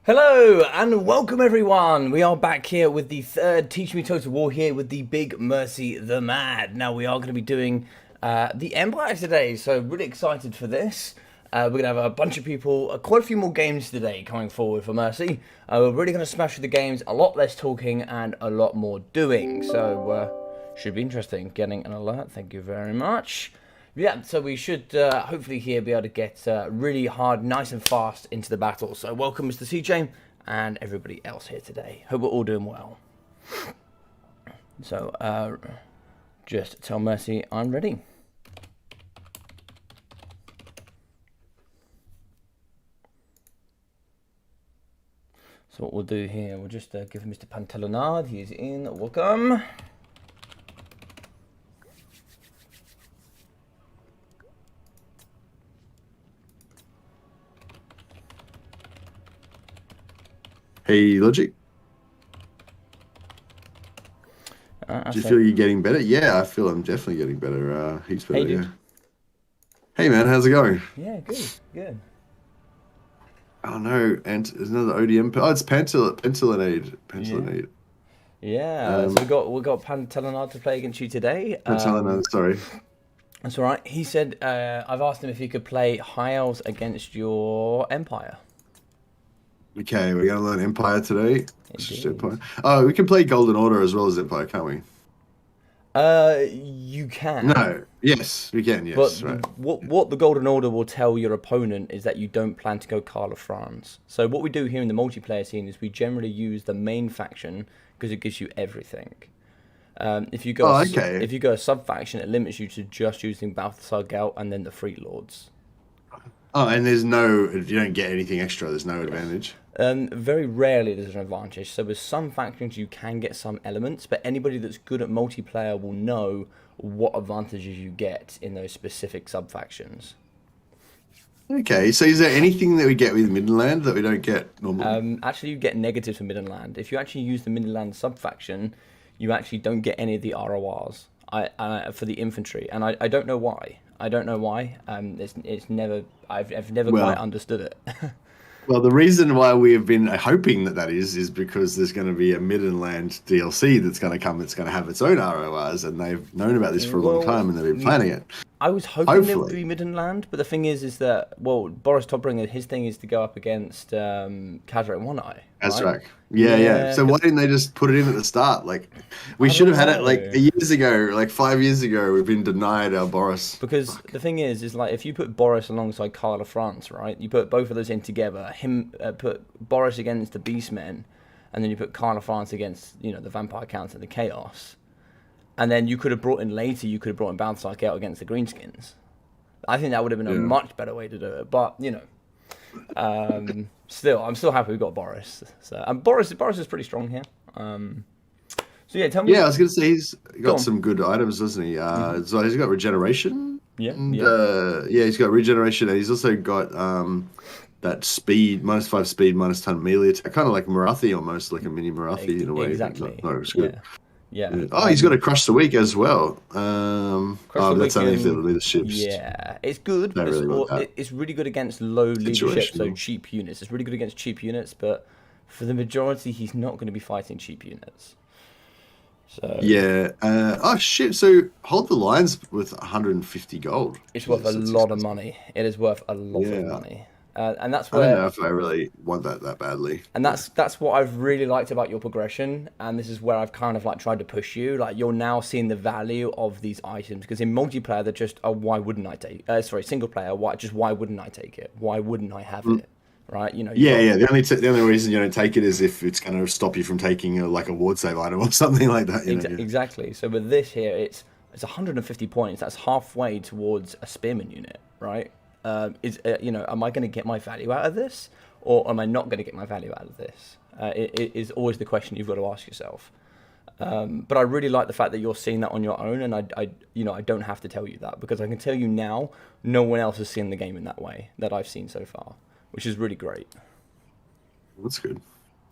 Hello and welcome everyone. We are back here with the third Teach Me Total War here with the big Mercy the Mad. Now we are going to be doing the Empire today, so really excited for this. We're going to have a bunch of people, quite a few more games today coming forward for Mercy. We're really going to smash through the games, a lot less talking and a lot more doing. So should be interesting. Getting an alert, thank you very much. Yeah, so we should hopefully here be able to get really hard, nice and fast into the battle. So welcome Mr. CJ and everybody else here today. Hope we're all doing well. So just tell Mercy I'm ready. So what we'll do here, we'll just give Mr. Pantalonard, he's in, welcome. Hey, Logic. Do you feel you're getting better? Yeah, I feel I'm definitely getting better. Heaps better, hey, yeah. Hey, man, how's it going? Yeah, good, good. Oh, no, and there's another ODM. Oh, it's Pentylinade. Yeah, so we got Pantalonard to play against you today. Pentylinade, sorry. That's all right. He said, I've asked him if he could play High Elves against your Empire. Okay, we're going to learn Empire today. Empire. Oh, we can play Golden Order as well as Empire, can't we? You can. No, yes, we can, yes. But right. what the Golden Order will tell your opponent is that you don't plan to go Karl of France. So what we do here in the multiplayer scene is we generally use the main faction because it gives you everything. If you go if you go a sub faction, it limits you to just using Balthasar Gelt and then the Free Lords. Oh, and there's no, if you don't get anything extra, there's no advantage. Very rarely there's an advantage. So with some factions you can get some elements, but anybody that's good at multiplayer will know what advantages you get in those specific sub factions. Okay, so is there anything that we get with Midland that we don't get normally? Actually, you get negatives for Midland. If you actually use the Midland sub faction, you actually don't get any of the RORs for the infantry, and I don't know why. I don't know why. It's never. I've never quite understood it. Well, the reason why we have been hoping that is because there's going to be a Midland DLC that's going to come that's going to have its own RORs, and they've known about this for a long time and they've been planning it. I was hoping there would be Midland, but the thing is that, well, Boris Todbringer, his thing is to go up against Kazrak One-Eye. That's right. Yeah. So why didn't they just put it in at the start? Like, we should have had it like years ago, like 5 years ago. We've been denied our Boris. Because the thing is like if you put Boris alongside Karl of France, right? You put both of those in together. Put Boris against the Beastmen, and then you put Karl of France against the Vampire Counts and the Chaos. And then you could have brought in later. You could have brought in Balthasar Gelt against the Greenskins. I think that would have been a much better way to do it. But still, I'm still happy we got Boris. So, and Boris is pretty strong here. So yeah, tell me. Yeah, I was going to say he's got some good items, doesn't he? So he's got regeneration. Yeah. He's got regeneration, and he's also got that speed, -5 speed, -10 melee attack, kind of like Marathi, almost like a mini Marathi in a way. Exactly. No, it's good. Yeah. Oh, he's got a Crush the Weak as well. That's only if they're leaderships. Yeah, it's good, but it's really good against low leadership, so cheap units. It's really good against cheap units, but for the majority, he's not going to be fighting cheap units. So yeah. Oh shit! So hold the lines with 150 gold. It's worth a lot of money. It is worth a lot of money. And that's where I don't know if I really want that badly. And that's what I've really liked about your progression, and this is where I've kind of like tried to push you. Like you're now seeing the value of these items, because in multiplayer they're just, oh, why wouldn't I take? Single player, why wouldn't I take it? Why wouldn't I have it? Right? The only reason you don't take it is if it's going to stop you from taking a ward save item or something like that. Exactly. So with this here, it's 150 points. That's halfway towards a spearman unit, right? Am I going to get my value out of this, or am I not going to get my value out of this? It is always the question you've got to ask yourself. But I really like the fact that you're seeing that on your own, and I don't have to tell you that, because I can tell you now, no one else has seen the game in that way that I've seen so far, which is really great. That's good.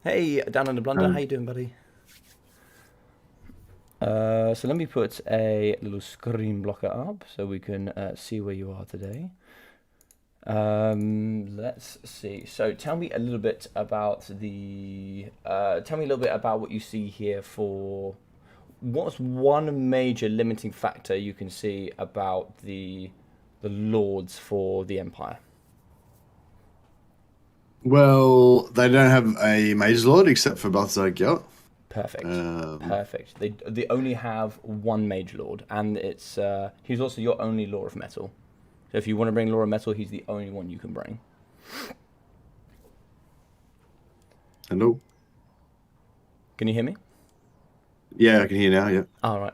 Hey, Dan and the Blunder, how you doing, buddy? So let me put a little screen blocker up so we can see where you are today. Let's see. So tell me a little bit about what you see here for what's one major limiting factor you can see about the lords for the Empire. Well, they don't have a Mage Lord except for Balthazar Gelt. Perfect. Perfect. They only have one mage lord, and it's he's also your only Law of Metal. So if you want to bring Law of Metal, he's the only one you can bring. Hello. Can you hear me? Yeah, I can hear now. Yeah. All right.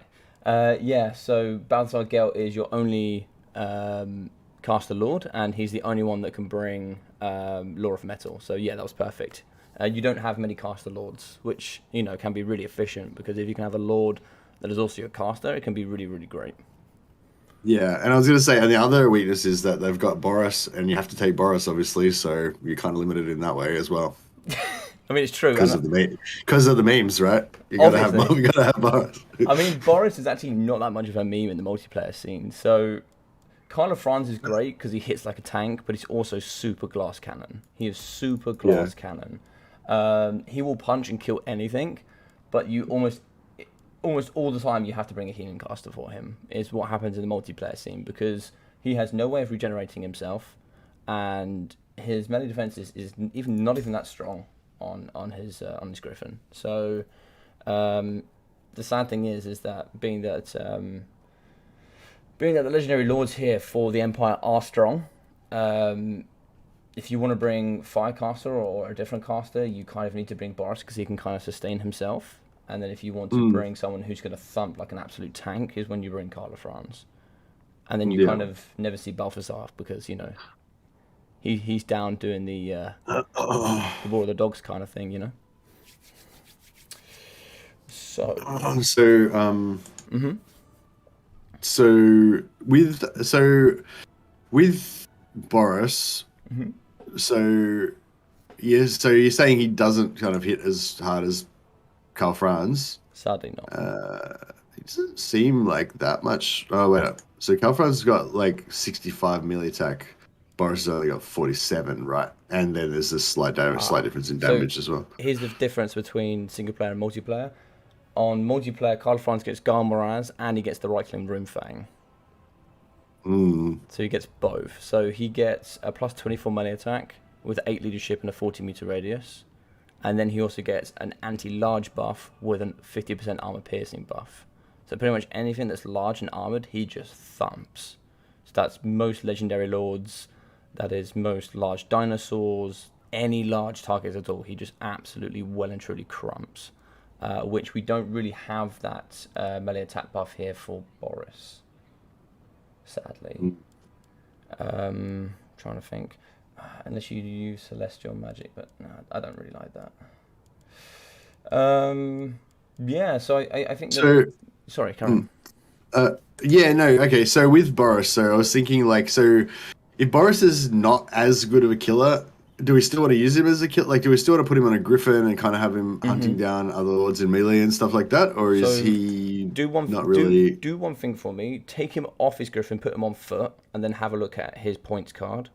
Yeah. So Balthazar Gelt is your only caster lord, and he's the only one that can bring Law of Metal. So yeah, that was perfect. You don't have many caster lords, which can be really efficient, because if you can have a lord that is also your caster, it can be really, really great. Yeah, and I was going to say, and the other weakness is that they've got Boris, and you have to take Boris, obviously, so you're kind of limited in that way as well. I mean, it's true. Because of the memes, right? Obviously. You gotta have Boris. I mean, Boris is actually not that much of a meme in the multiplayer scene. So, Carla Franz is great because he hits like a tank, but he's also super glass cannon. He is super glass cannon. He will punch and kill anything, but you almost all the time you have to bring a healing caster for him. Is what happens in the multiplayer scene, because he has no way of regenerating himself, and his melee defense is not even that strong on his Griffin. So the sad thing is that being that the legendary lords here for the Empire are strong, if you want to bring Firecaster or a different caster, you kind of need to bring Boris because he can kind of sustain himself. And then if you want to bring someone who's going to thump like an absolute tank, is when you bring Carla Franz. And then you kind of never see Balthazar because, he's down doing the War of the Dogs kind of thing, So. So with Boris, so yes, so you're saying he doesn't kind of hit as hard as Karl Franz? Sadly not. It doesn't seem like that much. Oh wait up. So Karl Franz has got like 65 melee attack. Boris has only got 47, right? And then there's this slight difference in damage as well. Here's the difference between single player and multiplayer. On multiplayer, Karl Franz gets Gar Moraz and he gets the Reichling Rumfang. So he gets both. So he gets a plus 24 melee attack with 8 leadership and a 40-meter radius. And then he also gets an anti-large buff with a 50% armor piercing buff. So pretty much anything that's large and armored, he just thumps. So that's most legendary lords, that is most large dinosaurs, any large targets at all. He just absolutely well and truly crumps. Which we don't really have that melee attack buff here for Boris, sadly. Trying to think. Unless you use Celestial Magic, but no, I don't really like that. Yeah, so I think... Sorry, Karen. Yeah, no, okay, so with Boris, so I was thinking, so if Boris is not as good of a killer, do we still want to use him as a killer? Like, do we still want to put him on a Griffin and kind of have him hunting down other lords in melee and stuff like that? Or is he not really... Do one thing for me. Take him off his Griffin, put him on foot, and then have a look at his points card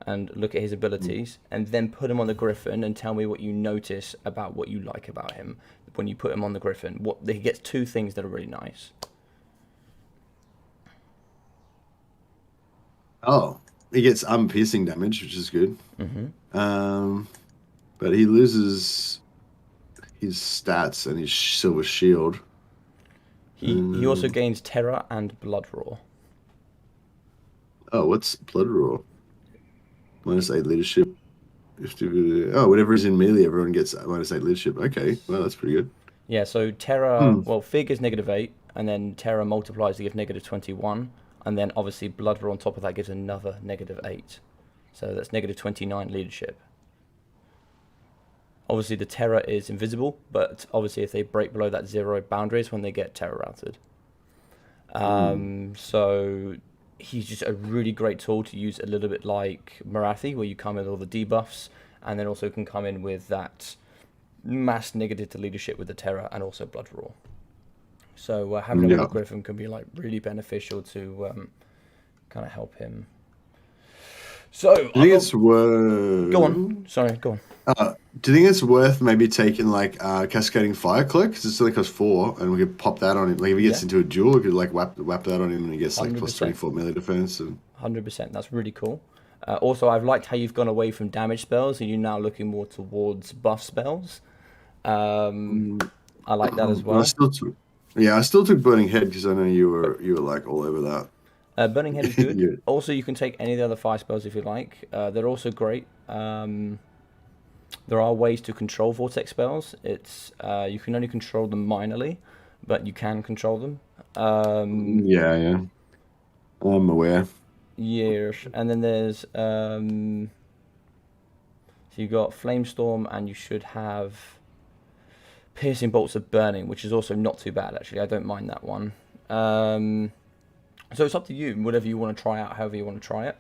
and look at his abilities, and then put him on the Griffin and tell me what you notice about what you like about him when you put him on the Griffin. He gets 2 things that are really nice. Oh, he gets piercing damage, which is good. But he loses his stats and his silver shield. He also gains Terror and Blood Roar. Oh, what's Blood Roar? -8 leadership. Whenever he's in melee, everyone gets -8 leadership. Okay, well, that's pretty good. Yeah, so Terror, Fear gives -8, and then Terror multiplies to give -21, and then obviously Blood Roar on top of that gives another -8. So that's -29 leadership. Obviously, the Terror is invisible, but obviously if they break below that 0 boundaries when they get Terror routed. So he's just a really great tool to use, a little bit like Marathi, where you come in with all the debuffs, and then also can come in with that mass negative to leadership with the Terror and also Blood Roar. So having him with Griffin can be like really beneficial to kind of help him So Do you I think got. it's Go on. worth? Sorry, go on. Do you think it's worth maybe taking like cascading fire cloak? Because it's only costs 4, and we could pop that on him. Like if he gets Yeah, into a duel, we could like whap that on him, and he gets like hundred plus percent. 24 melee defense. And 100%. That's really cool. Also, I've liked how you've gone away from damage spells and you're now looking more towards buff spells. Um, Mm, I like that as I well. still took, yeah, I still took burning head because I know you were like all over that. Burning Head is good. Yeah. Also, you can take any of the other fire spells if you like. They're also great. There are ways to control vortex spells. It's you can only control them minorly, but you can control them. Yeah, yeah. I'm aware. Years, and then there's so you got Flamestorm, and you should have Piercing Bolts of Burning, which is also not too bad actually. I don't mind that one. So it's up to you, whatever you want to try out, however you want to try it.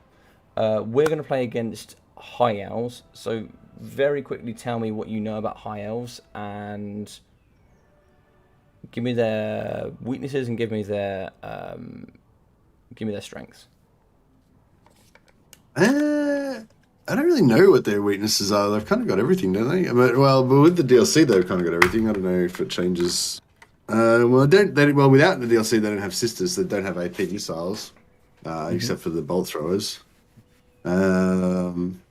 We're going to play against High Elves, so very quickly tell me what you know about High Elves and give me their weaknesses and give me their strengths. I don't really know what their weaknesses are. They've kind of got everything, don't they? But with the DLC, they've kind of got everything. I don't know if it changes. Well, without the DLC, they don't have sisters that don't have AP missiles, except for the bolt throwers. Um,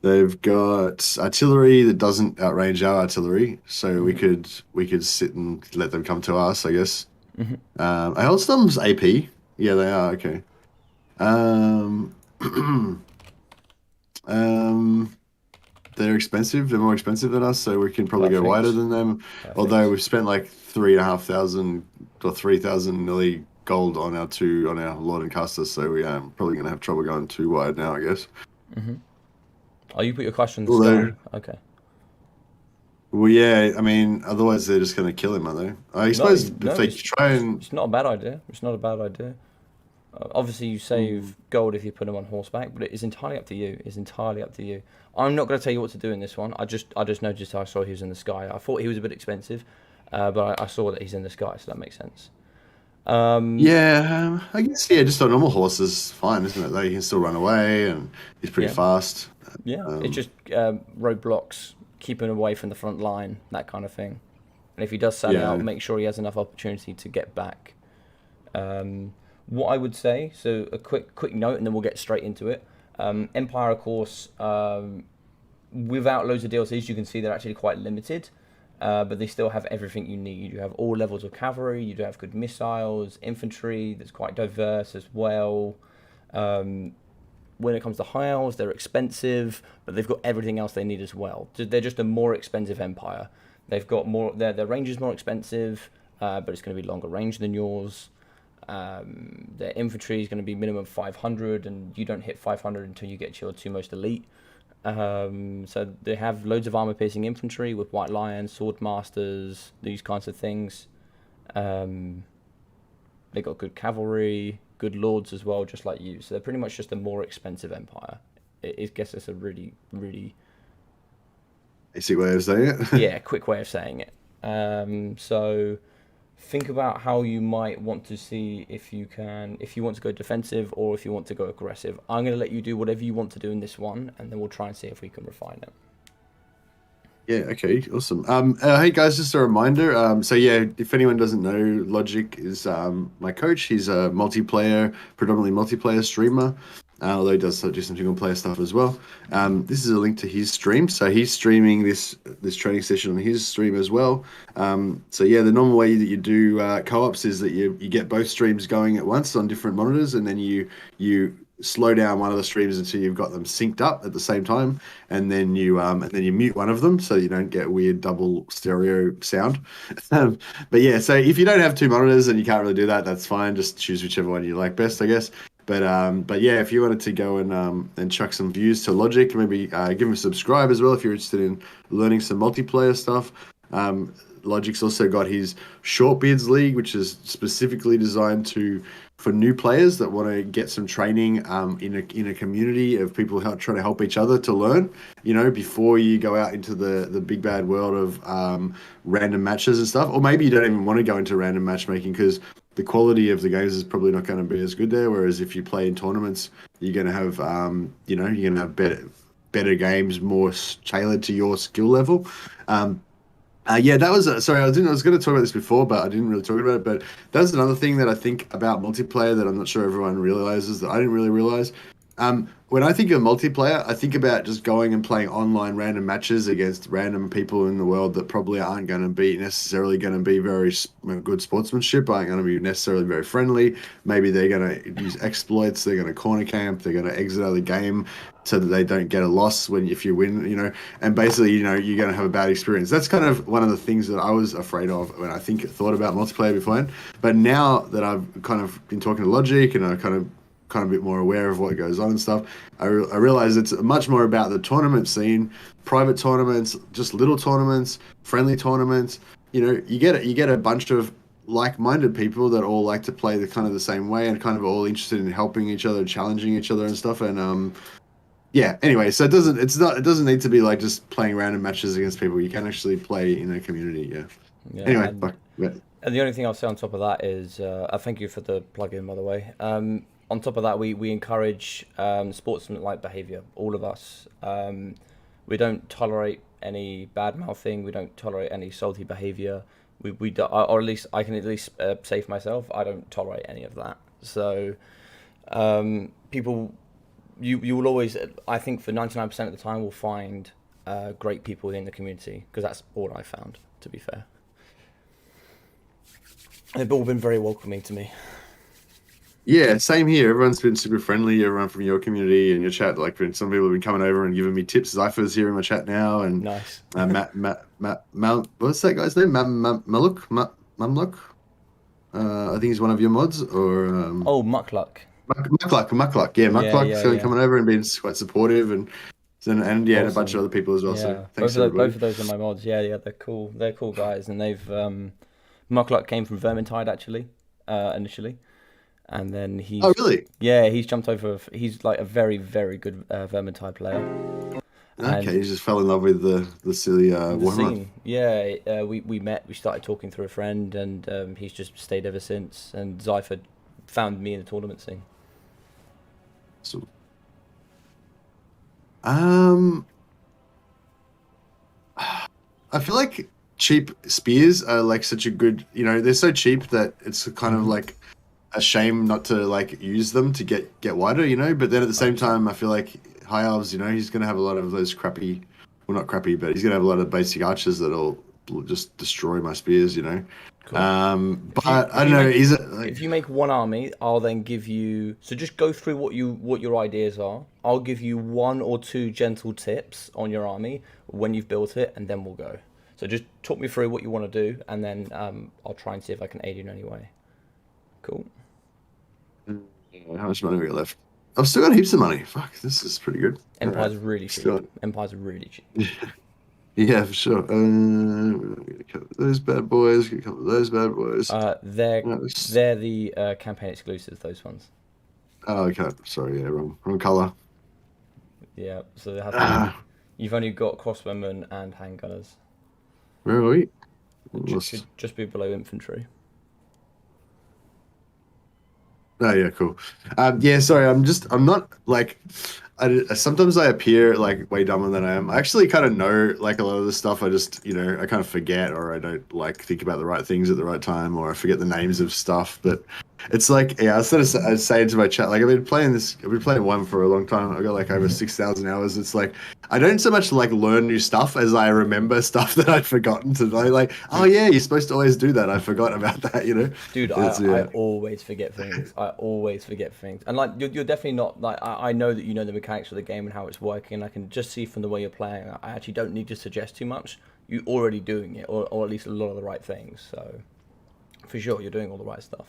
they've got artillery that doesn't outrange our artillery, so we could sit and let them come to us, I guess. Are Hellstorm's AP? Yeah, they are. Okay. Um, um, they're expensive. They're more expensive than us, so we can probably go wider Perfect. than them. Although Perfect. we've spent like 3,500 or 3,000 nearly gold on our Lord and Caster, so we are probably gonna have trouble going too wide now, I guess. Oh, you put your crush on the sky. Although, Okay. well, yeah, I mean, otherwise they're just gonna kill him, are they? I No, suppose if no, they try and it's not a bad idea. It's not a bad idea. Obviously, you save gold if you put him on horseback, but it is entirely up to you. It's entirely up to you. I'm not going to tell you what to do in this one. I just noticed how I saw he was in the sky. I thought he was a bit expensive, but I saw that he's in the sky, so that makes sense. I guess just a normal horse is fine, isn't it? Though he can still run away and he's pretty Yeah, fast. yeah. It's Um, just roadblocks, keeping away from the front line, that kind of thing. And if he does sell out, yeah. make sure he has enough opportunity to get back. What I would say, so a quick note, and then we'll get straight into it. Empire, of course, without loads of DLCs, you can see they're actually quite limited, but they still have everything you need. You have all levels of cavalry, you do have good missiles, infantry that's quite diverse as well. When it comes to high elves, they're expensive, but they've got everything else they need as well. They're just a more expensive empire. They've got more, their range is more expensive, but it's going to be longer range than yours. Their infantry is going to be minimum 500, and you don't hit 500 until you get your two most elite. So they have loads of armor-piercing infantry with White Lions, Sword Masters, these kinds of things. They got good cavalry, good lords as well, just like you. So they're pretty much just a more expensive empire. I guess it's a really, really Basic way of saying it. yeah quick way of saying it. So think about how you might want to see if you want to go defensive or if you want to go aggressive. I'm going to let you do whatever you want to do in this one, and then we'll try and see if we can refine it. Yeah, okay, awesome. Hey guys, just a reminder. So yeah, if anyone doesn't know, Logic is my coach. He's a predominantly multiplayer streamer. Although he does do some single player stuff as well. This is a link to his stream. So he's streaming this training session on his stream as well. So yeah, the normal way that you do co-ops is that you get both streams going at once on different monitors, and then you slow down one of the streams until you've got them synced up at the same time, and then you mute one of them so you don't get weird double stereo sound. But yeah, so if you don't have two monitors and you can't really do that, that's fine. Just choose whichever one you like best, I guess. But yeah, if you wanted to go and chuck some views to Logic, maybe give him a subscribe as well if you're interested in learning some multiplayer stuff. Logic's also got his Shortbeards League, which is specifically designed for new players that want to get some training in a community of people trying to help each other to learn. Before you go out into the big bad world of random matches and stuff, or maybe you don't even want to go into random matchmaking because the quality of the games is probably not going to be as good there. Whereas if you play in tournaments, you're going to have, you're going to have better games, more tailored to your skill level. Yeah, that was sorry. I was going to talk about this before, but I didn't really talk about it. But that's another thing that I think about multiplayer that I'm not sure everyone realizes that I didn't really realize. When I think of multiplayer, I think about just going and playing online random matches against random people in the world that probably aren't going to be necessarily going to be very good sportsmanship, aren't going to be necessarily very friendly. Maybe they're going to use exploits, they're going to corner camp, they're going to exit out of the game so that they don't get a loss if you win, and basically, you're going to have a bad experience. That's kind of one of the things that I was afraid of when I thought about multiplayer beforehand. But now that I've kind of been talking to Logic and I kind of a bit more aware of what goes on and stuff, I realize it's much more about the tournament scene, private tournaments, just little tournaments, friendly tournaments. You get a bunch of like-minded people that all like to play the same way and kind of all interested in helping each other, challenging each other and stuff. And yeah. Anyway, so it doesn't need to be like just playing random matches against people. You can actually play in a community. Yeah. Anyway, and the only thing I'll say on top of that is, I thank you for the plug-in, by the way. On top of that, we encourage sportsman-like behaviour, all of us. We don't tolerate any bad-mouthing. We don't tolerate any salty behaviour. Or at least I can say for myself, I don't tolerate any of that. So people, you will always, I think for 99% of the time, will find great people in the community, because that's all I found, to be fair. They've all been very welcoming to me. Yeah, same here. Everyone's been super friendly. Everyone from your community and your chat, like some people have been coming over and giving me tips. Zypher's here in my chat now, and nice. What's that guy's name? Mamluk. I think he's one of your mods, or Muckluck. Muckluck. Yeah, Muckluck coming over and being quite supportive, and awesome. And a bunch of other people as well. Yeah. So thanks both of those are my mods. Yeah, they're cool. They're cool guys, and they've Muckluck came from Vermintide actually, initially. And then he's... Oh, really? Yeah, he's jumped over... He's like a very, very good Vermintide player. Okay, he just fell in love with the silly Warhammer. Yeah, we met, we started talking through a friend, and he's just stayed ever since. And Zypher found me in the tournament scene. So, I feel like cheap spears are like such a good... they're so cheap that it's kind of like a shame not to like use them to get wider, but then at the same time I feel like high elves, he's gonna have a lot of those crappy, well, not crappy, but he's gonna have a lot of basic archers that'll just destroy my spears, Cool. But I don't know, is it like... If you make one army, I'll then give you, so just go through what your ideas are. I'll give you 1 or 2 gentle tips on your army when you've built it, and then we'll go. So just talk me through what you want to do, and then I'll try and see if I can aid you in any way. Cool. How much money we got left? I've still got heaps of money. Fuck, this is pretty good. Empire's really cheap. Empire's really cheap. Yeah, for sure. Those bad boys. Get a couple of those bad boys. They're the campaign exclusives. Those ones. Oh, okay. Sorry, yeah, wrong color. Yeah, so they have you've only got crossbowmen and handgunners. Where are we? Should just be below infantry. Oh yeah, cool. Yeah, sorry. I'm not like. Sometimes I appear like way dumber than I am. I actually kind of know like a lot of the stuff. I just I kind of forget, or I don't like think about the right things at the right time, or I forget the names of stuff. But it's like, yeah, I was saying to my chat, like I've been playing one for a long time. I got like over 6,000 hours. It's like I don't so much like learn new stuff as I remember stuff that I'd forgotten to know. Like, oh yeah, you're supposed to always do that. I forgot about that. Dude, I always forget things. And like you're definitely not like I know that you know the mechanics of the game and how it's working. I can just see from the way you're playing. I actually don't need to suggest too much. You're already doing it, or at least a lot of the right things. So for sure, you're doing all the right stuff.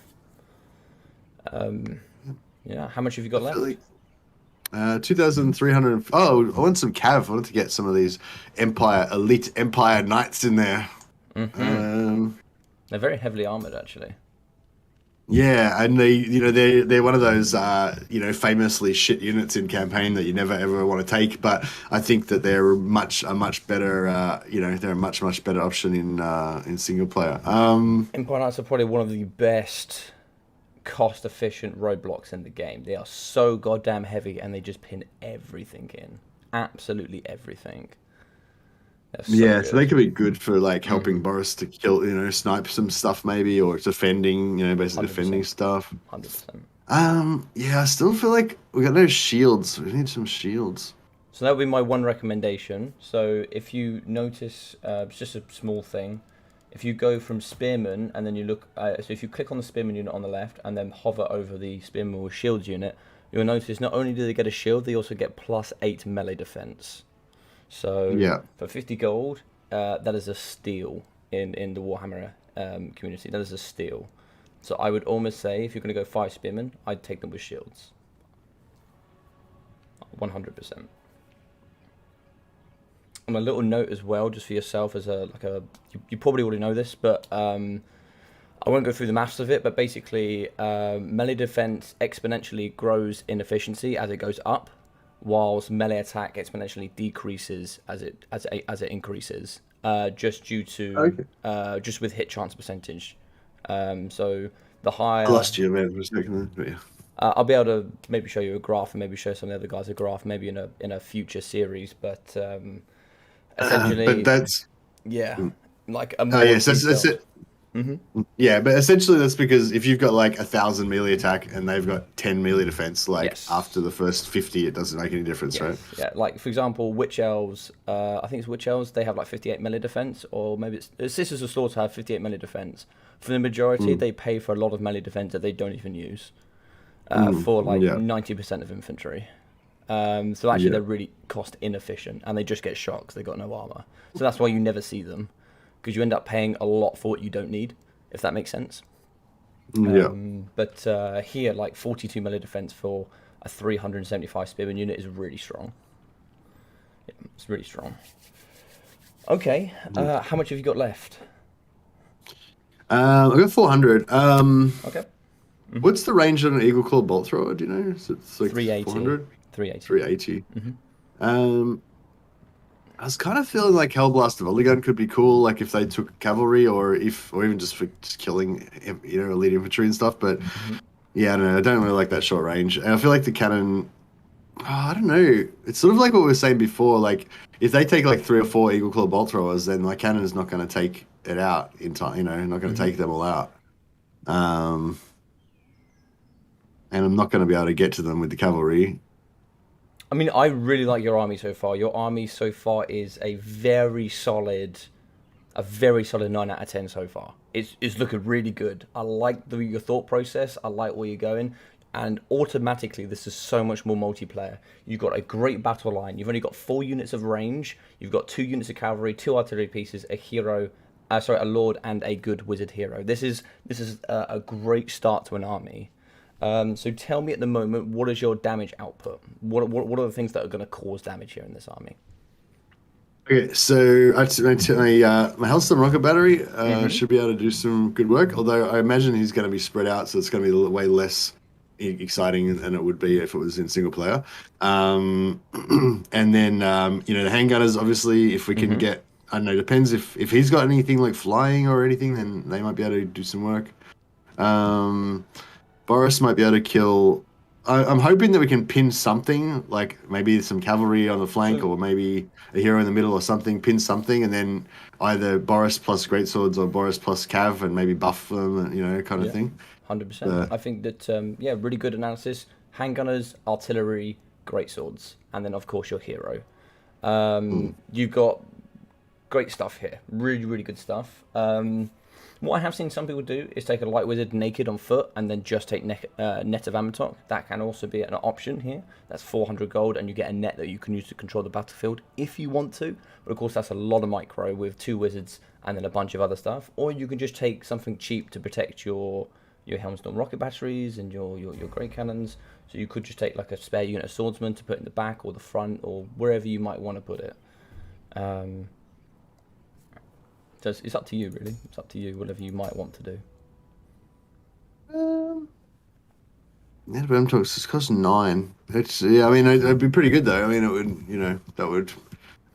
Yeah. How much have you got left? 2,300. Oh, I want some cav. I want to get some of these elite Empire knights in there. Mm-hmm. They're very heavily armored, actually. Yeah, and they're one of those famously shit units in campaign that you never ever want to take. But I think that they're a much better they're a much better option in single player. Empire Knights are probably one of the best cost-efficient roadblocks in the game. They are so goddamn heavy, and they just pin everything in. Absolutely everything. They're so Yeah, so they good. could be good for like helping Boris to kill, snipe some stuff maybe, or defending, basically defending 100%. stuff. 100%. Yeah, I still feel like we got no shields. We need some shields. So that would be my one recommendation. So if you notice, it's just a small thing. If you go from Spearman and then you look, so if you click on the Spearman unit on the left and then hover over the Spearman with Shields unit, you'll notice not only do they get a shield, they also get +8 melee defense. So Yeah. for 50 gold, that is a steal in the Warhammer community. That is a steal. So I would almost say if you're going to go 5 Spearmen, I'd take them with shields. 100%. And a little note as well, just for yourself, as you probably already know this, but I won't go through the maths of it. But basically, melee defense exponentially grows in efficiency as it goes up, whilst melee attack exponentially decreases as it increases, just due to just with hit chance percentage. So the higher. I lost you, man, for a second. But yeah. I'll be able to maybe show you a graph and maybe show some of the other guys a graph, maybe in a future series, but. Essentially, But that's yeah, like a oh more yes, that's it. Mm-hmm. Yeah, but essentially that's because if you've got like 1,000 melee attack and they've got 10 melee defense, like Yes. after the first 50, it doesn't make any difference, right? Yeah, like for example, Witch Elves, I think it's Witch Elves, they have like 58 melee defense, or maybe it's Sisters of Slaughter have 58 melee defense. For the majority, they pay for a lot of melee defense that they don't even use, for like 90% of infantry. So actually they're really cost inefficient, and they just get shot because they got no armor. So that's why you never see them, because you end up paying a lot for what you don't need, if that makes sense. But here, like 42 melee defense for a 375 spearman unit is really strong. Yeah, it's really strong. Okay, how much have you got left? I've got 400. Okay. What's the range on an Eagle Claw bolt thrower? Do you know? It's like 380. 400? 380. 380. I was kind of feeling like Hellblast of Gun could be cool, like if they took cavalry or even just for just killing, elite infantry and stuff. But yeah, I don't know. I don't really like that short range. And I feel like the cannon, I don't know. It's sort of like what we were saying before. Like if they take like 3 or 4 Eagle Claw bolt throwers, then my cannon is not going to take it out in time. Not going to take them all out. And I'm not going to be able to get to them with the cavalry. I mean, I really like your army so far. Your army so far is a very solid 9 out of 10 so far. It's looking really good. I like your thought process. I like where you're going. And automatically, this is so much more multiplayer. You've got a great battle line. You've only got 4 units of range. You've got 2 units of cavalry, 2 artillery pieces, a lord, and a good wizard hero. This is a great start to an army. So tell me at the moment, what is your damage output? What are the things that are going to cause damage here in this army? Okay, so my Hellstorm rocket battery should be able to do some good work. Although I imagine he's going to be spread out, so it's going to be way less exciting than it would be if it was in single player. And then the handgunners, obviously, if we can get, I don't know, depends if he's got anything like flying or anything, then they might be able to do some work. Boris might be able to kill. I'm hoping that we can pin something, like maybe some cavalry on the flank, or maybe a hero in the middle or something, pin something, and then either Boris plus greatswords or Boris plus cav, and maybe buff them, kind of thing. 100%. I think that, really good analysis. Handgunners, artillery, greatswords, and then, of course, your hero. You've got great stuff here. Really, really good stuff. What I have seen some people do is take a light wizard naked on foot and then just take net of Amatok. That can also be an option here. That's 400 gold, and you get a net that you can use to control the battlefield if you want to. But of course, that's a lot of micro with 2 wizards and then a bunch of other stuff. Or you can just take something cheap to protect your Helmstorm rocket batteries and your great cannons. So you could just take like a spare unit of swordsmen to put in the back or the front or wherever you might want to put it. So it's up to you, really. It's up to you, whatever you might want to do. Net of Amatok, it costs 9. It'd be pretty good though. I mean, it would,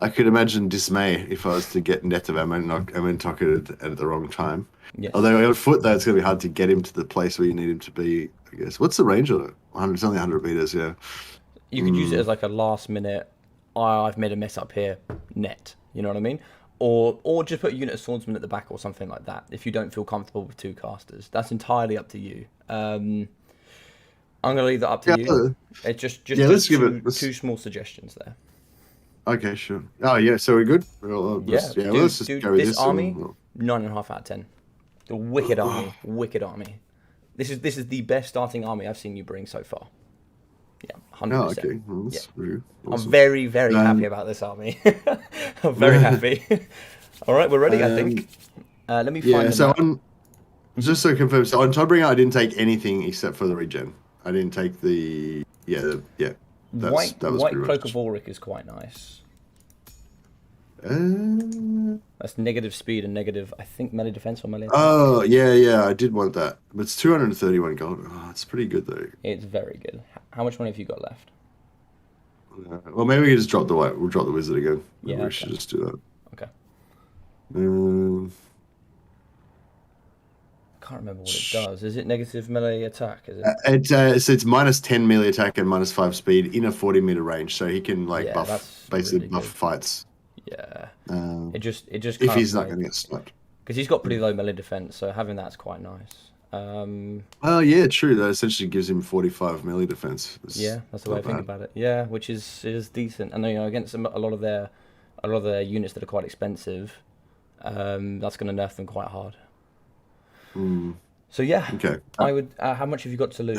I could imagine dismay if I was to get net of Amatok at the wrong time. Yes. Although on foot, though, it's going to be hard to get him to the place where you need him to be, I guess. What's the range on it? 100, it's only 100 meters, yeah. You could use it as like a last minute, I've made a mess up here, net. You know what I mean? Or just put a unit of swordsman at the back or something like that. If you don't feel comfortable with 2 casters, that's entirely up to you. I'm gonna leave that up to you. It's just let's give two, it. Let's, two small suggestions there. okay, sure. Oh, yeah, so we're good? Well, Yeah, let's just dude, go with this this. army, 9.5 out of 10. The wicked army, wicked army. This is the best starting army I've seen you bring so far. Yeah, 100%. Oh, okay. Well, that's really awesome. I'm very, very happy about this army. I'm very happy. All right, we're ready, I think. Let me find so them. just to confirm, so on Toddbringer, I didn't take anything except for the regen. I didn't take the White pretty Cloak much. of Ulrich is quite nice. Uh, That's negative speed and negative, I think, melee defense or melee attack. oh, yeah, I did want that. But it's 231 gold. Oh, it's pretty good, though. It's very good. How much money have you got left? Well, maybe we can just drop the white. We'll drop the wizard again. Maybe Yeah, we should just do that. Okay. Um, I can't remember what it does. Is it negative melee attack? Is it? it's minus 10 melee attack and minus 5 speed in a 40-meter range, so he can Yeah, buff, that's basically really buff good. fights. Yeah. Um, It just if he's not going to get sniped. because he's got pretty low melee defense, so having that's quite nice. Oh yeah, true. That essentially gives him 45 melee defense. Yeah, that's the way I think about it. Yeah, which is decent. And against a lot of their units that are quite expensive, that's going to nerf them quite hard. So yeah, Okay. I would. How much have you got to lose?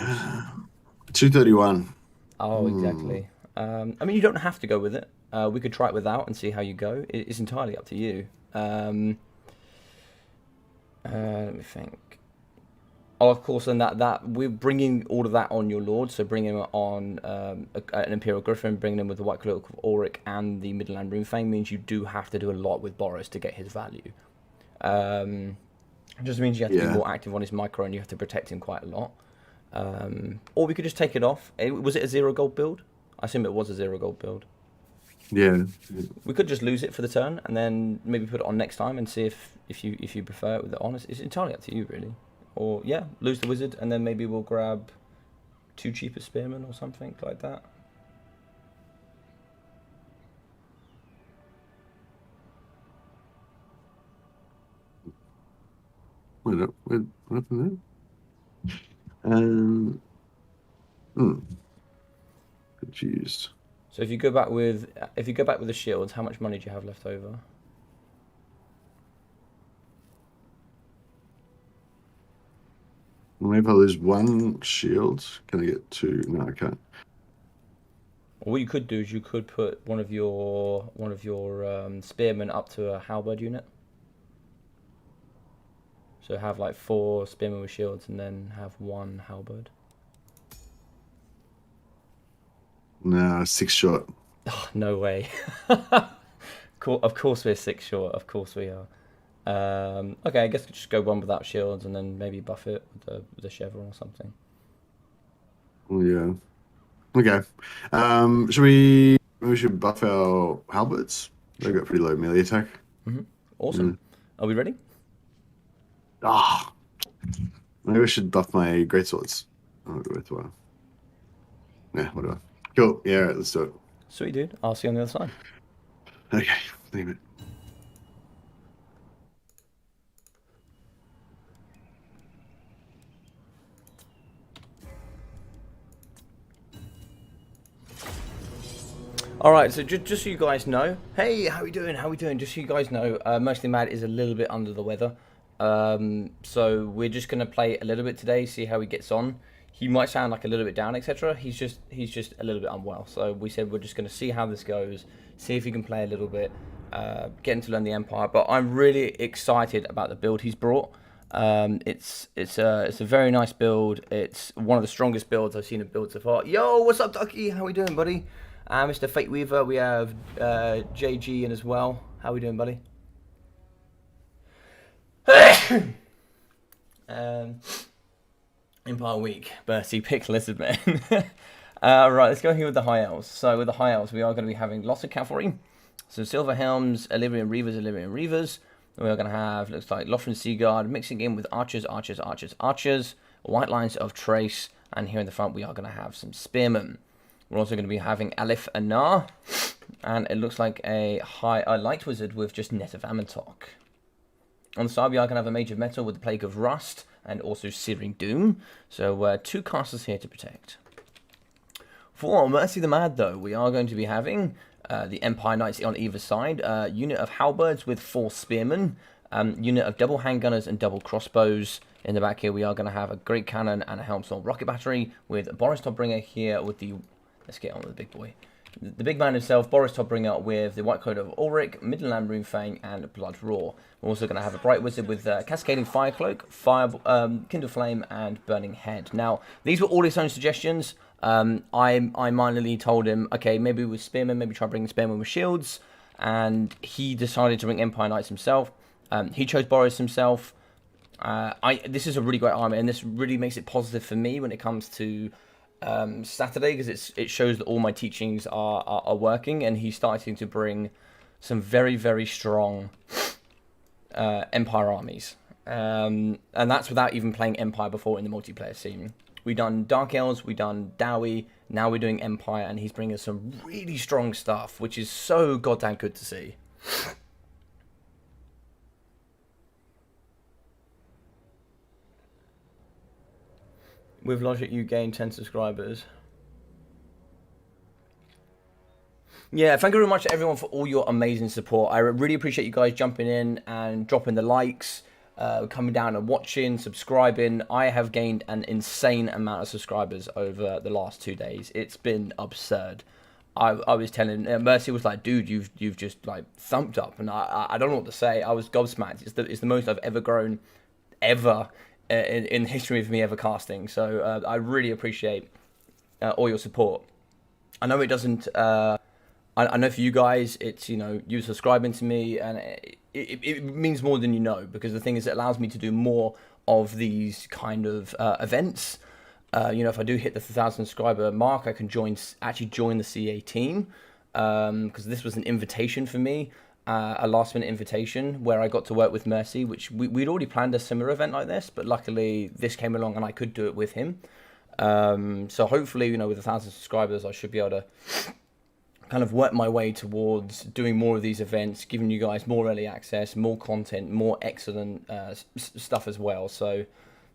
231. Oh, exactly. I mean, you don't have to go with it. We could try it without and see how you go. It's entirely up to you. Let me think. Oh, of course, and that we're bringing all of that on your lord. So bringing him on an Imperial Griffin, bringing him with the White Cloak of Ulrich and the Midland Runefang means you do have to do a lot with Boris to get his value. It just means you have to be more active on his micro and you have to protect him quite a lot. Or we could just take it off. Was it a 0 gold build? I assume it was a 0 gold build. Yeah. We could just lose it for the turn and then maybe put it on next time and see if you prefer it with it on. It's entirely up to you, really. Or yeah, lose the wizard and then maybe we'll grab 2 cheaper spearmen or something like that. What happened there? Confused. So if you go back with the shields, how much money do you have left over? Maybe I'll lose 1 shield. Can I get 2? No, I can't. Or what you could do is you could put one of your spearmen up to a halberd unit. So have like 4 spearmen with shields and then have 1 halberd. No, 6 short. Oh, no way. Of course we're 6 short. Of course we are. Okay, I guess we just go 1 without shields and then maybe buff it with a chevron or something. Yeah. Okay. Maybe we should buff our halberds. They've got pretty low melee attack. Awesome. Are we ready? Ah. Maybe we should buff my greatswords. Oh, go with one. Yeah, whatever. Cool. Yeah, all right, let's do it. Sweet, dude. I'll see you on the other side. Okay, leave it. All right, so just so you guys know, hey, how we doing? How we doing? Just so you guys know, MercyTheMad is a little bit under the weather, so we're just gonna play a little bit today, see how he gets on. He might sound like a little bit down, etc. He's just a little bit unwell. So we said we're just gonna see how this goes, see if he can play a little bit, get him to learn the Empire. But I'm really excited about the build he's brought. It's a very nice build. It's one of the strongest builds I've seen him build so far. Yo, what's up, Ducky? How we doing, buddy? Mr. Fate Weaver, we have JG in as well. How we doing, buddy? Empire Week, Bertie, pick lizard man. Right, let's go here with the High Elves. So with the High Elves, we are going to be having lots of cavalry. So Silver Helms, Illyrian Reavers, We are going to have, looks like Lothran Seaguard, mixing in with archers, archers, archers, archers, white lines of trace, and here in the front we are going to have some spearmen. We're also going to be having Alif Anar, and it looks like a light wizard with just Net of Amantok. On the side we are going to have a mage of metal with the Plague of Rust, and also Searing Doom, so 2 casters here to protect. For Mercy the Mad though, we are going to be having the Empire Knights on either side, unit of halberds with 4 spearmen, unit of double handgunners and double crossbows. In the back here we are going to have a great cannon and a Helmstorm rocket battery with Boris Todbringer here with the, let's get on with the big boy, the big man himself, Boris Todbringer, with the White Coat of Ulrich, Midland Runefang and Blood Roar. We're also going to have a Bright Wizard with Cascading Fire Cloak, Kindle Flame and Burning Head. Now these were all his own suggestions. I minorly told him, okay, maybe with Spearmen, maybe try bringing Spearmen with shields, and he decided to bring Empire Knights himself. He chose Boris himself. This is a really great army, and this really makes it positive for me when it comes to Saturday, because it shows that all my teachings are working, and he's starting to bring some very, very strong Empire armies. And that's without even playing Empire before in the multiplayer scene. We've done Dark Elves, we've done Dowie, now we're doing Empire, and he's bringing us some really strong stuff, which is so goddamn good to see. With Logic, you gain 10 subscribers. Yeah, thank you very much to everyone for all your amazing support. I really appreciate you guys jumping in and dropping the likes. Coming down and watching, subscribing. I have gained an insane amount of subscribers over the last 2 days. It's been absurd. I was telling Mercy was like, dude, you've just like thumped up, and I don't know what to say. I was gobsmacked. It's the most I've ever grown ever in the history of me ever casting. So I really appreciate all your support. I know it doesn't. I know for you guys, it's, you know, you subscribing to me, and it means more than you know, because the thing is, it allows me to do more of these kind of events. You know, if I do hit the 1,000 subscriber mark, I can actually join the CA team, because this was an invitation for me, a last minute invitation where I got to work with Mercy, which we'd already planned a similar event like this, but luckily this came along and I could do it with him. So hopefully, you know, with 1,000 subscribers, I should be able to kind of work my way towards doing more of these events, giving you guys more early access, more content, more excellent stuff as well. So,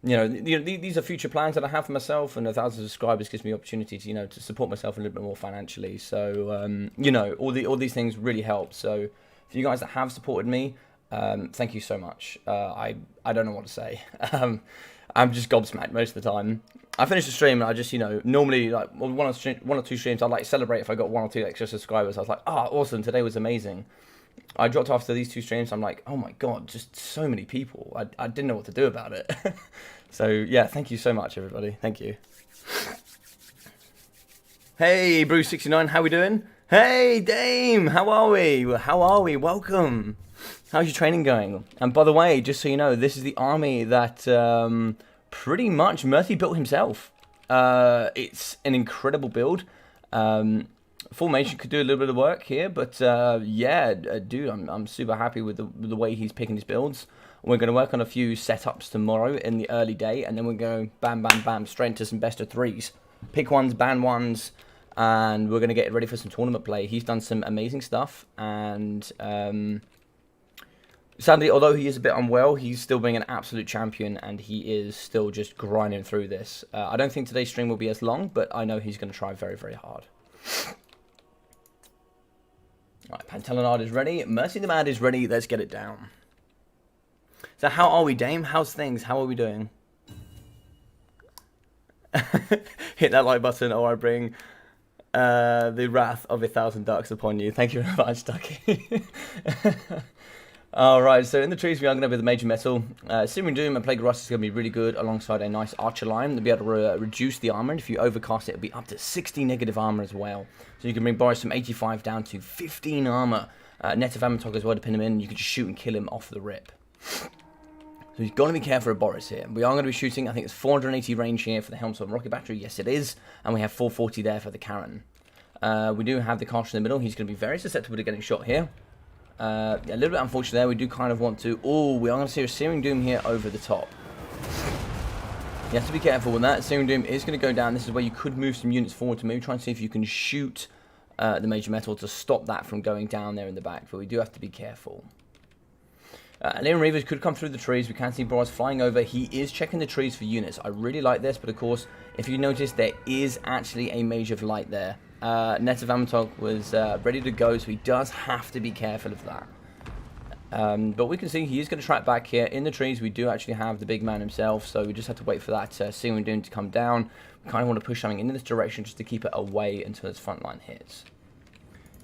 you know, these are future plans that I have for myself, and 1,000 subscribers gives me opportunity to, you know, to support myself a little bit more financially. So, you know, all these things really help. So, for you guys that have supported me, thank you so much. I don't know what to say. I'm just gobsmacked most of the time. I finished the stream and I just, you know, normally like one or two streams I'd like celebrate if I got 1 or 2 extra subscribers. I was like, awesome, today was amazing. I dropped after these 2 streams. I'm like, oh my god, just so many people. I didn't know what to do about it. So yeah, thank you so much, everybody. Thank you. Hey, Bruce69, how we doing? Hey, Dame, how are we? How are we? Welcome. How's your training going? And by the way, just so you know, this is the army that pretty much Mercy built himself. It's an incredible build. Formation could do a little bit of work here, but yeah, dude, I'm super happy with the way he's picking his builds. We're going to work on a few setups tomorrow in the early day, and then we're going bam, bam, bam, straight into some best of 3s. Pick ones, ban ones, and we're going to get ready for some tournament play. He's done some amazing stuff, and sadly, although he is a bit unwell, he's still being an absolute champion, and he is still just grinding through this. I don't think today's stream will be as long, but I know he's going to try very, very hard. Alright, Pantelinard is ready. Mercy the Mad is ready. Let's get it down. So how are we, Dame? How's things? How are we doing? Hit that like button or I bring the wrath of 1,000 ducks upon you. Thank you very much, Ducky. Alright, so in the trees we are going to have the Major Metal. Searing Doom and Plague of Rust is going to be really good alongside a nice Archer line. They'll be able to reduce the armor, and if you overcast it, it'll be up to 60 negative armor as well. So you can bring Boris from 85 down to 15 armor. Net of Amantok as well to pin him in. You can just shoot and kill him off the rip. So you've got to be careful of Boris here. We are going to be shooting, I think it's 480 range here for the Helmstorm rocket battery. Yes, it is. And we have 440 there for the Karen. We do have the caster in the middle. He's going to be very susceptible to getting shot here. A little bit unfortunate there. We do kind of want to... Oh, we are going to see a Searing Doom here over the top. You have to be careful with that. Searing Doom is going to go down. This is where you could move some units forward to maybe try and see if you can shoot the Major Metal to stop that from going down there in the back. But we do have to be careful. Leon Reavers could come through the trees. We can see Boris flying over. He is checking the trees for units. I really like this, but of course, if you notice, there is actually a Mage of Light there. Net of Amatog was ready to go, so he does have to be careful of that. But we can see he is going to track back here. In the trees, we do actually have the big man himself, so we just have to wait for that Searing Doom to come down. We kind of want to push something in this direction just to keep it away until his front line hits.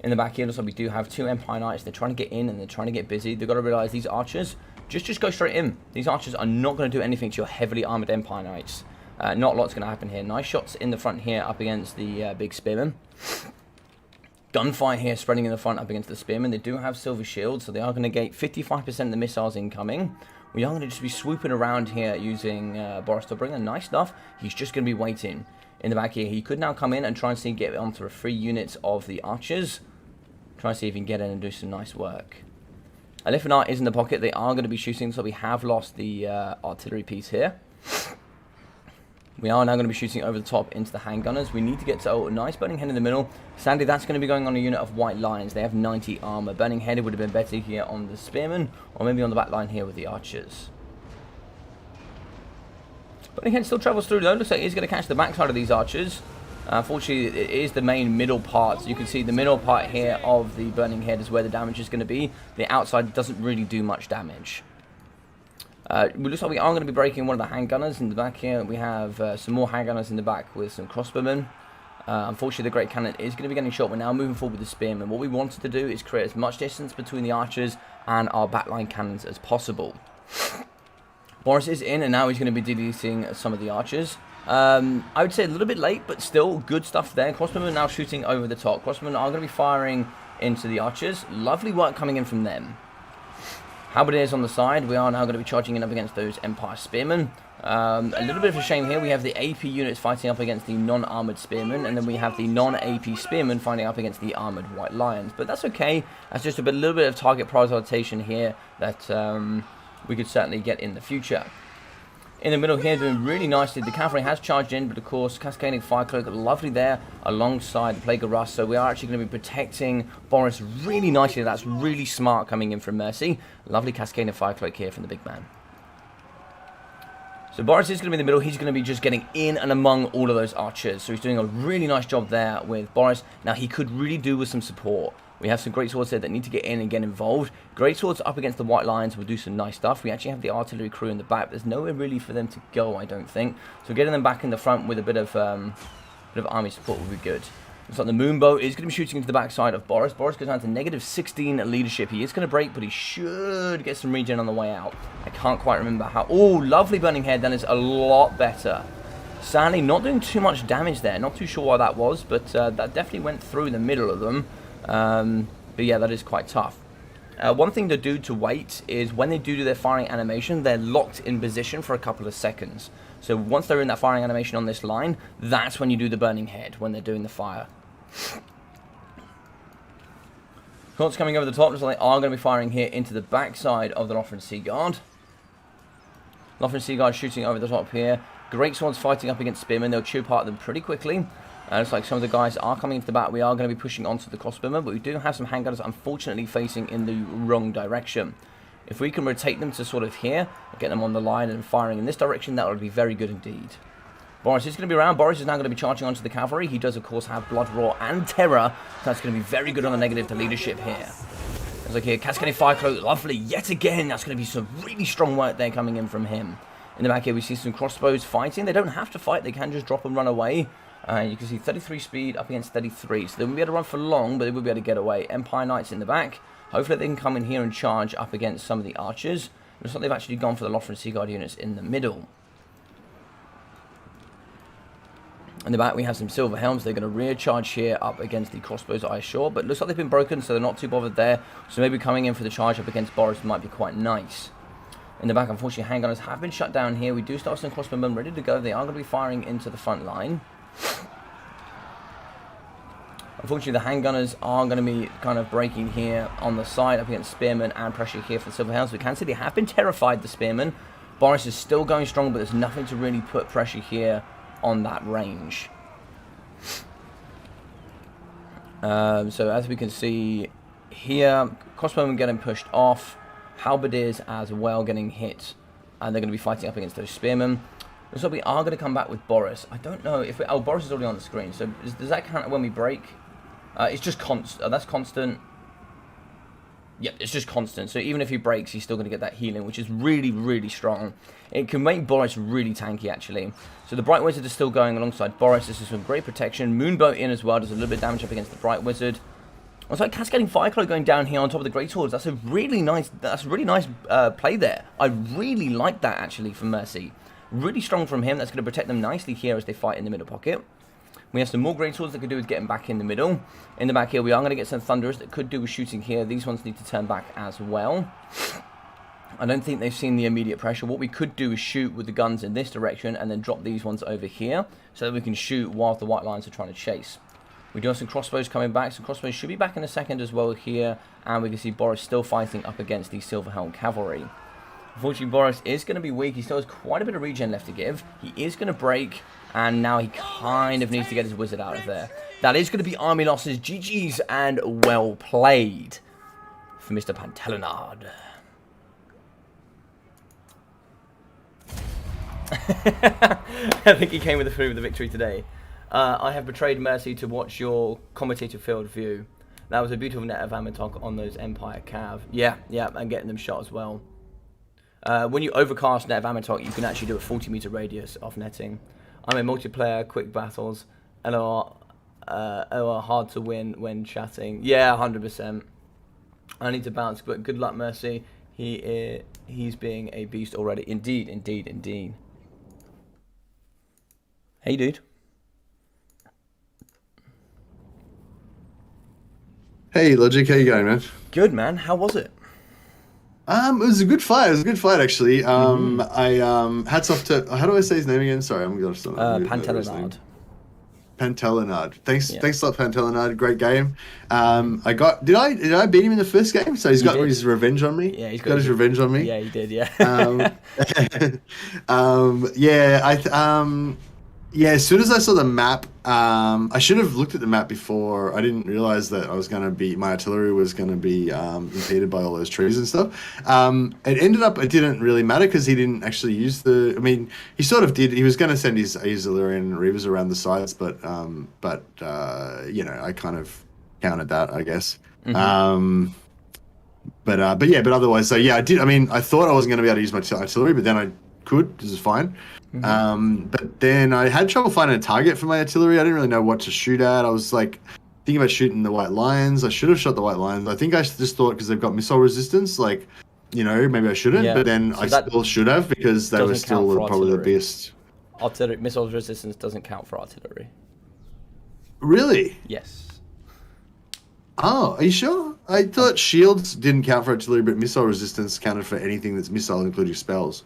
In the back here, looks like we do have 2 Empire Knights. They're trying to get in and they're trying to get busy. They've got to realize these archers just go straight in. These archers are not going to do anything to your heavily armored Empire Knights. Not a lot's going to happen here. Nice shots in the front here up against the big spearmen. Gunfire here spreading in the front up against the spearmen. They do have silver shields, so they are going to negate 55% of the missiles incoming. We are going to just be swooping around here using Boris to bring in nice stuff. He's just going to be waiting. In the back here, he could now come in and try and see get onto 3 units of the archers. Try and see if he can get in and do some nice work. Alifinat is in the pocket. They are going to be shooting, so we have lost the artillery piece here. We are now going to be shooting over the top into the handgunners. We need to get to a nice Burning Head in the middle. Sadly, that's going to be going on a unit of White Lions. They have 90 armor. Burning Head would have been better here on the Spearmen, or maybe on the back line here with the Archers. Burning Head still travels through though. Looks like he's going to catch the backside of these Archers. Unfortunately, it is the main middle part. So you can see the middle part here of the Burning Head is where the damage is going to be. The outside doesn't really do much damage. It looks like we are going to be breaking one of the handgunners in the back here. We have some more handgunners in the back with some crossbowmen. Unfortunately, the Great Cannon is going to be getting shot. We're now moving forward with the Spearmen. What we wanted to do is create as much distance between the Archers and our backline cannons as possible. Boris is in, and now he's going to be deleting some of the Archers. I would say a little bit late, but still good stuff there. Crossbowmen now shooting over the top. Crossbowmen are going to be firing into the Archers. Lovely work coming in from them. Halberdiers on the side. We are now going to be charging in up against those Empire Spearmen. A little bit of a shame here. We have the AP units fighting up against the non-armoured Spearmen, and then we have the non-AP Spearmen fighting up against the armoured White Lions. But that's okay. That's just a little bit of target prioritization here that we could certainly get in the future. In the middle here, doing really nicely. The cavalry has charged in, but of course, Cascading Firecloak, lovely there alongside the Plague of Rust. So we are actually going to be protecting Boris really nicely. That's really smart coming in from Mercy. Lovely Cascading Firecloak here from the big man. So Boris is going to be in the middle. He's going to be just getting in and among all of those archers. So he's doing a really nice job there with Boris. Now he could really do with some support. We have some great swords here that need to get in and get involved. Great swords up against the White Lions will do some nice stuff. We actually have the artillery crew in the back. There's nowhere really for them to go, I don't think. So getting them back in the front with a bit of army support would be good. Looks like the Moonbow is going to be shooting into the backside of Boris. Boris goes down to -16 leadership. He is going to break, but he should get some regen on the way out. I can't quite remember how. Oh, lovely Burning Head. That is a lot better. Sadly, not doing too much damage there. Not too sure why that was, but that definitely went through the middle of them. But yeah, that is quite tough. One thing to do to wait is when they do their firing animation, they're locked in position for a couple of seconds. So once they're in that firing animation on this line, that's when you do the Burning Head, when they're doing the fire. Courts coming over the top, so they are going to be firing here into the backside of the Lothran Sea Guard. Lothran Sea Guard shooting over the top here. Great swords fighting up against Spearmen. They'll chew apart them pretty quickly. Looks like some of the guys are coming into the back. We are going to be pushing onto the crossbowmen, but we do have some handgunners unfortunately facing in the wrong direction. If we can rotate them to sort of here, get them on the line and firing in this direction, that would be very good indeed. Boris is going to be around. Boris is now going to be charging onto the cavalry. He does, of course, have Blood Roar and Terror. So that's going to be very good on the negative to leadership here. Looks like here, Cascading Firecloak, lovely. Yet again, that's going to be some really strong work there coming in from him. In the back here, we see some crossbows fighting. They don't have to fight. They can just drop and run away. You can see 33 speed up against 33. So they won't be able to run for long, but they will be able to get away. Empire Knights in the back. Hopefully they can come in here and charge up against some of the archers. Looks like they've actually gone for the Lothran Sea Guard units in the middle. In the back we have some silver helms. They're going to rear charge here up against the crossbows, I assure. But looks like they've been broken, so they're not too bothered there. So maybe coming in for the charge up against Boris might be quite nice. In the back, unfortunately, handgunners have been shut down here. We do start some crossbowmen ready to go. They are going to be firing into the front line. Unfortunately, the handgunners are going to be kind of breaking here on the side up against Spearmen and pressure here for the Silverhounds. We can see they have been terrified, the Spearmen. Boris is still going strong, but there's nothing to really put pressure here on that range. So as we can see here, crossbowmen getting pushed off, halberdiers as well getting hit, and they're going to be fighting up against those spearmen. So we are going to come back with Boris. I don't know if oh, Boris is already on the screen. So does that count when we break? It's just constant. That's constant. Yep, it's just constant. So even if he breaks, he's still going to get that healing, which is really, really strong. It can make Boris really tanky, actually. So the Bright Wizard is still going alongside Boris. This is some great protection. Moonboat in as well. Does a little bit of damage up against the Bright Wizard. Also, Cascading Fireclaw going down here on top of the Great Swords. That's a really nice play there. I really like that, actually, from Mercy. Really strong from him. That's going to protect them nicely here as they fight in the middle pocket. We have some more Great Swords that could do with getting back in the middle. In the back here, we are going to get some Thunderers that could do with shooting here. These ones need to turn back as well. I don't think they've seen the immediate pressure. What we could do is shoot with the guns in this direction and then drop these ones over here so that we can shoot while the White Lions are trying to chase. We do have some crossbows coming back. So crossbows should be back in a second as well here. And we can see Boris still fighting up against the Silverhelm Cavalry. Unfortunately, Boris is going to be weak. He still has quite a bit of regen left to give. He is going to break. And now he kind of needs to get his wizard out of there. That is going to be army losses. GG's and well played for Mr. Pantelinard. I think he came with the victory today. I have betrayed Mercy to watch your commentator field view. That was a beautiful net of Amatok on those Empire Cav. Yeah, and getting them shot as well. When you overcast net of Amatok, you can actually do a 40-meter radius of netting. I'm a multiplayer, quick battles, LOR hard to win when chatting. Yeah, 100%. I need to bounce, but good luck, Mercy. He's being a beast already. Indeed, indeed, indeed. Hey, dude. Hey, Logic, how you going, man? Good, man. How was it? It was a good fight. It was a good fight, actually. Hats off to, how do I say his name again? Sorry, I'm going to Pantelinard. Pantelinard. Thanks a lot, Pantelinard. Great game. Did I beat him in the first game? So he's got his revenge on me. Yeah, he's got his revenge on me. Yeah, he did. Yeah. Yeah. As soon as I saw the map, I should have looked at the map before. I didn't realize that my artillery was going to be impeded by all those trees and stuff. It ended up, it didn't really matter because he didn't actually use he sort of did. He was going to send his Illyrian Reavers around the sides, but I kind of countered that, I guess. Mm-hmm. But otherwise, so yeah, I did. I thought I wasn't going to be able to use my artillery, but then I could. This is fine. Mm-hmm. But then I had trouble finding a target for my artillery. I didn't really know what to shoot at. I was like thinking about shooting the White Lions. I should have shot the White Lions. I think I just thought because they've got missile resistance, maybe I shouldn't. Yeah. But then I still should have because they were still probably the best. Artillery missile resistance doesn't count for artillery. Really? Yes. Oh, are you sure? I thought shields didn't count for artillery, but missile resistance counted for anything that's missile, including spells.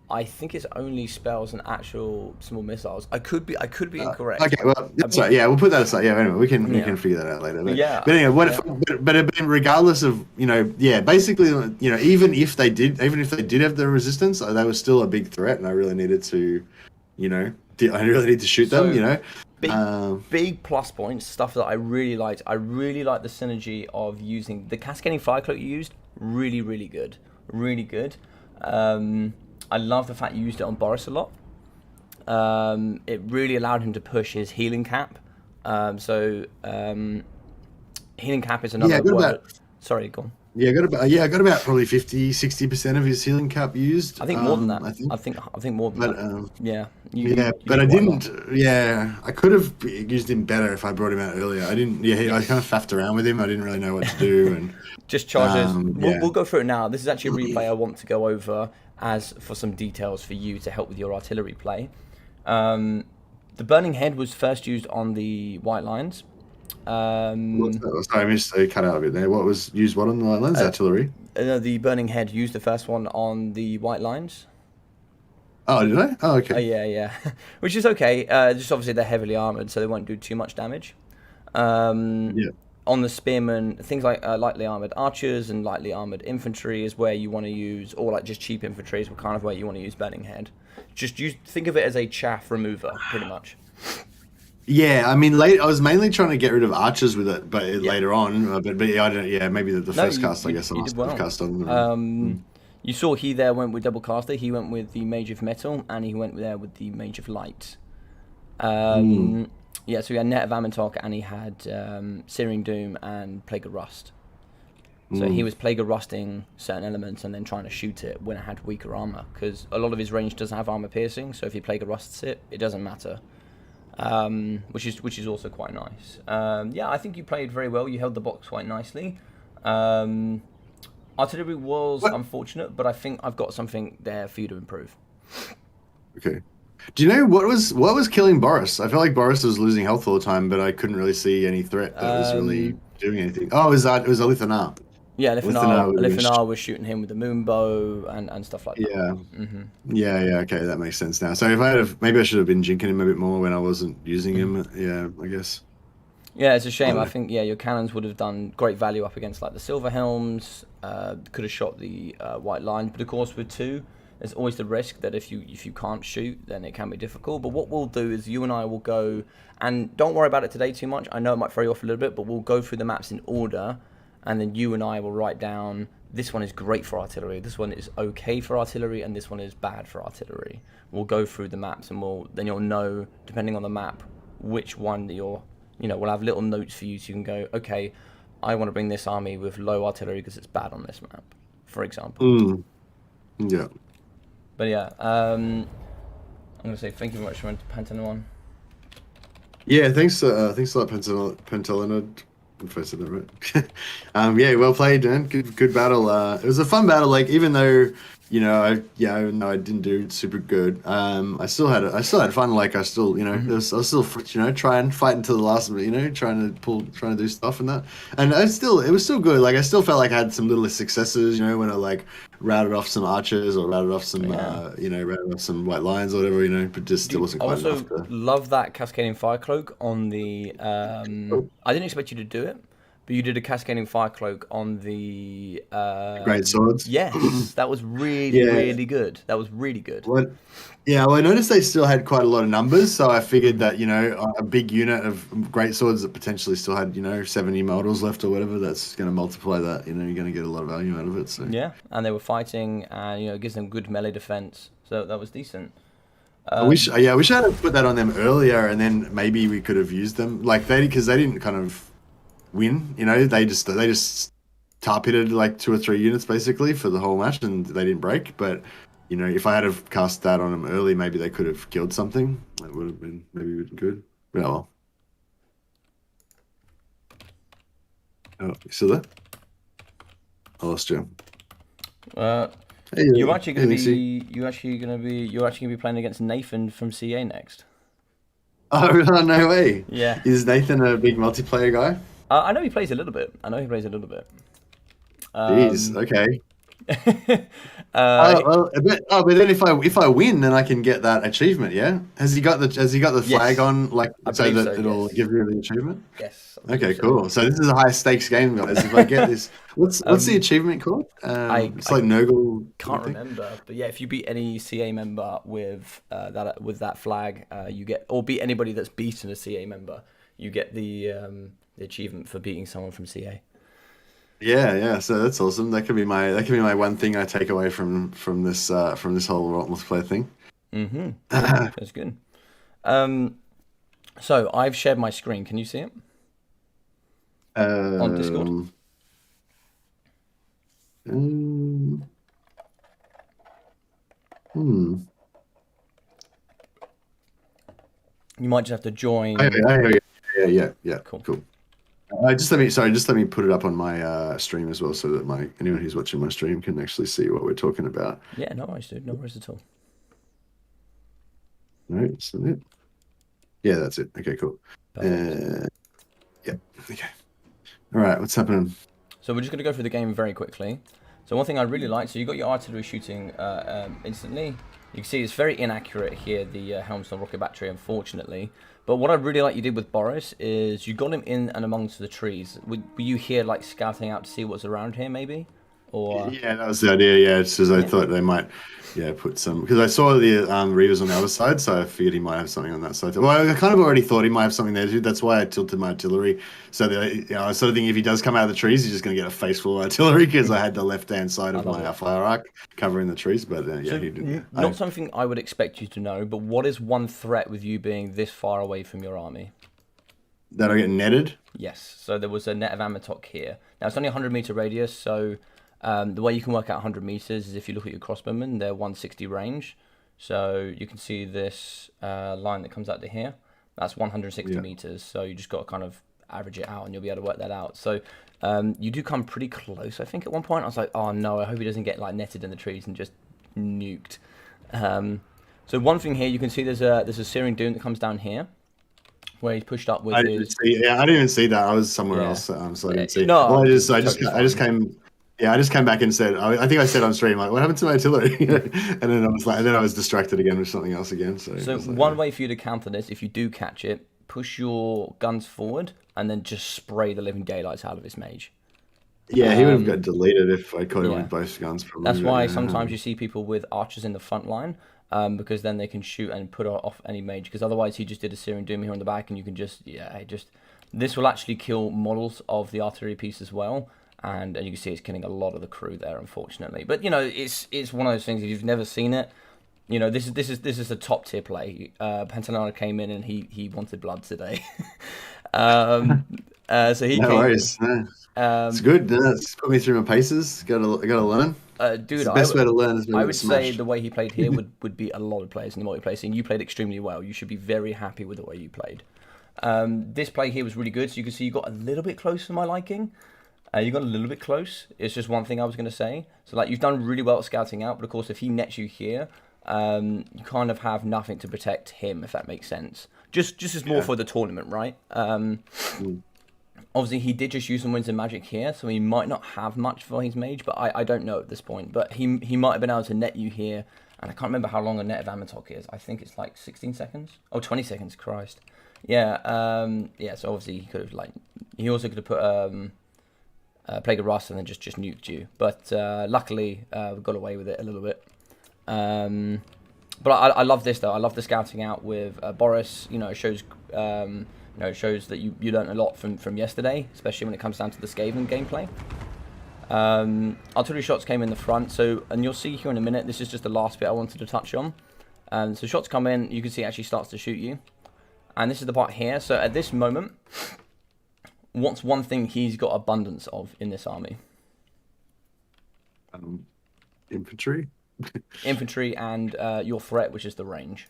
I think it's only spells and actual small missiles. I could be incorrect. Okay, well, sorry. Yeah, we'll put that aside. Yeah, anyway, we can figure that out later. But anyway, but regardless of basically, even if they did have the resistance, they were still a big threat, and I really needed to, I really need to shoot them. Big plus points, stuff that I really liked. I really liked the synergy of using the Cascading Fireclaw you used. Really, really good. Really good. I love the fact you used it on Boris a lot. It really allowed him to push his healing cap. Healing cap is another word. Sorry, go on. Yeah, I got about probably 50-60% of his healing cap used. I think more than that. I think more than that. But I didn't. Yeah, I could have used him better if I brought him out earlier. I didn't. Yeah, I kind of faffed around with him. I didn't really know what to do. And just charges. We'll go through it now. This is actually a replay I want to go over as for some details for you to help with your artillery play. The Burning Head was first used on the White Lions. Sorry, I missed a cut out of it there. What was used? What on the White Lions? Artillery? The Burning Head used the first one on the White Lions. Oh, did I? Oh, okay. Yeah. Which is okay. Just obviously they're heavily armored, so they won't do too much damage. Yeah. On the spearmen, things like lightly armored archers and lightly armored infantry is where you want to use, or like just cheap infantry is kind of where you want to use burning head. Just think of it as a chaff remover, pretty much. Yeah, I mean, late. I was mainly trying to get rid of archers with it, but Yeah. later on, but yeah, I don't. Yeah, maybe the No, first cast, I guess I you must did have well. cast on them. You saw he there went with double caster. He went with the mage of metal, and he went there with the mage of light. Yeah, so he had Net of Amantok, and he had Searing Doom and Plague of Rust. So he was Plague of Rusting certain elements and then trying to shoot it when it had weaker armor, because a lot of his range doesn't have armor piercing. So if he Plague of Rusts it, it doesn't matter, which is also quite nice. Yeah, I think you played very well. You held the box quite nicely. Artillery was unfortunate, but I think I've got something there for you to improve. Okay. Do you know what was killing Boris? I felt like Boris was losing health all the time, but I couldn't really see any threat that was really doing anything. Oh, it was Alithanar. Yeah, Alithanar Lithanar was shooting him with the moon bow and stuff like that. Yeah. Yeah. Okay, that makes sense now. So if maybe I should have been jinking him a bit more when I wasn't using him. Yeah, I guess. Yeah, it's a shame. I think your cannons would have done great value up against like the silver helms. Could have shot the white line, but of course with two, there's always the risk that if you can't shoot, then it can be difficult. But what we'll do is you and I will go, and don't worry about it today too much. I know it might throw you off a little bit, but we'll go through the maps in order, and then you and I will write down, this one is great for artillery, this one is okay for artillery, and this one is bad for artillery. We'll go through the maps, and then you'll know, depending on the map, which one that we'll have little notes for you so you can go, okay, I want to bring this army with low artillery because it's bad on this map, for example. Yeah. But yeah, I'm going to say thank you very much for Pantanone. Yeah, thanks a lot, Pentelinod. If I said that right. Yeah, well played, man. Good battle. It was a fun battle. Like, even though I didn't do super good. I still had fun. Like, I still, I was still, try and fight until the last minute. Trying to do stuff and that. And it was still good. Like, I still felt like I had some little successes. When I like routed off some archers or routed off some, routed off some white lions or whatever. But just still wasn't quite enough. I also love that cascading fire cloak on the. I didn't expect you to do it. But you did a cascading fire cloak on the great swords. Yes, that was really good. That was really good. Well, I noticed they still had quite a lot of numbers, so I figured that a big unit of great swords that potentially still had 70 models left or whatever. That's going to multiply that. You're going to get a lot of value out of it. So yeah, and they were fighting, and it gives them good melee defense. So that was decent. I wish I had put that on them earlier, and then maybe we could have used them because they didn't kind of win. They just tar-pitted like 2 or 3 units basically for the whole match, and they didn't break. But if I had have cast that on them early, maybe they could have killed something. That would have been maybe good. But well. Oh, you still there? I lost you. You're actually gonna be playing against Nathan from CA next. Oh no way! Yeah. Is Nathan a big multiplayer guy? I know he plays a little bit. Jeez. Okay. But then if I win, then I can get that achievement. Yeah. Has he got the flag on so that it'll give you the achievement? Yes. Okay. Cool. So this is a high stakes game, guys. If I get this, what's the achievement called? It's like Nurgle. Can't remember, but yeah, if you beat any CA member with that flag, you get, or beat anybody that's beaten a CA member, you get the achievement for beating someone from CA. Yeah. So that's awesome. That could be my one thing I take away from this whole multiplayer thing. Mm-hmm. That's good. So I've shared my screen. Can you see it? On Discord. You might just have to join. Yeah. Cool. Just let me put it up on my stream as well, so that anyone who's watching my stream can actually see what we're talking about. Yeah, no worries, dude. No worries at all. No, is that it? Yeah, that's it. Okay, cool. Yeah. Okay. All right. What's happening? So we're just going to go through the game very quickly. So one thing I really like, so you got your artillery shooting instantly. You can see it's very inaccurate here, the Helmstone rocket battery, unfortunately. But what I really like you did with Boris is you got him in and amongst the trees. Were you here like scouting out to see what's around here, maybe? Or Yeah, that was the idea. Yeah, it's just I yeah, thought they might, yeah, put some because I saw the Reavers on the other side, so I figured he might have something on that side. Well, I kind of already thought he might have something there too. That's why I tilted my artillery. So that, I was sort of thinking if he does come out of the trees, he's just going to get a face full of artillery because I had the left-hand side I of love my it. fire arc covering the trees. But yeah, So he didn't. not something I would expect you to know, but what is one threat with you being this far away from your army? That I get netted. Yes, so there was a net of Amatok here. Now it's only a 100-meter radius, so the way you can work out 100 meters is if you look at your crossbowmen, they're 160 range. So you can see this line that comes out to here. That's 160 meters. So you just got to kind of average it out, and you'll be able to work that out. So you do come pretty close. I think at one point I was like, oh no, I hope he doesn't get like netted in the trees and just nuked. So one thing here, you can see there's a Syrian dune that comes down here, where he's pushed up with I didn't his. see. Yeah, I didn't even see that. I was somewhere Yeah. else, so I didn't see. No, Well, totally I just fine. came. Yeah, I just came back and said. I think I said on stream like, "What happened to my artillery?" And then I was like, and then I was distracted again with something else again. So, So it was like, one way for you to counter this, if you do catch it, push your guns forward and then just spray the living daylights out of his mage. yeah, he would have got deleted if I caught him Yeah. with both guns. Probably. That's But, why yeah. sometimes you see people with archers in the front line, because then they can shoot and put off any mage. Because otherwise, he just did a Syrian Doom here on the back, and you can just, this will actually kill models of the artillery piece as well. And you can see it's killing a lot of the crew there, unfortunately. But it's one of those things. If you've never seen it, this is a top tier play. Pantanara came in and he wanted blood today. So he No came. worries. No. It's good. No, it's put me through my paces. Got to learn. It's Dude, the best way to learn is when I you would get say smashed. the way he played here would beat a lot of players in the multiplayer scene. You played extremely well. You should be very happy with the way you played. This play here was really good. So you can see you got a little bit close for my liking. You got a little bit close. It's just one thing I was going to say. So like you've done really well at scouting out, but of course if he nets you here, you kind of have nothing to protect him, if that makes sense. Just as more for the tournament, right? Obviously he did just use some Winds of Magic here, so he might not have much for his mage, but I don't know at this point. But he might have been able to net you here, and I can't remember how long a net of Amatok is. I think it's like 16 seconds. Oh, 20 seconds, Christ. Yeah, so obviously he could have he also could have put Plague of Rust and then just nuked you. But luckily, we got away with it a little bit. But I love this though. I love the scouting out with Boris. It shows it shows that you learned a lot from yesterday, especially when it comes down to the Skaven gameplay. Artillery shots came in the front, and you'll see here in a minute. This is just the last bit I wanted to touch on. So shots come in. You can see it actually starts to shoot you, and this is the part here. So at this moment, what's one thing he's got abundance of in this army? Infantry. Infantry and your threat, which is the range.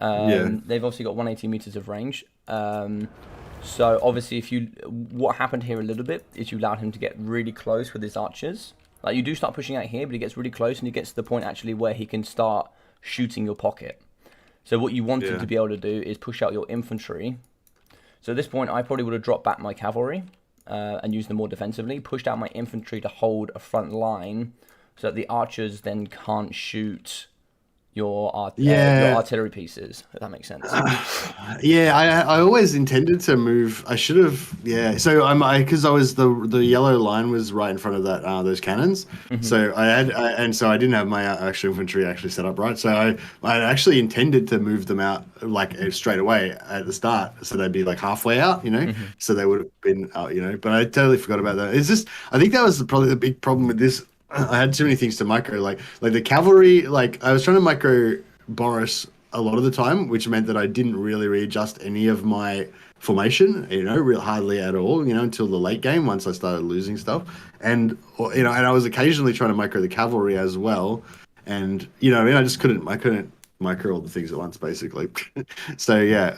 Yeah. They've obviously got 180 meters of range. So obviously, what happened here a little bit is you allowed him to get really close with his archers. Like you do start pushing out here, but he gets really close, and he gets to the point actually where he can start shooting your pocket. So what you wanted to be able to do is push out your infantry. So at this point, I probably would have dropped back my cavalry and used them more defensively. Pushed out my infantry to hold a front line, so that the archers then can't shoot your artillery pieces, if that makes sense. Yeah, I always intended to move. I should have. Yeah, so because I was the yellow line was right in front of that those cannons. So so I didn't have my actual infantry actually set up right. So I actually intended to move them out like straight away at the start, so they'd be like halfway out, So they would have been out, But I totally forgot about that. It's just I think that was probably the big problem with this. I had too many things to micro, like the cavalry. Like I was trying to micro Boris a lot of the time, which meant that I didn't really readjust any of my formation, real hardly at all, until the late game once I started losing stuff, and and I was occasionally trying to micro the cavalry as well, and I just couldn't. I couldn't micro all the things at once, basically. So yeah.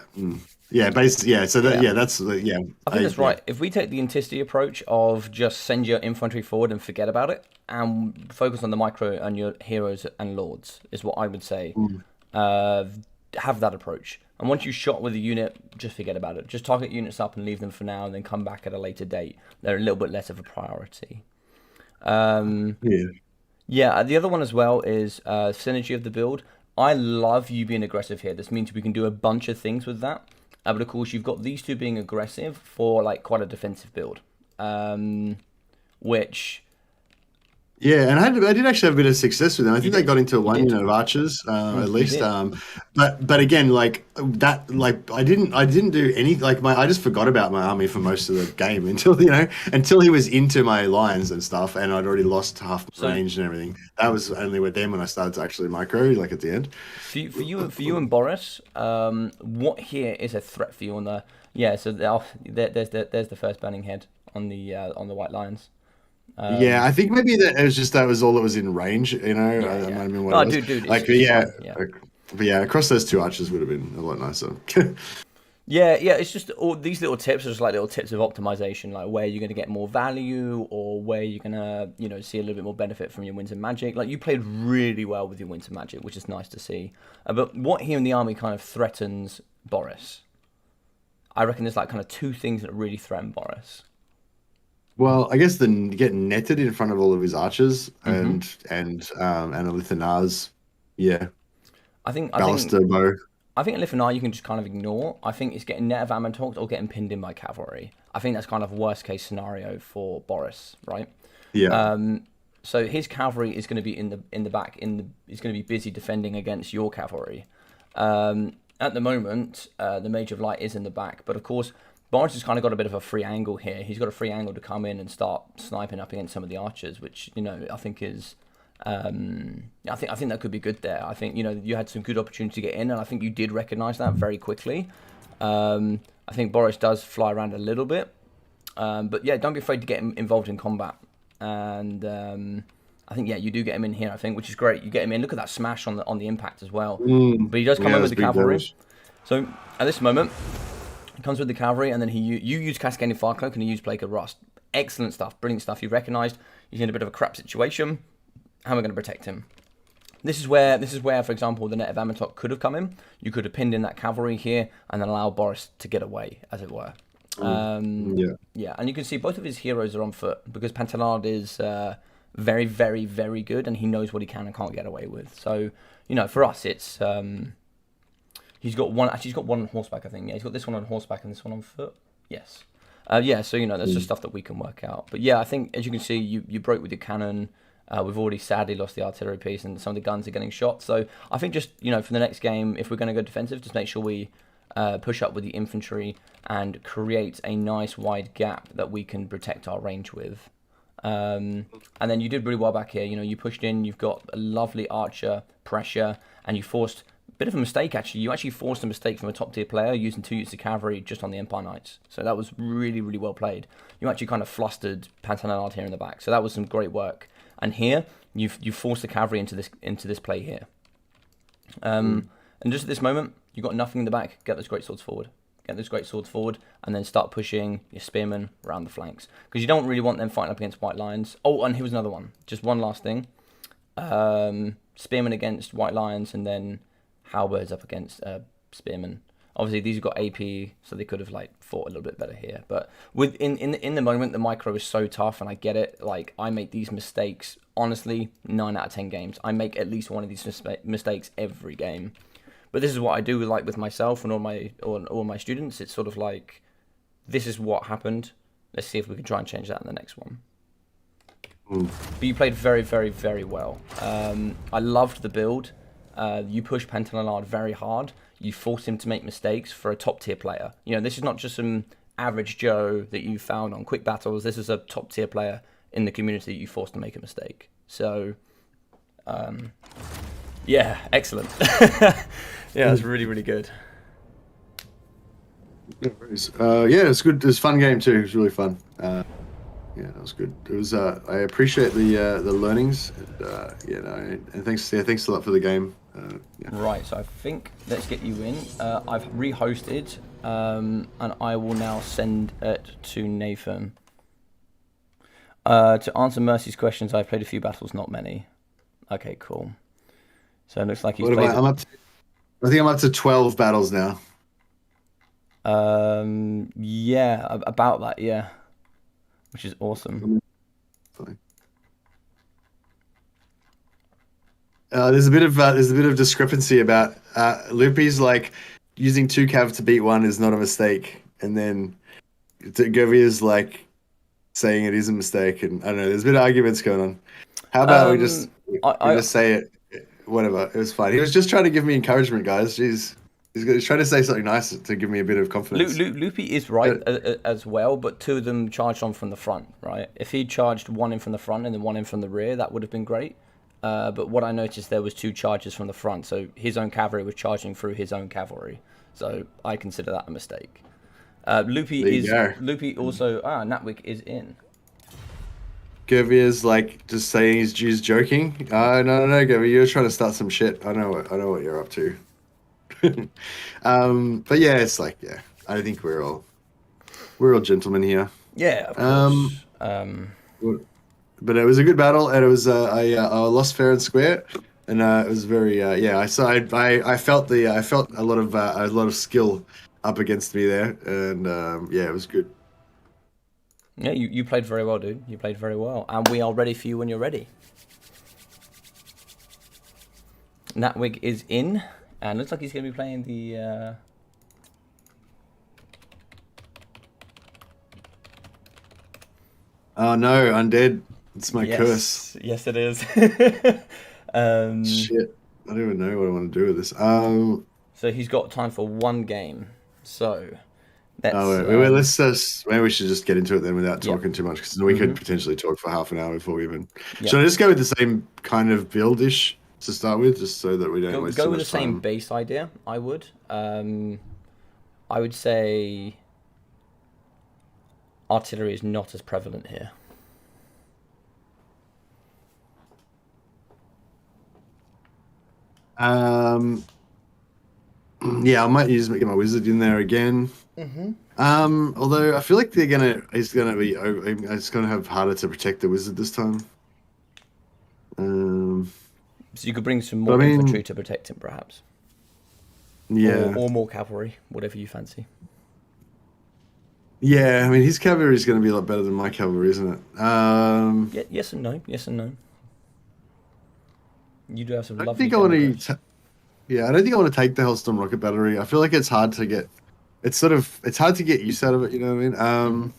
Basically, yeah. So that's I think that's right. If we take the intensity approach of just send your infantry forward and forget about it, and focus on the micro and your heroes and lords, is what I would say. Have that approach, and once you shot with a unit, just forget about it. Just target units up and leave them for now, and then come back at a later date. They're a little bit less of a priority. Yeah. Yeah, the other one as well is synergy of the build. I love you being aggressive here. This means we can do a bunch of things with that. But of course, you've got these two being aggressive for like quite a defensive build, which Yeah, and I did actually have a bit of success with them. I you think they did. got into You one did. unit of archers at You least. did. But again, like that, like I didn't do any like my I just forgot about my army for most of the game until until he was into my lines and stuff, and I'd already lost half my So range and everything. That was only with them when I started to actually micro, like at the end. for you and Boris, what here is a threat for you on the yeah? So there's the first burning head on the white lions. Yeah, Um, I think maybe that was all that was in range. yeah, That might yeah. have been what it Oh, was. dude, Like, it's yeah, fine. Yeah. but yeah, across those two archers would have been a lot nicer. Yeah, yeah, it's just all these little tips are just like little tips of optimization, like where you're going to get more value or where you're going to, see a little bit more benefit from your Winds of Magic. Like you played really well with your Winds of Magic, which is nice to see. But what here in the army kind of threatens Boris? I reckon there's like kind of two things that really threaten Boris. Well, I guess the get netted in front of all of his archers hmm and a Lithanar's, yeah, I think I think Balister bow. I think Lifanar you can just kind of ignore. I think it's getting net of Amantalk or getting pinned in by cavalry. I think that's kind of worst case scenario for Boris, right? Yeah. So his cavalry is going to be in the back. He's going to be busy defending against your cavalry. At the moment, the Mage of Light is in the back, but of course, Boris has kind of got a bit of a free angle here. He's got a free angle to come in and start sniping up against some of the archers, which I think is. I think that could be good there. I think you had some good opportunity to get in, and I think you did recognise that very quickly. I think Boris does fly around a little bit, but yeah, don't be afraid to get him involved in combat. And I think you do get him in here. I think, which is great. You get him in. Look at that smash on the impact as well. But he does come Yeah, in with that's the big cavalry. damage. So at this moment, he comes with the cavalry, and then you use Cascading Firecloak and he used Plague of Rust. Excellent stuff, brilliant stuff. You recognised he's in a bit of a crap situation. How am I going to protect him? This is where, for example, the net of Amantok could have come in. You could have pinned in that cavalry here and then allow Boris to get away, as it were. Yeah. Yeah, and you can see both of his heroes are on foot because Pantalard is very, very, very good, and he knows what he can and can't get away with. So, for us, it's he's got one. Actually, he's got one on horseback, I think. Yeah, he's got this one on horseback and this one on foot. Yes. Yeah. So that's just stuff that we can work out. But yeah, I think as you can see, you broke with your cannon. We've already sadly lost the artillery piece, and some of the guns are getting shot. So I think just for the next game, if we're going to go defensive, just make sure we push up with the infantry and create a nice wide gap that we can protect our range with. And then you did really well back here. You pushed in. You've got a lovely archer pressure, and you forced a bit of a mistake. Actually, you actually forced a mistake from a top tier player using 2 units of cavalry just on the Empire Knights. So that was really, really well played. You actually kind of flustered Pantanalard here in the back. So that was some great work. And here you forced the cavalry into this play here. And just at this moment, you've got nothing in the back. Get those great swords forward. Get those great swords forward, and then start pushing your spearmen around the flanks because you don't really want them fighting up against white lions. Oh, and here was another one. Just one last thing. Spearmen against white lions, and then halberds up against spearmen. Obviously, these have got AP, so they could have fought a little bit better here. But in the moment, the micro is so tough, and I get it. I make these mistakes. Honestly, 9 out of 10 games, I make at least one of these mistakes every game. But this is what I do with myself and all my students. It's sort of like, this is what happened. Let's see if we can try and change that in the next one. But you played very, very, very well. I loved the build. You pushed Pantanalard very hard. You forced him to make mistakes for a top tier player. This is not just some average Joe that you found on quick battles. This is a top tier player in the community that you forced to make a mistake. So, yeah, excellent. Yeah, that's really, really good. Yeah, it's good. It was a fun game too. It was really fun. Yeah, that was good. It was. I appreciate the learnings. And thanks a lot for the game. Yeah. Right, so I think let's get you in. I've rehosted, and I will now send it to Nathan. To answer Mercy's questions, I've played a few battles, not many. Okay, cool. So it looks like he's played. I think I'm up to 12 battles now. Yeah, about that, yeah, which is awesome. there's a bit of discrepancy about Loopy's like using 2 cav to beat one is not a mistake, and then Govier's like saying it is a mistake, and I don't know. There's a bit of arguments going on. How about we I just say it? Whatever, it was fine. He was just trying to give me encouragement, guys. Jeez, he's trying to say something nice to give me a bit of confidence. Loopy is right as well, but two of them charged on from the front, right? If he charged one in from the front and then one in from the rear, that would have been great. But what I noticed, there was 2 charges from the front, so his own cavalry was charging through his own cavalry. So I consider that a mistake. Loopy also Natwick is in. Govier's like just saying he's joking. No, Govier, you're trying to start some shit. I know what you're up to. But yeah, it's like I think we're all gentlemen here. Yeah, of course. But it was a good battle, and it was I lost fair and square, and it was very I felt a lot of skill up against me there, and it was good. Yeah, you played very well, dude. You played very well, and we are ready for you when you're ready. Natwig is in, and looks like he's going to be playing the. Oh no, undead! It's my curse. Yes, it is. Shit, I don't even know what I want to do with this. So he's got time for one game. So. Let's just maybe we should just get into it then without talking too much, because we could potentially talk for half an hour before we even. Should I just go with the same kind of build-ish to start with, just so that we don't waste too much time? Go with the same base idea. I would. I would say artillery is not as prevalent here. Yeah, I might get my wizard in there again. Although I feel like he's gonna have harder to protect the wizard this time. So you could bring some more infantry to protect him, perhaps. Yeah. Or more cavalry, whatever you fancy. Yeah, I mean his cavalry is going to be a lot better than my cavalry, isn't it? Yes and no. Yes and no. You do have some lovely. I don't think I want to take the Hellstorm rocket battery. I feel like it's hard to get. It's hard to get use out of it. You know what I mean?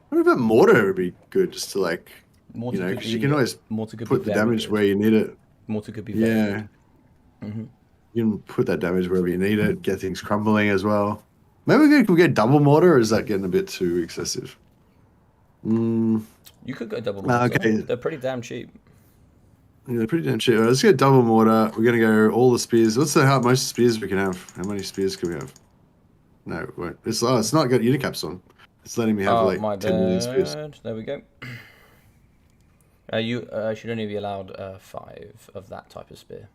What about mortar would be good, just to like. Mortar because you can always put the damage good. where you need it. Mortar could be very good. You can put that damage wherever you need it, get things crumbling as well. Maybe we could get double mortar, or is that getting a bit too excessive? You could go double mortar. Okay. They're pretty damn cheap. Yeah, they're pretty damn cheap. Let's get double mortar. We're going to go all the spears. Let's see how most spears we can have. How many spears can we have? No, wait. It's not got unicaps on. It's letting me have 10 million spears. There we go. You should only be allowed 5 of that type of spear.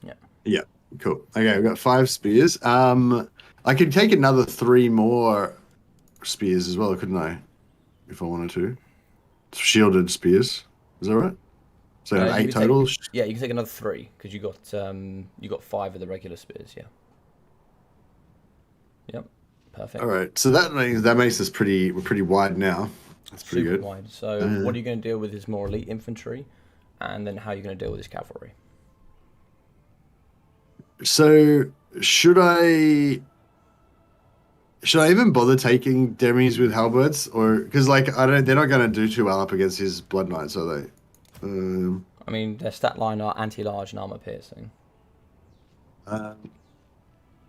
Yeah. Yeah, cool. Okay, we've got 5 spears. I could take another 3 more spears as well, couldn't I? If I wanted to. Shielded spears. Is that right? So 8 total? You can take another 3, because you got 5 of the regular spears, yeah. Yep. Perfect. All right. So that makes us pretty wide now. That's pretty Super good. wide. So what are you going to deal with his more elite infantry, and then how are you going to deal with his cavalry? So should I even bother taking demis with halberds, or because they're not going to do too well up against his blood knights, are they? I mean, their stat line are anti-large and armor piercing.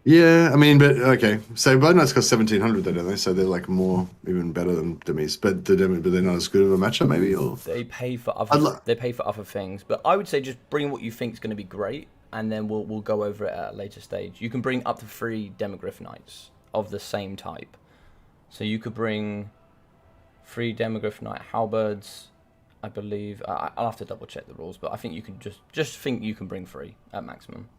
Yeah, I mean, but okay. So blood knights cost 1,700, though, don't they? So they're like even better than demis, but they're not as good of a matchup, maybe. Or they pay for other things, but I would say just bring what you think is going to be great, and then we'll go over it at a later stage. You can bring up to 3 demigryph knights of the same type, so you could bring 3 demigryph knight halberds. I believe I'll have to double check the rules, but I think you can just think you can bring 3 at maximum.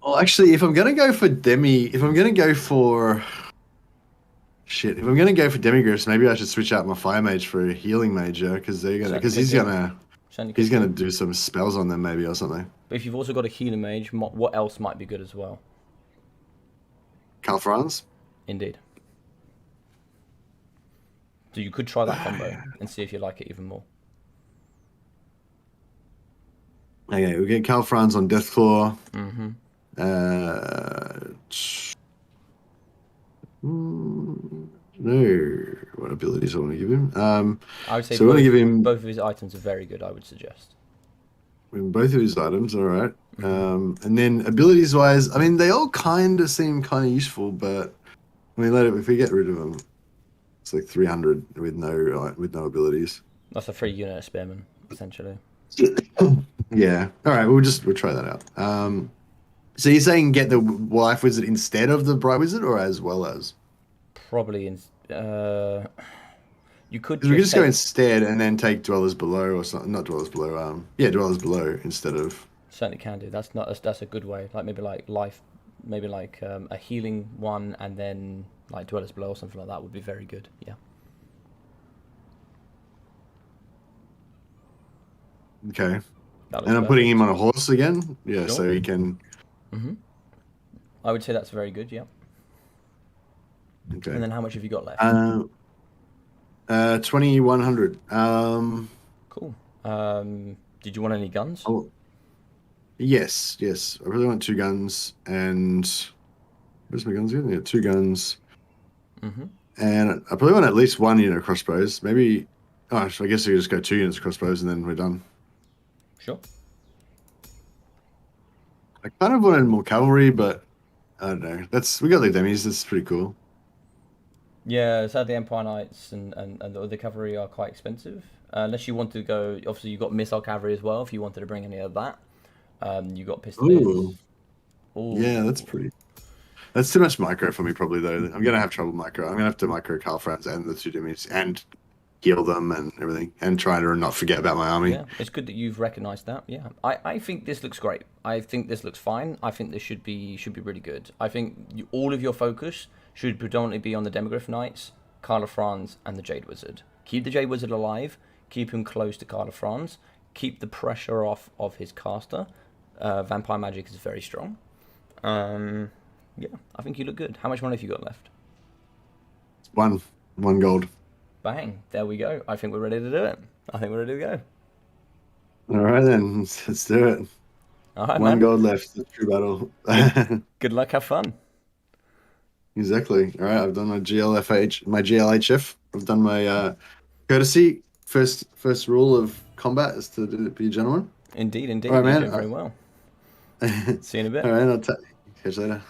Well, actually, if I'm gonna go for demigryphs, maybe I should switch out my fire mage for a healing mage, because he's gonna do some spells on them, maybe, or something. But if you've also got a healing mage, what else might be good as well? Karl Franz? Indeed. So you could try that combo and see if you like it even more. Okay, we get Cal Franz on Deathclaw. Mm-hmm. No, what abilities I want to give him? I would say So we want to give him both of his items are very good, I would suggest. both of his items. All right. Mm-hmm. And then abilities wise, I mean, they all kind of seem kind of useful, but I mean, if we get rid of them, it's like 300 with no abilities. That's a free unit of spearmen, essentially. Yeah. All right. We'll try that out. So you're saying get the Life Wizard instead of the Bright Wizard, or as well as? Probably in. You could Because we could just just go take. instead and then take Dwellers Below or something. Not Dwellers Below. Yeah, Dwellers Below instead of. Certainly can do. That's not. That's a good way. Like maybe like life, maybe like a healing one, and then like Dwellers Below or something like that would be very good. Yeah. Okay. That looks And I'm putting him perfect. on a horse again. Yeah, Sure. so he can. Mm-hmm. I would say that's very good. Yeah. And Okay. then how much have you got left? 2100. Cool. Did you want any guns? Oh, yes, yes. I really want two guns and where's my guns again? Yeah, two guns. Mm-hmm. And I probably want at least one unit of crossbows. Maybe, oh, so I guess we could just go two units of crossbows and then we're done. Sure. I kind of wanted more cavalry, but I don't know. We got the demis. That's pretty cool. Yeah, sadly, Empire Knights and the other cavalry are quite expensive. Unless you want to go, obviously you've got missile cavalry as well. If you wanted to bring any of that, you got Ooh, pistoliers. yeah, Oh, that's too much micro for me probably though. I'm gonna have trouble micro. I'm gonna have to micro Carl Franz and the two demis and heal them and everything and try to not forget about my army. yeah, it's good that you've recognised that. Yeah, I think this looks great. I think this looks fine. I think this should be really good. I think all of your focus should predominantly be on the Demogryph Knights, Carla Franz, and the Jade Wizard. Keep the Jade Wizard alive. Keep him close to Carla Franz. Keep the pressure off of his caster. Vampire magic is very strong. Yeah, I think you look good. How much money have you got left? One gold. Bang, there we go. I think we're ready to do it. I think we're ready to go. All right then, let's do it. All right, One man. gold left. The true battle. Good, good luck. Have fun. Exactly. All right, I've done my GLFH, my GLHF. I've done my courtesy. First rule of combat is to be a gentleman. Indeed, All indeed. right, You're man. doing very well. See you in a All bit. right, catch you later.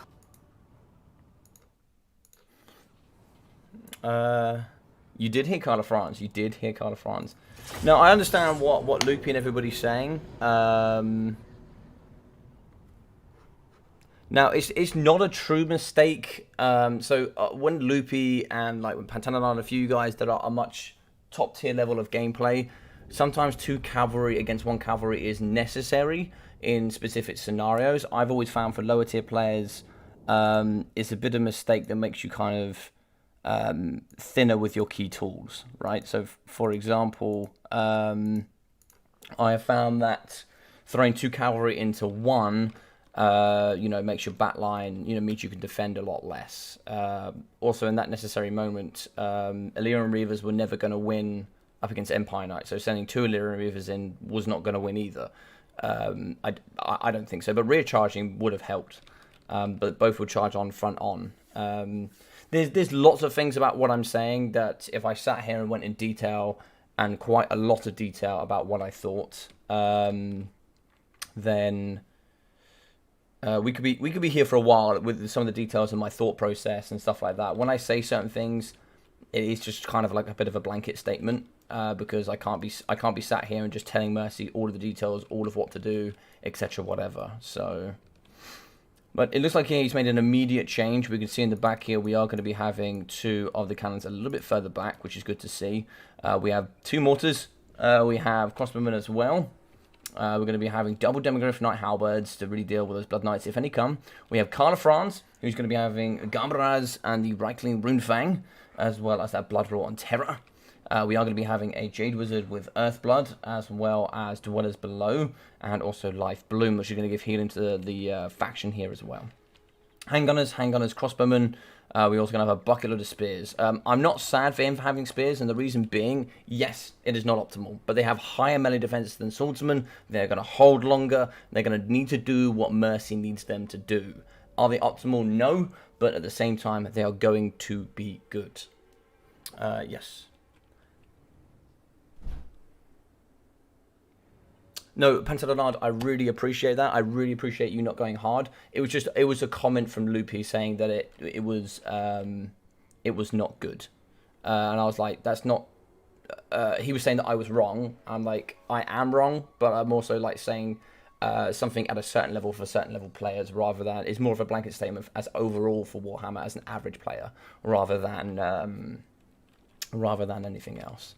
You did hear Carla France. You did hear Carla France. Now, I understand what Loopy and everybody's saying. Now, it's not a true mistake. When Loopy and like when Pantana and a few guys that are a much top tier level of gameplay, sometimes two cavalry against one cavalry is necessary in specific scenarios. I've always found for lower tier players, it's a bit of a mistake that makes you kind of thinner with your key tools, right? So, for example, I have found that throwing two cavalry into one, makes your back line, means you can defend a lot less. Also, in that necessary moment, Illyrian Reavers were never going to win up against Empire Knights, so sending two Illyrian Reavers in was not going to win either. I don't think so, but rear charging would have helped. But both would charge on front on. There's lots of things about what I'm saying that if I sat here and went in detail and quite a lot of detail about what I thought, then we could be here for a while with some of the details of my thought process and stuff like that. When I say certain things, it is just kind of like a bit of a blanket statement because I can't be sat here and just telling Mercy all of the details, all of what to do, etc. Whatever. So. But it looks like he's made an immediate change. We can see in the back here we are going to be having two of the cannons a little bit further back, which is good to see. We have two mortars. We have crossbowmen as well. We're going to be having double Demogryph Knight halberds to really deal with those Blood Knights if any come. We have Carla Franz, who's going to be having Gambaraz and the Reichling Runefang, as well as that Blood Roar and Terror. We are going to be having a Jade Wizard with Earthblood, as well as Dwellers Below, and also Life Bloom, which is going to give healing to the faction here as well. Handgunners, crossbowmen. We're also going to have a bucket load of spears. I'm not sad for him for having spears, and the reason being, yes, it is not optimal, but they have higher melee defense than swordsmen. They're going to hold longer. They're going to need to do what Mercy needs them to do. Are they optimal? No, but at the same time, they are going to be good. Yes. No, Pantalonard, I really appreciate that. I really appreciate you not going hard. It was a comment from Loopy saying that it was not good, and I was like, that's not. He was saying that I was wrong. I'm like, I am wrong, but I'm also like saying something at a certain level for certain level players, rather than it's more of a blanket statement as overall for Warhammer as an average player, rather than anything else.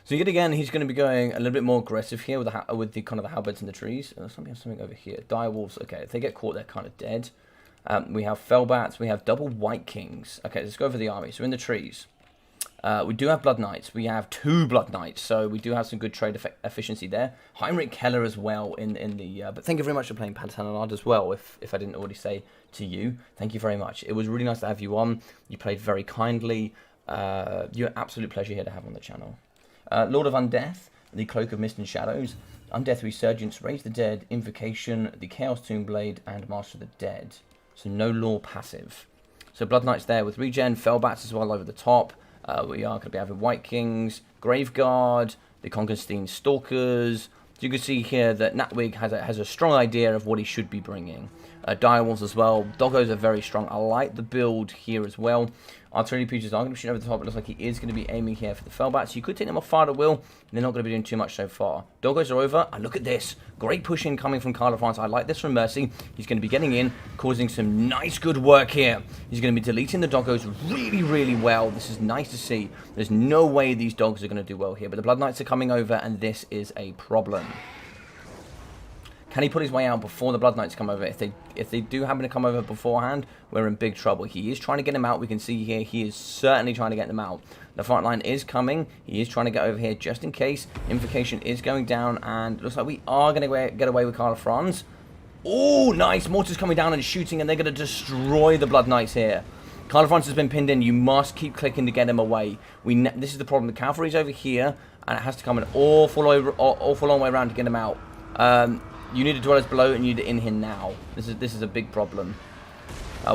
So yet again, he's going to be going a little bit more aggressive here with the kind of the halberds in the trees. Something over here. Direwolves. Okay, if they get caught, they're kind of dead. We have fellbats. We have double white kings. Okay, let's go over the army. So in the trees, we do have blood knights. We have 2 blood knights, so we do have some good trade efficiency there. Heinrich Keller as well in the. But thank you very much for playing Pantanalard as well. If I didn't already say to you, thank you very much. It was really nice to have you on. You played very kindly. You're an absolute pleasure here to have on the channel. Lord of Undeath, the Cloak of Mist and Shadows, Undeath Resurgence, Raise the Dead, Invocation, the Chaos Tomb Blade, and Master of the Dead. So no lore passive. So Blood Knights there with regen, Fellbats as well over the top. We are going to be having White Kings, Graveguard, the Conquerstein Stalkers. You can see here that Natwig has a strong idea of what he should be bringing. Direwolves as well. Doggos are very strong. I like the build here as well. Artillery Pieces are going to be shooting over the top. It looks like he is going to be aiming here for the Fellbats. You could take them off fire at will. They're not going to be doing too much so far. Doggos are over. And look at this. Great push in coming from Carl of France. I like this from Mercy. He's going to be getting in, causing some nice good work here. He's going to be deleting the Doggos really, really well. This is nice to see. There's no way these dogs are going to do well here. But the Blood Knights are coming over, and this is a problem. Can he put his way out before the Blood Knights come over? If they do happen to come over beforehand, we're in big trouble. He is trying to get him out. We can see here he is certainly trying to get them out. The front line is coming. He is trying to get over here just in case. Invocation is going down, and it looks like we are going to get away with Carl of France. Oh, nice. Mortar's coming down and shooting, and they're going to destroy the Blood Knights here. Carl of France has been pinned in. You must keep clicking to get him away. This is the problem. The cavalry's over here, and it has to come an awful long way around to get him out. You need to dwellers below, and you need it in here now. This is a big problem.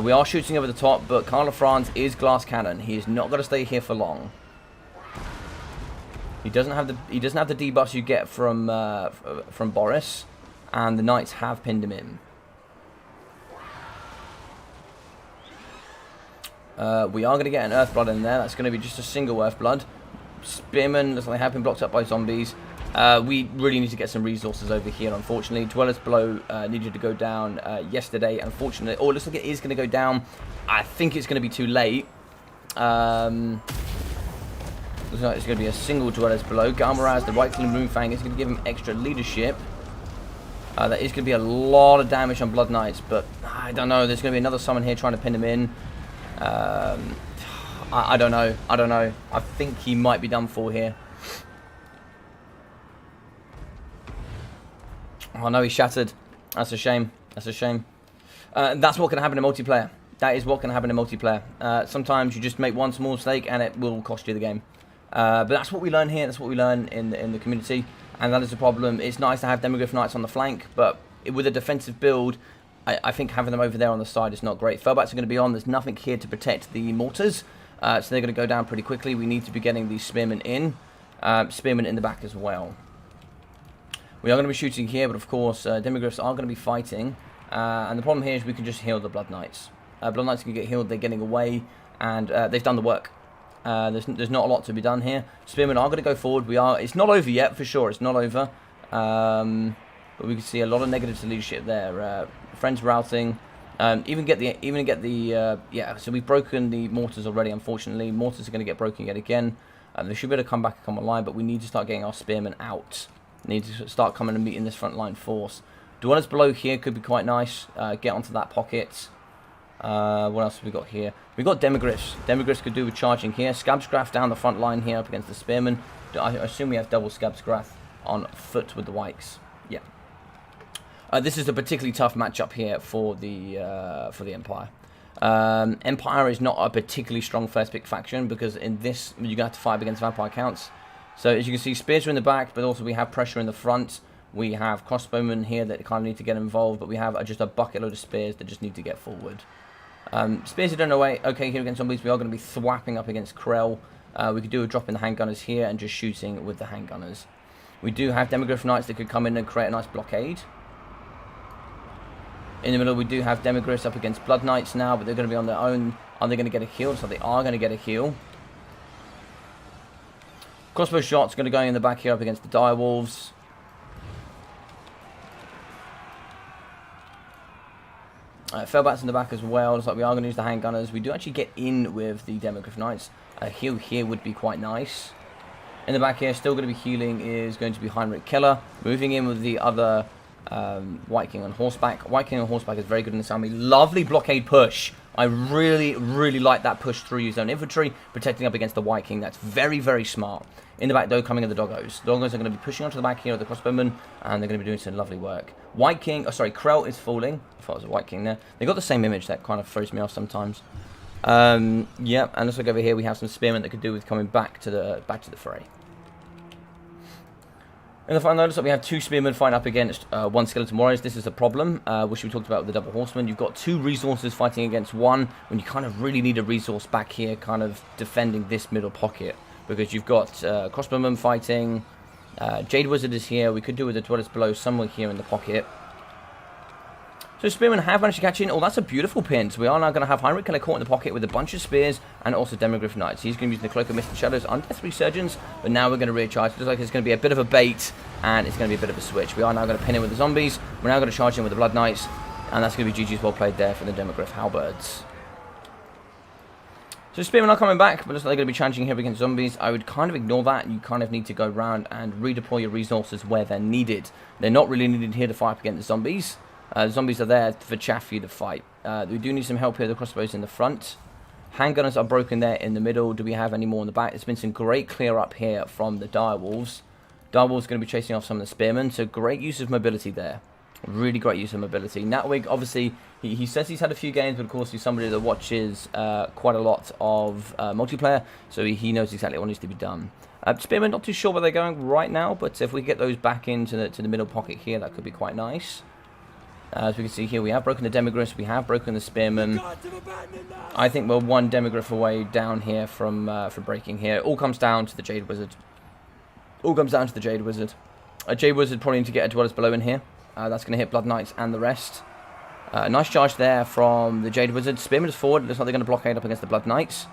We are shooting over the top, but Carl of France is glass cannon. He is not going to stay here for long. He doesn't have the debuffs you get from Boris, and the knights have pinned him in. We are going to get an Earthblood in there. That's going to be just a single Earthblood. Spearmen, looks like they have been blocked up by zombies. We really need to get some resources over here, unfortunately. Dwellers Below needed to go down yesterday, unfortunately. Oh, it looks like it is going to go down. I think it's going to be too late. Looks like it's going to be a single Dwellers Below. Garmaraz, the White King Moonfang, is going to give him extra leadership. That is going to be a lot of damage on Blood Knights, but I don't know. There's going to be another summon here trying to pin him in. I don't know. I think he might be done for here. Oh no, he's shattered. That's a shame. That's what can happen in multiplayer. That is what can happen in multiplayer. Sometimes you just make one small mistake and it will cost you the game. But that's what we learn here. That's what we learn in the community. And that is the problem. It's nice to have Demogryph Knights on the flank, but with a defensive build, I think having them over there on the side is not great. Fellbats are going to be on. There's nothing here to protect the mortars. So they're going to go down pretty quickly. We need to be getting these spearmen in. Spearmen in the back as well. We are going to be shooting here, but of course, Demogryphs are going to be fighting. And the problem here is we can just heal the Blood Knights. Blood Knights can get healed, they're getting away, and they've done the work. There's not a lot to be done here. Spearmen are going to go forward. It's not over yet, for sure. It's not over. But we can see a lot of negatives to leadership there. Friends routing. Yeah, so we've broken the mortars already, unfortunately. Mortars are going to get broken yet again. They should be able to come back and come online, but we need to start getting our spearmen out. Need to start coming and meeting this front line force. Dwellers Below here could be quite nice. Get onto that pocket. What else have we got here? We've got Demogryphs. Demogryphs could do with charging here. Scabsgrath down the front line here up against the spearmen. I assume we have double Scabsgrath on foot with the Wikes. Yeah. This is a particularly tough matchup here for the Empire. Empire is not a particularly strong first pick faction because in this you're going to have to fight against vampire counts. So as you can see, spears are in the back, but also we have pressure in the front. We have crossbowmen here that kind of need to get involved, but we have just a bucket load of spears that just need to get forward. Spears are done away. Okay, here against zombies, we are going to be thwapping up against Krell. We could do a drop in the handgunners here and just shooting with the handgunners. We do have Demogryph Knights that could come in and create a nice blockade. In the middle, we do have Demogryphs up against Blood Knights now, but they're going to be on their own. Are they going to get a heal? So they are going to get a heal. Crossbow shots going to go in the back here up against the Direwolves. Fellbats in the back as well. Looks like we are going to use the handgunners. We do actually get in with the Demogryph Knights. A heal here would be quite nice. In the back here, still going to be healing is going to be Heinrich Killer. Moving in with the other White King on horseback. White King on horseback is very good in this army. Lovely blockade push. I really, really like that push through his own infantry, protecting up against the White King. That's very, very smart. In the back, though, coming in the doggos. The doggos are going to be pushing onto the back here of the crossbowmen, and they're going to be doing some lovely work. White King, Krell is falling. I thought it was a White King there. They got the same image. That kind of throws me off sometimes. Yeah, and let's look over here. We have some spearmen that could do with coming back to the fray. In the final notice, we have two spearmen fighting up against one skeleton warriors. This is a problem, which we talked about with the double horsemen. You've got two resources fighting against one, when you kind of really need a resource back here, kind of defending this middle pocket. Because you've got crossbowmen fighting, Jade Wizard is here. We could do with the Dwellers Below somewhere here in the pocket. So spearmen have managed to catch in. Oh, that's a beautiful pin. So we are now going to have Heinrich Killer caught in the pocket with a bunch of spears and also Demogryph Knights. He's going to be using the Cloak of Mist and Shadows on Death Resurgence, but now we're going to recharge. It looks like it's going to be a bit of a bait and it's going to be a bit of a switch. We are now going to pin in with the zombies. We're now going to charge in with the Blood Knights, and that's going to be GG's well played there for the Demogryph Halberds. So spearmen are coming back, but looks like they're going to be charging here against zombies. I would kind of ignore that. You kind of need to go around and redeploy your resources where they're needed. They're not really needed here to fight up against the zombies. Zombies are there for Chaffee to fight. We do need some help here. The crossbows in the front. Handgunners are broken there in the middle. Do we have any more in the back? There's been some great clear up here from the Direwolves. Direwolves going to be chasing off some of the spearmen. So great use of mobility there. Really great use of mobility. Natwig, obviously, he says he's had a few games, but of course he's somebody that watches quite a lot of multiplayer. So he knows exactly what needs to be done. Spearmen, not too sure where they're going right now, but if we get those back into the middle pocket here, that could be quite nice. As we can see here, we have broken the Demogryphs, we have broken the Spearmen. I think we're one Demogryph away down here from breaking here. It all comes down to the Jade Wizard. Jade Wizard probably need to get a Dwellers Below in here. That's going to hit Blood Knights and the rest. Nice charge there from the Jade Wizard. Spearmen is forward. Looks like they're going to blockade up against the Blood Knights.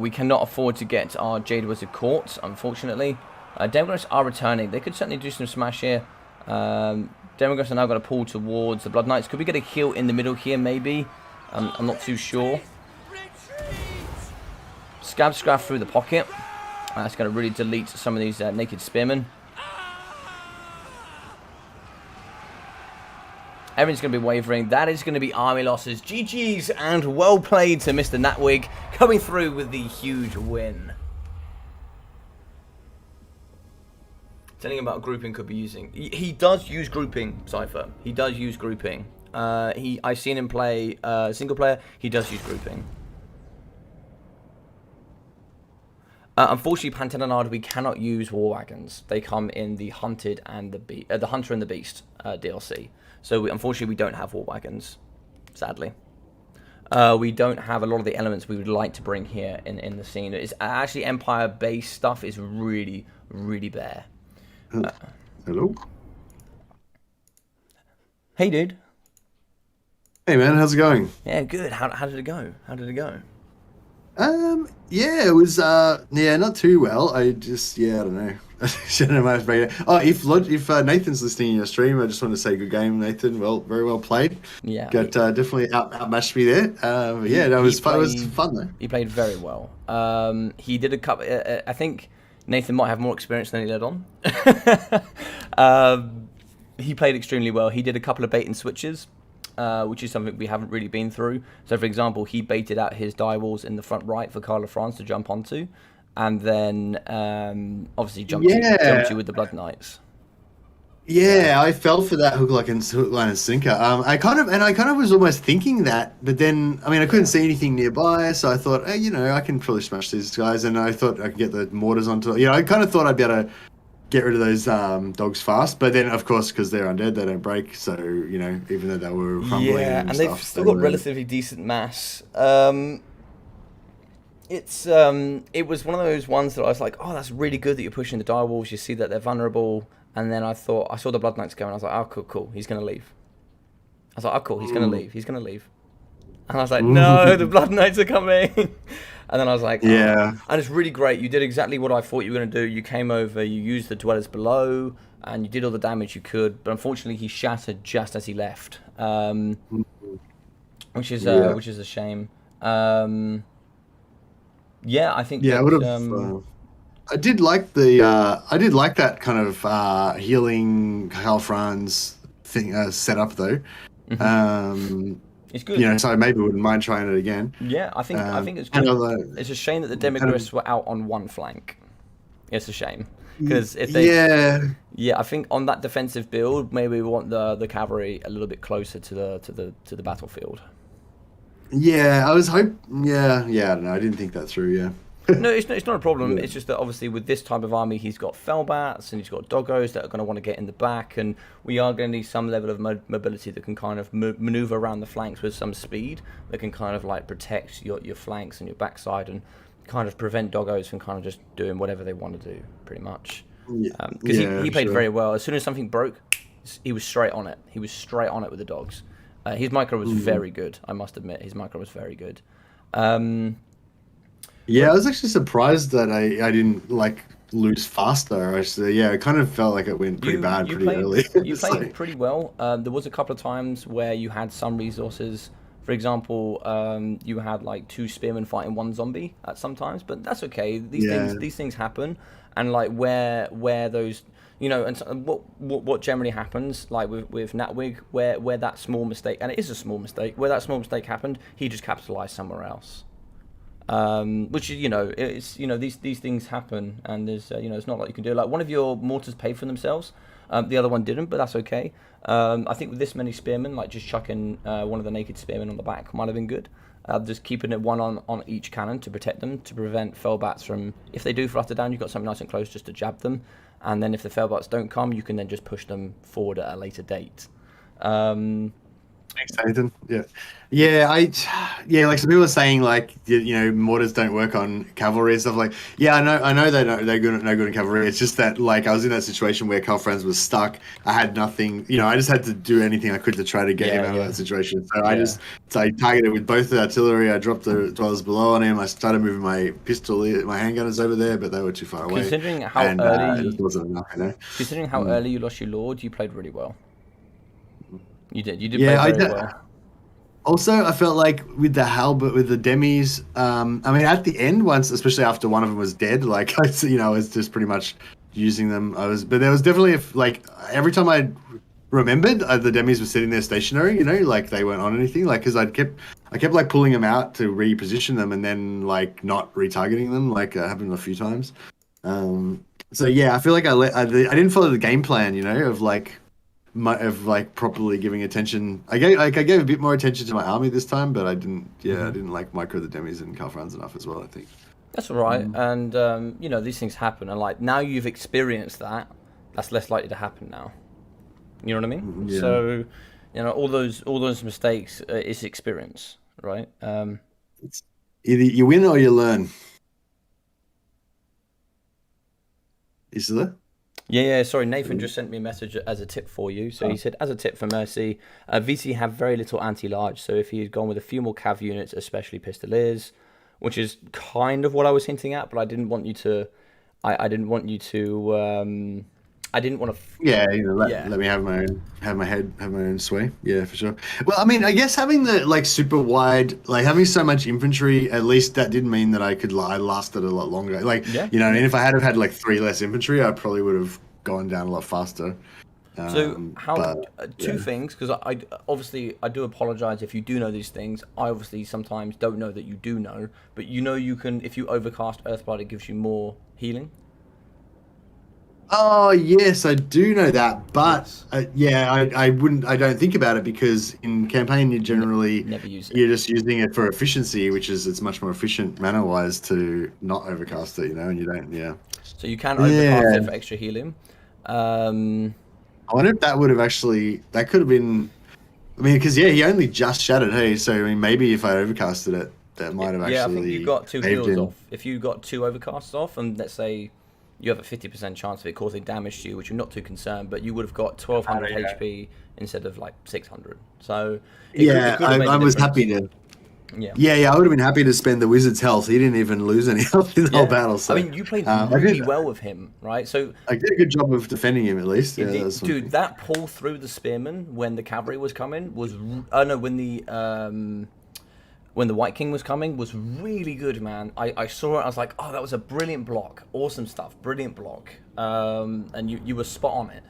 We cannot afford to get our Jade Wizard caught, unfortunately. Demogryphs are returning. They could certainly do some smash here. Demogryphs are now going to pull towards the Blood Knights. Could we get a kill in the middle here, maybe? I'm not too sure. Scab through the pocket. That's going to really delete some of these naked spearmen. Everything's going to be wavering. That is going to be army losses. GG's and well played to Mr. Natwig, coming through with the huge win. Telling him about grouping could be using. He does use grouping, Cypher. He does use grouping. I've seen him play single player. He does use grouping. Unfortunately, Pantananard, we cannot use war wagons. They come in the Hunted and the Hunter and the Beast DLC. So unfortunately, we don't have war wagons. Sadly, we don't have a lot of the elements we would like to bring here in the scene. It's actually Empire-based stuff is really, really bare. Hello. Hey, dude. Hey, man. How's it going? Yeah, good. How did it go? Yeah, it was, not too well. I don't know. I don't know much about it. Oh, if Nathan's listening in your stream, I just want to say good game, Nathan. Well, very well played. Yeah. Definitely outmatched me there. It was fun. It was fun though. He played very well. He did a couple. I think Nathan might have more experience than he let on. He played extremely well. He did a couple of bait and switches, which is something we haven't really been through. So, for example, he baited out his direwolves in the front right for Carla France to jump onto, and then obviously jumped you with the Blood Knights. Yeah, I fell for that hook, line, and sinker. I kind of was almost thinking that, but then, I mean, I couldn't Yeah. see anything nearby, so I thought, hey, I can probably smash these guys, and I thought I could get the mortars onto. I kind of thought I'd be able to get rid of those dogs fast, but then, of course, because they're undead, they don't break. So, even though they were rumbling Yeah, and and they've stuff, still they got were. relatively decent mass. It was one of those ones that I was like, oh, that's really good that you're pushing the direwolves. You see that they're vulnerable, and then I saw the Blood Knights go, and I was like, oh, cool, cool, he's gonna leave. I was like, oh, cool, he's gonna Mm. leave, he's gonna leave. And I was like, no, the Blood Knights are coming. And then I was like, oh. Yeah. And it's really great. You did exactly what I thought you were going to do. You came over, you used the dwellers below, and you did all the damage you could. But unfortunately, he shattered just as he left, Yeah. which is a shame. Yeah, I think Yeah, I would that have. I did like that kind of healing Karl Franz thing setup though. mhm, Um, it's good. so I maybe wouldn't mind trying it again. Yeah, I think it's And good. although, It's a shame that the kind of, Demigriffs were out on one flank. It's a shame because if they yeah, yeah, I think on that defensive build, maybe we want the cavalry a little bit closer to the battlefield. yeah, I was hope, yeah, I don't know, I didn't think that through, yeah. No, it's not a problem. Yeah. It's just that obviously with this type of army, he's got Fellbats and he's got Doggos that are going to want to get in the back, and we are going to need some level of mobility that can kind of maneuver around the flanks with some speed that can kind of like protect your flanks and your backside and kind of prevent Doggos from kind of just doing whatever they want to do, pretty much. Yeah, Because he played sure. very well. As soon as something broke, he was straight on it. He was straight on it with the dogs. His micro was Mm. very good, I must admit. His micro was very good. Yeah, I But was actually surprised that I didn't like lose faster. Yeah, it kind of felt like it went pretty bad pretty early. you It's played like, pretty well. There was a couple of times where you had some resources. For example, you had like two spearmen fighting one zombie at some times, but that's okay. yeah, These things happen, and like where those and so, what generally happens like with Natwig, where that small mistake, and it is a small mistake, where that small mistake happened, he just capitalized somewhere else. Which it's these things happen, and there's it's not like you can do it. Like one of your mortars paid for themselves, the other one didn't, but that's okay. I think with this many spearmen, like just chucking one of the naked spearmen on the back might have been good. Just keeping it one on each cannon to protect them, to prevent fellbats from, if they do flutter down, you've got something nice and close just to jab them, and then if the fellbats don't come, you can then just push them forward at a later date. Um, thanks, Nathan. Yeah, yeah, yeah, like some people are saying, like mortars don't work on cavalry and stuff. Like, yeah, I know they're good, no good in cavalry. It's just that like I was in that situation where Karl Franz was stuck. I had nothing. I just had to do anything I could to try to get him yeah, out of yeah, that situation. So yeah. I targeted with both the artillery. I dropped the dwellers below on him. I started moving my pistol, my handgunners over there, but they were too far away, Considering how and it just early wasn't enough. Considering how Mm. early you lost your lord, you played really well. You did. You did play Yeah, very well. Also, I felt like with the halberd, with the demis, I mean, at the end, once, especially after one of them was dead, like I was just pretty much using them. But there was definitely like every time I remembered, the demis were sitting there stationary, like they weren't on anything, like because I kept like pulling them out to reposition them and then like not retargeting them, like happened a few times. So yeah, I feel like I didn't follow the game plan, of like properly giving attention. I gave a bit more attention to my army this time, but I didn't. Yeah, I Hmm. didn't like micro the demis and Karl Franz enough as well, I think. That's all right. Mm. And these things happen, and like now you've experienced that, that's less likely to happen now. You know what I mean? Yeah, So, all those mistakes, is experience, right? it's either you win or you learn. Is there? Yeah, yeah. Sorry, Nathan just sent me a message as a tip for you. So he said, as a tip for Mercy, VC have very little anti-large. So if he had gone with a few more cav units, especially pistoliers, which is kind of what I was hinting at, but I didn't want you to. I didn't want you to. I didn't want to. Yeah, Yeah. let me have my own sway. Yeah, for sure. Well, I mean, I guess having the like super wide, like having so much infantry, at least that didn't mean that I lasted a lot longer. Like, Yeah. and if I had have had like 3 less infantry, I probably would have gone down a lot faster. So how But two yeah. things, because I obviously I do apologize if you do know these things. I obviously sometimes don't know that you do know, but you can, if you overcast Earthblood, it gives you more healing. Oh yes, I do know that, but Yes. yeah, I don't think about it because in campaign you generally Never use it. you're just using it for efficiency, which is it's much more efficient mana wise to not Yes. overcast it, and you don't, yeah. So you can overcast Yeah, it for extra healing. Um, I wonder if that would have actually that could have been. I mean, because yeah, he only just shattered, hey. So I mean, maybe if I overcasted it, that might have yeah, I think you actually got two saved heals him. off. If you got two overcasts off, and let's say you have a 50% chance of it causing damage to you, which you're not too concerned, but you would have got 1200 Yeah, HP instead of like 600. So it yeah, could have made I a was happy difference. to. Yeah. Yeah, yeah, I would have been happy to spend the wizard's health. He didn't even lose any health in the whole Yeah. battle, I so mean, you played I did. really well with him, right? So, I did a good job of defending him at least. Yeah, that indeed, was dude, something. that pull through the spearmen when the cavalry was coming was, oh no, when the White King was coming was really good, man. I saw it, I was like, oh, that was a brilliant block, awesome stuff, brilliant block. And you were spot on it.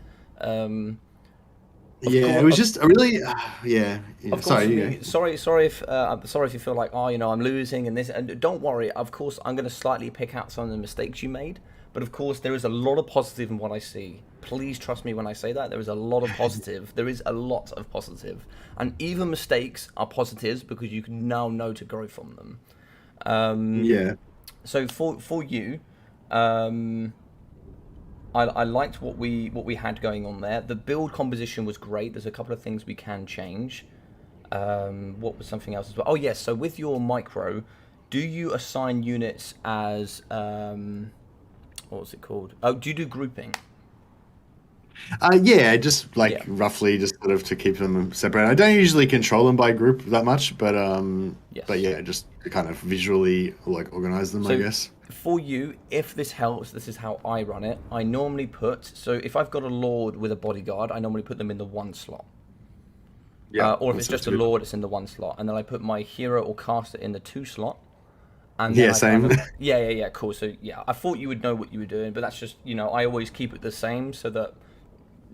Of Yeah, it course, was just a really, yeah, yeah. of course, Sorry, for you go. me, sorry if I'm sorry if you feel like, oh, I'm losing and this. And don't worry, of course, I'm going to slightly pick out some of the mistakes you made. But of course, there is a lot of positive in what I see. Please trust me when I say that. There is a lot of positive. There is a lot of positive, and even mistakes are positives because you can now know to grow from them. Yeah. So for you, um, I liked what we had going on there. The build composition was great. There's a couple of things we can change. What was something else as well? Oh yes. So with your micro, do you assign units as what was it called? Oh, do you do grouping? Yeah, just like Yeah. roughly, just sort of to keep them separate. I don't usually control them by group that much, but Yes. yeah, just to kind of visually like organize them, I So guess. for you, if this helps, this is how I run it. I normally put, so if I've got a lord with a bodyguard, I normally put them in the one slot. Yeah, Or if that it's sounds just a good. lord, it's in the one slot. And then I put my hero or caster in the two slot. And then Yeah, I kind same. of, yeah, cool. So yeah, I thought you would know what you were doing, but that's just, I always keep it the same so that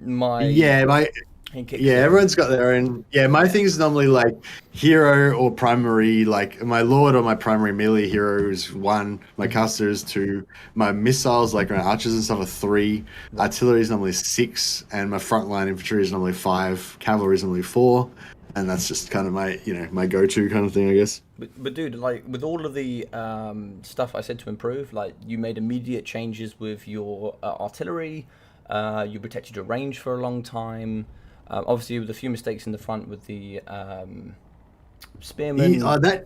my, Yeah, my it kicks yeah, in. everyone's got their own. Yeah, my Yeah. thing's normally like hero or primary, like my lord or my primary melee hero is one, my Hmm. caster is two, my missiles like my archers and stuff are three, Right. artillery is normally six, and my frontline infantry is normally five, cavalry is normally four, and that's just kind of my my go-to kind of thing, I guess. But dude, like with all of the stuff I said to improve, like you made immediate changes with your artillery. You protected your range for a long time. Obviously, with a few mistakes in the front with the spearmen. That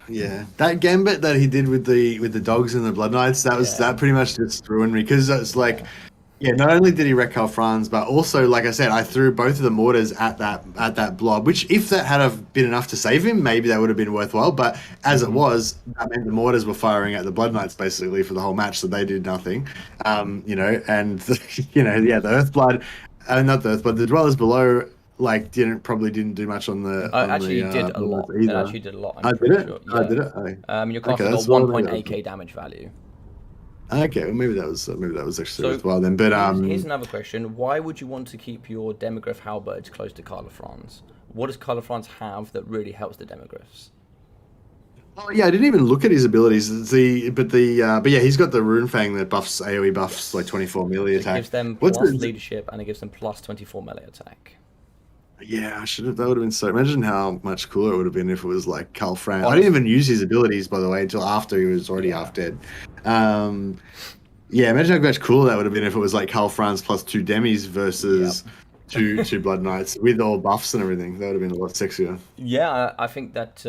yeah, that gambit that he did with the dogs and the blood knights, Yeah, that pretty much just ruined me because it's like. yeah. Yeah, not only did he wreck Karl Franz, but also, like I said, I threw both of the mortars at that blob. Which, if that had have been enough to save him, maybe that would have been worthwhile. But as it Hmm. was, that meant the mortars were firing at the Blood Knights basically for the whole match, so they did nothing. And yeah, the Earthblood, not the Earthblood, the Dwellers below, like didn't do much on the I on actually the did a Blood lot. Knights It either. actually did a lot. I'm I did pretty it. sure. I Yeah. did it. Your Okay, caster got that's well. Maybe 1.8k damage value. okay. Well, maybe that was actually So worthwhile then. But here's another question. Why would you want to keep your demigryph halberds close to Carla France? What does Carla France have that really helps the demigryphs? Oh yeah, I didn't even look at his abilities. But yeah, he's got the Rune Fang that buffs AoE buffs like Yes. 24 melee So it gives attack. them What's plus the? leadership and it gives them plus 24 melee attack. Yeah, I should have. That would have been so. Imagine how much cooler it would have been if it was like Karl Franz. I didn't Honest, even use his abilities by the way until after he was already yeah. half dead. Um, yeah, imagine how much cooler that would have been if it was like Karl Franz plus two demis Yep. versus two Blood Knights with all buffs and everything. That would have been a lot sexier. Yeah, I think that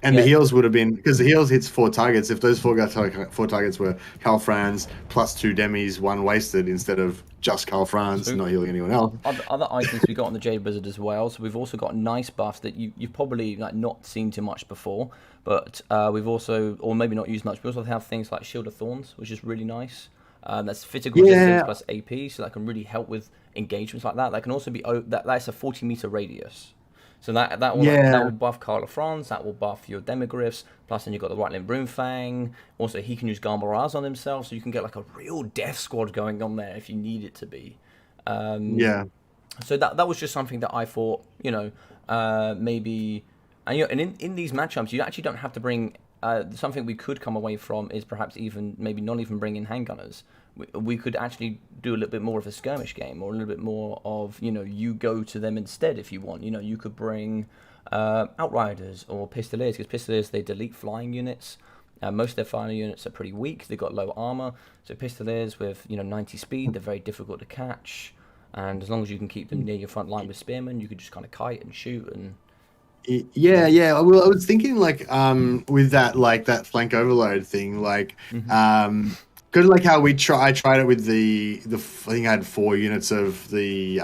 And the yeah, heals would have been because the heals hits four targets. If those four targets were Karl Franz plus two demis, one wasted instead of just Karl Franz, so not healing anyone else. other items we got on the Jade Wizard as well. So we've also got nice buffs that you've probably like not seen too much before, but we've also, or maybe not used much. We also have things like Shield of Thorns, which is really nice. That's physical resistance Yeah, plus AP, so that can really help with engagements like that. That can also be that's a 40-meter radius. So that will yeah, buff Carla Franz, that will buff your demigryphs, plus then you've got the right limb Broomfang. Also he can use Garmoraz on himself, so you can get like a real death squad going on there if you need it to be. yeah, So that was just something that I thought, maybe, and in these matchups you actually don't have to bring. Something we could come away from is perhaps even maybe not even bring in handgunners. we could actually do a little bit more of a skirmish game, or a little bit more of, you go to them instead if you want. You could bring Outriders or Pistoliers, because Pistoliers, they delete flying units. Most of their flying units are pretty weak. They've got low armor. So Pistoliers with 90 speed, they're very difficult to catch. And as long as you can keep them near your front line with spearmen, you could just kind of kite and shoot. And Yeah. Well, I was thinking like with that like that flank overload thing, like because like how I tried it with the I think I had 4 units of the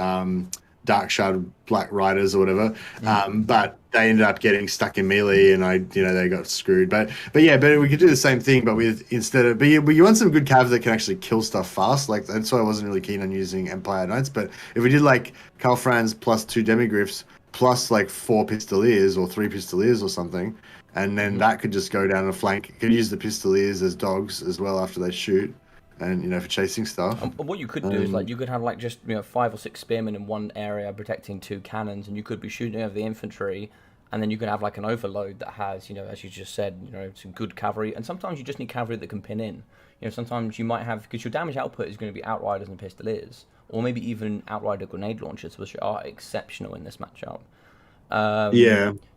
Dark Shard Black Riders or whatever, but they ended up getting stuck in melee, and they got screwed. But we could do the same thing, but with instead of but you want some good cav that can actually kill stuff fast. Like that's why I wasn't really keen on using Empire Knights. But if we did like Calfrans plus 2 Demigryphs plus like 4 Pistoliers or 3 Pistoliers or something, and then that could just go down a flank. You could use the Pistoliers as dogs as well after they shoot, and for chasing stuff. And what you could do is like you could have like just 5 or 6 spearmen in one area protecting 2 cannons, and you could be shooting over the infantry, and then you could have like an overload that has as you just said some good cavalry. And sometimes you just need cavalry that can pin in. Sometimes you might have, because your damage output is going to be Outriders and Pistoliers, or maybe even Outrider grenade launchers, which are exceptional in this matchup.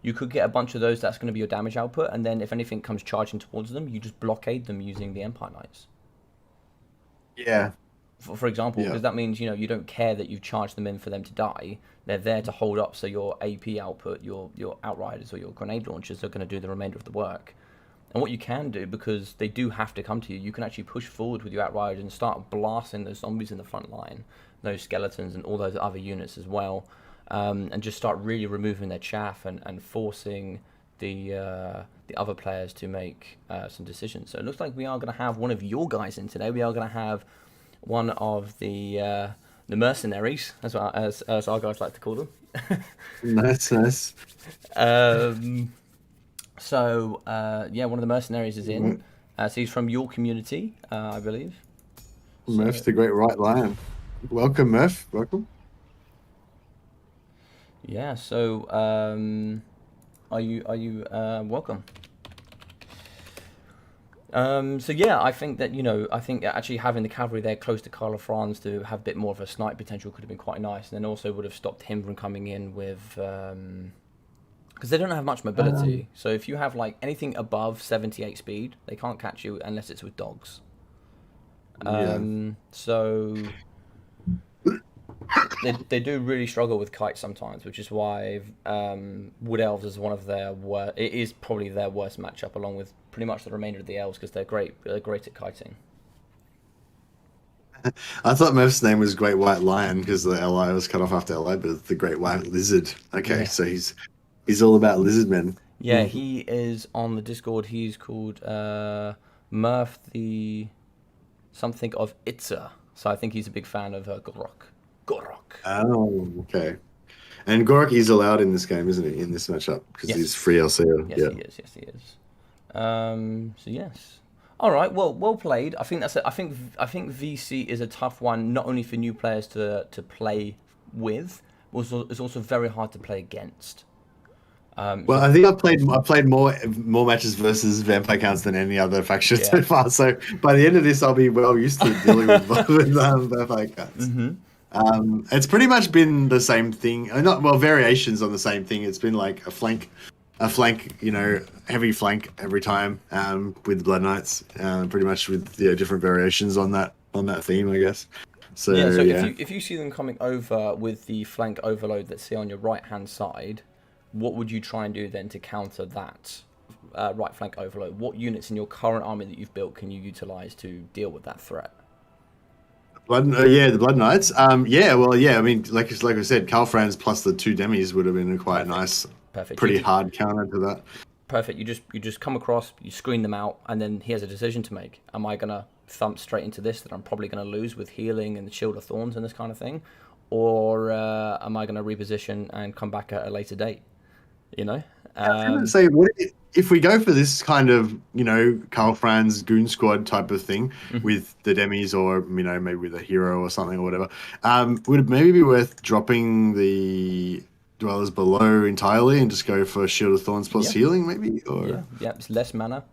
You could get a bunch of those. That's going to be your damage output, and then if anything comes charging towards them, you just blockade them using the Empire Knights. Yeah. For example, because that means you don't care that you've charged them in for them to die. They're there to hold up, so your AP output, your Outriders or your grenade launchers are going to do the remainder of the work. And what you can do, because they do have to come to you, you can actually push forward with your Outriders and start blasting those zombies in the front line, those skeletons and all those other units as well, and just start really removing their chaff and forcing the other players to make some decisions. So it looks like we are going to have one of your guys in today. We are going to have one of the mercenaries, as our guys like to call them. Nice. So one of the mercenaries is in. So he's from your community, I believe. Murph, the Great White Lion. Welcome, Murph. Welcome. Yeah. So are you welcome? I think that I think actually having the cavalry there close to Karl of France to have a bit more of a snipe potential could have been quite nice, and then also would have stopped him from coming in with because they don't have much mobility. So if you have like anything above 78 speed, they can't catch you unless it's with dogs. So they do really struggle with kites sometimes, which is why Wood Elves is one of their worst. It is probably their worst matchup, along with pretty much the remainder of the elves, because they're great at kiting. I thought Murph's name was Great White Lion because the LI was cut off after LI, but it's the Great White Lizard. Okay, so he's all about lizard men. Yeah, he is on the Discord. He's called Murph the something of Itza. So I think he's a big fan of Gorok. Oh, okay. And Gorok is allowed in this game, isn't he? In this matchup, because he's free LCO. Yes, he is. So yes. All right. Well played. I think I think VC is a tough one, not only for new players to play with, it's also very hard to play against. I think I've played more matches versus vampire counts than any other faction so far. So by the end of this, I'll be well used to dealing with vampire counts. It's pretty much been the same thing. Variations on the same thing. It's been like a flank, heavy flank every time with the Blood Knights. Pretty much with different variations on that theme, I guess. So if you see them coming over with the flank overload, let's say on your right hand side, what would you try and do then to counter that right flank overload? What units in your current army that you've built can you utilize to deal with that threat? The Blood Knights. I mean, like I said, Karl Franz plus the 2 demis would have been a quite nice, pretty hard counter to that. Perfect. You just come across, you screen them out, and then he has a decision to make. Am I gonna thump straight into this that I'm probably gonna lose with healing and the Shield of Thorns and this kind of thing, or am I gonna reposition and come back at a later date? I was gonna say, if we go for this kind of, Karl Franz goon squad type of thing with the demis, or maybe with a hero or something or whatever, would it maybe be worth dropping the Dwellers Below entirely and just go for Shield of Thorns plus healing, maybe? Or it's less mana.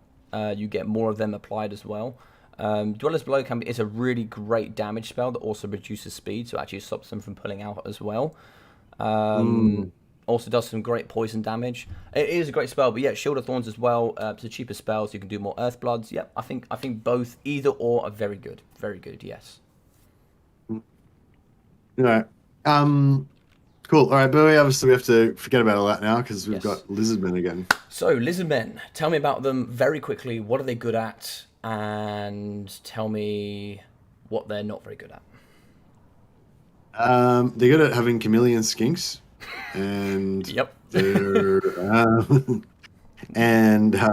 You get more of them applied as well. Dwellers Below is a really great damage spell that also reduces speed, so it actually stops them from pulling out as well. Mm. Also does some great poison damage. It is a great spell, but yeah, Shield of Thorns as well. It's a cheaper spell, so you can do more Earth Bloods. Yep, I think both, either or, are very good. Very good, yes. All right. Cool. All right, but we have to forget about all that now because we've got Lizardmen again. So, Lizardmen, tell me about them very quickly. What are they good at? And tell me what they're not very good at. They're good at having chameleon skinks, and Yep. they're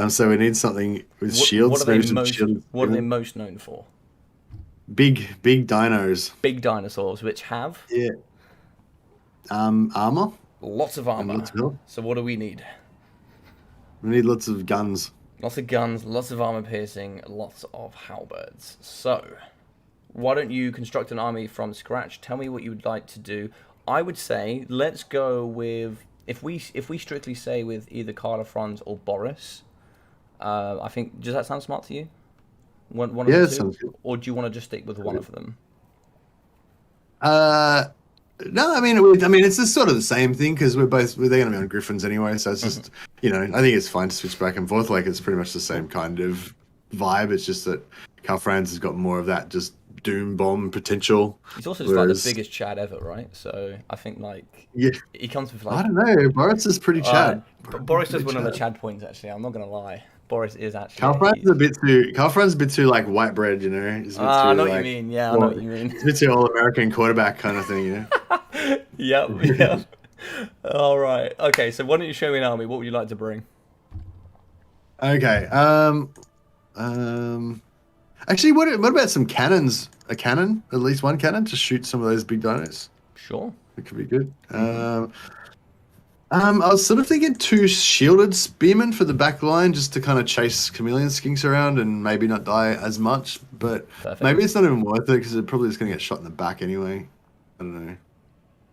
so we need something with shields. What are they most known for? Big dinos. Big dinosaurs, which have armor. Lots of armor. So what do we need? We need lots of guns. Lots of guns, lots of armor piercing, lots of halberds. So, why don't you construct an army from scratch? Tell me what you would like to do. I would say let's go with if we strictly say with either Carla Franz or Boris. I think, does that sound smart to you? One of the two? Sounds good. Or do you want to just stick with one of them? No, I mean it's just sort of the same thing because they're going to be on Griffins anyway, so it's just I think it's fine to switch back and forth. Like it's pretty much the same kind of vibe. It's just that Carl Franz has got more of that just doom bomb potential. He's also just like the biggest Chad ever, right? So I think he comes with I don't know. Boris is pretty Chad. Boris does win on the Chad points. Actually, I'm not gonna lie. Boris is actually. Carl Franz is a bit too like white bread, you know. I know what you mean. Yeah, I know what you mean. It's a bit too all American quarterback kind of thing, you know. Yep. All right. Okay. So why don't you show me an army? What would you like to bring? Okay. Actually, what about some cannons? A cannon, at least one cannon, to shoot some of those big dinos. Sure. It could be good. I was sort of thinking 2 shielded spearmen for the back line, just to kind of chase chameleon skinks around and maybe not die as much. But maybe it's not even worth it because it probably is going to get shot in the back anyway. I don't know.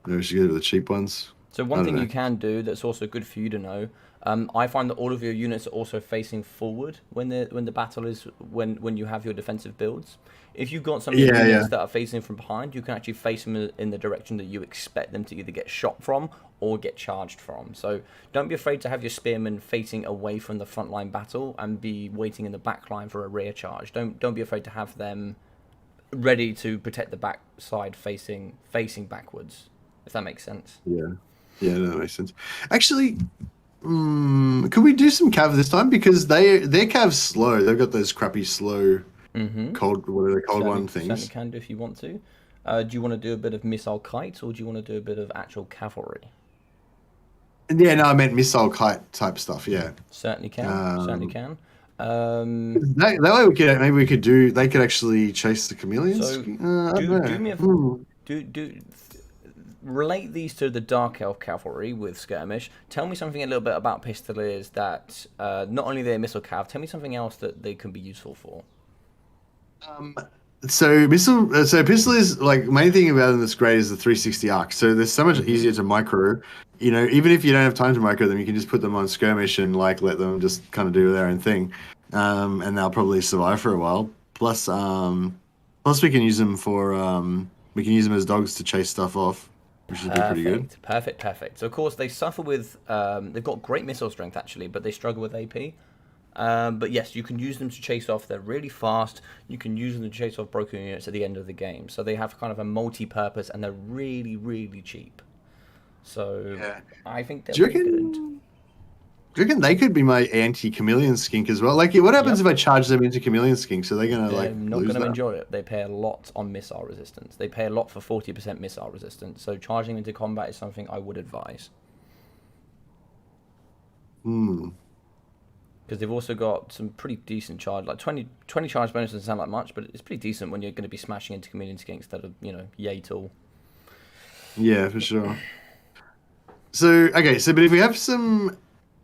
Maybe we should go to the cheap ones. So one thing you can do that's also good for you to know. I find that all of your units are also facing forward when the battle is when you have your defensive builds. If you've got some units that are facing from behind, you can actually face them in the direction that you expect them to either get shot from or get charged from. So don't be afraid to have your spearmen facing away from the frontline battle and be waiting in the back line for a rear charge. Don't be afraid to have them ready to protect the back side facing backwards, if that makes sense. Yeah, that makes sense. Actually, could we do some cav this time? Because their cav's slow. They've got those crappy slow cold one things. Certainly can do if you want to. Do you want to do a bit of missile kite or do you want to do a bit of actual cavalry? Yeah, no, I meant missile kite type stuff. Yeah, certainly can. That way we could do. They could actually chase the chameleons. So relate these to the Dark Elf Cavalry with Skirmish. Tell me something a little bit about Pistoliers that not only they're missile cav. Tell me something else that they can be useful for. So Pistoliers, like main thing about them that's great is the 360 arc. So they're so much easier to micro. You know, even if you don't have time to micro them, you can just put them on Skirmish and like let them just kind of do their own thing, and they'll probably survive for a while. Plus we can use them as dogs to chase stuff off, which would be pretty good. Perfect. So of course they suffer with they've got great missile strength actually, but they struggle with AP. But yes, you can use them to chase off. They're really fast. You can use them to chase off broken units at the end of the game. So they have kind of a multi-purpose, and they're really, really cheap. So I think they're pretty good. Do you reckon they could be my anti-chameleon skink as well? Like, what happens if I charge them into chameleon skinks? Are they going to They're not going to enjoy it. They pay a lot on missile resistance. They pay a lot for 40% missile resistance. So charging into combat is something I would advise. Because they've also got some pretty decent charge, like 20 charge bonus doesn't sound like much, but it's pretty decent when you're going to be smashing into chameleon skinks instead of, yay tall. Yeah, for sure. So, but if we have some,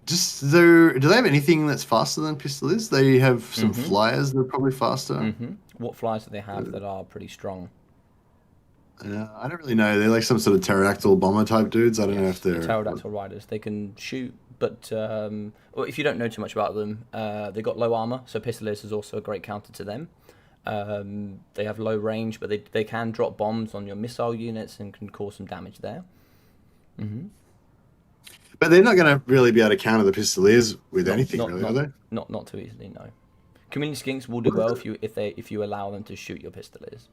do they have anything that's faster than Pistoliers? They have some flyers that are probably faster. What flyers do they have that are pretty strong? I don't really know. They're like some sort of pterodactyl bomber type dudes. I don't know if they're pterodactyl riders. They can shoot, but if you don't know too much about them, they've got low armor, so Pistoliers is also a great counter to them. They have low range, but they can drop bombs on your missile units and can cause some damage there. But they're not going to really be able to counter the Pistoliers with anything, really, are they? Not too easily, no. Community Skinks will do well if you allow them to shoot your Pistoliers.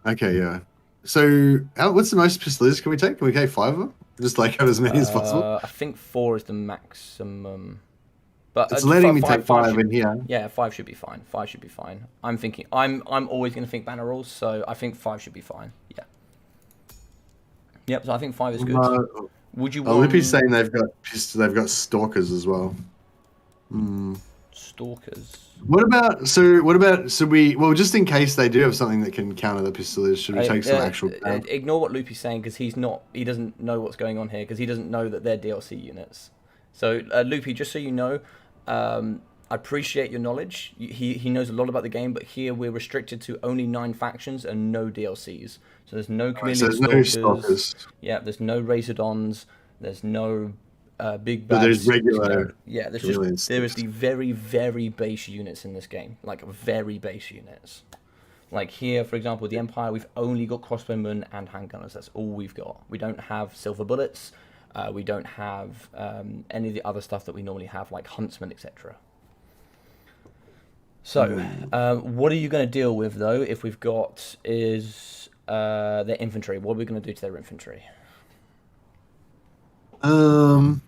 Okay, yeah. So, what's the most Pistoliers can we take? Can we take 5 of them? Just like have as many as possible? I think 4 is the maximum. But it's letting me take 5 in here. Yeah, 5 should be fine. 5 should be fine. I'm always going to think banner rules, so I think 5 should be fine. Yeah. Yep. So I think 5 is good. Would you? Lippy's saying they've got stalkers as well. Stalkers. What about just in case they do have something that can counter the Pistoliers, should we take some actual? Ignore what Loopy's saying because he doesn't know what's going on here because he doesn't know that they're DLC units. So Loopy, just so you know, I appreciate your knowledge. He knows a lot about the game, but here we're restricted to only 9 factions and no DLCs. So there's no chameleon stalkers. Yeah, there's no Razordons. There's no big bad. But there's regular. Yeah, there is the very, very base units in this game, like very base units. Like here, for example, the Empire, we've only got crossbowmen and handgunners. That's all we've got. We don't have silver bullets. We don't have any of the other stuff that we normally have, like huntsmen, etc. So, what are you going to deal with, though, if we've got their infantry? What are we going to do to their infantry? Well,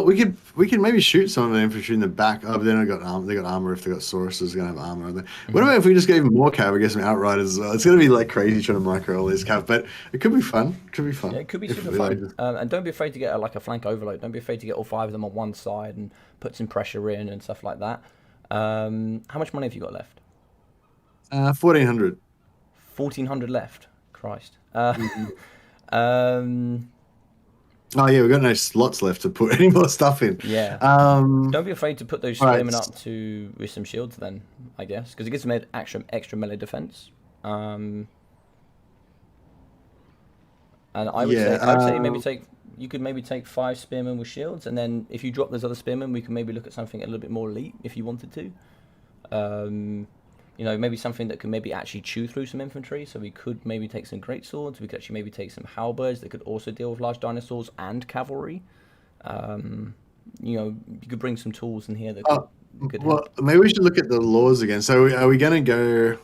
we can maybe shoot some of the infantry in the back. Oh, but then they got armor. If they got Sauruses, they're gonna have armor. What about if we just gave them more cav? I guess some outriders as well. It's gonna be like crazy trying to micro all these cav, but it could be fun. Yeah, it could be super fun. And don't be afraid to get a flank overload. Don't be afraid to get all 5 of them on one side and put some pressure in and stuff like that. How much money have you got left? 1,400. 1,400 left. Christ. Oh yeah, we've got no slots left to put any more stuff in. Yeah. Don't be afraid to put those spearmen up with some shields then, I guess, because it gives them extra melee defense. And I would say you could maybe take 5 spearmen with shields, and then if you drop those other spearmen, we can maybe look at something a little bit more elite if you wanted to. Maybe something that can maybe actually chew through some infantry. So we could maybe take some greatswords. We could actually maybe take some halberds that could also deal with large dinosaurs and cavalry. You could bring some tools in here that could help. Maybe we should look at the laws again. So are we going to go?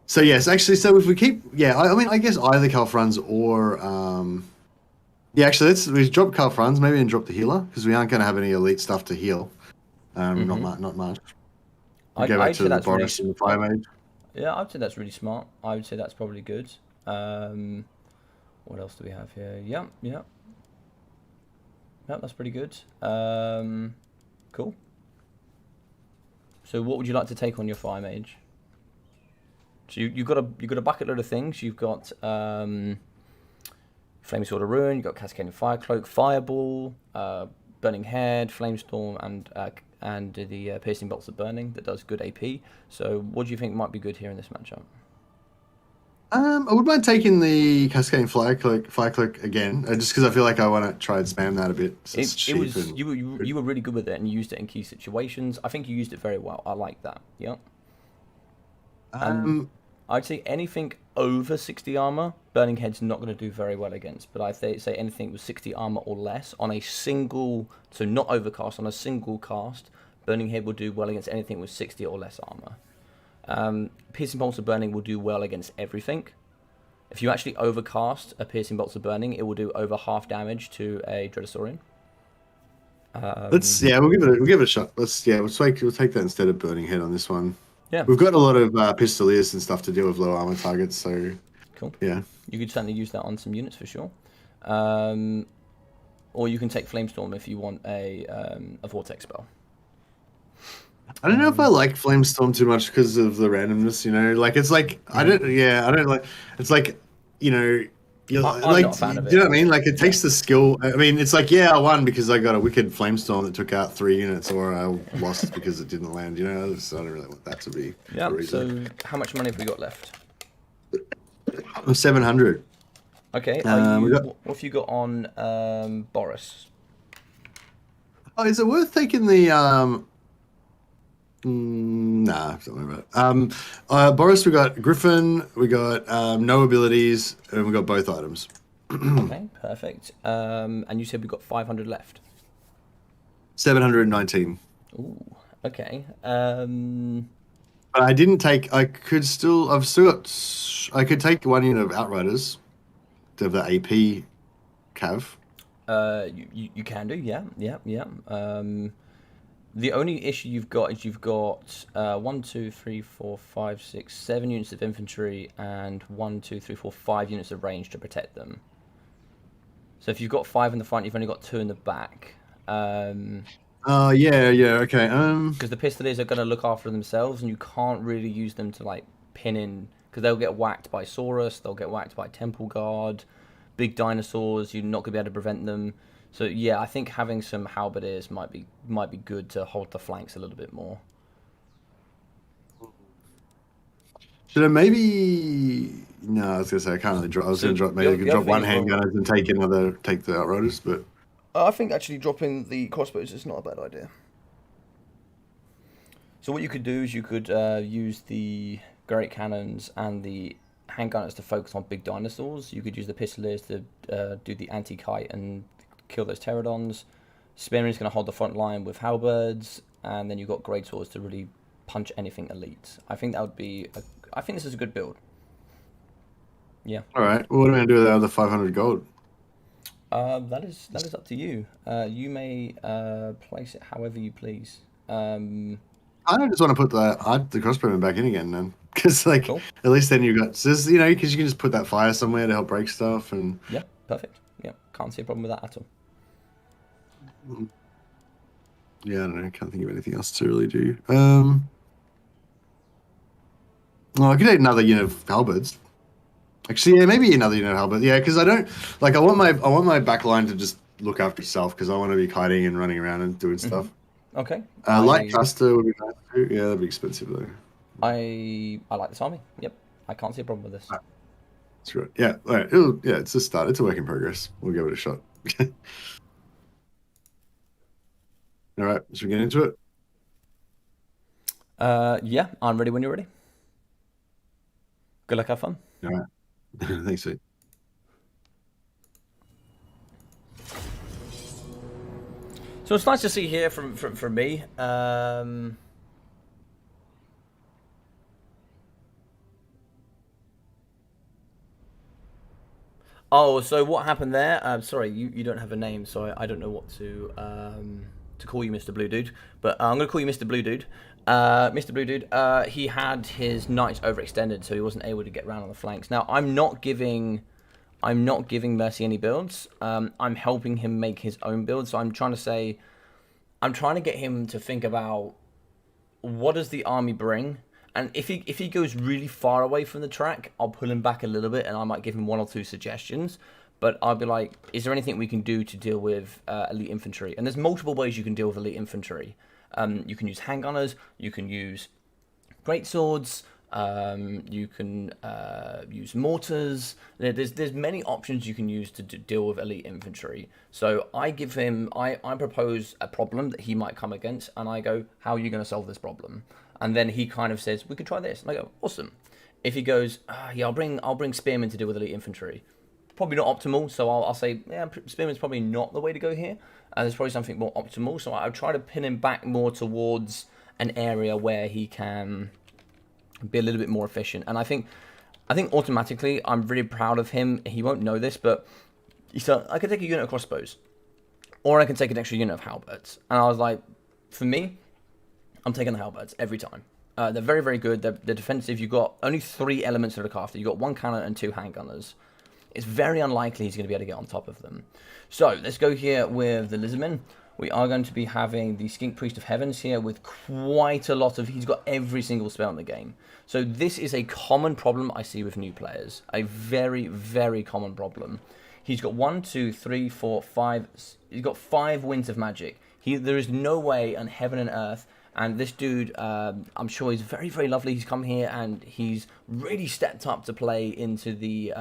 So yes, actually. So if we keep, I guess either Calfruns or actually we drop Calfruns maybe and drop the healer because we aren't going to have any elite stuff to heal. Not much. Go back to the Boris and the Fire Mage. Yeah, I would say that's really smart. I would say that's probably good. What else do we have here? Yeah, that's pretty good. Cool. So what would you like to take on your Fire Mage? So you've got a bucket load of things. You've got Flame Sword of Ruin, you've got Cascading Fire Cloak, Fireball, Burning Head, Flamestorm, and the Piercing Bolts of Burning that does good AP. So what do you think might be good here in this matchup? I would mind taking the Cascading Fire Cloak again, just because I feel like I want to try and spam that a bit. So you were really good with it and you used it in key situations. I think you used it very well. I like that. Yeah. I'd say anything over 60 armor, Burning Head's not going to do very well against. But I'd say anything with 60 armor or less on a single, so not overcast, on a single cast, Burning Head will do well against anything with 60 or less armor. Piercing Bolts of Burning will do well against everything. If you actually overcast a Piercing Bolts of Burning, it will do over half damage to a Dreadosaurian. We'll give it a shot. We'll take that instead of Burning Head on this one. Yeah, we've got a lot of Pistoliers and stuff to deal with low armor targets, so cool. Yeah, you could certainly use that on some units for sure. Or you can take Flamestorm if you want a Vortex spell. I don't know if I like Flamestorm too much because of the randomness. I don't like. It's like, I'm not a fan of it. Do you know what I mean? Like, it takes the skill. I mean, it's like, I won because I got a wicked Flamestorm that took out 3 units, or I lost because it didn't land. I don't really want that to be. Yeah. So, how much money have we got left? 700. Okay. What have you got on Boris? Oh, is it worth taking the Nah, don't worry about it. Boris, we got Griffin, we got no abilities, and we got both items. Okay, perfect. And you said we've got 500 left. 719. Ooh, okay. But I didn't take. I could still. I've still got. I could take one unit of Outriders to have the AP cav. You can do, yeah, yeah, yeah. The only issue you've got is you've got 1, 2, 3, 4, 5, 6, 7 units of infantry and 1, 2, 3, 4, 5 units of range to protect them. So if you've got 5 in the front, you've only got 2 in the back. Yeah, yeah, okay. Because the Pistoliers are going to look after themselves, and you can't really use them to like pin in, because they'll get whacked by Saurus, they'll get whacked by Temple Guard, big dinosaurs. You're not going to be able to prevent them. So yeah, I think having some halberdiers might be good to hold the flanks a little bit more. Should I maybe? No, I was gonna say I can't really drop. I was So gonna drop maybe I could the other drop thing one as well, handgun and take the Outriders, but I think actually dropping the crossbows is not a bad idea. So what you could do is you could use the great cannons and the handgunners to focus on big dinosaurs. You could use the pistoliers to do the anti-kite and kill those pterodons. Spearman's going to hold the front line with halberds, and then you've got great swords to really punch anything elite. I think that would be. I think this is a good build. Yeah. all right. Well, what am I gonna do with the other 500 gold? That is up to you. You may place it however you please. I just want to put the crossbowman back in again, then, because like Cool. at least then you got just because you can just put that fire somewhere to help break stuff and. Yeah. Perfect. Yeah. Can't see a problem with that at all. Yeah, I don't know. I can't think of anything else to really do. Well, I could take another unit of halberds. Actually, yeah, maybe another unit of halberds. Yeah, because I don't like. I want my back line to just look after itself because I want to be kiting and running around and doing stuff. Okay. Light caster would be nice too. Yeah, that'd be expensive though. I like this army. Yep. I can't see a problem with this. That's right. Yeah. All right. Yeah, it's a start. It's a work in progress. We'll give it a shot. All right. Should we get into it? Yeah, I'm ready when you're ready. Good luck, have fun. All right. Thanks, mate. So it's nice to see here from me. Oh, so what happened there? Sorry, you don't have a name, so I don't know what to call you, Mr. Blue Dude. But I'm gonna call you Mr. Blue Dude. Mr. Blue Dude, he had his knights overextended, so he wasn't able to get around on the flanks. Now I'm not giving Mercy any builds. I'm helping him make his own build. So I'm trying to get him to think about what does the army bring, and if he goes really far away from the track, I'll pull him back a little bit, and I might give him 1 or 2 suggestions. But I'll be like, is there anything we can do to deal with elite infantry? And there's multiple ways you can deal with elite infantry. You can use handgunners, you can use greatswords, you can use mortars. There's many options you can use to deal with elite infantry. So I propose a problem that he might come against, and I go, how are you going to solve this problem? And then he kind of says, we could try this. And I go, awesome. If he goes, yeah, I'll bring spearmen to deal with elite infantry. Probably not optimal, so I'll say, yeah, spearman's probably not the way to go here. There's probably something more optimal, so I'll try to pin him back more towards an area where he can be a little bit more efficient. And I think automatically, I'm really proud of him. He won't know this, but he said, I could take a unit of crossbows, or I can take an extra unit of halberds. And I was like, for me, I'm taking the halberds every time. They're very, very good. They're defensive. You've got only 3 elements to look after. You've got 1 cannon and 2 handgunners. It's very unlikely he's going to be able to get on top of them. So let's go here with the Lizardmen. We are going to be having the Skink Priest of Heavens here with quite a lot of... He's got every single spell in the game. So this is a common problem I see with new players. A very, very common problem. He's got 1, 2, 3, 4, 5... He's got 5 winds of magic. There is no way on heaven and earth. And this dude, I'm sure he's very, very lovely. He's come here and he's really stepped up to play into the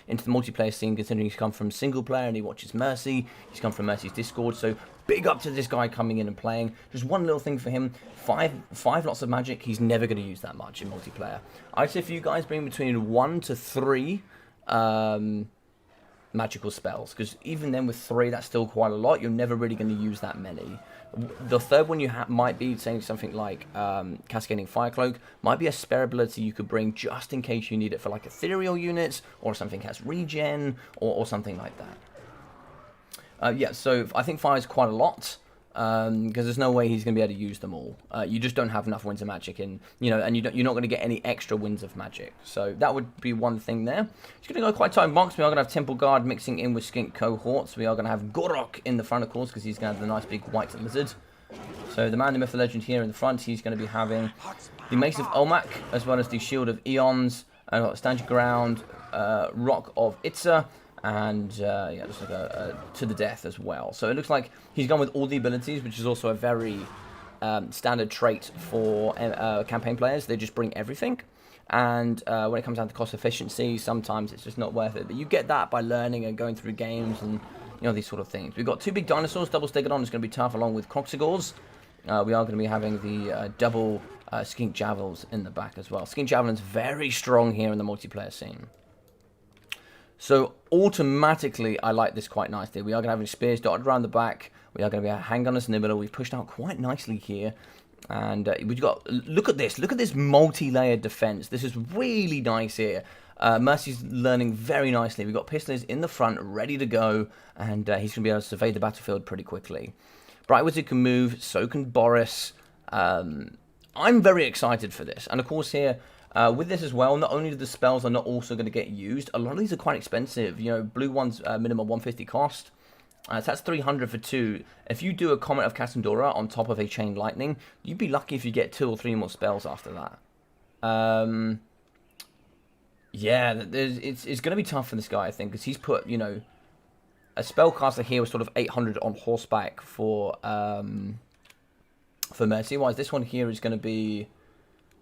multiplayer scene, considering he's come from single player and he watches Mercy. He's come from Mercy's Discord. So big up to this guy coming in and playing. Just one little thing for him, five lots of magic, he's never going to use that much in multiplayer. I'd say for you guys, bring between 1 to 3 magical spells, because even then with 3, that's still quite a lot. You're never really going to use that many. The third one you might be saying something like Cascading Fire Cloak, might be a spare ability you could bring just in case you need it for like ethereal units, or something has regen, or something like that. Yeah, so I think fire is quite a lot, because there's no way he's going to be able to use them all. You just don't have enough winds of magic, and you're not going to get any extra winds of magic. So that would be one thing there. It's going to go quite tight box. We are going to have Temple Guard mixing in with Skink cohorts. We are going to have Gorok in the front, of course, because he's going to have the nice big white lizard. So the man, the myth, the legend here in the front, he's going to be having the Mace of Olmec, as well as the Shield of Eons, Stand Your Ground, Rock of Itza, and yeah, just like a to the death as well. So it looks like he's gone with all the abilities, which is also a very standard trait for campaign players. They just bring everything, and when it comes down to cost efficiency, sometimes it's just not worth it. But you get that by learning and going through games and these sort of things. We've got 2 big dinosaurs. Double Stegodon is going to be tough, along with Croxigors. We are going to be having the double Skink Javelins in the back as well. Skink Javelin's very strong here in the multiplayer scene. So automatically, I like this quite nicely. We are going to have spears dotted around the back. We are going to be handgunners in the middle. We've pushed out quite nicely here. And we've got, look at this multi-layered defense. This is really nice here. Mercy's learning very nicely. We've got Pistolers in the front, ready to go. And he's going to be able to survey the battlefield pretty quickly. Bright Wizard can move, so can Boris. I'm very excited for this. And of course here, with this as well, not only do the spells are not also going to get used, a lot of these are quite expensive. Blue one's minimum 150 cost. So that's 300 for 2. If you do a Comet of Cassandora on top of a Chain Lightning, you'd be lucky if you get 2 or 3 more spells after that. Yeah, it's going to be tough for this guy, I think, because he's put, a spellcaster here was sort of 800 on horseback for Mercy. Whereas this one here is going to be,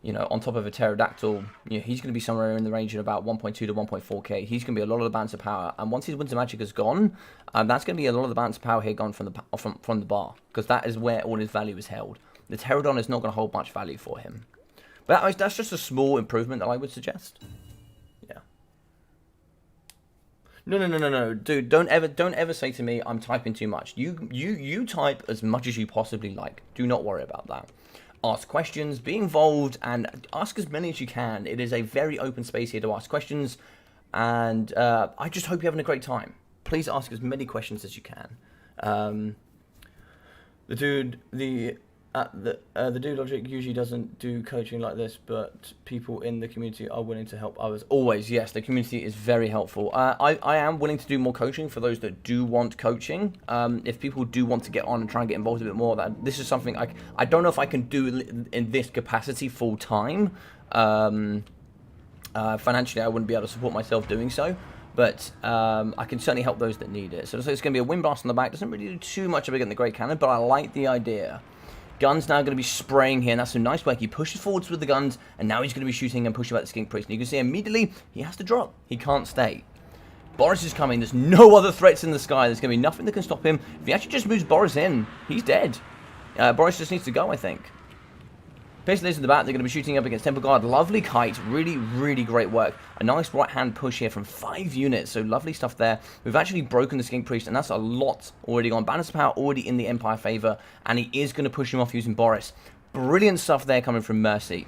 on top of a pterodactyl, he's going to be somewhere in the range of about 1.2 to 1.4k. He's going to be a lot of the balance of power, and once his Winds of Magic is gone, that's going to be a lot of the balance of power here gone from the bar, because that is where all his value is held. The Pterodon is not going to hold much value for him, but that's just a small improvement that I would suggest. Yeah. No, dude! Don't ever say to me, "I'm typing too much." You type as much as you possibly like. Do not worry about that. Ask questions, be involved, and ask as many as you can. It is a very open space here to ask questions, and I just hope you're having a great time. Please ask as many questions as you can. The dude Logic usually doesn't do coaching like this, but people in the community are willing to help others. Always, yes, the community is very helpful. I am willing to do more coaching for those that do want coaching. If people do want to get on and try and get involved a bit more, this is something I don't know if I can do in this capacity full time. Financially, I wouldn't be able to support myself doing so. But I can certainly help those that need it. So it's going to be a wind blast on the back. Doesn't really do too much of it in the Great Cannon, but I like the idea. Gun's now going to be spraying here, and that's some nice work. He pushes forwards with the guns, and now he's going to be shooting and pushing back the Skink Priest. And you can see immediately, he has to drop. He can't stay. Boris is coming. There's no other threats in the sky. There's going to be nothing that can stop him. If he actually just moves Boris in, he's dead. Boris just needs to go, I think. Pistolers in the back, they're going to be shooting up against Temple Guard. Lovely kite, really, really great work. A nice right-hand push here from 5 units, so lovely stuff there. We've actually broken the Skink Priest, and that's a lot already gone. Balance of power already in the Empire favor, and he is going to push him off using Boris. Brilliant stuff there coming from Mercy.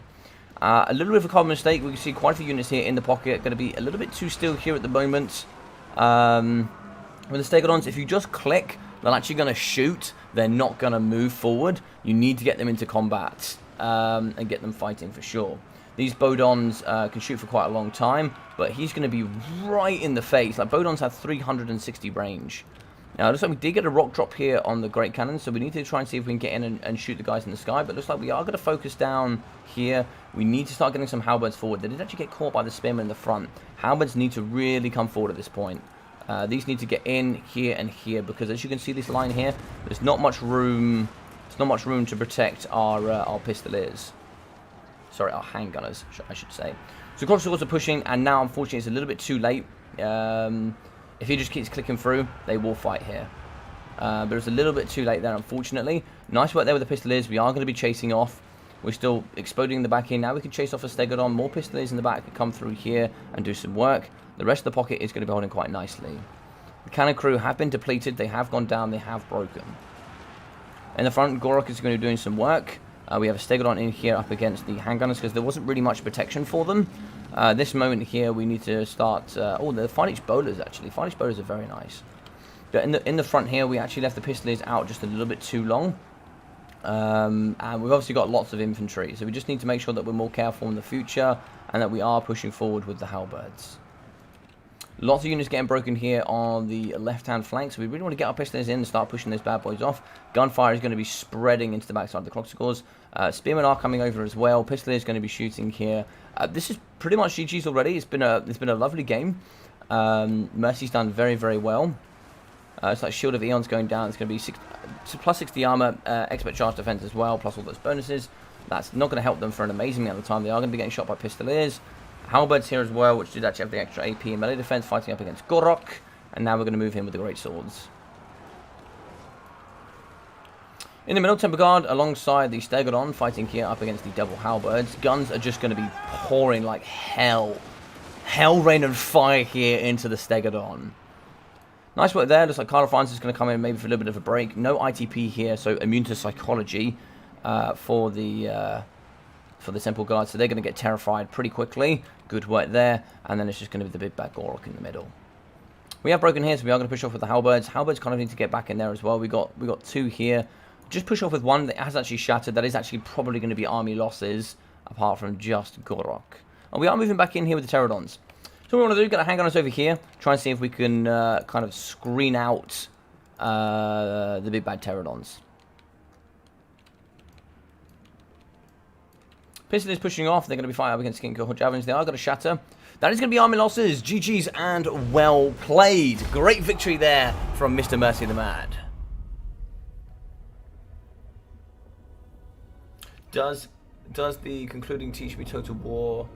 A little bit of a common mistake. We can see quite a few units here in the pocket. Going to be a little bit too still here at the moment. With the Stegodons, if you just click, they're actually going to shoot. They're not going to move forward. You need to get them into combat. And get them fighting for sure. These Bodons can shoot for quite a long time, but he's going to be right in the face. Like, Bodons have 360 range. Now, it looks like we did get a rock drop here on the Great Cannon, so we need to try and see if we can get in and shoot the guys in the sky, but it looks like we are going to focus down here. We need to start getting some halberds forward. They did actually get caught by the spearmen in the front. Halberds need to really come forward at this point. These need to get in here and here, because as you can see this line here, there's not much room. There's not much room to protect our Pistoliers. Sorry, our handgunners, I should say. So Crosswords are pushing, and now, unfortunately, it's a little bit too late. If he just keeps clicking through, they will fight here. But it's a little bit too late there, unfortunately. Nice work there with the Pistoliers. We are going to be chasing off. We're still exploding in the back here. Now we can chase off a Stegodon. More Pistoliers in the back can come through here and do some work. The rest of the pocket is going to be holding quite nicely. The cannon crew have been depleted. They have gone down. They have broken. In the front, Gorok is going to be doing some work. We have a Stegodon in here up against the handgunners because there wasn't really much protection for them. This moment here, we need to start... the Fine-Each Bowlers, actually. Fine-Each Bowlers are very nice. But in the front here, we actually left the Pistoliers out just a little bit too long. And we've obviously got lots of infantry, so we just need to make sure that we're more careful in the future and that we are pushing forward with the halberds. Lots of units getting broken here on the left-hand flank, so we really want to get our Pistoliers in and start pushing those bad boys off. Gunfire is going to be spreading into the backside of the Croxicors. Spearmen are coming over as well. Pistoliers is going to be shooting here. This is pretty much GG's already. It's been a lovely game. Mercy's done very, very well. It's like Shield of Eon's going down. It's going to be plus 60 armor, expert charge defense as well, plus all those bonuses. That's not going to help them for an amazing amount of time. They are going to be getting shot by Pistoliers. Halberds here as well, which did actually have the extra AP and melee defense, fighting up against Gorok. And now we're going to move in with the Great Swords. In the middle, Temple Guard alongside the Stegodon, fighting here up against the double Halberds. Guns are just going to be pouring like hell. Hell, rain and fire here into the Stegodon. Nice work there. Looks like Carl France is going to come in maybe for a little bit of a break. No ITP here, so immune to psychology for the Temple Guard. So they're going to get terrified pretty quickly. Good work there. And then it's just going to be the big bad Gorok in the middle. We have broken here, so we are going to push off with the Halberds. Halberds kind of need to get back in there as well. We got two here. Just push off with one that has actually shattered. That is actually probably going to be army losses, apart from just Gorok. And we are moving back in here with the Pterodons. So what we want to do, get our handgunners over here, try and see if we can kind of screen out the big bad Pterodons. Piston is pushing off. They're going to be fighting up against King Cohort Javelins. They are going to shatter. That is going to be army losses. GG's and well played. Great victory there from Mr. MercyTheMad. Does the concluding Teach Me Total War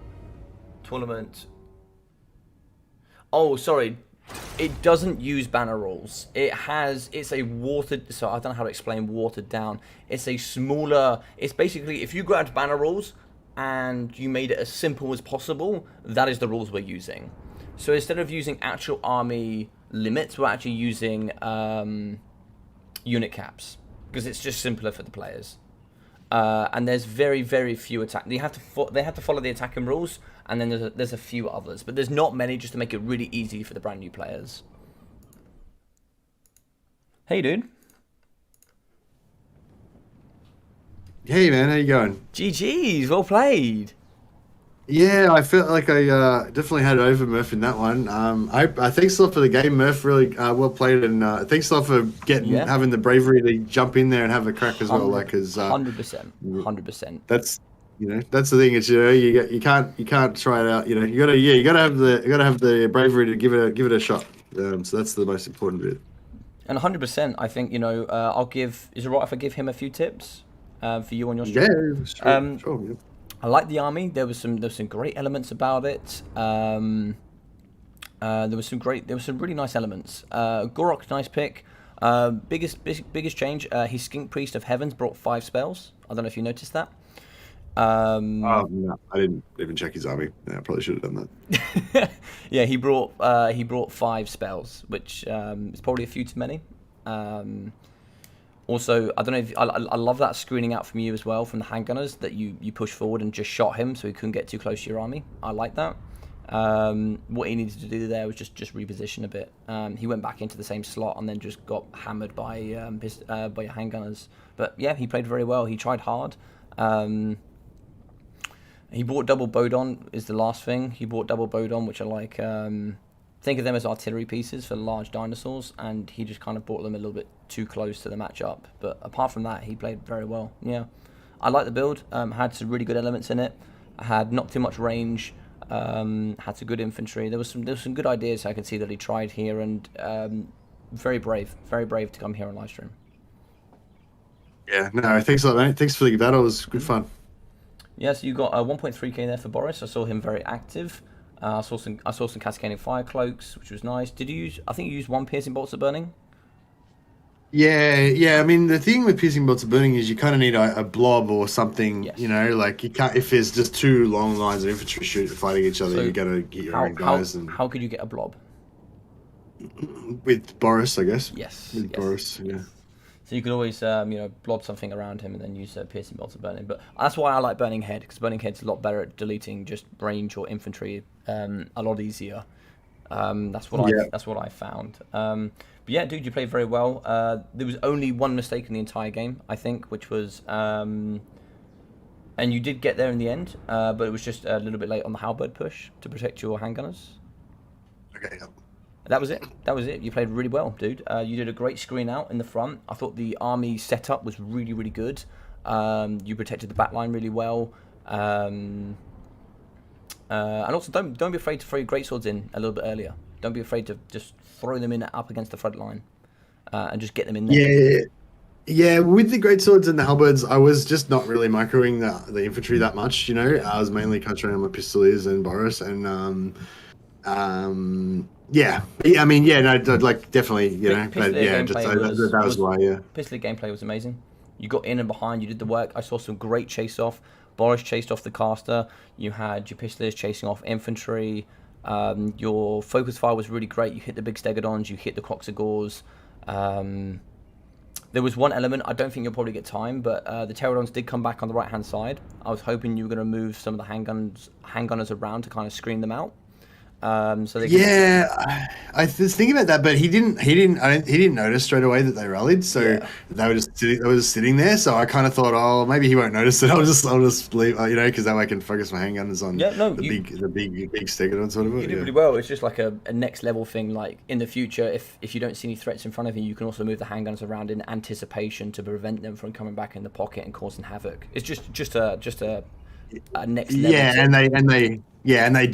tournament... Oh, sorry. It doesn't use banner rules. It's a watered... So I don't know how to explain watered down. It's a smaller... It's basically, if you grabbed banner rules and you made it as simple as possible, that is the rules we're using. So instead of using actual army limits, we're actually using unit caps. Because it's just simpler for the players. And there's very, very few attack. They have to follow the attacking rules, and then there's a few others, but there's not many, just to make it really easy for the brand new players. Hey, dude. Hey, man, how you going? GG's, well played. Yeah, I felt like I definitely had it over Murph in that one. I thanks a lot for the game, Murph. Really well played, and thanks a lot for having the bravery to jump in there and have a crack as well. Like, 100%. That's that's the thing. It's you can't try it out. You gotta have the bravery to give it a shot. So that's the most important bit. And 100%, I think I'll give. Is it right if I give him a few tips for you on your stream? Yeah, sure. Yeah. I like the army. There was some great elements about it. There was some really nice elements. Gorok, nice pick. Biggest change. His Skink Priest of Heavens brought 5 spells. I don't know if you noticed that. No, I didn't even check his army. Yeah, I probably should have done that. Yeah, he brought 5 spells, which is probably a few too many. Also, I don't know if I love that screening out from you as well, from the handgunners, that you push forward and just shot him so he couldn't get too close to your army. I like that. What he needed to do there was just reposition a bit. He went back into the same slot and then just got hammered by your handgunners. But yeah, he played very well. He tried hard. He bought double Bodon is the last thing. He bought double Bodon, which I like. Think of them as artillery pieces for large dinosaurs, and he just kind of brought them a little bit too close to the matchup. But apart from that, he played very well. Yeah, I like the build. Had some really good elements in it. Had not too much range. Had some good infantry. There was some good ideas I could see that he tried here, and very brave to come here on live stream. Yeah, no, thanks a lot, mate. Thanks for the battle. It was good fun. Yeah, so you got 1.3k there for Boris. I saw him very active. I saw some cascading fire cloaks, which was nice. Did you use? I think you used 1 piercing bolts of burning. Yeah. I mean, the thing with piercing bolts of burning is you kind of need a blob or something. You Yes. know, like you can't if there's just two long lines of infantry fighting each other. You So got to get your how own how guys, and how could you get a blob? with Boris, I guess. Yes, With yes, Boris, yeah. yes. So you could always, blob something around him and then use piercing bolts to burn him. But that's why I like burning head, because burning head's a lot better at deleting just range or infantry, a lot easier. Yeah. That's what I found. But yeah, dude, you played very well. There was only one mistake in the entire game, I think, which was, and you did get there in the end, but it was just a little bit late on the halberd push to protect your handgunners. Okay. Yeah. That was it. That was it. You played really well, dude. You did a great screen out in the front. I thought the army setup was really, really good. You protected the back line really well. And also, don't be afraid to throw your greatswords in a little bit earlier. Don't be afraid to just throw them in up against the front line, and just get them in there. Yeah. Yeah, with the great swords and the halberds, I was just not really microing the infantry that much. You know, Yeah. I was mainly concentrating on my pistoliers and Boris, and yeah. I mean, yeah, no, like definitely, but Pistolier yeah, just gameplay that was why, yeah. Pistolier gameplay was amazing. You got in and behind. You did the work. I saw some great chase off. Boris chased off the caster. You had your pistoliers chasing off infantry. Your focus fire was really great. You hit the big stegodons. You hit the Croxagores. There was one element, I don't think you'll probably get time, but the pterodons did come back on the right hand side. I was hoping you were going to move some of the handgunners around to kind of screen them out. So they could, Yeah, I was thinking about that, but he didn't notice straight away that they rallied. So yeah. they were just sitting there. So I kind of thought, oh, maybe he won't notice it. I'll just leave, because that way I can focus my handgunners on Yeah, no, the big stegodons, whatever. you did Yeah. really well. It's just like a next level thing. Like in the future, if you don't see any threats in front of you, you can also move the handguns around in anticipation to prevent them from coming back in the pocket and causing havoc. It's just a next level Yeah, tip. and they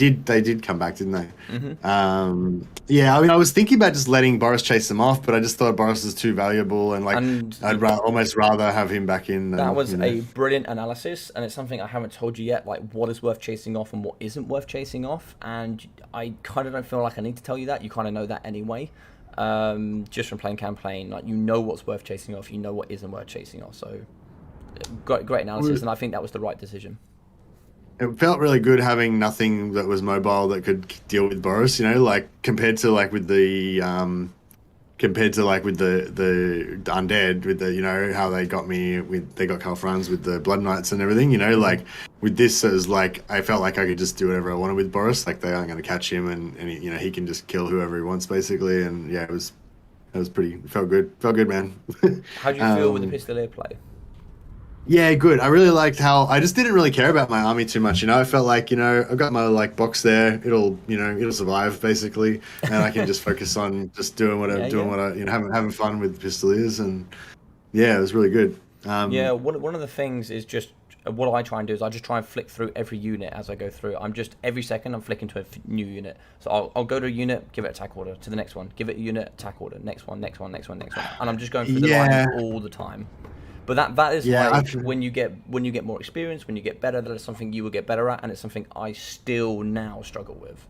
did come back, didn't they? Hmm. Yeah, I mean, I was thinking about just letting Boris chase them off, but I just thought Boris is too valuable, and like And almost rather have him back in that than was a brilliant analysis, and it's something I haven't told you yet, like what is worth chasing off and what isn't worth chasing off. And I kind of don't feel like I need to tell you that. You kind of know that anyway, just from playing campaign. Like you know what's worth chasing off, you know what isn't worth chasing off. So great analysis, and I think that was the right decision. It felt really good having nothing that was mobile that could deal with Boris. Like compared to like with the undead, with the how they got me with they got Carl Franz with the Blood Knights and everything. Like with this, it was like I felt like I could just do whatever I wanted with Boris. Like they aren't going to catch him, and he can just kill whoever he wants basically. And yeah, it was pretty felt good, man. How do you feel with the pistolier play? Yeah, good. I really liked how I just didn't really care about my army too much. I felt like I've got my like box there. It'll survive basically, and I can just focus on just doing what Yeah, I'm doing, yeah. what I having fun with pistoliers, and yeah, it was really good. Yeah, one of the things is just what I try and do is I just try and flick through every unit as I go through. I'm just every second I'm flicking to a new unit. So I'll go to a unit, give it attack order to the next one, give it a unit, attack order, next one, next one, next one, next one, and I'm just going through the Yeah, lines all the time. But that is yeah, like when you get more experience, when you get better, that is something you will get better at, and it's something I still now struggle with.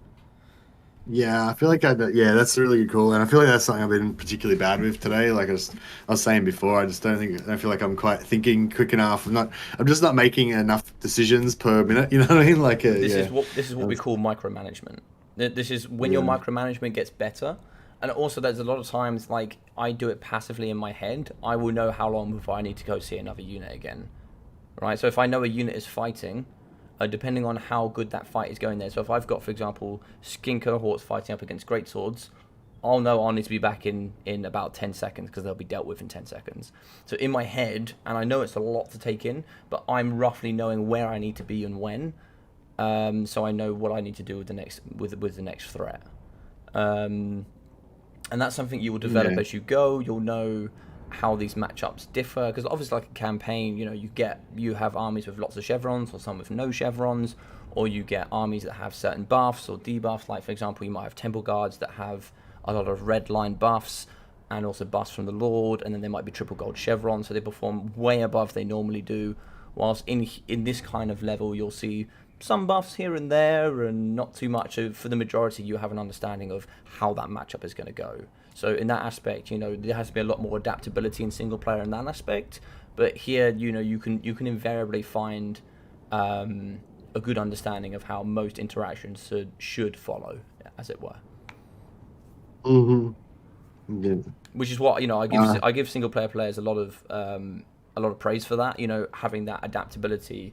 yeah. I feel like yeah, that's really cool, and I feel like that's something I've been particularly bad with today. Like I was saying before, I just don't feel like I'm quite thinking quick enough. I'm just not making enough decisions per minute. You know what I mean? Like, yeah, This is what we call micromanagement. This is when your yeah, micromanagement gets better, and also there's a lot of times like I do it passively in my head. I will know how long before I need to go see another unit again, right? So if I know a unit is fighting, depending on how good that fight is going there. So if I've got, for example, skin cohorts fighting up against greatswords, I'll know I'll need to be back in about 10 seconds because they'll be dealt with in 10 seconds. So in my head, and I know it's a lot to take in, but I'm roughly knowing where I need to be and when. So I know what I need to do with the next threat. And that's something you will develop yeah, as you go. You'll know how these matchups differ because obviously, like a campaign, you have armies with lots of chevrons or some with no chevrons, or you get armies that have certain buffs or debuffs. Like for example, you might have temple guards that have a lot of red line buffs and also buffs from the Lord, and then they might be triple gold chevrons, so they perform way above they normally do. Whilst in this kind of level, you'll see some buffs here and there, and not too much. So for the majority, you have an understanding of how that matchup is going to go. So in that aspect, there has to be a lot more adaptability in single player in that aspect. But here, you can invariably find a good understanding of how most interactions should follow, as it were. Yeah. Which is what I give single player players a lot of praise for that. Having that adaptability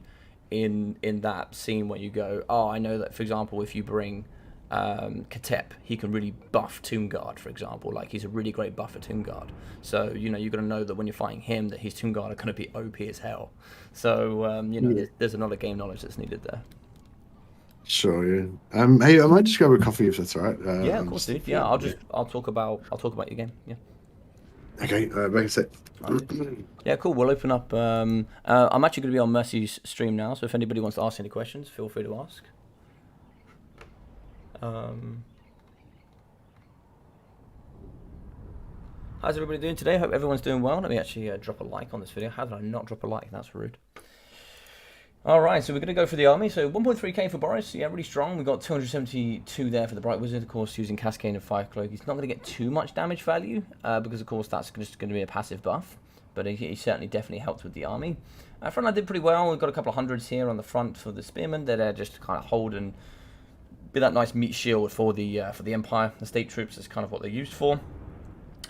in that scene where you go, oh, I know that, for example, if you bring Katep, he can really buff Tomb Guard, for example. Like, he's a really great buff at Tomb Guard. So you've got to know that when you're fighting him, that his Tomb Guard are going to be OP as hell. So there's a lot of game knowledge that's needed there. Sure, yeah. Hey, I might just grab a coffee if that's all right. Yeah, of course, dude. Yeah, I'll talk about your game. Yeah. Okay, back a sec. Yeah, cool. We'll open up. I'm actually going to be on Mercy's stream now, so if anybody wants to ask any questions, feel free to ask. How's everybody doing today? Hope everyone's doing well. Let me actually drop a like on this video. How did I not drop a like? That's rude. All right, so we're going to go for the army. So 1.3k for Boris. Yeah, really strong. We've got 272 there for the Bright Wizard, of course, using Cascade and Fire Cloak. He's not going to get too much damage value because, of course, that's just going to be a passive buff. But he certainly definitely helped with the army. Frontline did pretty well. We've got a couple of hundreds here on the front for the Spearmen. They're there just to kind of hold and be that nice meat shield for the Empire. The state troops is kind of what they're used for.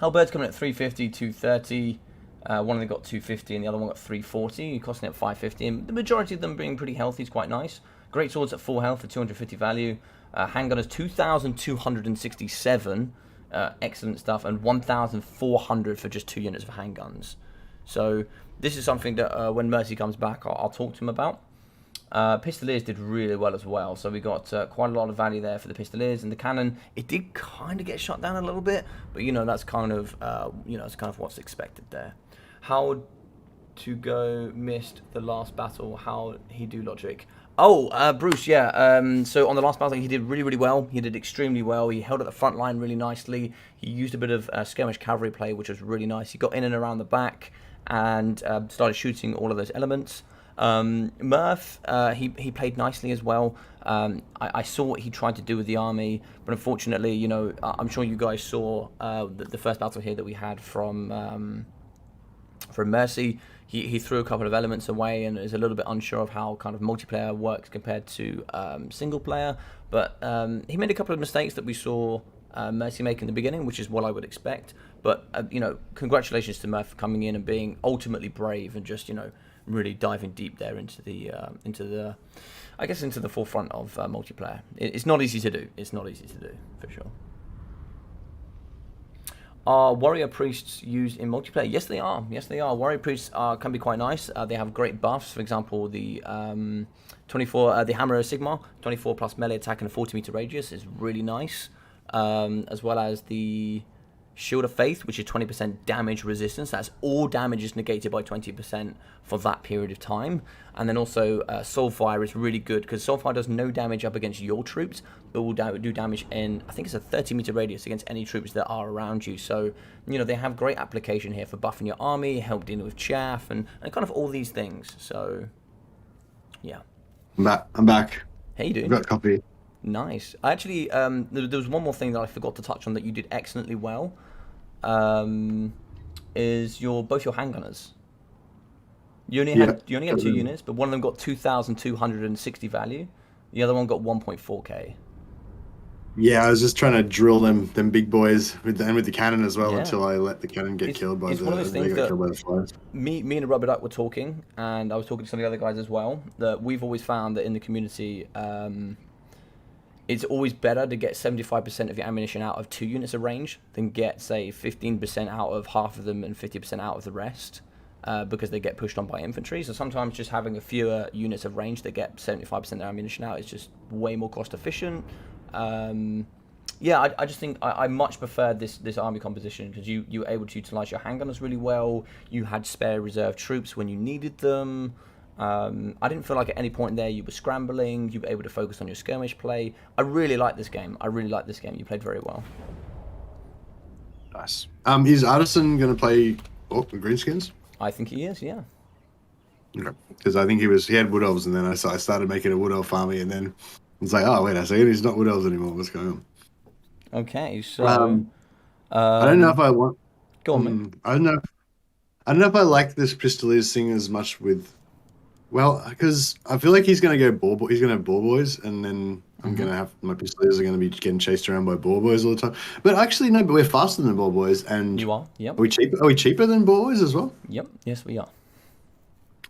Halberds coming at 350, 230. One of them got 250 and the other one got 340, costing it 550. And the majority of them being pretty healthy is quite nice. Great swords at full health for 250 value. Handgunners 2,267. Excellent stuff. And 1,400 for just 2 units of handguns. So this is something that when Mercy comes back, I'll talk to him about. Pistoliers did really well as well, so we got quite a lot of value there for the Pistoliers. And the cannon, it did kind of get shot down a little bit, but that's kind of it's kind of what's expected there. How to go missed the last battle? How he do logic? Oh, Bruce, yeah. So on the last battle, he did really, really well. He did extremely well. He held at the front line really nicely. He used a bit of skirmish cavalry play, which was really nice. He got in and around the back and started shooting all of those elements. Murph, he played nicely as well. I saw what he tried to do with the army, but unfortunately, I'm sure you guys saw the first battle here that we had from Mercy. He threw a couple of elements away and is a little bit unsure of how kind of multiplayer works compared to single player. But he made a couple of mistakes that we saw Mercy make in the beginning, which is what I would expect. But congratulations to Murph for coming in and being ultimately brave and just really diving deep there into the forefront of multiplayer. It's not easy to do. It's not easy to do for sure. Are warrior priests used in multiplayer? Yes, they are. Yes, they are. Warrior priests can be quite nice. They have great buffs. For example, the 24, the Hammer of Sigmar, 24 plus melee attack and a 40-meter radius is really nice. As well as the Shield of Faith, which is 20% damage resistance. That's all damage is negated by 20% for that period of time. And then also Soulfire is really good because Soulfire does no damage up against your troops, but will do damage in, I think it's a 30-meter radius against any troops that are around you. So, they have great application here for buffing your army, help dealing with chaff, and kind of all these things. So, yeah. I'm back. How you doing? I've got a copy. Nice. Actually, there was one more thing that I forgot to touch on that you did excellently well. Is both your handgunners. You only had 2 units, but one of them got 2,260 value. The other one got 1.4k. Yeah, I was just trying to drill them big boys with the cannon as well until I let the cannon get killed by the flies. Me and Rubber Duck were talking, and I was talking to some of the other guys as well. That we've always found that in the community, it's always better to get 75% of your ammunition out of 2 units of range than get, say, 15% out of half of them and 50% out of the rest, because they get pushed on by infantry. So sometimes just having a fewer units of range that get 75% of their ammunition out is just way more cost efficient. I just think I much prefer this army composition because you were able to utilize your handgunners really well. You had spare reserve troops when you needed them. I didn't feel like at any point there you were scrambling. You were able to focus on your skirmish play. I really like this game. You played very well. Nice. Is Artisan going to play Greenskins? I think he is, yeah. Because I think he had wood elves, and then I started making a wood elf army, and then it's like, oh wait a second, he's not wood elves anymore. What's going Okay, on? so I don't know if I want. go on, mate. I don't know. I don't know if I like this Pistoliers thing as much with. Well, because I feel like he's going to go he's going to have ball boys, and then I'm going to have my Pistoliers are going to be getting chased around by ball boys all the time. But actually, no. But we're faster than ball boys, and You are. Yep. are we cheaper? Are we cheaper than ball boys as well? Yep. Yes, we are.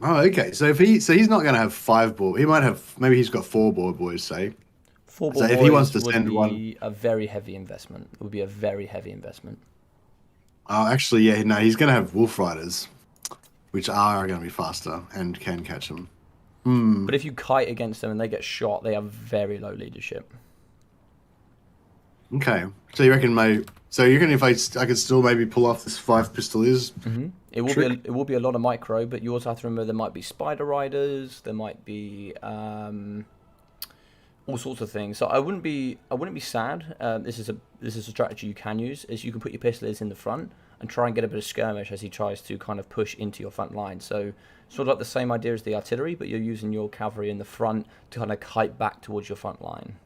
Oh, okay. So he's not going to have 5 ball. He might have maybe he's got 4 ball boys. Say. Four So ball if he wants boys to would send one, be a very heavy investment. It would be a very heavy investment. oh, actually, yeah, no, he's going to have wolf riders, which are going to be faster and can catch them. But if you kite against them and they get shot, they have very low leadership. Okay, so you reckon if I could still maybe pull off this 5 Pistoliers? It will Trick. it will be a lot of micro, but you also have to remember there might be spider riders, there might be all sorts of things. So I wouldn't be sad. This is a strategy you can use. Is you can put your Pistoliers in the front and try and get a bit of skirmish as he tries to kind of push into your front line. So sort of like the same idea as the artillery, but you're using your cavalry in the front to kind of kite back towards your front line.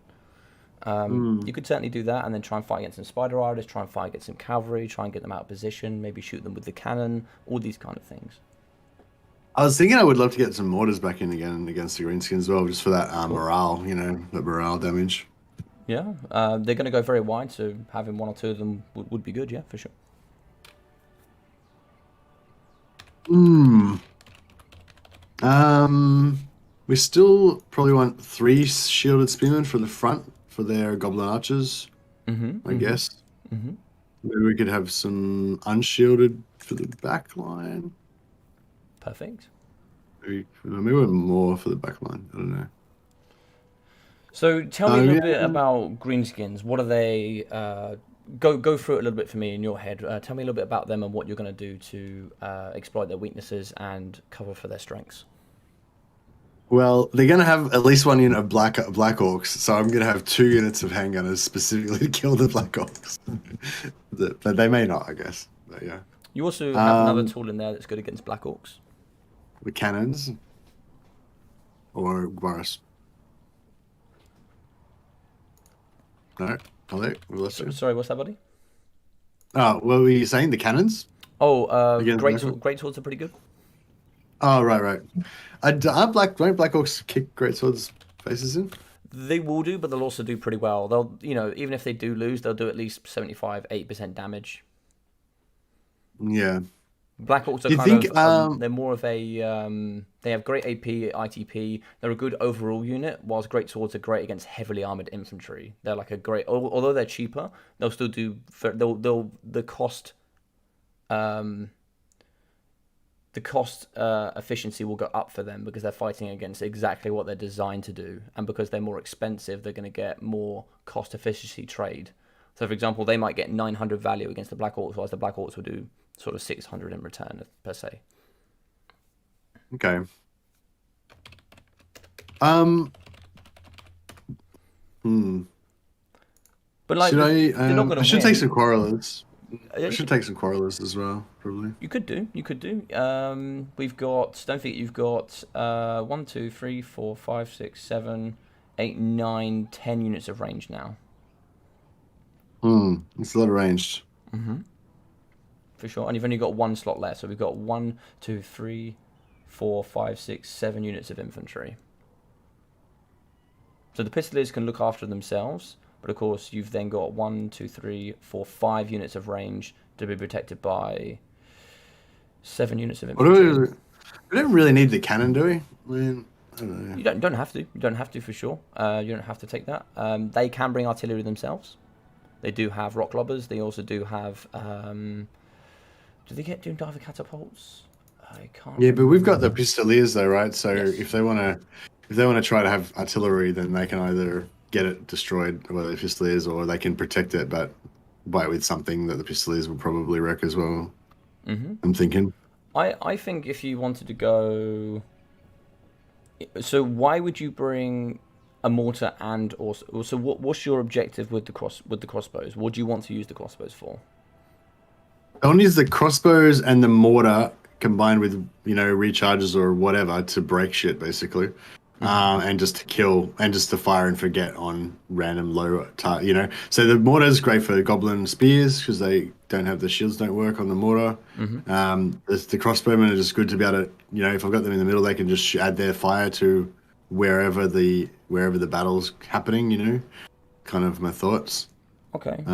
You could certainly do that and then try and fight against some spider riders, try and fight against some cavalry, try and get them out of position, maybe shoot them with the cannon, all these kind of things. I was thinking I would love to get some mortars back in again against the Greenskins as well, just for that morale, that morale damage. Yeah, they're going to go very wide, so having 1 or 2 of them would be good, yeah, for sure. We still probably want 3 shielded spearmen for the front for their goblin archers, I guess. Maybe we could have some unshielded for the back line. Perfect. Maybe more for the back line. I don't know. So tell me a little bit about Greenskins. What are they? Go through it a little bit for me in your head. Tell me a little bit about them and what you're going to do to exploit their weaknesses and cover for their strengths. Well, they're going to have at least 1 unit of black orcs, so I'm going to have 2 units of handgunners specifically to kill the black orcs. But they may not, I guess. But yeah. You also have another tool in there that's good against black orcs. The cannons or Boris. No, hello. Sorry, what's that, buddy? Oh, what were you saying? The cannons? Oh, Against great swords are pretty good. Oh, right. Don't black orcs kick great swords faces in? They will do, but they'll also do pretty well. They'll, even if they do lose, they'll do at least 75-8% damage. Yeah. Black Orcs are they're more of a, they have great AP, ITP, they're a good overall unit, whilst Great Swords are great against heavily armored infantry. They're like a great, although they're cheaper, they'll still do, the cost efficiency will go up for them because they're fighting against exactly what they're designed to do, and because they're more expensive, they're going to get more cost efficiency trade. So, for example, they might get 900 value against the Black Orcs, whilst the Black Orcs will do sort of 600 in return, per se. Okay. But like, they're not going to I should win. take some quarrelers. I should take some quarrelers as well, probably. You could do. We've got. Don't forget, you've got 1, 2, 3, 4, 5, 6, 7, 8, 9, 10 units of range now. It's a lot of ranged. For sure, and you've only got 1 slot left, so we've got 1, 2, 3, 4, 5, 6, 7 units of infantry. So the Pistoliers can look after themselves, but of course you've then got 1, 2, 3, 4, 5 units of range to be protected by 7 units of infantry. We don't really need the cannon, do we? I mean, I don't know. You don't have to. You don't have to for sure. You don't have to take that. They can bring artillery themselves. They do have rock lobbers. They also do have. Do they get doom diver catapults? I can't. Yeah, but we've got the Pistoliers though, right? So Yes. if they want to try to have artillery, then they can either get it destroyed by the Pistoliers, or they can protect it, but with something that the Pistoliers will probably wreck as well. I'm thinking. I think if you wanted to go. So why would you bring a mortar and also? So what's your objective with the crossbows? What do you want to use the crossbows for? I want to use the crossbows and the mortar combined with recharges or whatever to break shit basically, and just to kill and just to fire and forget on random low So the mortar is great for goblin spears because they don't have the shields don't work on the mortar. The crossbowmen are just good to be able to if I've got them in the middle, they can just add their fire to wherever the battle's happening. Kind of my thoughts. Okay.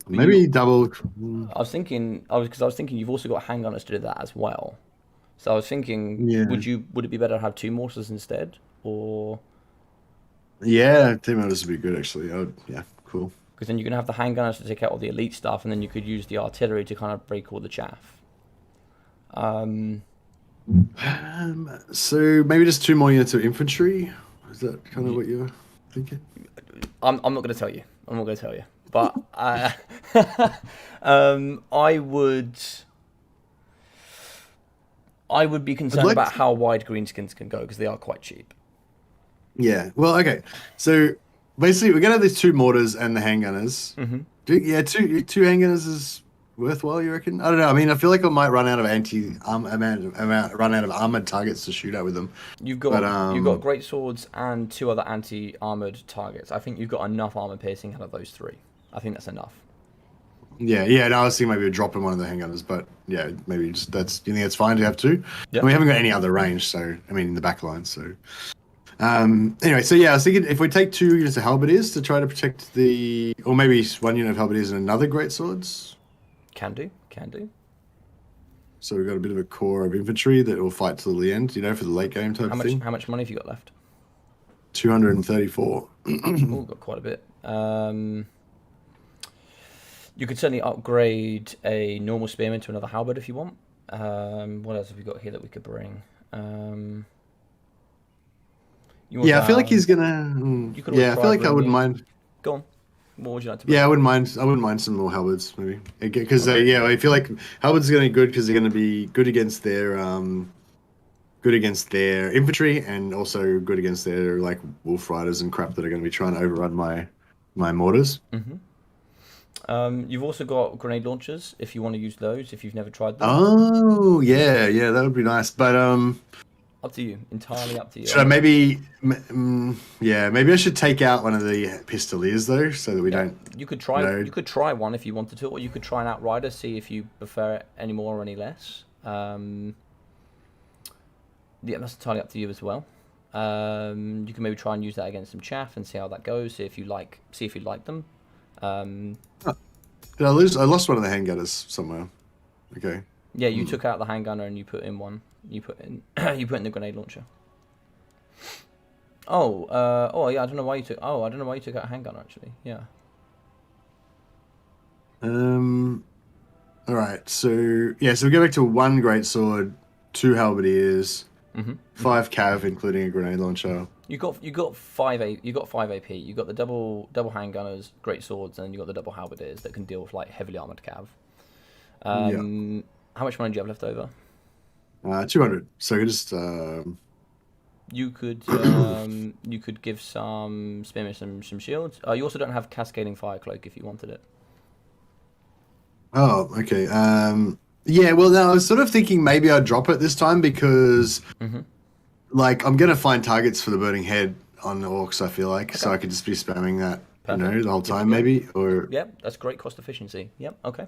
Maybe double. I was thinking you've also got handgunners to do that as well. So I was thinking, Yeah. would it be better to have two mortars instead, or Yeah, team motors would be good actually. Yeah, cool. because then you can have the handgunners to take out all the elite stuff, and then you could use the artillery to kind of break all the chaff. So maybe just 2 more units of infantry. Is that kind of what you're thinking? I'm not going to tell you. I'm not going to tell you. But I would be concerned about how wide greenskins can go because they are quite cheap. Yeah. Well, okay. So basically, we're gonna have these 2 mortars and the handgunners. Two handgunners is worthwhile. You reckon? I don't know. I mean, I feel like I might run out of run out of armored targets to shoot at with them. You've got great swords and 2 other anti-armored targets. I think you've got enough armor piercing out of those 3. I think that's enough. Yeah. No, I was thinking maybe a drop in one of the handgunners, but yeah, maybe just that's. You think it's fine to have 2? Yeah. And we haven't got any other range, so I mean, in the back line, so. Anyway, so yeah, I was thinking if we take 2 units of halberdiers to try to protect or maybe 1 unit of halberdiers and another great swords. Can do. So we've got a bit of a core of infantry that will fight till the end, for the late game type thing. How much money have you got left? 234. Oh, got quite a bit. You could certainly upgrade a normal spearman to another halberd if you want. What else have we got here that we could bring? I feel like he's gonna. I feel like I wouldn't mind. Go on. What would you like to bring? Yeah, I wouldn't mind some more halberds maybe because I feel like halberds are going to be good because they're going to be good against their infantry and also good against their like wolf riders and crap that are going to be trying to overrun my mortars. You've also got grenade launchers if you want to use those if you've never tried them. Oh yeah, that would be nice, but up to you, entirely up to you. Should I maybe I should take out one of the pistoliers though, so that we don't. You could try. You could try one if you wanted to, or you could try an outrider, see if you prefer it any more or any less. Yeah, that's entirely up to you as well. You can maybe try and use that against some chaff and see how that goes. See if you like them. Did I lose? I lost one of the handgunners somewhere. Okay. Yeah, you took out the handgunner and you put in one. You put in the grenade launcher. Yeah. I don't know why you took out a handgunner actually. Yeah. All right. So we go back to 1 great sword, 2 halberdiers, 5 cav, including a grenade launcher. You got 5 AP. You got the double handgunners, great swords, and you got the double halberdiers that can deal with like heavily armored cav. How much money do you have left over? 200. So we just. You could give some spearmen some shields. You also don't have cascading fire cloak if you wanted it. Oh, okay. Yeah. Well, now I was sort of thinking maybe I'd drop it this time because, like, I'm gonna find targets for the burning head on the orcs. I feel like so I could just be spamming that, the whole time maybe. Or that's great cost efficiency. Yep. Okay.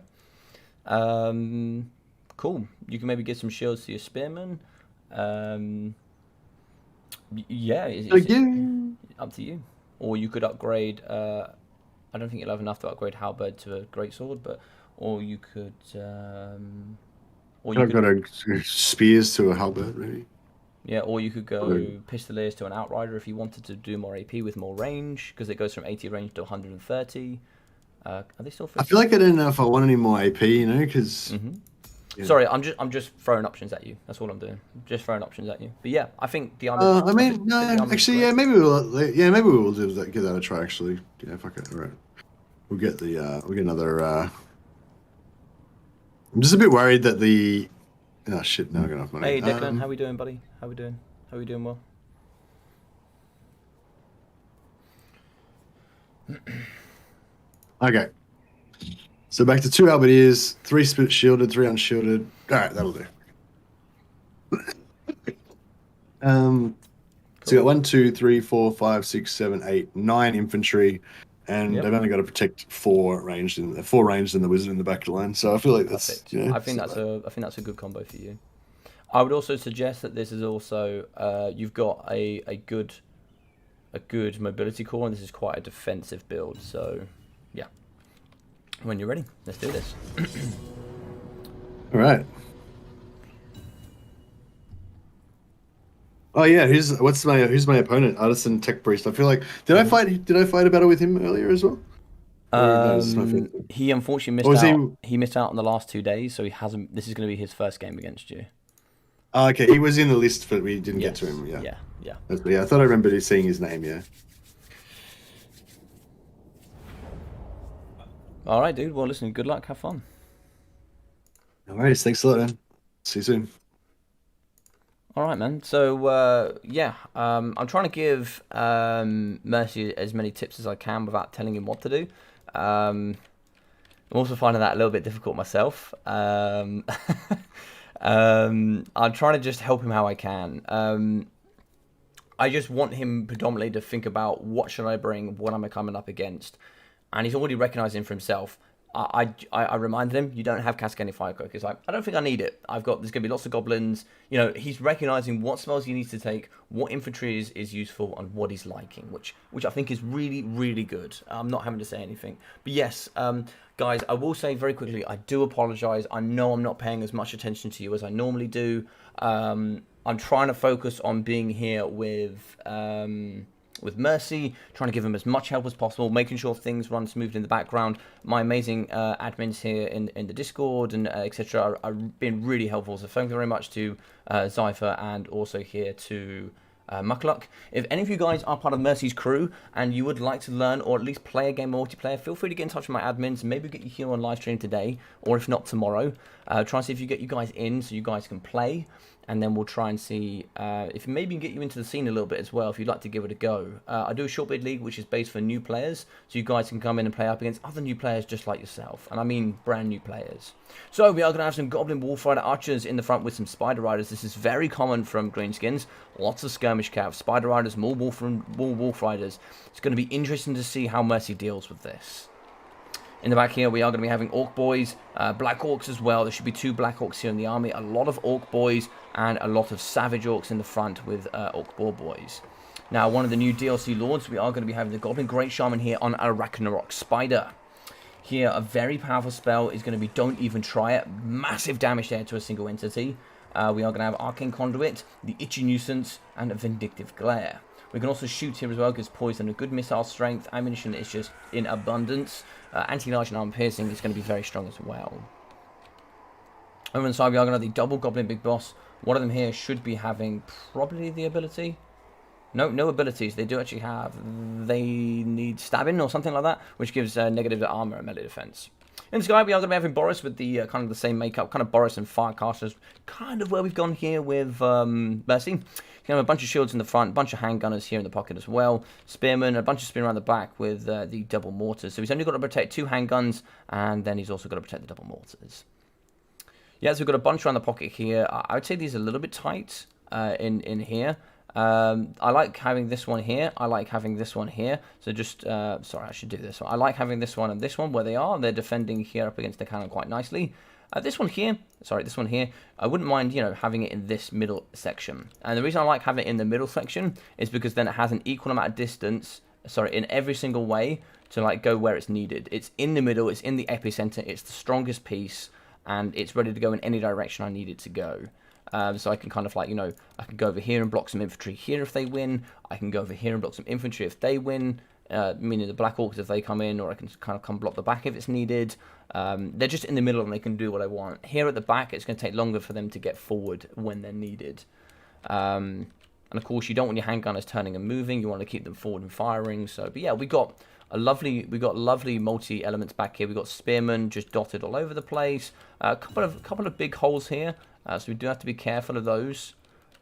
Cool. You can maybe give some shields to your spearmen. It's up to you. Or you could upgrade. I don't think you'll have enough to upgrade halberd to a greatsword, or you could. I've got a spears to a halberd, maybe. Yeah, or you could go pistoliers to an outrider if you wanted to do more AP with more range, because it goes from 80 range to 130. Are they still? I feel like I don't know if I want any more AP, because. Yeah. Sorry, I'm just throwing options at you. That's all I'm doing. Just throwing options at you. But yeah, I think the armor. maybe we will give that a try. Actually, yeah, fuck it. All right, we'll get another. I'm just a bit worried that the. Oh shit! Now I got enough money. Hey Declan, how we doing, buddy? How we doing? How we doing? Well. Okay. So back to 2 halberdiers, 3 shielded, 3 unshielded. All right, that'll do. Um, so you Cool. got 1, 2, 3, 4, 5, 6, 7, 8, 9 infantry, and Yep. they've only got to protect 4 ranged in the wizard in the back line. So I feel like that's Perfect. I think that's a good combo for you. I would also suggest that this is also you've got a good mobility core, and this is quite a defensive build. So, yeah, when you're ready, let's do this. all right. Oh yeah, who's my opponent? Artisan Tech Priest. I feel like did I fight a battle with him earlier as well? Or no, this is my first time. He unfortunately Or missed was out. he? He missed out on the last 2 days, so he hasn't. This is going to be his first game against you. Oh, okay, he was in the list, but we didn't get to Yes. him. Yeah, Yeah. Yeah. yeah. I thought I remembered seeing his name. Yeah. All right, dude. Well, listen. Good luck. Have fun. All right, thanks a lot, man. See you soon. All right, man. So, yeah, I'm trying to give Mercy as many tips as I can without telling him what to do. I'm also finding that a little bit difficult myself. I'm trying to just help him how I can. I just want him predominantly to think about what should I bring, what am I coming up against, and he's already recognizing for himself. I reminded him, you don't have Cascading Firecracker. He's like, I don't think I need it. There's going to be lots of goblins. You know, he's recognizing what spells he needs to take, what infantry is useful, and what he's liking, which I think is really, really good. I'm not having to say anything. But yes, guys, I will say very quickly, I do apologize. I know I'm not paying as much attention to you as I normally do. I'm trying to focus on being here with Mercy, trying to give him as much help as possible, making sure things run smoothly in the background. My amazing admins here in the Discord and etc. are being really helpful. So thank you very much to Zypher and also here to Muckluck. If any of you guys are part of Mercy's crew and you would like to learn or at least play a game of multiplayer, feel free to get in touch with my admins. Maybe get you here on live stream today, or if not tomorrow. Try and see if you get you guys in so you guys can play. And then we'll try and see if maybe we can get you into the scene a little bit as well if you'd like to give it a go. I do a short bid league which is based for new players, so you guys can come in and play up against other new players just like yourself, and I mean brand new players. So we are going to have some Goblin Wolf Rider Archers in the front with some Spider Riders. This is very common from Greenskins. Lots of Skirmish Cav, Spider Riders, more Wolf Riders. It's going to be interesting to see how Mercy deals with this. In the back here, we are going to be having Orc Boys, Black Orcs as well. There should be 2 Black Orcs here in the army. A lot of Orc Boys and a lot of Savage Orcs in the front with Orc Boar Boys. Now, one of the new DLC Lords, we are going to be having the Goblin Great Shaman here on a Ragnarok Spider. Here, a very powerful spell is going to be Don't Even Try It. Massive damage there to a single entity. We are going to have Arcane Conduit, the Itchy Nuisance, and a Vindictive Glare. We can also shoot here as well, because poison, a good missile strength, ammunition is just in abundance. Anti-large and arm piercing is going to be very strong as well. Over on the side, we are going to have the double Goblin Big Boss. One of them here should be having probably the ability. No abilities. They do actually have. They need stabbing or something like that, which gives negative to armor and melee defense. In the sky, we are going to be having Boris with the kind of the same makeup, kind of Boris and Firecasters, kind of where we've gone here with Mercy. You have a bunch of shields in the front, a bunch of handgunners here in the pocket as well. Spearmen, a bunch of spearmen around the back with the double mortars. So he's only got to protect 2 handguns, and then he's also got to protect the double mortars. Yeah, so we've got a bunch around the pocket here. I would say these are a little bit tight in here. I like having this one here. I like having this one here. So just, sorry, I should do this one. I like having this one and this one where they are. They're defending here up against the cannon quite nicely. This one here, I wouldn't mind, having it in this middle section. And the reason I like having it in the middle section is because then it has an equal amount of distance, in every single way to go where it's needed. It's in the middle, it's in the epicenter, it's the strongest piece, and it's ready to go in any direction I need it to go. So I can kind of I can go over here and block some infantry here if they win. I can go over here and block some infantry if they win, meaning the Black Orcs if they come in, or I can kind of come block the back if it's needed. They're just in the middle and they can do what I want. Here at the back, it's going to take longer for them to get forward when they're needed. And of course, you don't want your handgunners turning and moving. You want to keep them forward and firing. So, but yeah, we got lovely multi elements back here. We got spearmen just dotted all over the place. A couple of big holes here. So we do have to be careful of those.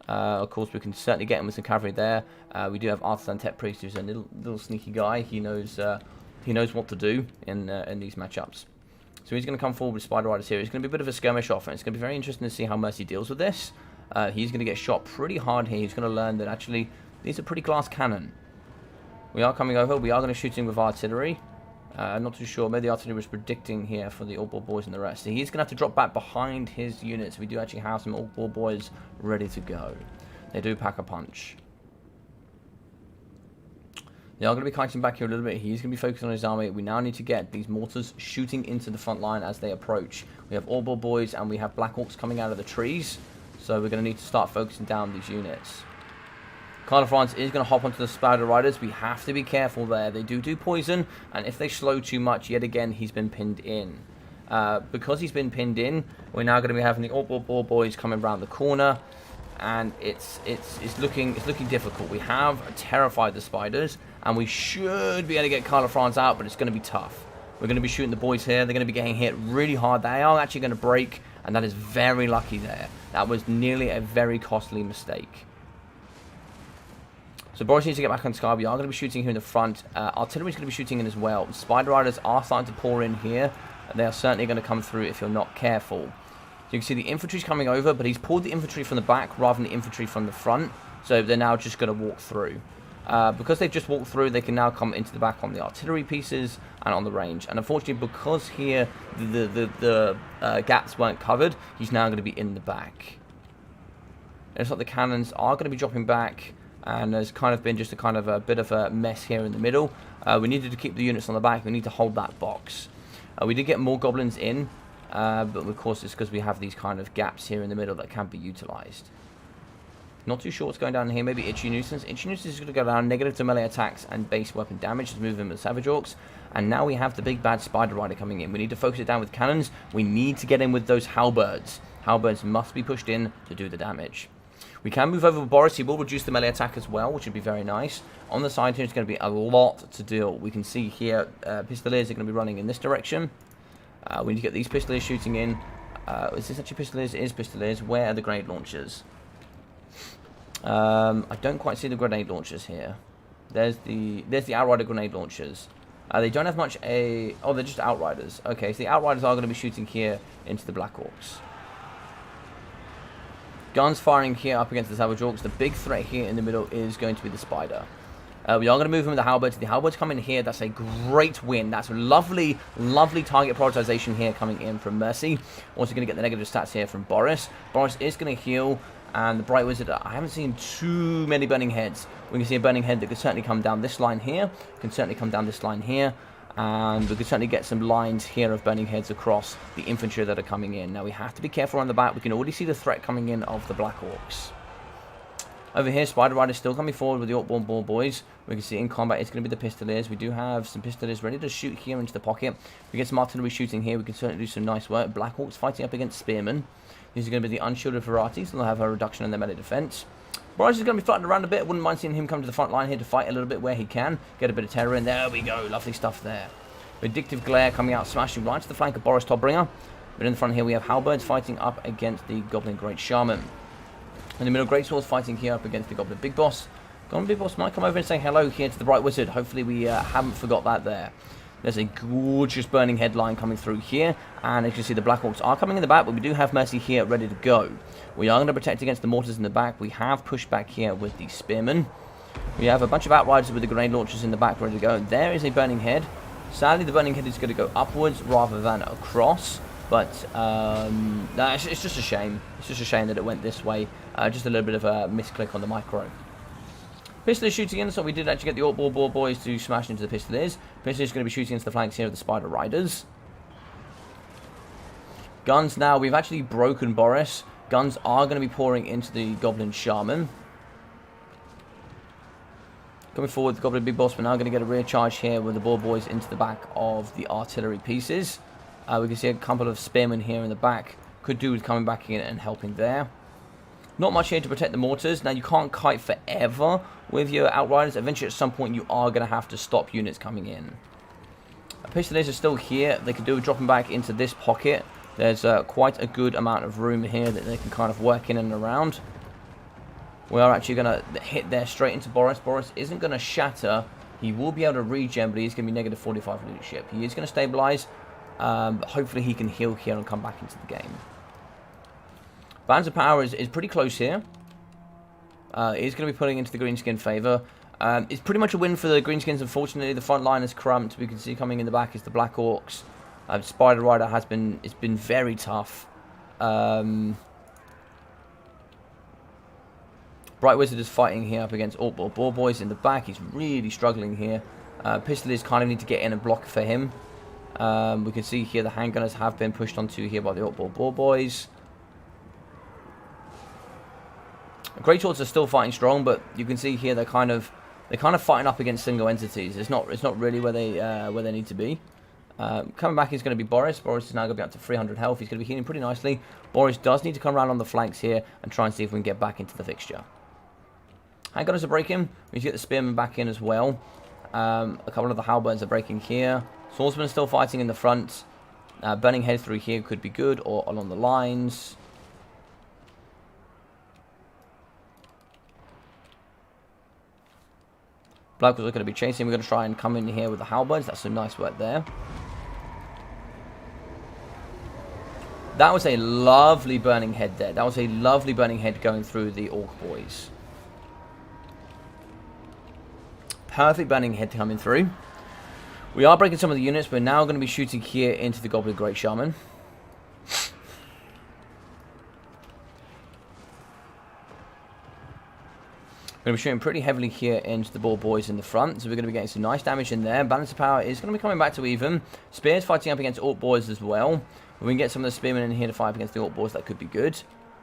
Of course, we can certainly get him with some cavalry there. We do have Artisan Tech Priest, who's a little sneaky guy. He knows what to do in these matchups. So he's going to come forward with Spider Riders here. It's going to be a bit of a skirmish off, and it's going to be very interesting to see how Mercy deals with this. He's going to get shot pretty hard here. He's going to learn that actually these are pretty glass cannon. We are coming over. We are going to shoot him with artillery. I'm not too sure. Maybe the artillery was predicting here for the all-ball boys and the rest. So he's going to have to drop back behind his units. We do actually have some all-ball boys ready to go. They do pack a punch. They are going to be kiting back here a little bit. He's going to be focused on his army. We now need to get these mortars shooting into the front line as they approach. We have all-ball boys and we have Black Orcs coming out of the trees. So we're going to need to start focusing down these units. Carl France is going to hop onto the Spider Riders. We have to be careful there. They do poison, and if they slow too much, yet again, he's been pinned in. Because he's been pinned in, we're now going to be having the all-ball boys coming around the corner, and it's looking difficult. We have terrified the spiders, and we should be able to get Carl France out, but it's going to be tough. We're going to be shooting the boys here. They're going to be getting hit really hard. They are actually going to break, and that is very lucky there. That was nearly a very costly mistake. So Boris needs to get back on Sky. We are going to be shooting here in the front. Artillery is going to be shooting in as well. Spider Riders are starting to pour in here. They are certainly going to come through if you're not careful. So you can see the infantry's coming over, but he's pulled the infantry from the back rather than the infantry from the front. So they're now just going to walk through. Because they've just walked through, they can now come into the back on the artillery pieces and on the range. And unfortunately, because here the gaps weren't covered, he's now going to be in the back. It looks like the cannons are going to be dropping back. And there's kind of been just a bit of a mess here in the middle. We needed to keep the units on the back. We need to hold that box. We did get more goblins in, but of course it's because we have these kind of gaps here in the middle that can be utilized. Not too sure what's going down here. Maybe Itchy Nuisance. Itchy Nuisance is going to go down. Negative to melee attacks and base weapon damage. Just move him with Savage Orcs. And now we have the big bad Spider Rider coming in. We need to focus it down with cannons. We need to get in with those halberds. Halberds must be pushed in to do the damage. We can move over with Boris. He will reduce the melee attack as well, which would be very nice. On the side here, it's going to be a lot to deal. We can see here, Pistoliers are going to be running in this direction. We need to get these Pistoliers shooting in. Is this actually Pistoliers? It is Pistoliers. Where are the grenade launchers? I don't quite see the grenade launchers here. There's the Outrider grenade launchers. They don't have much oh, they're just Outriders. Okay, so the Outriders are going to be shooting here into the Black Orcs. Guns firing here up against the Savage Orcs. The big threat here in the middle is going to be the Spider. We are going to move him with the Halberds. The Halberds come in here. That's a great win. That's a lovely, lovely target prioritization here coming in from Mercy. Also going to get the negative stats here from Boris. Boris is going to heal. And the Bright Wizard, I haven't seen too many burning heads. We can see a burning head that could certainly come down this line here. Can certainly come down this line here. And we could certainly get some lines here of burning heads across the infantry that are coming in. Now we have to be careful on the back. We can already see the threat coming in of the Black Orcs. Over here, Spider Rider still coming forward with the Orc Ball Boys. We can see in combat it's going to be the Pistoliers. We do have some Pistoliers ready to shoot here into the pocket. We get some artillery shooting here. We can certainly do some nice work. Black Orcs fighting up against Spearmen. These are going to be the unshielded varieties. They'll have a reduction in their melee defense. Boris is going to be fighting around a bit. Wouldn't mind seeing him come to the front line here to fight a little bit where he can. Get a bit of terror in. There we go. Lovely stuff there. Vindictive Glare coming out, smashing right to the flank of Boris Todbringer. But in the front here we have Halberds fighting up against the Goblin Great Shaman. In the middle, Great Swords fighting here up against the Goblin Big Boss. Goblin Big Boss might come over and say hello here to the Bright Wizard. Hopefully we haven't forgot that there. There's a gorgeous burning headline coming through here. And as you can see, the Black Orcs are coming in the back, but we do have Mercy here ready to go. We are going to protect against the mortars in the back. We have pushed back here with the Spearmen. We have a bunch of Outriders with the grenade launchers in the back ready to go. There is a burning head. Sadly, the burning head is going to go upwards rather than across. But it's just a shame. It's just a shame that it went this way. Just a little bit of a misclick on the micro. Pistoliers shooting in, so we did actually get the Orc Ball Boys to smash into the Pistoliers. Pistoliers going to be shooting into the flanks here of the Spider Riders. Guns now, we've actually broken Boris. Guns are going to be pouring into the Goblin Shaman. Coming forward, the Goblin Big Boss, we're now going to get a rear charge here with the Ball Boys into the back of the artillery pieces. We can see a couple of Spearmen here in the back. Could do with coming back in and helping there. Not much here to protect the mortars. Now, you can't kite forever with your Outriders. Eventually, at some point, you are going to have to stop units coming in. Pistoliers are still here. They can do with dropping back into this pocket. There's quite a good amount of room here that they can kind of work in and around. We are actually going to hit there straight into Boris. Boris isn't going to shatter. He will be able to regen, but he's going to be negative 45 leadership. He is going to stabilize. Hopefully he can heal here and come back into the game. Balance of power is pretty close here. He's going to be putting into the greenskin favour. It's pretty much a win for the greenskins. Unfortunately, the front line is crumped. We can see coming in the back is the Black Orcs. Spider Rider has been very tough. Bright Wizard is fighting here up against Orc Boar Boys in the back. He's really struggling here. Pistoliers kind of need to get in and block for him. We can see here the handgunners have been pushed onto here by the Orc Boar Boys. Great Swords are still fighting strong, but you can see here they're kind of fighting up against single entities. It's not really where they need to be. Coming back is going to be Boris. Boris is now going to be up to 300 health. He's going to be healing pretty nicely. Boris does need to come around on the flanks here and try and see if we can get back into the fixture. Handgunners are breaking. We need to get the Spearmen back in as well. A couple of the Halberds are breaking here. Swordsmen are still fighting in the front. Burning Head through here could be good, or along the lines. Black Orcs are going to be chasing. We're going to try and come in here with the Halberds. That's some nice work there. That was a lovely Burning Head there. That was a lovely Burning Head going through the Orc Boys. Perfect Burning Head coming through. We are breaking some of the units. We're now going to be shooting here into the Goblin Great Shaman. We're going to be shooting pretty heavily here into the Boar Boys in the front, so we're going to be getting some nice damage in there. Balance of power is going to be coming back to even. Spears fighting up against Orc Boys as well. If we can get some of the Spearmen in here to fight up against the Orc Boys, that could be good.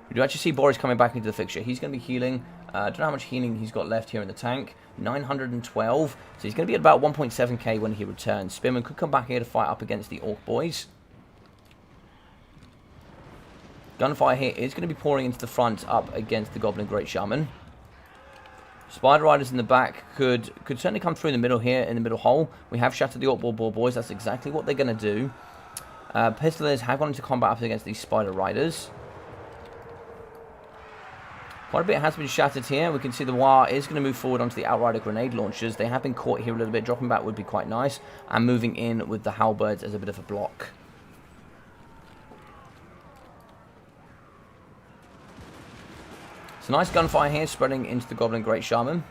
We do actually see Boris coming back into the fixture. He's going to be healing. I don't know how much healing he's got left here in the tank. 912. So he's going to be at about 1.7k when he returns. Spearmen could come back here to fight up against the Orc Boys. Gunfire here is going to be pouring into the front up against the Goblin Great Shaman. Spider Riders in the back could certainly come through in the middle here, in the middle hole. We have shattered the Orc Boar Boys. That's exactly what they're going to do. Pistoliers have gone into combat up against these Spider Riders. Quite a bit has been shattered here. We can see the War is going to move forward onto the Outrider grenade launchers. They have been caught here a little bit. Dropping back would be quite nice. And moving in with the Halberds as a bit of a block. So nice gunfire here, spreading into the Goblin Great Shaman.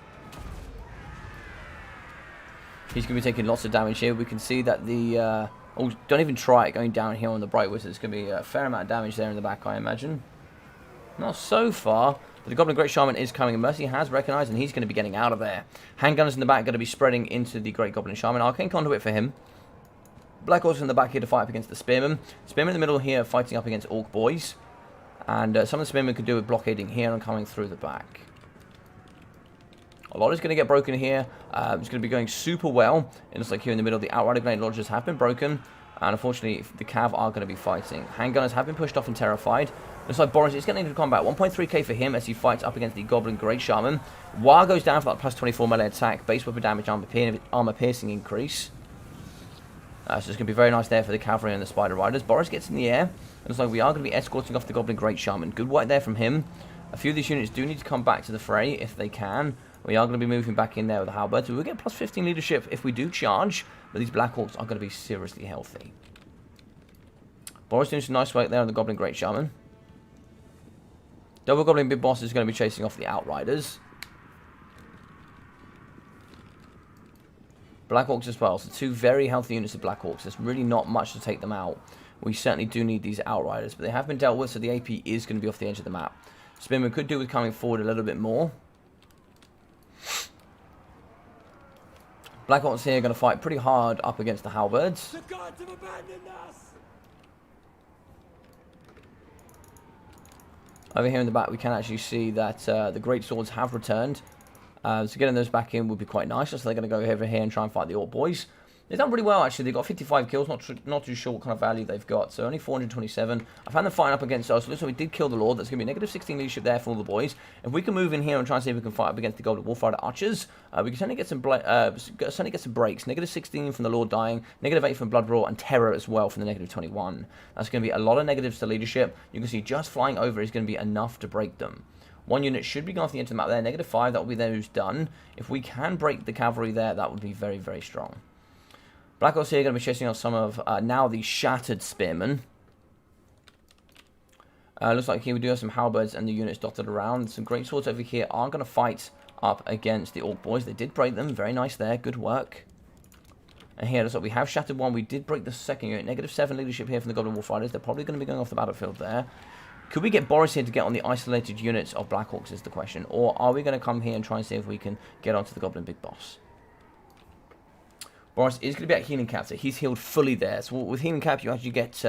He's going to be taking lots of damage here. We can see that the... oh, don't even try it going down here on the Bright Wizard. It's going to be a fair amount of damage there in the back, I imagine. Not so far, but the Goblin Great Shaman is coming, and Mercy has recognized, and he's going to be getting out of there. Handgunners in the back going to be spreading into the Great Goblin Shaman. Arcane Conduit for him. Black Orcs in the back here to fight up against the Spearmen. Spearmen in the middle here fighting up against Orc Boys. And some of the Spearmen could do with blockading here and coming through the back. A lot is going to get broken here. It's going to be going super well. It looks like here in the middle, the Outrider grenade launchers have been broken. And unfortunately, the Cav are going to be fighting. Handgunners have been pushed off and terrified. Looks like Boris is getting into combat. 1.3k for him as he fights up against the Goblin Great Shaman. War goes down for that plus 24 melee attack. Base weapon damage, armor piercing increase. So it's going to be very nice there for the Cavalry and the Spider Riders. Boris gets in the air. Looks like we are going to be escorting off the Goblin Great Shaman. Good work there from him. A few of these units do need to come back to the fray if they can. We are going to be moving back in there with the Halberds. We will get plus 15 leadership if we do charge. But these Black Orcs are going to be seriously healthy. Boris doing some nice work there on the Goblin Great Shaman. Double Goblin Big Boss is going to be chasing off the Outriders. Black Orcs as well. So two very healthy units of Black Orcs. There's really not much to take them out. We certainly do need these Outriders, but they have been dealt with, so the AP is going to be off the edge of the map. Spearman could do with coming forward a little bit more. Black Orcs here are going to fight pretty hard up against the Halberds. The gods have abandoned us! Over here in the back, we can actually see that the Great Swords have returned. So getting those back in would be quite nice. So they're going to go over here and try and fight the Orc Boys. They've done pretty well, actually. They've got 55 kills. Not too sure what kind of value they've got. So only 427. I found them fighting up against us. So looks like we did kill the Lord. That's going to be negative 16 leadership there for all the boys. If we can move in here and try and see if we can fight up against the Goblin Wolf Rider Archers, we can certainly get some breaks. Negative 16 from the Lord dying. Negative 8 from Blood Roar. And Terror as well from the negative 21. That's going to be a lot of negatives to leadership. You can see just flying over is going to be enough to break them. One unit should be going off the edge of the map there. Negative 5, that will be those done. If we can break the cavalry there, that would be very, very strong. Black Orcs here are going to be chasing off some of now the Shattered Spearmen. Looks like here we do have some halberds and the units dotted around. Some great swords over here are going to fight up against the orc boys. They did break them. Very nice there. Good work. And here, looks like we have shattered one. We did break the second unit. -7 leadership here from the Goblin Warfighters. They're probably going to be going off the battlefield there. Could we get Boris here to get on the isolated units of Black Orcs is the question. Or are we going to come here and try and see if we can get onto the Goblin Big Boss? Boris is going to be at healing cap, so he's healed fully there. So with healing cap, you actually get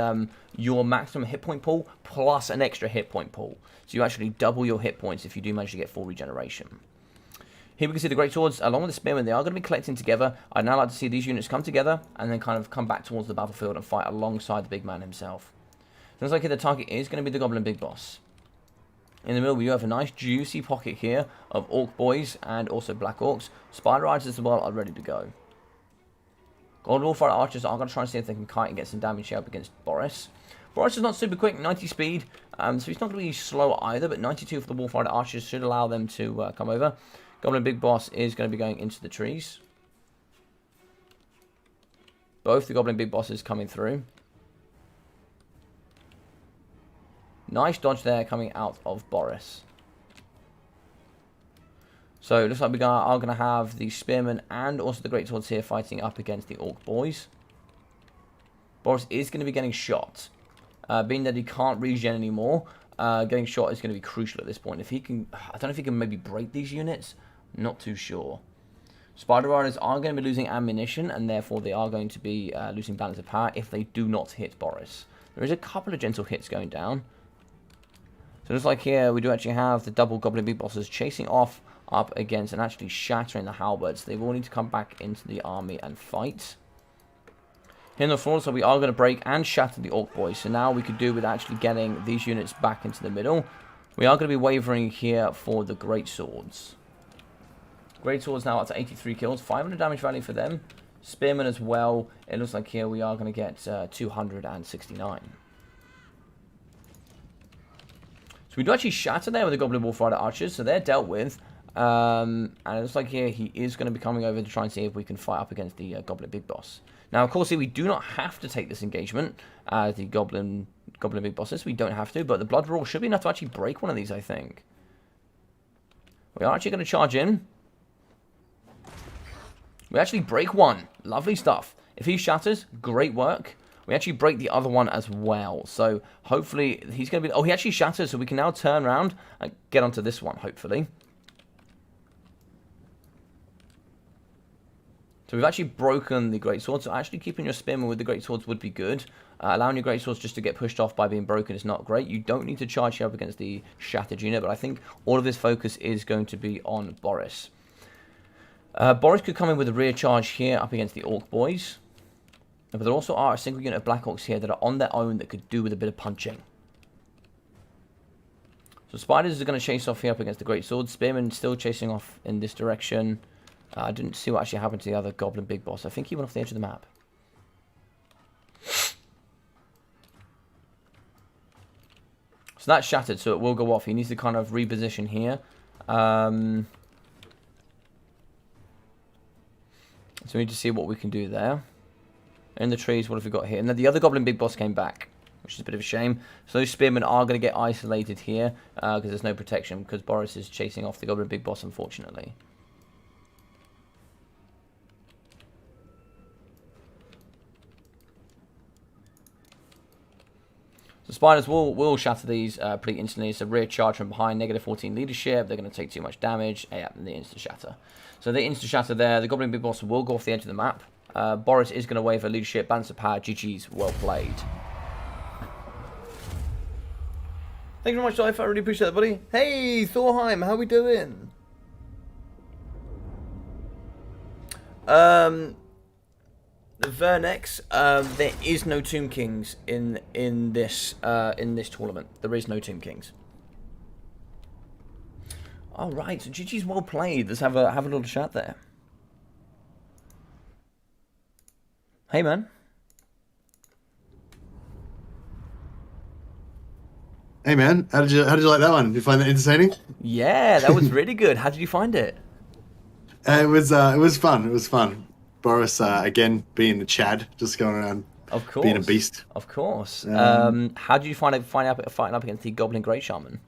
your maximum hit point pool plus an extra hit point pool. So you actually double your hit points if you do manage to get full regeneration. Here we can see the great swords along with the spearmen. They are going to be collecting together. I'd now like to see these units come together and then kind of come back towards the battlefield and fight alongside the big man himself. Sounds like the target is going to be the Goblin Big Boss. In the middle, we do have a nice juicy pocket here of Orc Boys and also Black Orcs. Spider Riders as well are ready to go. Gold Warfighter Archers are going to try and see if they can kite and get some damage here up against Boris. Boris is not super quick, 90 speed, so he's not going to be slow either, but 92 for the Warfighter Archers should allow them to come over. Goblin Big Boss is going to be going into the trees. Both the Goblin Big Bosses coming through. Nice dodge there coming out of Boris. So it looks like we are going to have the Spearmen and also the Great Swords here fighting up against the Orc Boys. Boris is going to be getting shot. Being that he can't regen anymore, getting shot is going to be crucial at this point. If he can, I don't know if he can maybe break these units. Not too sure. Spider Riders are going to be losing ammunition and therefore they are going to be losing balance of power if they do not hit Boris. There is a couple of gentle hits going down. So just like here, we do actually have the double Goblin Big Bosses chasing off up against and actually shattering the halberds. They will need to come back into the army and fight. Here in the floor, so we are going to break and shatter the Orc Boys. So now we could do with actually getting these units back into the middle. We are going to be wavering here for the Great Swords. Great Swords now up to 83 kills, 500 damage value for them. Spearmen as well. It looks like here we are going to get 269. So we do actually shatter there with the Goblin Warfighter Archers, so they're dealt with. And it looks like here he is going to be coming over to try and see if we can fight up against the Goblin Big Boss. Now, of course, here we do not have to take this engagement as the Goblin Big Bosses. We don't have to, but the Blood Roar should be enough to actually break one of these, I think. We are actually going to charge in. We actually break one. Lovely stuff. If he shatters, great work. We actually break the other one as well. So hopefully he's going to be... Oh, he actually shatters, so we can now turn around and get onto this one, hopefully. So we've actually broken the Great Swords. So actually keeping your Spearmen with the Great Swords would be good. Allowing your Great Swords just to get pushed off by being broken is not great. You don't need to charge here up against the shattered unit, but I think all of this focus is going to be on Boris. Boris could come in with a rear charge here up against the Orc Boys. But there also are a single unit of Black Orcs here that are on their own that could do with a bit of punching. So Spiders are going to chase off here up against the Great Swords. Spearmen still chasing off in this direction. I didn't see what actually happened to the other Goblin Big Boss. I think he went off the edge of the map. So that's shattered, so it will go off. He needs to kind of reposition here. So we need to see what we can do there. In the trees, what have we got here? And then the other Goblin Big Boss came back, which is a bit of a shame. So those Spearmen are going to get isolated here because there's no protection because Boris is chasing off the Goblin Big Boss, unfortunately. The Spiders will shatter these pretty instantly. It's a rear charge from behind, -14 leadership. They're going to take too much damage. Yeah, and the insta-shatter. So the insta-shatter there. The Goblin Big Boss will go off the edge of the map. Boris is going to wave for leadership, balance of power, GG's, well played. Thank you very much, Dive. I really appreciate that, buddy. Hey, Thorheim, how we doing? Vernex, there is no Tomb Kings in this tournament. There is no Tomb Kings. All right, so GG's well played. Let's have a little chat there. Hey, man. Hey, man. How did you like that one? Did you find that entertaining? Yeah, that was really good. How did you find it? It was fun. It was fun. Boris again being the Chad, just going around Of course, being a beast. Of course. How did you find out fighting up against the Goblin Great Shaman?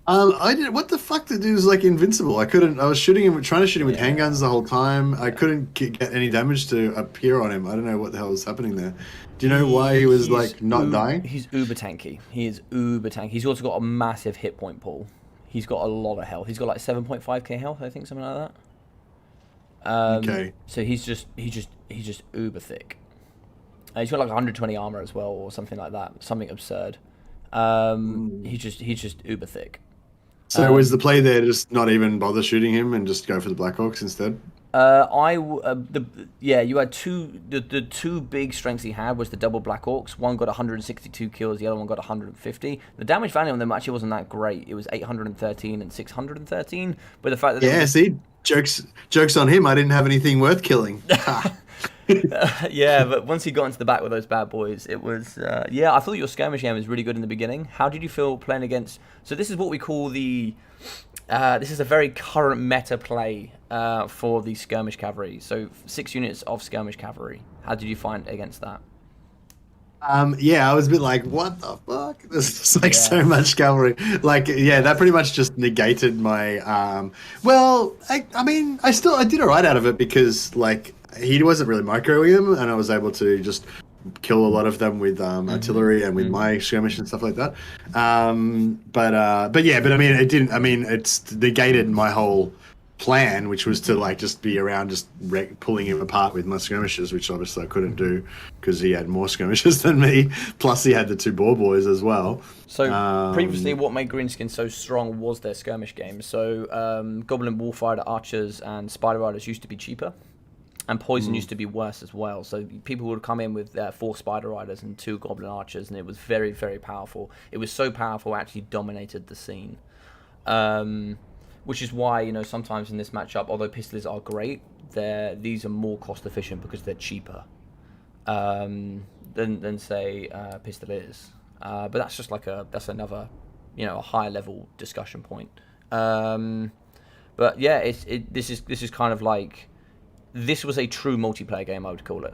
I did. What the fuck? The dude was like invincible. I couldn't. I was shooting him, trying to shoot him with handguns the whole time. I couldn't get any damage to appear on him. I don't know what the hell was happening there. Do you know why he was like not dying? He's uber tanky. He is uber tanky. He's also got a massive hit point pool. He's got a lot of health. He's got like 7.5k health, I think, something like that. Okay. So he's just uber thick. He's got like 120 armor as well, or something like that. Something absurd. He's just uber thick. So was the play there just not even bother shooting him and just go for the Blackhawks instead? You had the two big strengths he had was the double Blackhawks. One got 162 kills, the other one got 150. The damage value on them actually wasn't that great. It was 813 and 613. But the fact that see, jokes on him. I didn't have anything worth killing. Yeah, but once he got into the back with those bad boys, it was I thought your skirmish game was really good in the beginning. How did you feel playing against? So this is what we call the. This is a very current meta play for the skirmish cavalry. So 6 units of skirmish cavalry. How did you find against that? I was a bit like, what the fuck? There's just like so much cavalry. Like, that pretty much just negated my. I did alright out of it because like he wasn't really microing them, and I was able to just kill a lot of them with artillery and with my skirmish and stuff like that. It didn't. I mean, it's negated my whole plan, which was to like just be around, just pulling him apart with my skirmishes, which obviously I couldn't do because he had more skirmishes than me. Plus, he had the 2 boar boys as well. So previously, what made Greenskin so strong was their skirmish game. So Goblin Warfighter archers and Spider Riders used to be cheaper. And poison used to be worse as well. So people would come in with 4 Spider Riders and 2 Goblin Archers, and it was very, very powerful. It was so powerful, it actually dominated the scene. Which is why, sometimes in this matchup, although pistols are great, these are more cost efficient because they're cheaper than say pistol is. But that's just like that's another, a higher level discussion point. But yeah, this is kind of like. This was a true multiplayer game, I would call it.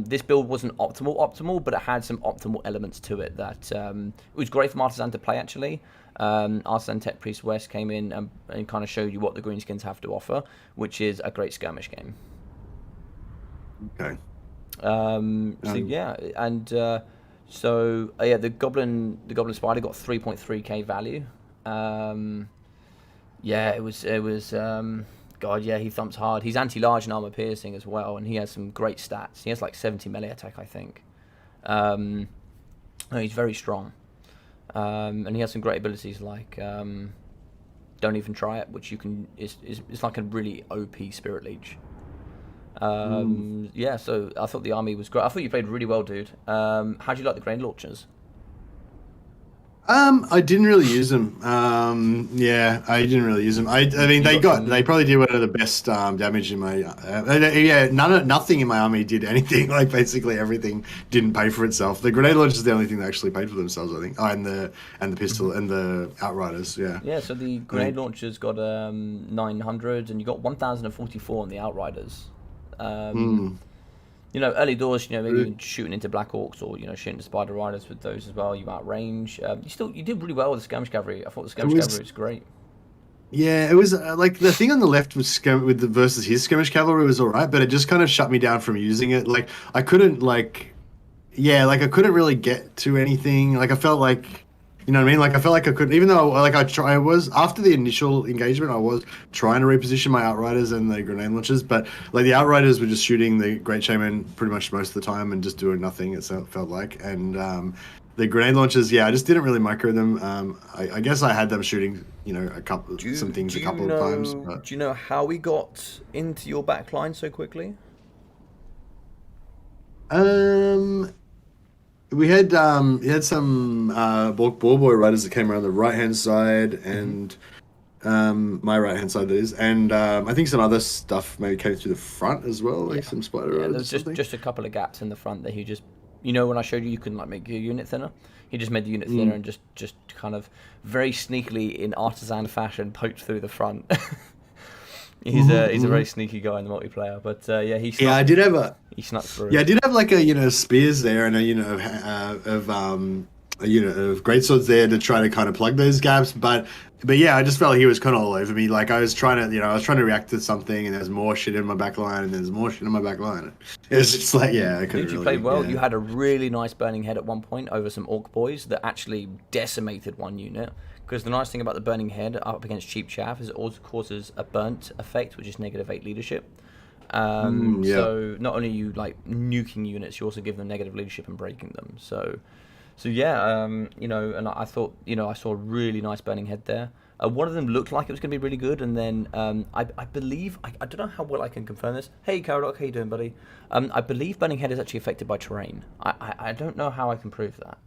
This build wasn't optimal, but it had some optimal elements to it that it was great for Artisan to play, actually. Artisan Tech Priest West came in and kind of showed you what the Greenskins have to offer, which is a great skirmish game. Okay. The Goblin Spider got 3.3k value. It was. God, yeah, he thumps hard. He's anti-large and armor piercing as well, and he has some great stats. He has like 70 melee attack, I think. He's very strong. And he has some great abilities like Don't Even Try It, which you can it's like a really OP Spirit Leech. So I thought the army was great. I thought you played really well, dude. How do you like the grenade launchers? I didn't really use them. I didn't really use them. I mean, they probably did one of the best damage in my. Nothing in my army did anything. Like basically everything didn't pay for itself. The grenade launcher is the only thing that actually paid for themselves, I think. Oh, and the pistol and the Outriders. Yeah. Yeah. So the grenade launchers got 900, and you got 1,044 on the Outriders. Early doors, maybe even shooting into Black Hawks or, shooting into Spider Riders with those as well, you outrange. You did really well with the Skirmish Cavalry. I thought the Skirmish Cavalry was great. Yeah, it was like the thing on the left versus his Skirmish Cavalry was alright, but it just kind of shut me down from using it. Like, I couldn't I couldn't really get to anything. Like, I felt like, you know what I mean? Like, I felt like I couldn't, even though, I was, after the initial engagement, I was trying to reposition my Outriders and the grenade launchers, but, like, the Outriders were just shooting the Great Shaman pretty much most of the time and just doing nothing, it felt like. And the grenade launchers, I just didn't really micro them. I guess I had them shooting, a couple of times. But... Do you know how we got into your back line so quickly? We had some boar boy riders that came around the right hand side and my right hand side that is, and I think some other stuff maybe came through the front as well, like some spider riders. There's just a couple of gaps in the front that he just, when I showed you couldn't like make your unit thinner, he just made the unit thinner and just kind of very sneakily in artisan fashion poked through the front. He's a very sneaky guy in the multiplayer, but yeah, I did have a he snuck through. Yeah, I did have like a spears there and a a unit of greatswords there to try to kind of plug those gaps, but yeah, I just felt like he was kind of all over me. Like I was trying to react to something, and there's more shit in my back line, and there's more shit in my back line. It was just like, yeah, I couldn't You really, played well. yeah. You had a really nice burning head at one point over some orc boys that actually decimated one unit. Because the nice thing about the burning head up against cheap chaff is it also causes a burnt effect, which is -8 leadership. Yeah. So not only are you like nuking units, you also give them negative leadership and breaking them. So yeah, and I thought, I saw a really nice burning head there. One of them looked like it was going to be really good, and then I believe, I don't know how well I can confirm this. Hey, Caradoc, how you doing, buddy? I believe burning head is actually affected by terrain. I don't know how I can prove that,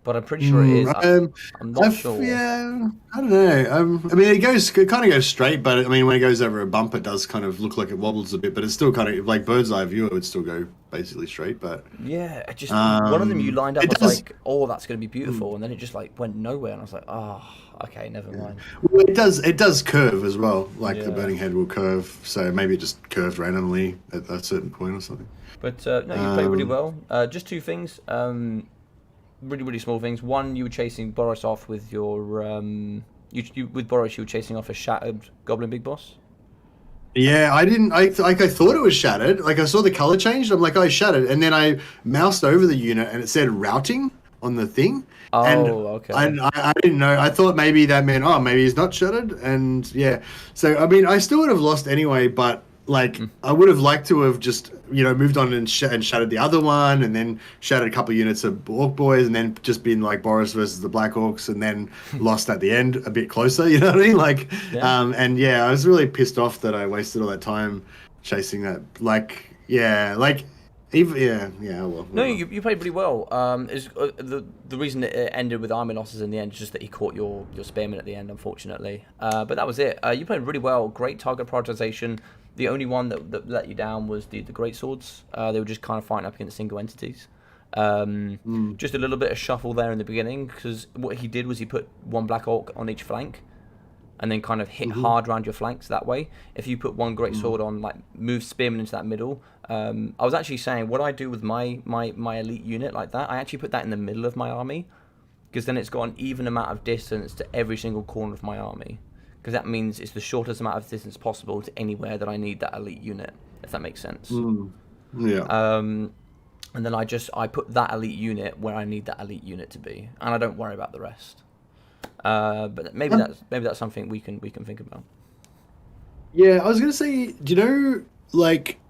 but I'm pretty sure it is. I'm not sure. Yeah, I don't know. I mean, it kind of goes straight, but I mean, when it goes over a bump, it does kind of look like it wobbles a bit, but it's still kind of like bird's eye view. It would still go basically straight, but yeah, just one of them you lined up. I was does, like, oh, that's going to be beautiful, and then it just like went nowhere, and I was like, oh, okay, never mind. Well, it does curve as well. Like the burning head will curve, so maybe it just curved randomly at a certain point or something. But no, you played really well. Just two things. Really, really small things. One, you were chasing Boris off with your with Boris. You were chasing off a shattered Goblin Big Boss. Yeah, I didn't. I thought it was shattered. Like I saw the color changed. I'm like, oh, shattered, and then I moused over the unit, and it said routing on the thing. Oh, and okay. I didn't know. I thought maybe that meant, oh, maybe he's not shattered, and yeah. So I mean, I still would have lost anyway, but like I would have liked to have just moved on and shattered the other one, and then shattered a couple of units of orc boys, and then just been like Boris versus the Black Orcs, and then lost at the end a bit closer. You know what I mean? Like, and yeah, I was really pissed off that I wasted all that time chasing that. Like, yeah, like. Well. No, you played pretty well. The reason it ended with army losses in the end is just that he caught your spearman at the end, unfortunately. But that was it. You played really well. Great target prioritization. The only one that let you down was the great swords. They were just kind of fighting up against single entities. Just a little bit of shuffle there in the beginning, because what he did was he put one black orc on each flank, and then kind of hit hard around your flanks that way. If you put one great sword on, like move spearmen into that middle. I was actually saying what I do with my elite unit like that. I actually put that in the middle of my army, because then it's got an even amount of distance to every single corner of my army. Because that means it's the shortest amount of distance possible to anywhere that I need that elite unit, if that makes sense. Yeah. And then I put that elite unit where I need that elite unit to be, and I don't worry about the rest. But maybe that's something we can think about. Yeah, I was gonna say, do you know, like,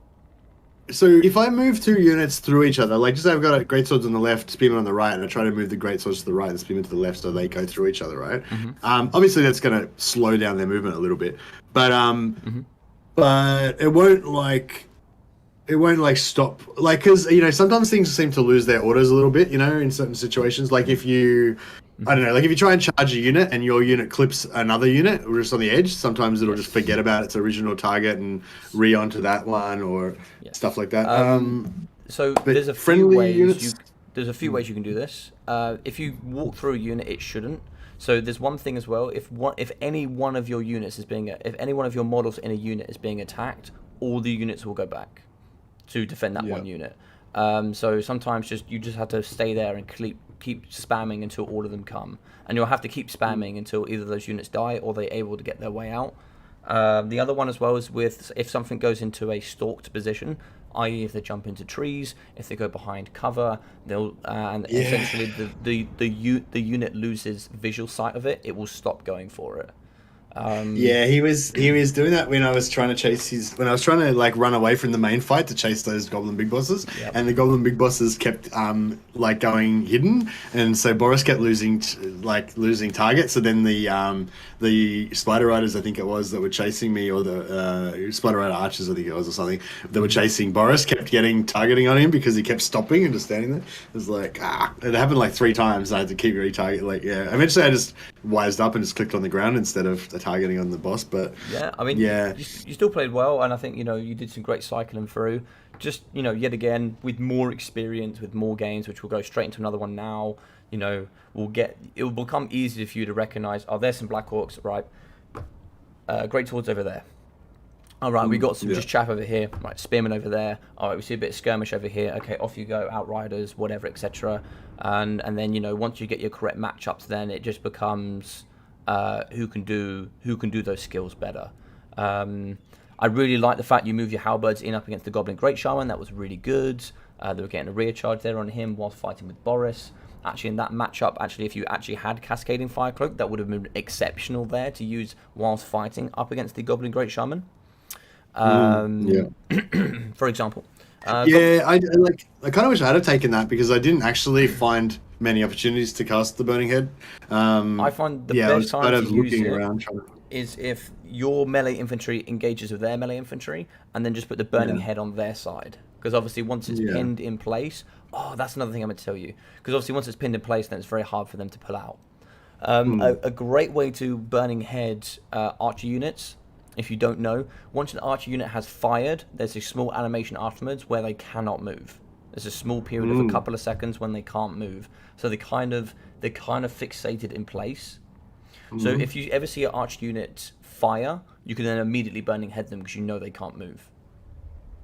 so if I move two units through each other, like, just say I've got greatswords on the left, spearmen on the right, and I try to move the greatswords to the right and spearmen to the left, so they go through each other, right? Obviously that's gonna slow down their movement a little bit, but but it won't stop, like, because sometimes things seem to lose their orders a little bit, in certain situations. Like if you I don't know, like if you try and charge a unit and your unit clips another unit just on the edge, sometimes it'll just forget about its original target and onto that one or stuff like that. So there's a few ways there's a few ways you can do this. If you walk through a unit, it shouldn't. So there's one thing as well. If any one of your units if any one of your models in a unit is being attacked, all the units will go back to defend that one unit. So sometimes you just have to stay there and keep spamming until all of them come, and you'll have to keep spamming until either those units die or they're able to get their way out. The other one as well is if something goes into a stalked position, i.e. if they jump into trees, if they go behind cover, they'll essentially the unit loses visual sight of it. It will stop going for it. He was doing that when I was trying to like run away from the main fight to chase those goblin big bosses, and the goblin big bosses kept like going hidden, and so Boris kept losing targets. So then the spider riders, I think it was, that were chasing me, or the spider rider archers, I think it was, or something, that were chasing Boris, kept getting targeting on him because he kept stopping and just standing there. It was like it happened like 3 times. I had to keep retargeting. Eventually I just wised up and just clicked on the ground instead of targeting on the boss. But you still played well, and I think you did some great cycling through. Just yet again with more experience, with more games, which we'll go straight into another one now. It will become easier for you to recognize, there's some black orcs, right? Great swords over there. All right, we got some Yeah. just chaff over here. Right, spearmen over there. All right, we see a bit of skirmish over here. Okay, off you go, outriders, whatever, etc. And then once you get your correct matchups, then it just becomes who can do those skills better. I really like the fact you move your halberds in up against the Goblin Great Shaman. That was really good. They were getting a rear charge there on him whilst fighting with Boris. Actually, in that matchup, if you actually had Cascading Fire Cloak, that would have been exceptional there to use whilst fighting up against the Goblin Great Shaman. Yeah. For example. Yeah, I kind of wish I had have taken that because I didn't actually find many opportunities to cast the Burning Head. I find the I best was time kind to of use looking it around trying to... is if your melee infantry engages with their melee infantry, and then just put the Burning Yeah. Head on their side. Because obviously once it's pinned in place, that's another thing I'm going to tell you. Because obviously once it's pinned in place, then it's very hard for them to pull out. A great way to Burning Head archer units, if you don't know, once an archer unit has fired, there's a small animation afterwards where they cannot move. There's a small period of a couple of seconds when they can't move, so they're kind of fixated in place. So if you ever see an archer unit fire, you can then immediately Burning Head them because you know they can't move.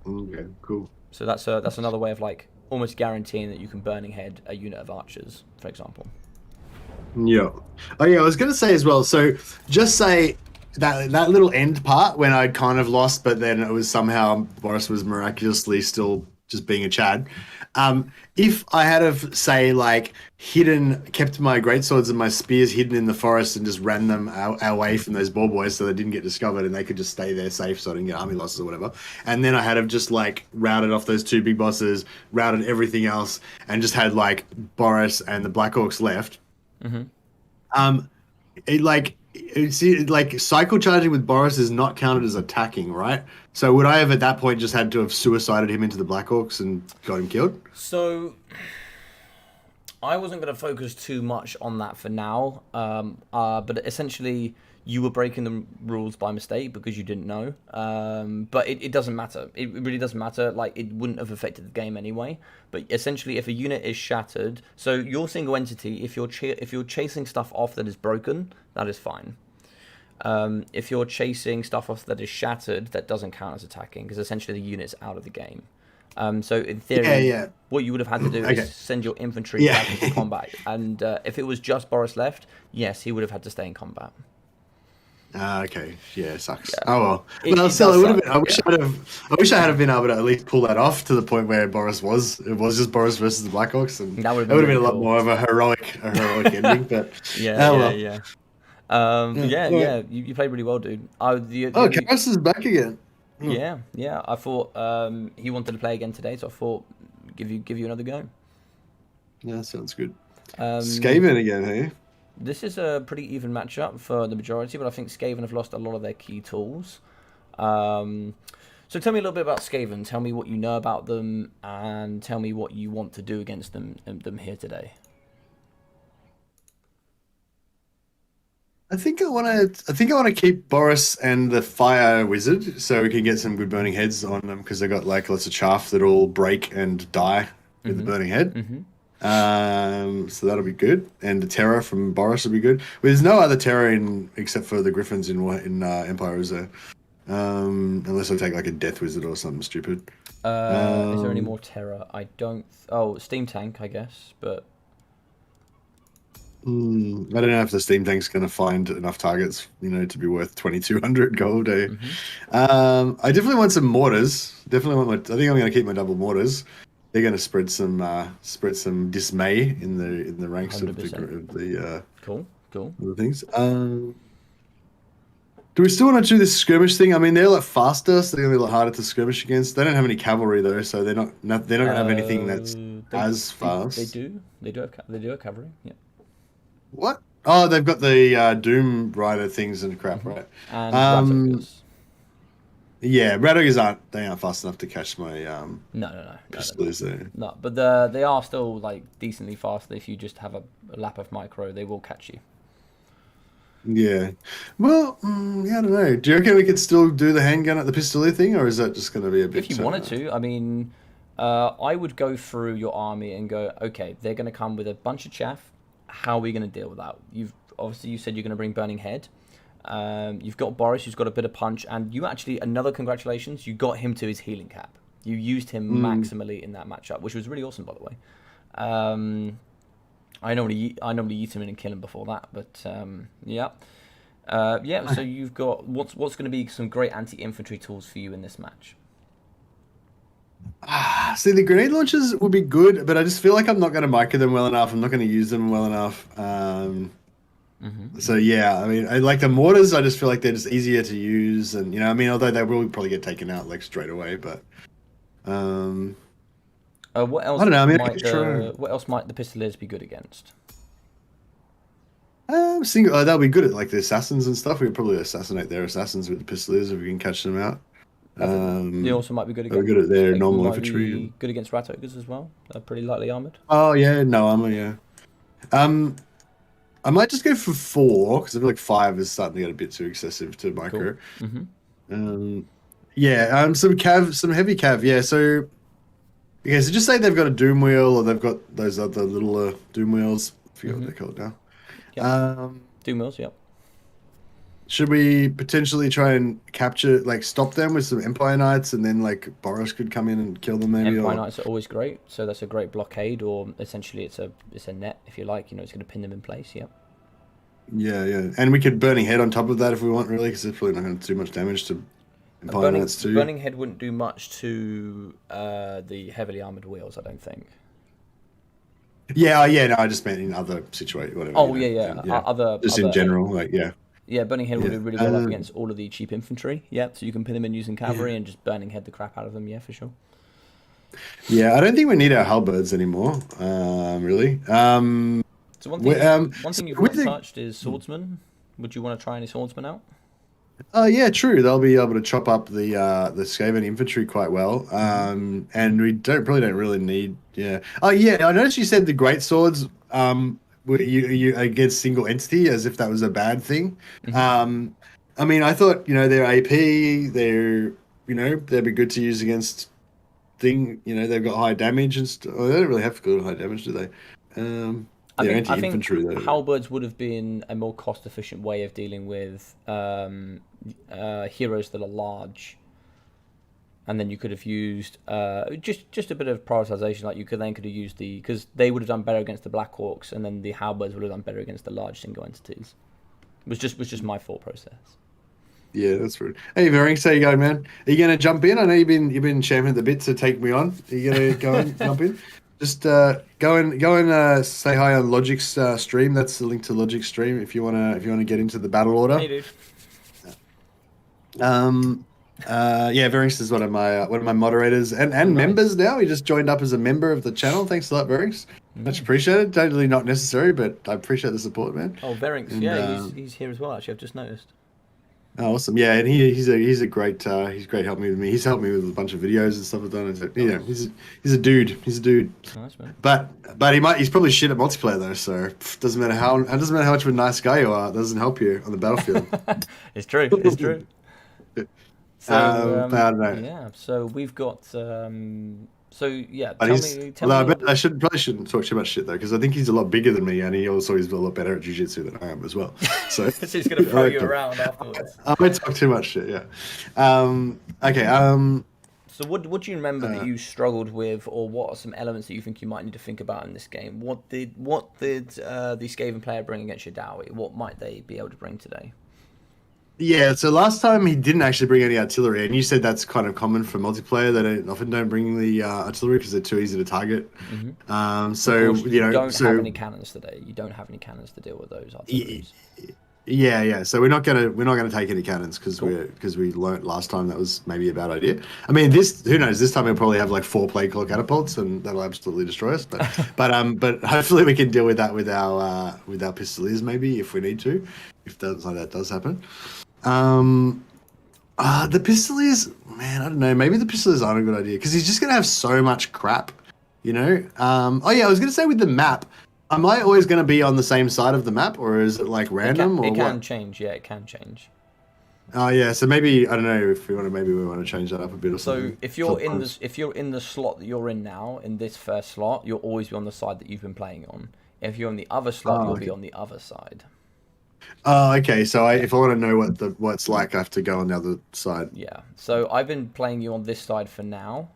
Okay, cool. So that's another way of almost guaranteeing that you can Burning Head a unit of archers, for example. Yeah. Oh yeah, I was gonna say as well. So just say that little end part when I'd kind of lost, but then it was somehow Boris was miraculously still just being a Chad. If I had have say kept my greatswords and my spears hidden in the forest and just ran them away from those ball boys so they didn't get discovered and they could just stay there safe so I didn't get army losses or whatever. And then I had have just routed off those two big bosses, routed everything else, and just had Boris and the Black Orcs left. Cycle charging with Boris is not counted as attacking, right? So would I have at that point just had to have suicided him into the Black Orcs and got him killed? So I wasn't going to focus too much on that for now, but essentially you were breaking the rules by mistake because you didn't know. But it doesn't matter. It really doesn't matter. It wouldn't have affected the game anyway. But essentially, if a unit is shattered, so your single entity, if you're chasing stuff off that is broken, that is fine. If you're chasing stuff off that is shattered, that doesn't count as attacking because essentially the unit's out of the game. So in theory, what you would have had to do is send your infantry back into combat. And if it was just Boris left, yes, he would have had to stay in combat. Okay. Yeah, it sucks. Yeah. Oh well. It Still, it would have suck, been. I wish I had been able to at least pull that off to the point where Boris was. It was just Boris versus the Black Orcs, and that would have been really a lot cool. more of a heroic ending. But yeah. Yeah. You played really well, dude. Karis is back again. Yeah. I thought he wanted to play again today, so I thought give you another go. Yeah, sounds good. Skaven again, hey? This is a pretty even matchup for the majority, but I think Skaven have lost a lot of their key tools. So tell me a little bit about Skaven. Tell me what you know about them, and tell me what you want to do against them here today. I think I want to keep Boris and the Fire Wizard so we can get some good burning heads on them because they got lots of chaff that all break and die with the burning head. So that'll be good, and the terror from Boris will be good. There's no other terror except for the Griffins in Empire, is there? Unless I take a Death Wizard or something stupid. Is there any more terror? I don't. Steam Tank, I guess, but. I don't know if the Steam Tank's going to find enough targets, to be worth 2,200 gold. I definitely want some mortars. I think I'm going to keep my double mortars. They're going to spread some dismay in the ranks 100%. of the cool other things. Do we still want to do this skirmish thing? I mean, they're faster, so they're going to be a lot harder to skirmish against. They don't have any cavalry though, so they're not going to have anything that's as fast. They do have cavalry. Yeah. What? Oh, they've got the Doom Rider things and crap, right? And Ratogers. Yeah, Ratogers aren't fast enough to catch my No. pistols there. No, but they are still decently fast. If you just have a lap of micro, they will catch you. Yeah. Well, I don't know. Do you reckon we could still do the handgun at the pistolet thing, or is that just going to be a bit... If you wanted to, I mean, I would go through your army and go, okay, they're going to come with a bunch of chaff. How are we going to deal with that? You said you're going to bring Burning Head. You've got Boris, who's got a bit of punch, and you actually, another congratulations, you got him to his healing cap. You used him maximally in that matchup, which was really awesome, by the way. I normally use him and kill him before that, but yeah. So you've got what's going to be some great anti-infantry tools for you in this match. See, the grenade launchers would be good, but I just feel like I'm not going to micro them well enough. I'm not going to use them well enough. So yeah, I mean, I like the mortars. I just feel like they're just easier to use, and I mean, although they will probably get taken out like straight away, but what else? I don't know. I mean, what else might the Pistoliers be good against? They'll be good at like the assassins and stuff. We could probably assassinate their assassins with the Pistoliers if we can catch them out. They also might be good against. They're good at their normal infantry. Good against rat ogres as well. They're pretty lightly armored. Oh yeah, no armor. Yeah. I might just go for 4 because I feel like 5 is starting to get a bit too excessive to micro. Cool. Some heavy cav. Yeah, so just say they've got a doom wheel or they've got those other little doom wheels. I forget what they're called now. Yep. Doom wheels. Yep. Should we potentially try and stop them with some Empire Knights, and then like Boris could come in and kill them maybe? Empire Knights are always great, so that's a great blockade, or essentially it's a net if you like. It's going to pin them in place. Yeah. Yeah, and we could Burning Head on top of that if we want, really, because it's probably not going to do much damage to Empire Knights too. Burning Head wouldn't do much to the heavily armored wheels, I don't think. No, I just meant in other situations, whatever. In general, Yeah, Burning Head would do really well up against all of the cheap infantry. Yeah, so you can pin them in using cavalry and just Burning Head the crap out of them. Yeah, for sure. Yeah, I don't think we need our halberds anymore, really. So one thing you've not touched is swordsmen. Would you want to try any swordsmen out? Yeah, true. They'll be able to chop up the Skaven infantry quite well. And we don't really need. Yeah. Oh yeah, I noticed you said the great swords. You against single entity as if that was a bad thing. I mean, I thought they're AP. They'd be good to use against they've got high damage and stuff. Oh, they don't really have good high damage, do they? I think halberds would have been a more cost-efficient way of dealing with heroes that are large, and then you could have used just a bit of prioritization. Like you could have used because they would have done better against the Black Hawks, and then the halberds would have done better against the large single entities. It was just my thought process. Yeah, that's rude. Hey, Varings, how you going, man? Are you going to jump in? I know you've been champing the bit to take me on. Are you going to go and jump in? Just go and say hi on Logic's stream. That's the link to Logic's stream if you wanna get into the battle order. Hey, dude. Varings is one of my moderators and members now. He just joined up as a member of the channel. Thanks a lot, Varings. Much appreciated. Totally not necessary, but I appreciate the support, man. Oh, Varings, he's here as well. Actually, I've just noticed. Oh, awesome! Yeah, and he's a great helping me with me. He's helped me with a bunch of videos and stuff I've done. So, he's a dude. He's a dude. Nice, man. But he's probably shit at multiplayer though. So doesn't matter how much of a nice guy you are. It doesn't help you on the battlefield. It's true. It's true. So, I don't know. Yeah. So we've got. I shouldn't talk too much shit though, because I think he's a lot bigger than me, and he's a lot better at jiu-jitsu than I am as well. So he's gonna throw you around afterwards. I won't talk too much shit. Yeah. Okay. So what do you remember that you struggled with, or what are some elements that you think you might need to think about in this game? What did the Skaven player bring against your Dowie? What might they be able to bring today? Yeah, so last time he didn't actually bring any artillery, and you said that's kind of common for multiplayer. They often don't bring the artillery because they're too easy to target. You don't have any cannons today. You don't have any cannons to deal with those artilleries. Yeah. So we're not gonna take any cannons because we learnt last time that was maybe a bad idea. I mean, who knows? This time we'll probably have like 4 plague claw catapults, and that'll absolutely destroy us. But hopefully we can deal with that with our pistoliers maybe if we need to, if that does happen. The Pistoliers, man, I don't know. Maybe the Pistoliers aren't a good idea because he's just gonna have so much crap, I was gonna say with the map, am I always gonna be on the same side of the map, or is it like random? It can change. Yeah, it can change. Oh yeah, so maybe I don't know if we want to change that up a bit or something. So if you're in the slot that you're in now, in this first slot, you'll always be on the side that you've been playing on. If you're on the other slot, you'll be on the other side. Oh, okay. So if I want to know what it's like, I have to go on the other side. Yeah. So I've been playing you on this side for now,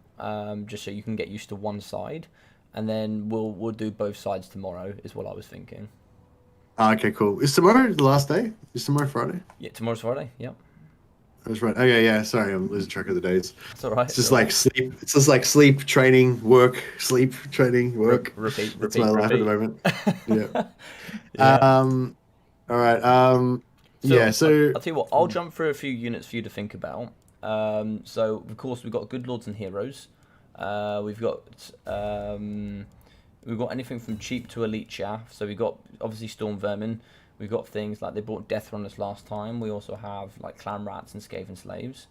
just so you can get used to one side, and then we'll do both sides tomorrow. Is what I was thinking. Oh, okay, cool. Is tomorrow the last day? Is tomorrow Friday? Yeah, tomorrow's Friday. Yep. That's right. Okay, yeah. Sorry, I'm losing track of the days. It's all right. It's It's just all like right. sleep. It's just like sleep, training, work, sleep, training, work. Repeat, That's my repeat, life at the repeat. moment. Yeah. Yeah. All right. Yeah. So So I'll tell you what. I'll jump through a few units for you to think about. So of course we've got good lords and heroes. We've got we've got anything from cheap to elite chaff. So we've got obviously storm vermin. We've got things like they brought death runners last time. We also have like clan rats and skaven slaves.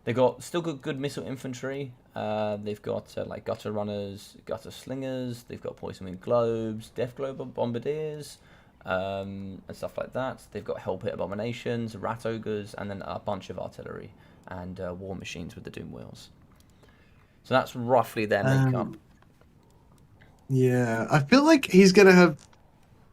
They got still good missile infantry. They've got like gutter runners, gutter slingers. They've got poison wind globes, death globe bombardiers, and stuff like that. They've got hell pit abominations, rat ogres, and then a bunch of artillery and war machines with the doom wheels. So that's roughly their makeup. yeah, I feel like he's gonna have.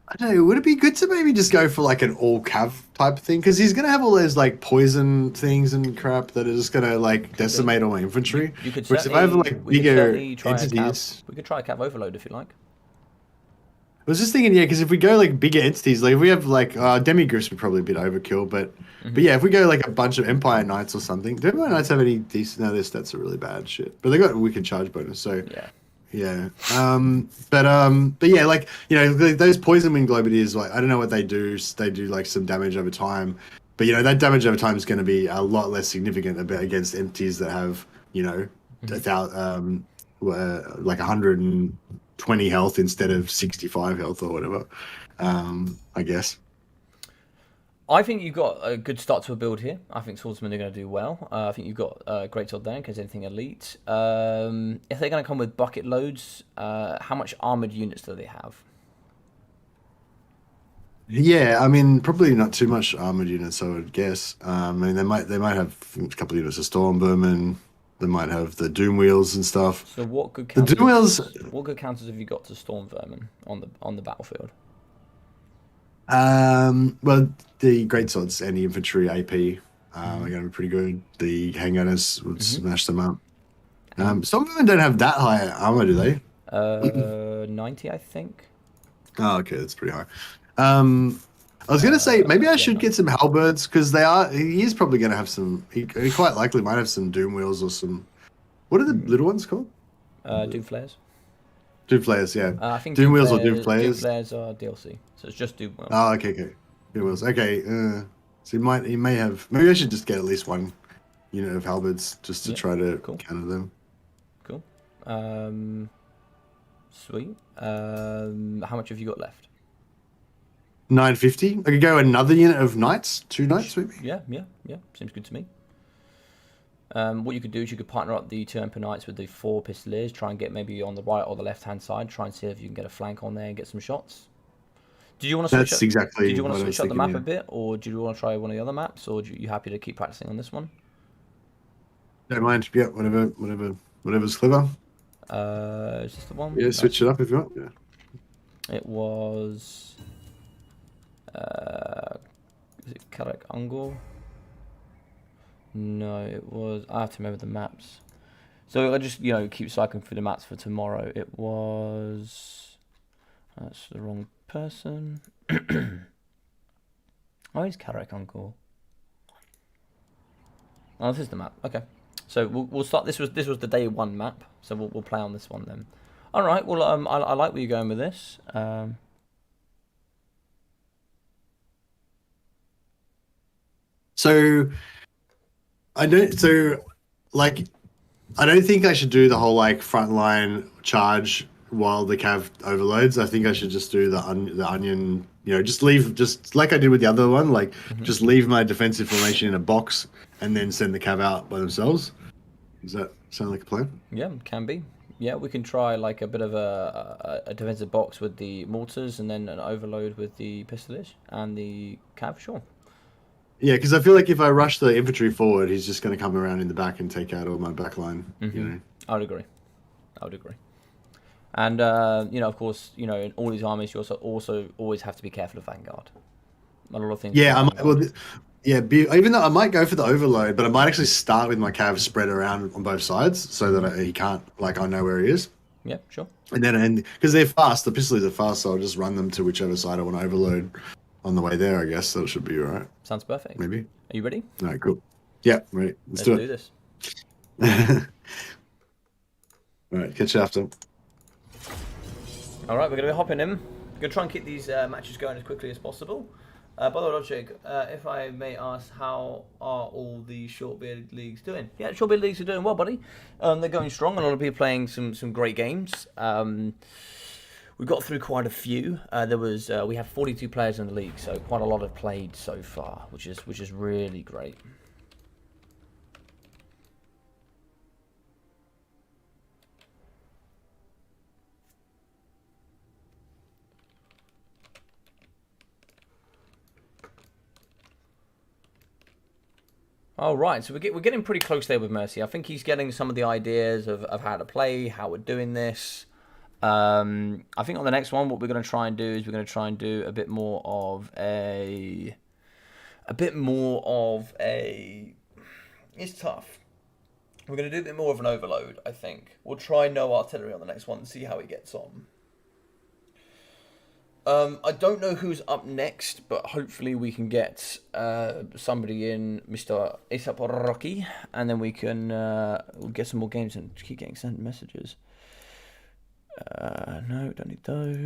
I don't know. Would it be good to maybe just go for like an all cav type thing? Because he's gonna have all those like poison things and crap that are just gonna like Could be. decimate all my infantry. You could Whereas if I have certainly like we could bigger certainly try a cav. entities, We could try a cav overload if you like. I was just thinking, yeah, because if we go like bigger entities, like if we have like demigriffs would probably be a bit overkill, but yeah, if we go like a bunch of Empire Knights or something, do Empire Knights have any decent? No, their stats are really bad shit, but they got a wicked charge bonus, so Yeah. yeah. But yeah, like those poison wind globities, like I don't know what they do. They do like some damage over time, but that damage over time is going to be a lot less significant against entities that have like 120 health instead of 65 health or whatever. I guess. I think you've got a good start to a build here. I think swordsmen are going to do well. I think you've got a great sword there in case anything elite. If they're going to come with bucket loads, how much armored units do they have? Yeah, I mean, probably not too much armored units, I would guess. I mean, they might have a couple of units of storm vermin. They might have the doom wheels and stuff. So what good The doom wheels. counters have you got to storm vermin on the battlefield? Well, the great swords and the infantry AP are going to be pretty good. The handgunners would smash them up. Some of them don't have that high armor, do they? 90, I think. Oh, okay, that's pretty high. I was going to say maybe I yeah, should get some halberds because he is probably going to have some. He quite likely might have some doom wheels or some. What are the little ones called? Doom flares. Doom flares, yeah. I think doom wheels or doom flares. Doom flares are DLC, so it's just doom wheels. Oh, okay. Doom wheels. Okay. So he may have. Maybe I should just get at least one unit of halberds just to try to counter them. Cool. Sweet. How much have you got left? 950. I could go another unit of knights, 2 knights maybe. Yeah. Seems good to me. What you could do is you could partner up the 2 Emperor Knights with the 4 Pistoliers, try and get maybe on the right or the left hand side, try and see if you can get a flank on there and get some shots. Did you want to switch? Did you want to switch up the map a bit, or do you want to try one of the other maps, or are you happy to keep practicing on this one? Don't mind. Yeah, whatever's clever. Is this the one? Yeah, switch it up if you want. Yeah. It was. Is it Karek Angor? No, it was. I have to remember the maps. So I just keep cycling through the maps for tomorrow. It was. That's the wrong person. Oh, it's Karek Angor. Oh, this is the map. Okay, so we'll start. This was the day 1 map. So we'll play on this one then. All right. Well, I like where you're going with this. So I don't. So like, I don't think I should do the whole like frontline charge while the cav overloads. I think I should just do the onion. Just like I did with the other one. Like, just leave my defensive formation in a box and then send the cav out by themselves. Does that sound like a plan? Yeah, can be. Yeah, we can try like a bit of a defensive box with the mortars and then an overload with the pistoliers and the cav. Sure. Yeah, because I feel like if I rush the infantry forward, he's just going to come around in the back and take out all my back line. I would agree. And of course, in all these armies, you also always have to be careful of Vanguard. A lot of things. Yeah, I might, well, yeah. Even though I might go for the overload, but I might actually start with my cav spread around on both sides so that he can't, like, I know where he is. Yeah, sure. And then, because they're fast, the pistolies are fast, so I'll just run them to whichever side I want to overload on the way there, I guess. So it should be all right. Sounds perfect. Maybe. Are you ready? All right, cool. Yeah, ready. Let's do do this. All right, catch you after. All right, we're going to be hopping in. We're going to try and keep these matches going as quickly as possible. By the way, Logic, if I may ask, how are all the short-bearded leagues doing? Yeah, short-bearded leagues are doing well, buddy. They're going strong. A lot of people playing some great games. We got through quite a few. We have 42 players in the league, so quite a lot have played so far, which is really great. All right, so we're getting pretty close there with Mercy. I think he's getting some of the ideas of how to play, how we're doing this. I think on the next one, what we're going to try and do is we're going to try and do a bit more of a... It's tough. We're going to do a bit more of an overload, I think. We'll try no artillery on the next one and see how he gets on. I don't know who's up next, but hopefully we can get somebody in, Mr. ASAP Rocky, and then we can we'll get some more games and keep getting sent messages. No, don't need those.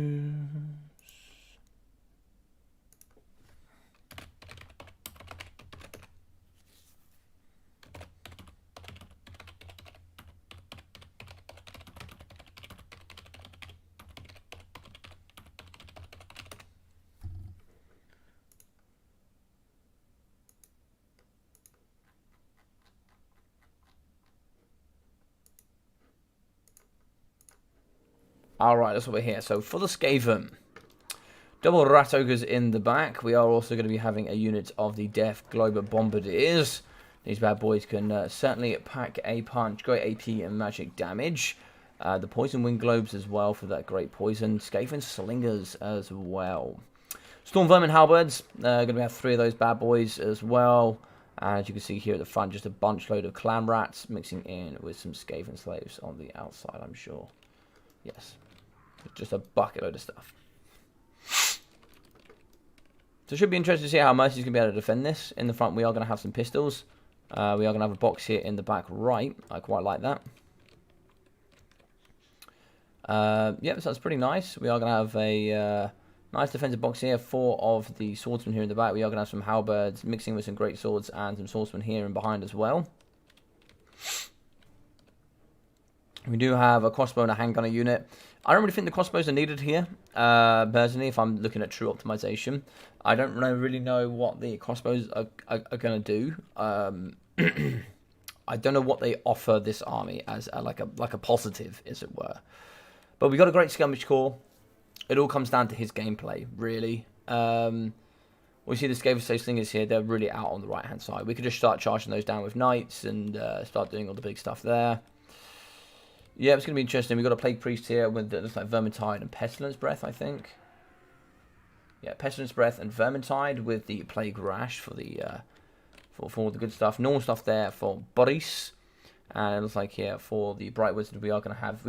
Alright, that's what we're here. So for the Skaven, double Rat Ogres in the back. We are also going to be having a unit of the Death Glober Bombardiers. These bad boys can certainly pack a punch, great AP and magic damage. The Poison Wind Globes as well for that great poison. Skaven Slingers as well. Storm Vermin Halberds, going to have 3 of those bad boys as well. As you can see here at the front, just a bunch load of Clan Rats mixing in with some Skaven Slaves on the outside, I'm sure. Yes. Just a bucket load of stuff. So it should be interesting to see how Mercy's going to be able to defend this. In the front, we are going to have some pistols. We are going to have a box here in the back right. I quite like that. Yep, so that's pretty nice. We are going to have a nice defensive box here. 4 of the swordsmen here in the back. We are going to have some halberds mixing with some great swords and some swordsmen here and behind as well. We do have a crossbow and a handgunner unit. I don't really think the crossbows are needed here, personally, if I'm looking at true optimization. I don't really know what the crossbows are going to do. I don't know what they offer this army as like a positive, as it were. But we got a great skirmish core. It all comes down to his gameplay, really. We see the Skaven Slingers here. They're really out on the right-hand side. We could just start charging those down with knights and start doing all the big stuff there. Yeah, it's going to be interesting. We've got a Plague Priest here with looks like Vermintide and Pestilence Breath, I think. Yeah, Pestilence Breath and Vermintide with the Plague Rash for the for all the good stuff. Normal stuff there for Boris. And it looks like here for the Bright Wizard we are going to have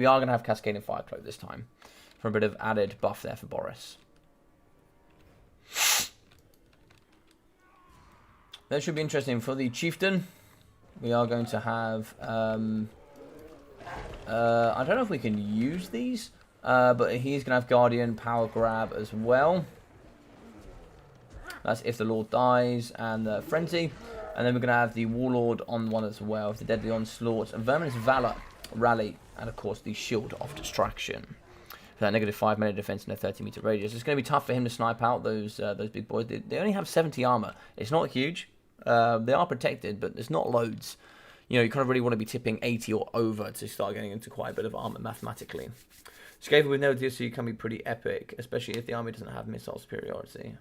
Cascading Fire Cloak this time. For a bit of added buff there for Boris. That should be interesting. For the Chieftain, we are going to have... I don't know if we can use these, but he's going to have Guardian, Power Grab as well. That's if the Lord dies, and the Frenzy. And then we're going to have the Warlord on one as well, the Deadly Onslaught, and Verminous Valor, Rally, and of course the Shield of Distraction. For that negative 5 melee defense in a 30-meter radius. It's going to be tough for him to snipe out those big boys. They only have 70 armor. It's not huge. They are protected, but there's not loads. You know, you kind of really want to be tipping 80 or over to start getting into quite a bit of armor mathematically. Skaven with no DLC can be pretty epic, especially if the army doesn't have missile superiority.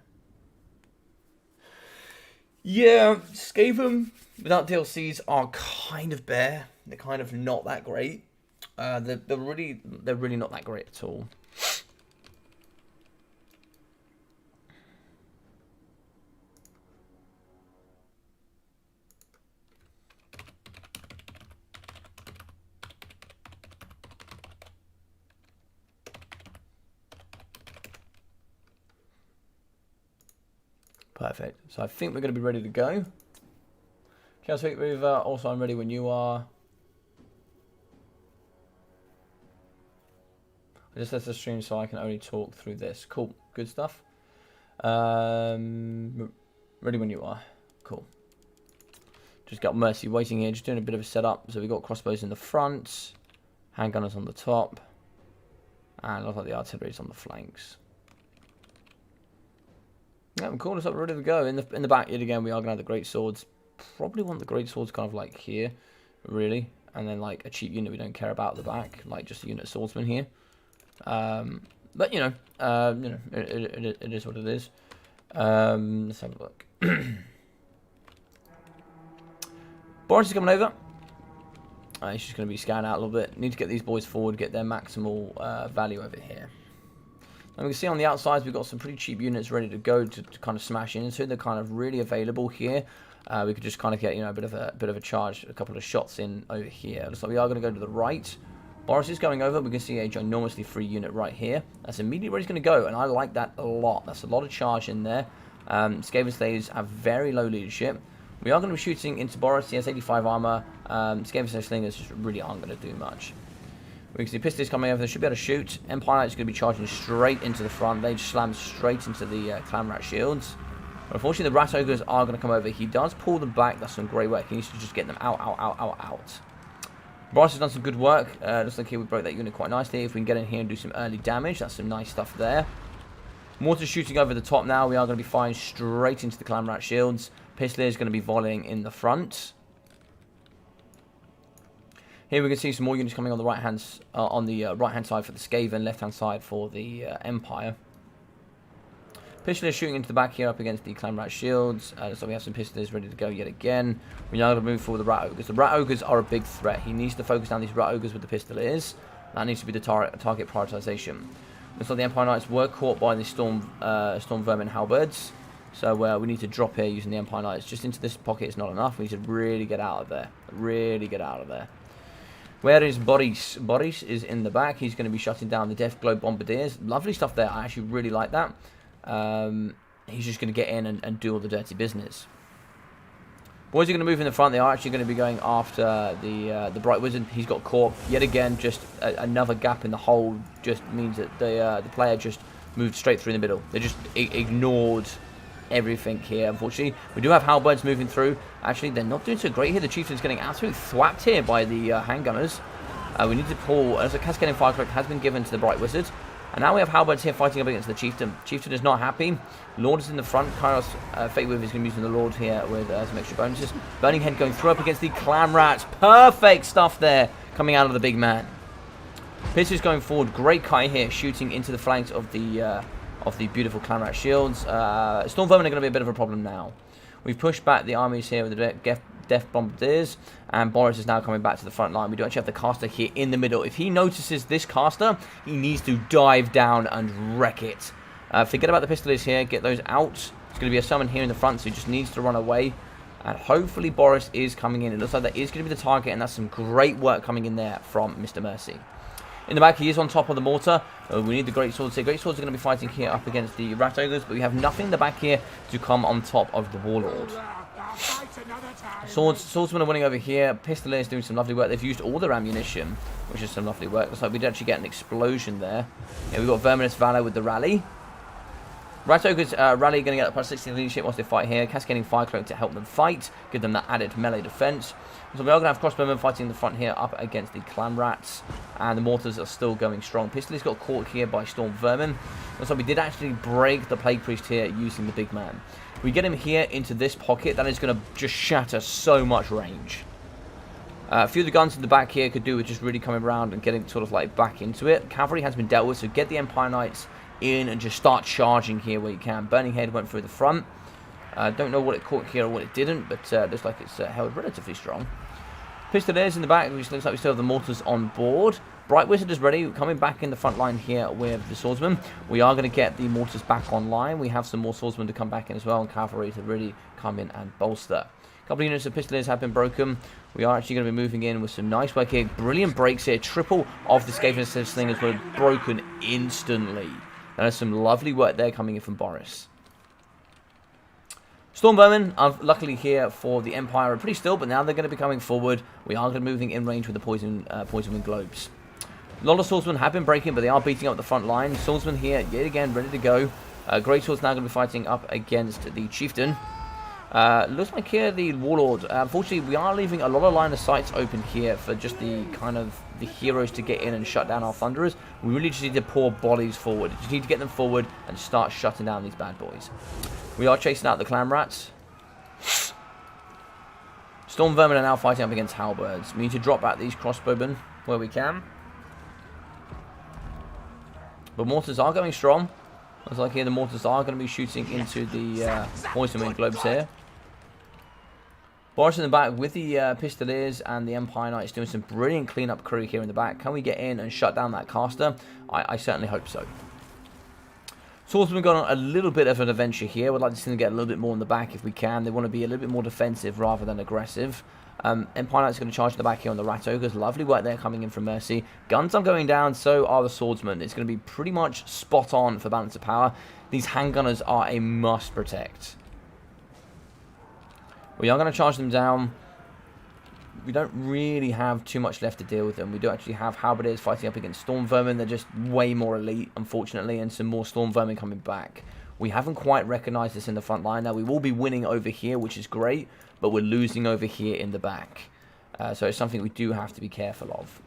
Yeah, Skaven without DLCs are kind of bare. They're kind of not that great. They're really not that great at all. Perfect. So I think we're going to be ready to go. Can I speak with also I'm ready when you are. I just left the stream so I can only talk through this. Cool. Good stuff. Ready when you are. Cool. Just got Mercy waiting here, just doing a bit of a setup. So we've got crossbows in the front, handgunners on the top, and looks like the artillery's on the flanks. Yeah, cool. Looks like we're ready to go. In the back yet again, we are gonna have the great swords. Probably want the great swords kind of like here, really, and then like a cheap unit we don't care about at the back, like just a unit swordsman here. But you know, it is what it is. Let's have a look. Boris is coming over. He's just going to be scanning out a little bit. Need to get these boys forward, get their maximal value over here. And we can see on the outsides we've got some pretty cheap units ready to go to kind of smash into. They're kind of really available here. We could just kind of get, you know, a bit of a charge, a couple of shots in over here. Looks like we are going to go to the right. Boris is going over. We can see a ginormously free unit right here. That's immediately where he's going to go, and I like that a lot. That's a lot of charge in there. Skaven Slayers have very low leadership. We are going to be shooting into Boris. He has 85 armor. Skaven Slayer Slingers just really aren't going to do much. We can see Pistols coming over. They should be able to shoot. Empire Knights is going to be charging straight into the front. They just slam straight into the Clan Rat shields. But unfortunately, the Rat Ogres are going to come over. He does pull them back. That's some great work. He needs to just get them out. Boris has done some good work. Looks like here we broke that unit quite nicely. If we can get in here and do some early damage, that's some nice stuff there. Mortar's shooting over the top now. We are going to be firing straight into the Clan Rat shields. Pistolier is going to be volleying in the front. Here we can see some more units coming on the right hand side for the Skaven, left hand side for the Empire. Pistolier shooting into the back here up against the Clan Rat shields. So we have some Pistoliers ready to go yet again. We're now going to move forward the Rat Ogres. The Rat Ogres are a big threat. He needs to focus down these Rat Ogres with the Pistoliers. That needs to be the target prioritization. Looks like the Empire Knights were caught by the Storm Vermin Halberds. So we need to drop here using the Empire Knights. Just into this pocket is not enough. We need to really get out of there. Where is Boris? Boris is in the back. He's going to be shutting down the Death Globe Bombardiers. Lovely stuff there. I actually really like that. He's just going to get in and do all the dirty business. Boys are going to move in the front. They are actually going to be going after the Bright Wizard. He's got caught yet again. Just another gap in the hole just means that the player just moved straight through the middle. They just ignored everything here. Unfortunately, we do have halberds moving through. Actually, they're not doing so great here. The Chieftain's getting absolutely thwapped here by the handgunners. We need to pull, as a cascading fire cloak has been given to the Bright Wizard. And now we have halberds here fighting up against the Chieftain. Chieftain is not happy. Lord is in the front. Kairos Fate Weaver is going to be using the Lord here with some extra bonuses. Burning Head going through up against the Clan Rats. Perfect stuff there coming out of the big man. Pierce is going forward. Great Kai here shooting into the flanks of the beautiful Clan Rat shields. Storm Vermin are going to be a bit of a problem now. We've pushed back the armies here with the Death Bombardiers, and Boris is now coming back to the front line. We do actually have the caster here in the middle. If he notices this caster, he needs to dive down and wreck it. Forget about the Pistoliers here. Get those out. It's going to be a summon here in the front, so he just needs to run away. And hopefully Boris is coming in. It looks like that is going to be the target, and that's some great work coming in there from Mr. Mercy. In the back, he is on top of the mortar. We need the Great Swords here. Great Swords are going to be fighting here up against the Rat Ogres, but we have nothing in the back here to come on top of the Warlord. Swordsmen are winning over here. Pistoliers doing some lovely work. They've used all their ammunition, which is some lovely work. Looks like we did actually get an explosion there. Yeah, we've got Verminous Valor with the rally. Rat Ogres rally going to get plus 60 leadership once they fight here. Cascading Fire Cloak to help them fight, give them that added melee defense. So we are going to have crossbowmen fighting in the front here up against the Clan Rats. And the mortars are still going strong. Pistoliers got caught here by Storm Vermin. So we did actually break the Plague Priest here using the big man. We get him here into this pocket. That is going to just shatter so much range. A few of the guns in the back here could do with just really coming around and getting sort of like back into it. Cavalry has been dealt with, so get the Empire Knights in and just start charging here where you can. Burning Head went through the front. Don't know what it caught here or what it didn't, but looks like it's held relatively strong. Pistoliers in the back, which looks like we still have the mortars on board. Bright Wizard is ready, coming back in the front line here with the swordsman. We are going to get the mortars back online. We have some more swordsmen to come back in as well, and cavalry to really come in and bolster. A couple of units of Pistoliers have been broken. We are actually going to be moving in with some nice work here. Brilliant breaks here. Triple of the Skaven Slingers were broken instantly. That is some lovely work there coming in from Boris. Storm Vermin are luckily here for the Empire are pretty still, but now they're going to be coming forward. We are going to be moving in range with the Poison Wind Globes. A lot of swordsmen have been breaking, but they are beating up the front line. Swordsmen here, yet again, ready to go. Great Sword's now going to be fighting up against the Chieftain. Looks like here the Warlord. Unfortunately, we are leaving a lot of line of sights open here for just the kind of the heroes to get in and shut down our Thunderers. We really just need to pour bodies forward. Just need to get them forward and start shutting down these bad boys. We are chasing out the Clan Rats. Storm Vermin are now fighting up against Halberds. We need to drop back these crossbowmen where we can. But mortars are going strong. Looks like here the mortars are going to be shooting into the Poison Wind Globes here. Boris in the back with the Pistoliers and the Empire Knights doing some brilliant cleanup crew here in the back. Can we get in and shut down that caster? I certainly hope so. Swordsman got on a little bit of an adventure here. Would like to see them get a little bit more in the back if we can. They want to be a little bit more defensive rather than aggressive. Empire Knight's going to charge the back here on the Rat Ogres. Lovely work there coming in from Mercy. Guns are going down, so are the Swordsmen. It's going to be pretty much spot on for balance of power. These handgunners are a must protect. We are going to charge them down. We don't really have too much left to deal with them. We do actually have Halberdiers fighting up against Storm Vermin. They're just way more elite, unfortunately, and some more Storm Vermin coming back. We haven't quite recognized this in the front line. Now, we will be winning over here, which is great, but we're losing over here in the back. So it's something we do have to be careful of.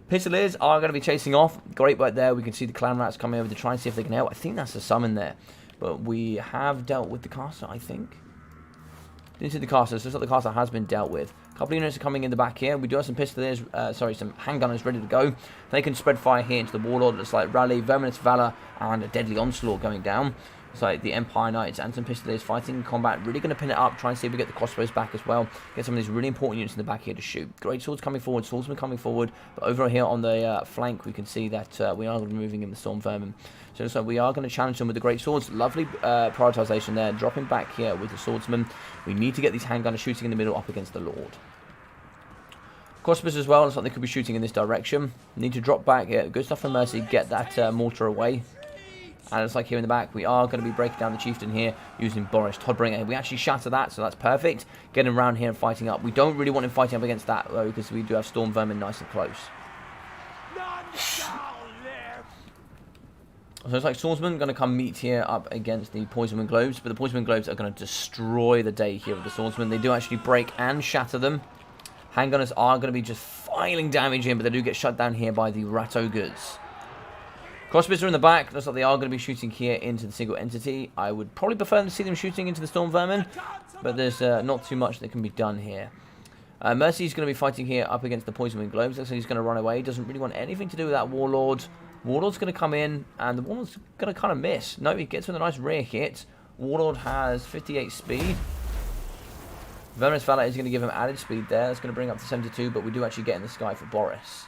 Pistoliers are going to be chasing off. Great work there. We can see the Clan Rats coming over to try and see if they can help. I think that's a summon there. But we have dealt with the caster, I think. Didn't see the caster, so looks like the caster has been dealt with. A couple of units are coming in the back here. We do have some Pistoliers, some handgunners ready to go. They can spread fire here into the Warlord. It looks like Rally, Verminous Valor, and a Deadly Onslaught going down. It's like the Empire Knights and some Pistoliers fighting in combat. Really going to pin it up, try and see if we get the crossbows back as well. Get some of these really important units in the back here to shoot. Great Swords coming forward, Swordsmen coming forward. But over here on the flank, we can see that we are going to be moving in the Storm Vermin. So we are going to challenge them with the Great Swords. Lovely prioritization there. Dropping back here with the Swordsmen. We need to get these handgunners shooting in the middle up against the Lord. Crossbows as well. Looks like they could be shooting in this direction. Need to drop back here. Good stuff from Mercy. Get that mortar away. And it's like here in the back, we are going to be breaking down the Chieftain here using Boris Todbringer. We actually shatter that, so that's perfect. Getting him around here and fighting up. We don't really want him fighting up against that, though, because we do have Storm Vermin nice and close. So it's like Swordsman going to come meet here up against the Poison Wind Globes, but the Poison Wind Globes are going to destroy the day here with the Swordsman. They do actually break and shatter them. Handgunners are going to be just filing damage in, but they do get shut down here by the Rat Ogres. Crossbows are in the back. Looks like they are going to be shooting here into the single entity. I would probably prefer to see them shooting into the Storm Vermin, but there's not too much that can be done here. Mercy's going to be fighting here up against the Poison Wind Globes. Looks like he's going to run away. Doesn't really want anything to do with that Warlord. Warlord's going to come in, and the Warlord's going to kind of miss. No, he gets with a nice rear hit. Warlord has 58 speed. Verminous Valor is going to give him added speed there. That's going to bring up to 72, but we do actually get in the sky for Boris.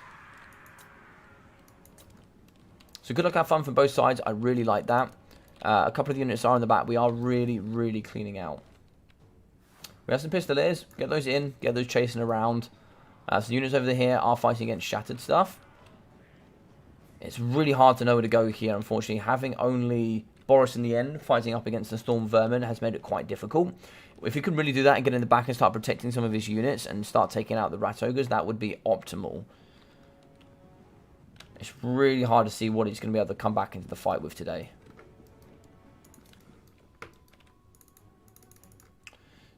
So good luck, have fun from both sides. I really like that. A couple of the units are in the back. We are really, really cleaning out. We have some Pistoliers. Get those in. Get those chasing around. So the units over here are fighting against shattered stuff. It's really hard to know where to go here, unfortunately. Having only Boris in the end fighting up against the Storm Vermin has made it quite difficult. If he could really do that and get in the back and start protecting some of his units and start taking out the Rat Ogres, that would be optimal. It's really hard to see what he's going to be able to come back into the fight with today.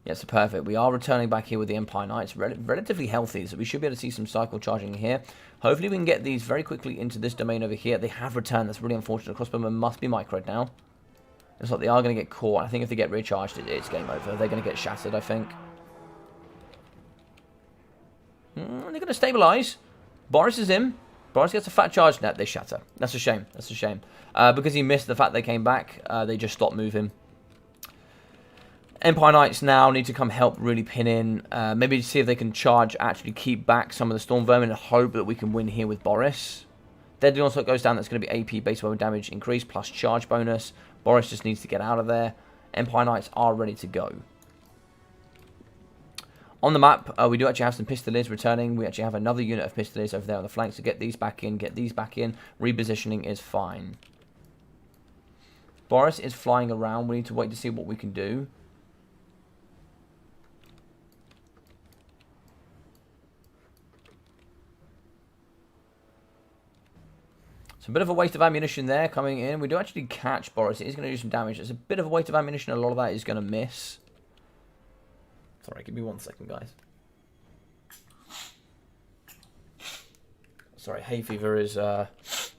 Yes, perfect. We are returning back here with the Empire Knights. Relatively healthy, so we should be able to see some cycle charging here. Hopefully we can get these very quickly into this domain over here. They have returned. That's really unfortunate. Crossbowmen must be microed now. Looks like they are going to get caught. I think if they get recharged, it's game over. They're going to get shattered, I think. They're going to stabilize. Boris is in. Boris gets a fat charge. No, they shatter. That's a shame. That's a shame. Because he missed the fact they came back, they just stopped moving. Empire Knights now need to come help really pin in. Maybe see if they can charge, actually keep back some of the Storm Vermin and hope that we can win here with Boris. Deadly Onslaught goes down. That's going to be AP base weapon damage increase plus charge bonus. Boris just needs to get out of there. Empire Knights are ready to go. On the map, we do actually have some Pistoliers returning. We actually have another unit of Pistoliers over there on the flank. So get these back in, get these back in. Repositioning is fine. Boris is flying around. We need to wait to see what we can do. a bit of a waste of ammunition there coming in. We do actually catch Boris. It is going to do some damage. It's a bit of a waste of ammunition. A lot of that is going to miss. Sorry, give me 1 second, guys. Sorry, hay fever is... well,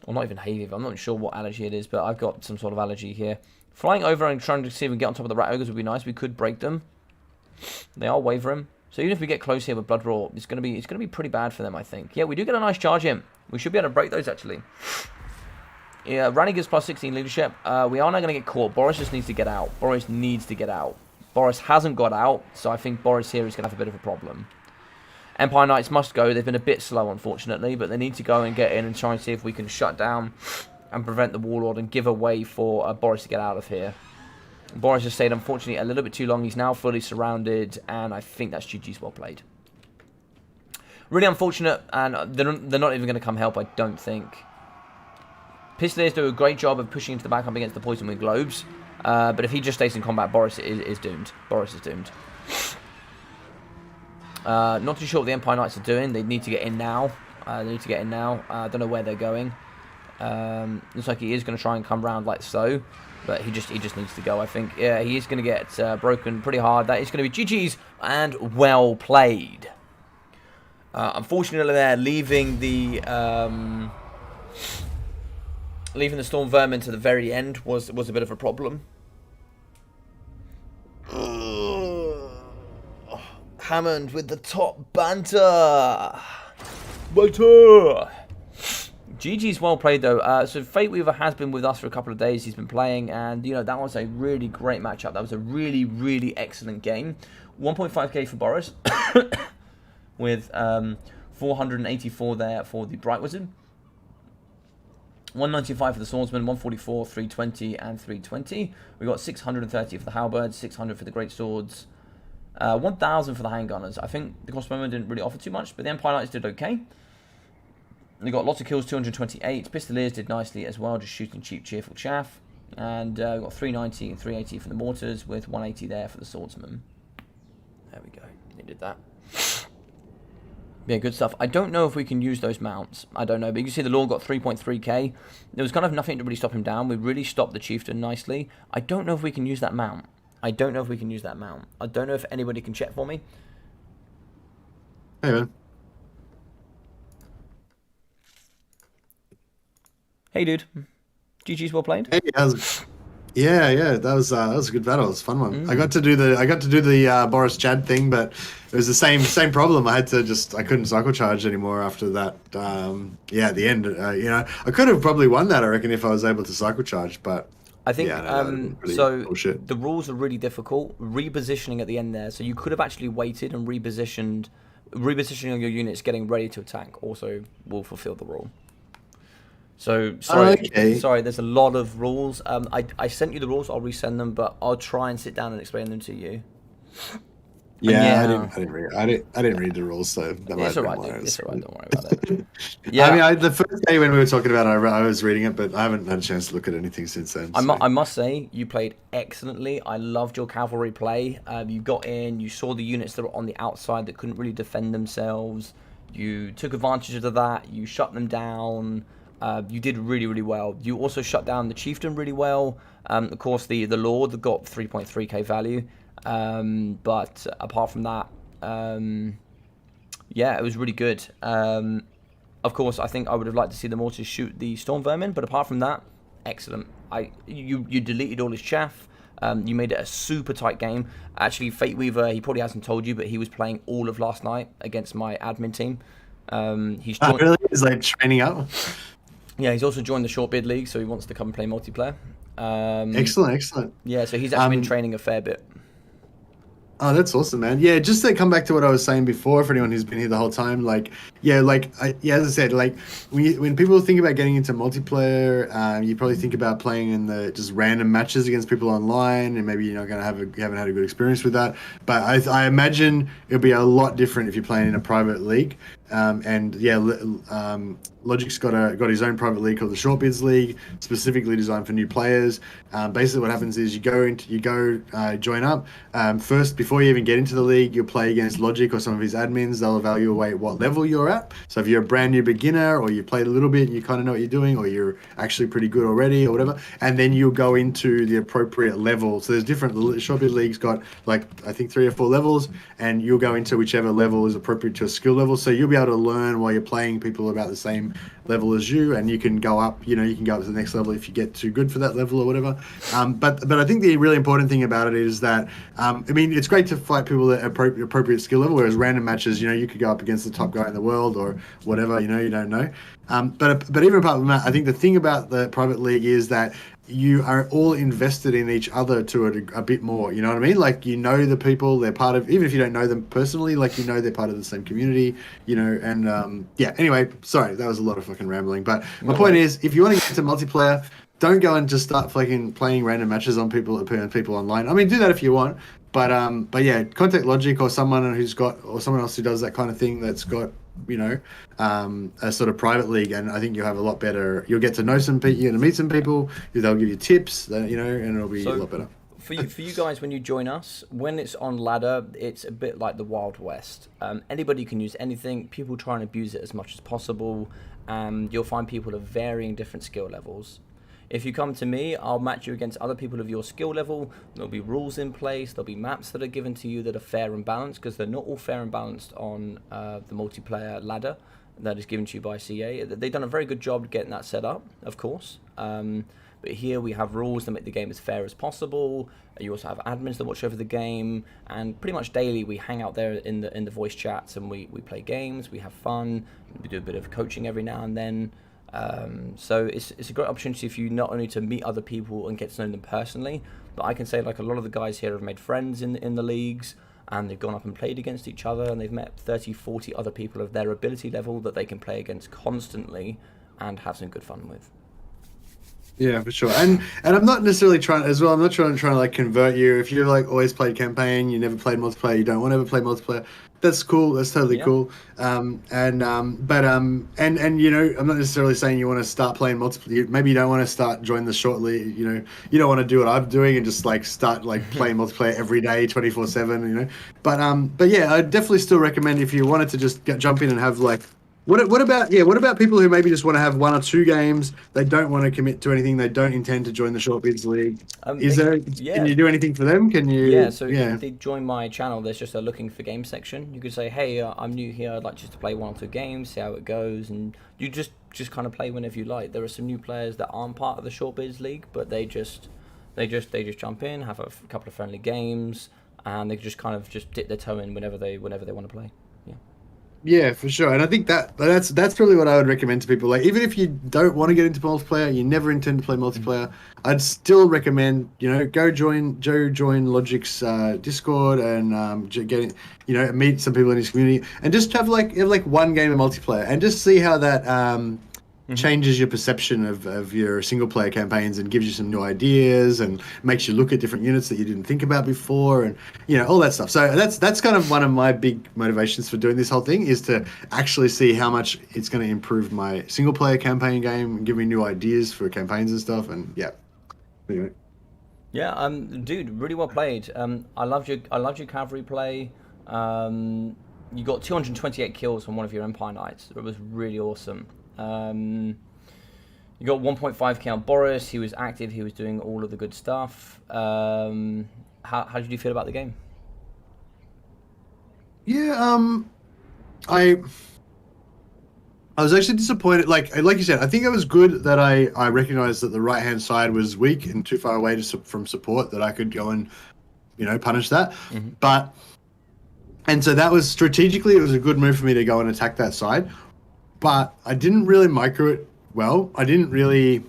not even hay fever. I'm not sure what allergy it is, but I've got some sort of allergy here. Flying over and trying to see if we can get on top of the rat ogres would be nice. We could break them. They are wavering. So even if we get close here with Blood Raw, it's gonna be pretty bad for them, I think. Yeah, we do get a nice charge in. We should be able to break those actually. Yeah, Rani gives plus 16 leadership. We are not gonna get caught. Boris just needs to get out. Boris needs to get out. Boris hasn't got out, so I think Boris here is gonna have a bit of a problem. Empire Knights must go. They've been a bit slow, unfortunately, but they need to go and get in and try and see if we can shut down and prevent the Warlord and give a way for Boris to get out of here. Boris has stayed, unfortunately, a little bit too long. He's now fully surrounded, and I think that's GG's well played. Really unfortunate, and they're not even going to come help, I don't think. Pistoliers do a great job of pushing into the back up against the Poison Wind Globes, but if he just stays in combat, Boris is doomed. Boris is doomed. Not too sure what the Empire Knights are doing. They need to get in now. I don't know where they're going. Looks like he is going to try and come round like so. But he just needs to go, I think. Yeah, he is going to get broken pretty hard. That is going to be GG's and well played. Unfortunately, they're leaving the Storm Vermin to the very end was a bit of a problem. Hammond with the top banter. GG's well played though. So Fate Weaver has been with us for a couple of days. He's been playing, and you know that was a really great matchup. That was a really, really excellent game. 1.5k for Boris, with 484 there for the Bright Wizard. 195 for the Swordsman, 144, 320, and 320. We got 630 for the Halberds, 600 for the Great Swords, 1,000 for the Handgunners. I think the Crossbowmen didn't really offer too much, but the Empire Knights did okay. They got lots of kills, 228. Pistoliers did nicely as well, just shooting cheap, cheerful chaff. And we got 390 and 380 for the Mortars, with 180 there for the Swordsman. There we go. They did that. Yeah, good stuff. I don't know if we can use those mounts. I don't know, but you can see the Lord got 3.3k. There was kind of nothing to really stop him down. We really stopped the Chieftain nicely. I don't know if we can use that mount. I don't know if anybody can check for me. Hey, man. Hey, dude. GG's well played. Hey, yeah, that was a good battle. It was a fun one. I got to do the Boris Chad thing, but it was the same problem. I couldn't cycle charge anymore after that. At the end, I could have probably won that, I reckon, if I was able to cycle charge, but I think really bullshit. The rules are really difficult. Repositioning at the end there, so you could have actually waited and repositioning your units, getting ready to attack, also will fulfill the rule. So sorry, there's a lot of rules. I sent you the rules. I'll resend them, but I'll try and sit down and explain them to you. Yeah, I didn't read the rules, so that might it's all be right. why It's all right. Don't worry about it. Yeah, I mean, the first day when we were talking about it, I was reading it, but I haven't had a chance to look at anything since then. So. I must say, you played excellently. I loved your cavalry play. You got in, you saw the units that were on the outside that couldn't really defend themselves. You took advantage of that. You shut them down. You did really, really well. You also shut down the Chieftain really well. Of course, the Lord got 3.3k value. But apart from that, yeah, it was really good. Of course, I think I would have liked to see the Mortars shoot the Storm Vermin, but apart from that, excellent. You deleted all his chaff. You made it a super tight game. Actually, Fate Weaver, he probably hasn't told you, but he was playing all of last night against my admin team. He's really? He's like training up? Yeah, he's also joined the Short Beard League, so he wants to come and play multiplayer. Excellent. Yeah, so he's actually been training a fair bit. Oh, that's awesome, man. Yeah, just to come back to what I was saying before, for anyone who's been here the whole time, as I said, when people think about getting into multiplayer, you probably think about playing in the just random matches against people online, and maybe you're not going to you haven't had a good experience with that. But I imagine it'll be a lot different if you're playing in a private league. Logic's got his own private league called the Shortbeards League, specifically designed for new players. Basically, what happens is you go join up. First, before you even get into the league, you'll play against Logic or some of his admins. They'll evaluate what level you're at. So if you're a brand new beginner, or you played a little bit and you kind of know what you're doing, or you're actually pretty good already, or whatever, and then you'll go into the appropriate level. So there's different, Short Bid League's got like I think 3 or 4 levels, and you'll go into whichever level is appropriate to a skill level. So you'll be able to learn while you're playing people about the same level as you, and you can go up. You can go up to the next level if you get too good for that level or whatever. But I think the really important thing about it is that it's great to fight people at appropriate skill level, whereas random matches, you could go up against the top guy in the world or whatever. You don't know. But even apart from that, I think the thing about the private league is that you are all invested in each other to a bit more. You know what I mean? Like, the people, they're part of, even if you don't know them personally, like, they're part of the same community, and anyway, sorry, that was a lot of fucking rambling. But my point is, if you want to get into multiplayer, don't go and just start fucking playing random matches on people online. I mean, do that if you want, but yeah, contact Logic or someone else who does that kind of thing that's got a sort of private league, and I think you'll have a lot better. You'll get to know some people. You're gonna meet some people. They'll give you tips. And it'll be a lot better. For you guys, when you join us, when it's on ladder, it's a bit like the Wild West. Anybody can use anything. People try and abuse it as much as possible. You'll find people of varying different skill levels. If you come to me, I'll match you against other people of your skill level. There'll be rules in place. There'll be maps that are given to you that are fair and balanced, because they're not all fair and balanced on the multiplayer ladder that is given to you by CA. They've done a very good job getting that set up, of course. But here we have rules that make the game as fair as possible. You also have admins that watch over the game, and pretty much daily we hang out there in the voice chats, and we play games. We have fun. We do a bit of coaching every now and then. So it's a great opportunity for you not only to meet other people and get to know them personally, but I can say, like, a lot of the guys here have made friends in the leagues, and they've gone up and played against each other, and they've met 30, 40 other people of their ability level that they can play against constantly and have some good fun with. Yeah, for sure. And I'm not necessarily trying as well. I'm not trying to like convert you. If you've like always played campaign, you never played multiplayer, you don't want to ever play multiplayer. That's cool. That's totally cool. I'm not necessarily saying you want to start playing multiplayer. Maybe you don't want to start join the short league. You don't want to do what I'm doing and just like start like playing multiplayer every day, 24/7. But yeah, I definitely still recommend if you wanted to just jump in and have like. What about people who maybe just want to have 1 or 2 games? They don't want to commit to anything. They don't intend to join the Short Bids League. Can you do anything for them? Can you? Yeah. So if they join my channel, there's just a looking for games section. You could say, hey, I'm new here. I'd like just to play 1 or 2 games, see how it goes, and you just kind of play whenever you like. There are some new players that aren't part of the Short Bids League, but they just jump in, have a couple of friendly games, and they just kind of just dip their toe in whenever they want to play. Yeah, for sure. And I think that's really what I would recommend to people. Like, even if you don't want to get into multiplayer, you never intend to play multiplayer, I'd still recommend, go join Logic's Discord and get meet some people in his community, and just have like 1 game of multiplayer and just see how that changes your perception of your single player campaigns and gives you some new ideas and makes you look at different units that you didn't think about before, and all that stuff. So that's kind of one of my big motivations for doing this whole thing, is to actually see how much it's going to improve my single player campaign game and give me new ideas for campaigns and stuff. And anyway. Yeah, dude, really well played. I loved your cavalry play. You got 228 kills from one of your Empire Knights. It was really awesome. You got 1.5k on Boris. He was active. He was doing all of the good stuff. How did you feel about the game? Yeah, I was actually disappointed. Like you said, I think it was good that I recognized that the right hand side was weak and too far away from support, that I could go and punish that. Mm-hmm. And so that was strategically, it was a good move for me to go and attack that side. But I didn't really micro it well. I didn't really,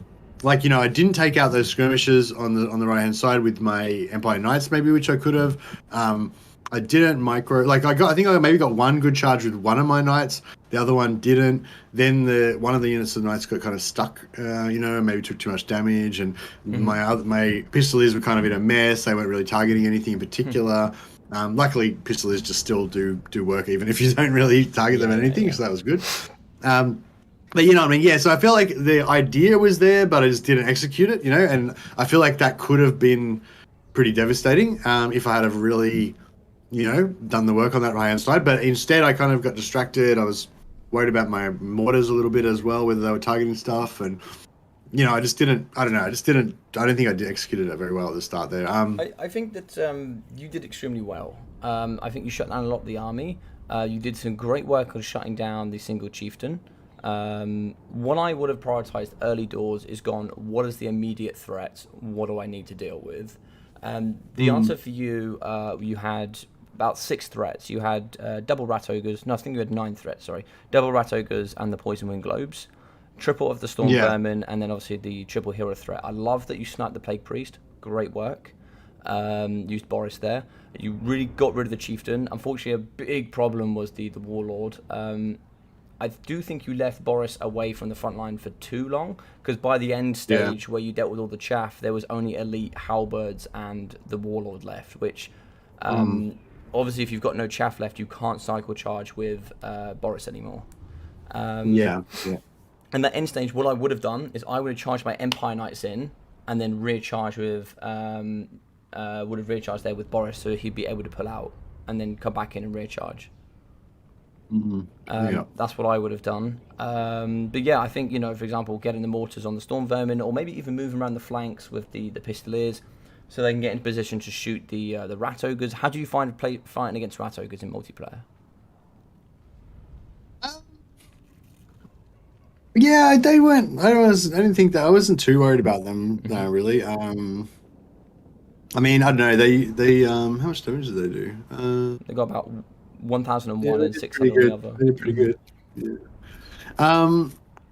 I didn't take out those skirmishes on the right hand side with my Empire Knights, maybe, which I could have. I didn't micro, I think I maybe got 1 good charge with one of my Knights. The other one didn't. Then one of the units of the Knights got kind of stuck, maybe took too much damage, and my Pistoliers were kind of in a mess. They weren't really targeting anything in particular. Luckily, Pistoliers just still do work even if you don't really target them at anything, so that was good. But you know what I mean? Yeah, so I feel like the idea was there, but I just didn't execute it, and I feel like that could have been pretty devastating if I had have really, done the work on that right-hand side. But instead, I kind of got distracted. I was worried about my mortars a little bit as well, whether they were targeting stuff, and I just didn't. I don't know. I don't think I did executed it very well at the start there. I think that you did extremely well. I think you shut down a lot of the army. You did some great work on shutting down the single chieftain. What I would have prioritized early doors is gone, what is the immediate threat? What do I need to deal with? The answer for you, you had about 6 threats. You had double rat ogres. No, I think you had 9 threats, sorry. Double rat ogres and the poison wind globes. Triple of the storm vermin, and then obviously the triple hero threat. I love that you sniped the plague priest. Great work. Used Boris there. You really got rid of the chieftain. Unfortunately, a big problem was the warlord. I do think you left Boris away from the front line for too long, because by the end stage where you dealt with all the chaff, there was only elite halberds and the warlord left, which obviously if you've got no chaff left, you can't cycle charge with Boris anymore. And that end stage, what I would have done is I would have charged my Empire Knights in, and then recharged with would have recharged there with Boris, so he'd be able to pull out and then come back in and recharge. That's what I would have done. But yeah, I think, for example, getting the mortars on the storm vermin, or maybe even moving around the flanks with the pistoliers, so they can get in position to shoot the rat ogres. How do you find fighting against rat ogres in multiplayer? Yeah, they weren't. I didn't think that I wasn't too worried about them. No, really. I mean, I don't know. They how much damage did they do? They got about 1,001 and 600 on the other. They're pretty good.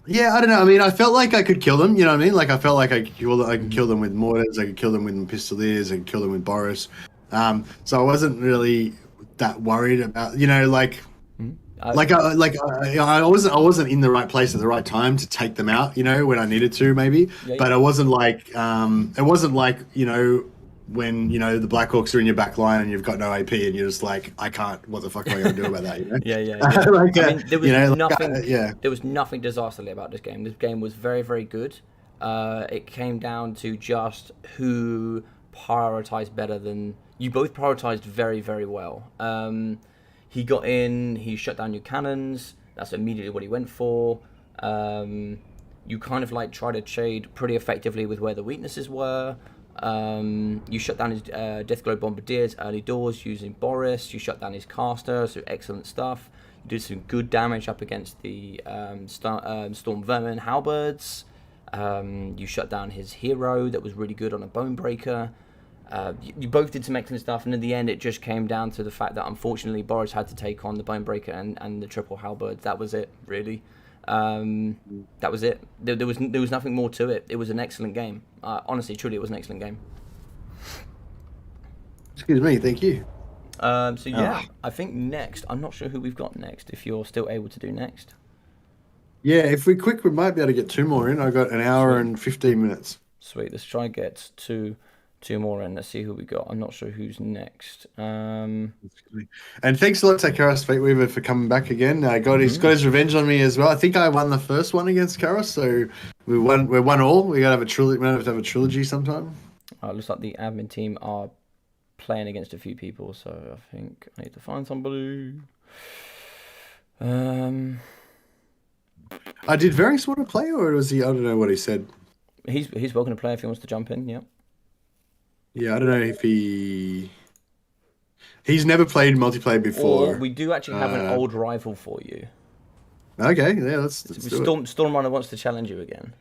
Yeah, I don't know. I mean, I felt like I could kill them. You know what I mean? Like I felt like I could kill them with mortars. I could kill them with pistoliers. I could kill them with Boris. So I wasn't really that worried about. I wasn't in the right place at the right time to take them out, when I needed to, maybe. But it wasn't like when the Blackhawks are in your back line and you've got no AP and you're just like, I can't. What the fuck am I going to do about that? There was nothing disasterly about this game. This game was very, very good. It came down to just who prioritized better than you. Both prioritized very, very well. He got in, he shut down your cannons. That's immediately what he went for. You kind of tried to trade pretty effectively with where the weaknesses were. You shut down his Deathglow Bombardiers early doors using Boris. You shut down his caster, so excellent stuff. You did some good damage up against the Storm Vermin Halberds. You shut down his hero that was really good on a Bonebreaker. You both did some excellent stuff, and in the end it just came down to the fact that unfortunately Boris had to take on the Bonebreaker and the triple halberds. That was it, really. That was it. There was nothing more to it. It was an excellent game. Honestly, truly, it was an excellent game. Excuse me, thank you. I think next, I'm not sure who we've got next, if you're still able to do next. Yeah, if we're quick, we might be able to get 2 more in. I've got an hour and 15 minutes. Sweet, let's try and get two more in. Let's see who we got. I'm not sure who's next. And thanks a lot to Karos Fateweaver for coming back again. He's got his revenge on me as well. I think I won the first one against Karos, so we're one all. We gotta have a trilogy. We have to have a trilogy sometime. It looks like the admin team are playing against a few people, so I think I need to find somebody. Did Varys want to play, or was he? I don't know what he said. He's welcome to play if he wants to jump in. Yeah. Yeah, I don't know if he's never played multiplayer before. Or we do actually have an old rival for you. Okay, yeah, let's do it. Stormrunner wants to challenge you again.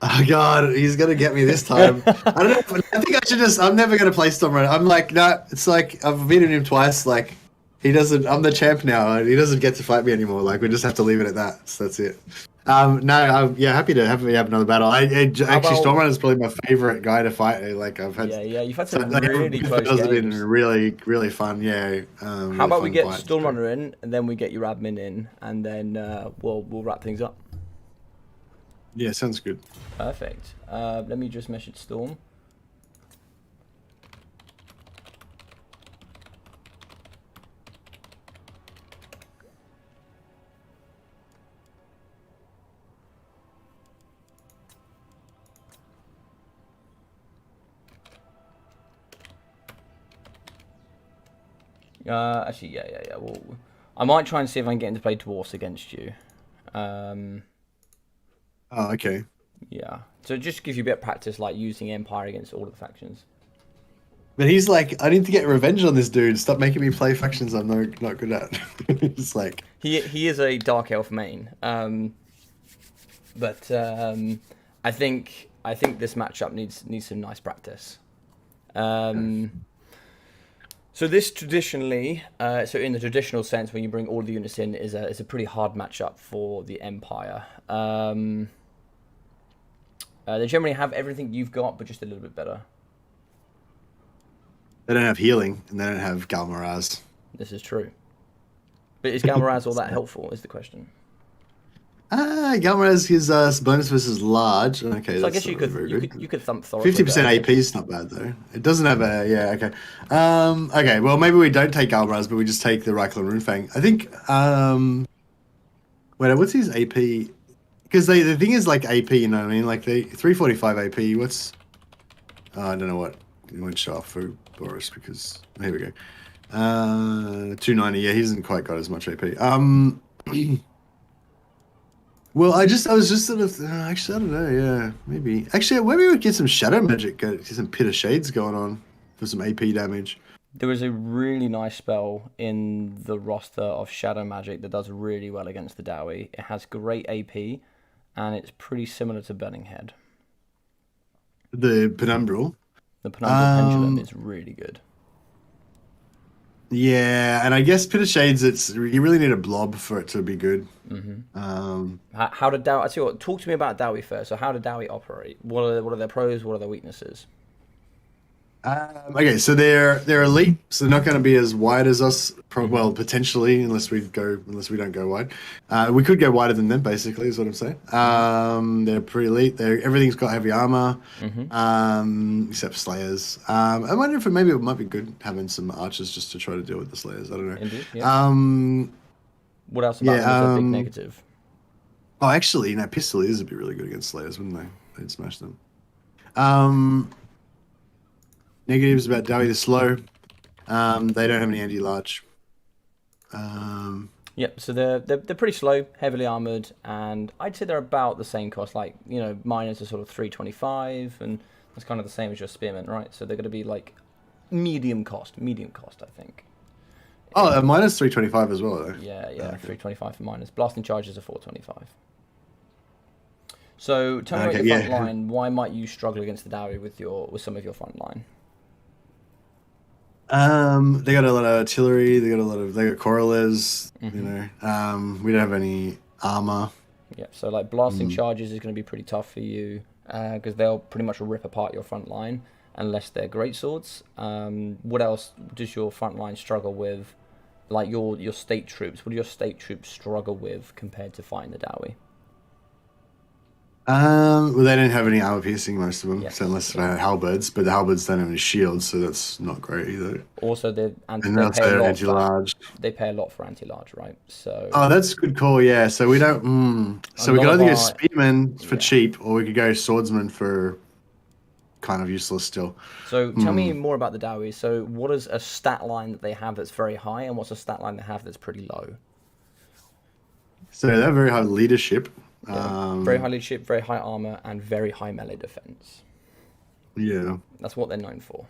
Oh God, he's gonna get me this time. I don't know. I think I should I'm never gonna play Stormrunner. I'm like, no. It's like I've beaten him twice. Like he doesn't. I'm the champ now, and he doesn't get to fight me anymore. Like we just have to leave it at that. So that's it. No, I'm happy to have another battle. Stormrunner is probably my favorite guy to fight. Like I've had. Yeah, you've had some really close games. It's been really, really fun. Yeah. How about we get Stormrunner in, and then we get your admin in, and then we'll wrap things up. Yeah, sounds good. Perfect. Let me just message Storm. Actually, yeah. I might try and see if I can get into play dwarfs against you. Um, Oh, okay. yeah. So just gives you a bit of practice, like using Empire against all of the factions. But he's like, I need to get revenge on this dude. Stop making me play factions I'm not good at. It's like, He is a Dark Elf main. But I think this matchup needs some nice practice. So this traditionally, so in the traditional sense, when you bring all the units in, is a pretty hard matchup for the Empire. They generally have everything you've got, but just a little bit better. they don't have healing and they don't have Galmaraz. This is true. But is Galmaraz all that helpful? Is the question. Galmaraz gives us bonus versus large. Okay, So I that's guess not really very good. you could thump Thor. 50% AP is not bad though. It doesn't have a yeah. Okay. Okay. Well, maybe we don't take Galmaraz, but we just take the Reichel and Runefang. I think. Wait. What's his AP? Because the thing is like AP. You know what I mean? Like the 345 AP. What's? I don't know what it won't show off for Boris because here we go. 290. Yeah, he hasn't quite got as much AP. Well, I was just sort of actually I don't know. Yeah, maybe we would get some shadow magic, get some pit of shades going on for some AP damage. There is a really nice spell in the roster of Shadow Magic that does really well against the Dowie. It has great AP, and it's pretty similar to Burning Head. The penumbral. The Penumbral Pendulum is really good. Yeah, and I guess pit of shades. You really need a blob for it to be good. How did Dowie? I tell you what, talk to me about Dowie first. So how did Dowie operate? What are their pros? What are their weaknesses? Okay, so they're elite, so they're not going to be as wide as us. Well, potentially, unless we don't go wide. We could go wider than them, basically, is what I'm saying. They're pretty elite. Everything's got heavy armor, except Slayers. I wonder if it might be good having some archers just to try to deal with the Slayers. I don't know. Indeed. Yeah. What else about them is a big negative? Oh, actually, Pistoliers would be really good against Slayers, wouldn't they? They'd smash them. Negatives about Dowie the slow. They don't have any anti-large. Yep. So they're pretty slow, heavily armored, and I'd say they're about the same cost. Like miners are sort of 325, and that's kind of the same as your spearmen, right? So they're going to be like medium cost, I think. Oh, minus 325 as well, though. Yeah, okay. 325 for miners. Blasting charges are 425. So tell me about your front line. Why might you struggle against the Dowie with some of your front line? They got a lot of artillery. They got Corollas. We don't have any armor. Yeah, so like blasting charges is going to be pretty tough for you because they'll pretty much rip apart your front line unless they're greatswords. What else does your front line struggle with? Like your state troops. What do your state troops struggle with compared to fighting the Dowie? Well, they don't have any armor piercing, most of them, so unless they have halberds, but the halberds don't have any shields, so that's not great either. Also, they pay a lot for anti-large, right? So. Oh, that's a good call. Yeah, so we don't. So we could either go spearmen for cheap, or we could go swordsman for kind of useless still. So tell me more about the Dowie. So what is a stat line that they have that's very high, and what's a stat line they have that's pretty low? So they have very high leadership. Very high leadership, very high armor, and very high melee defense. Yeah. That's what they're known for.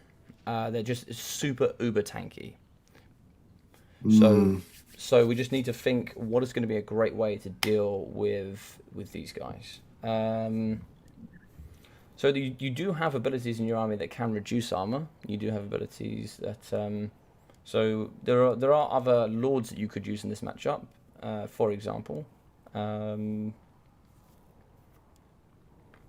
They're just super uber tanky. So we just need to think what is going to be a great way to deal with these guys. So you do have abilities in your army that can reduce armor. You do have abilities that. So there are other lords that you could use in this matchup. For example.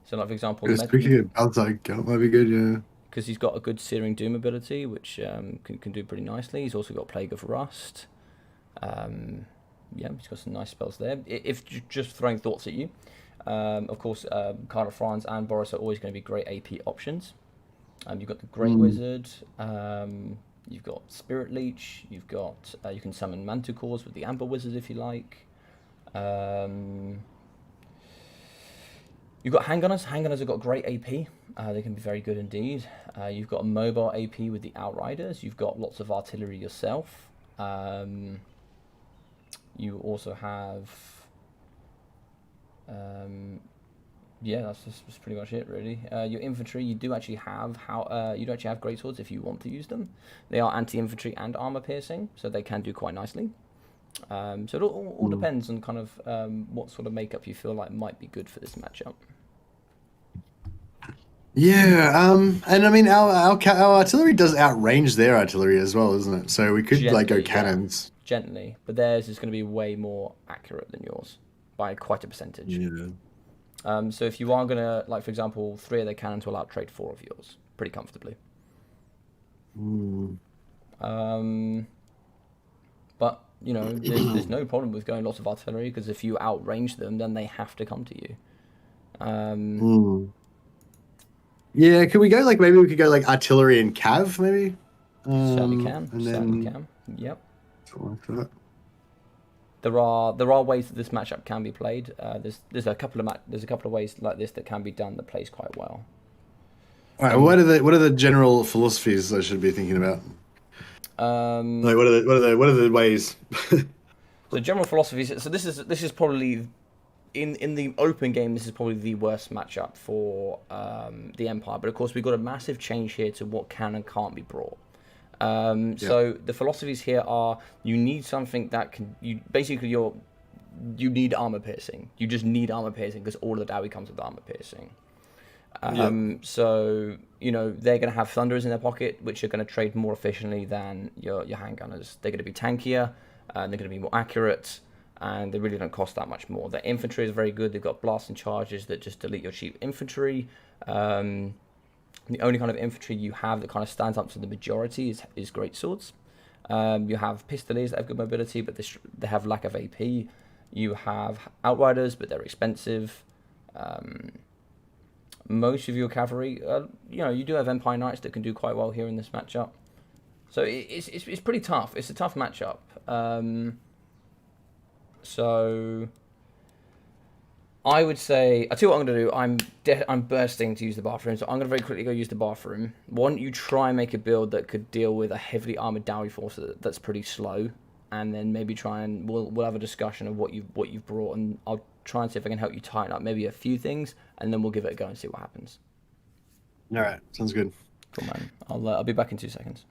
So, like for example, speaking of outside count might be good, yeah. Because he's got a good Searing Doom ability, which can do pretty nicely. He's also got Plague of Rust. He's got some nice spells there. If just throwing thoughts at you, of course, Carter Franz and Boris are always going to be great AP options. You've got the Great Wizard. You've got Spirit Leech. You've got you can summon Manticores with the Amber Wizard if you like. You've got Handgunners. Handgunners have got great AP. They can be very good indeed. You've got a mobile AP with the Outriders. You've got lots of artillery yourself. You also have, yeah, that's pretty much it really. Your infantry, you do actually have greatswords if you want to use them. They are anti-infantry and armor piercing, so they can do quite nicely. So it all depends on kind of what sort of makeup you feel like might be good for this matchup. Yeah, and I mean our artillery does outrange their artillery as well, isn't it? So we could like go Gently, cannons. gently, but theirs is going to be way more accurate than yours by quite a percentage. Yeah. So if you are going to, like for example, 3 of their cannons will outtrade 4 of yours pretty comfortably. Mm. But you know, there's no problem with going lots of artillery because if you outrange them, then they have to come to you. Yeah, could we go like maybe we could go like artillery and cav maybe? Certainly can. And Certainly then can. Yep. something like that. There are ways that this matchup can be played. There's a couple of ways like this that can be done that plays quite well. All right, what are the general philosophies I should be thinking about? Like what are the ways? So general philosophies. So this is probably in the open game. This is probably the worst matchup for the Empire. But of course, we've got a massive change here to what can and can't be brought. So the philosophies here are you need something that can you need armor piercing. You just need armor piercing because all of the Dowie comes with armor piercing. So you know they're going to have thunderers in their pocket, which are going to trade more efficiently than your handgunners. They're going to be tankier, and they're going to be more accurate, and they really don't cost that much more. Their infantry is very good. They've got blasting charges that just delete your cheap infantry. The only kind of infantry you have that kind of stands up to the majority is greatswords. You have pistoliers that have good mobility, but they have lack of AP. You have outriders, but they're expensive. Most of your cavalry, you do have Empire Knights that can do quite well here in this matchup. So it's pretty tough. It's a tough matchup. So I would say, I'll tell you what I'm going to do. I'm bursting to use the bathroom, so I'm going to very quickly go use the bathroom. Why don't you try and make a build that could deal with a heavily armored Dowie force that's pretty slow, and then maybe try and we'll have a discussion of what you've brought, and I'll try and see if I can help you tighten up maybe a few things, and then we'll give it a go and see what happens. All right, sounds good. Cool, man. I'll be back in 2 seconds.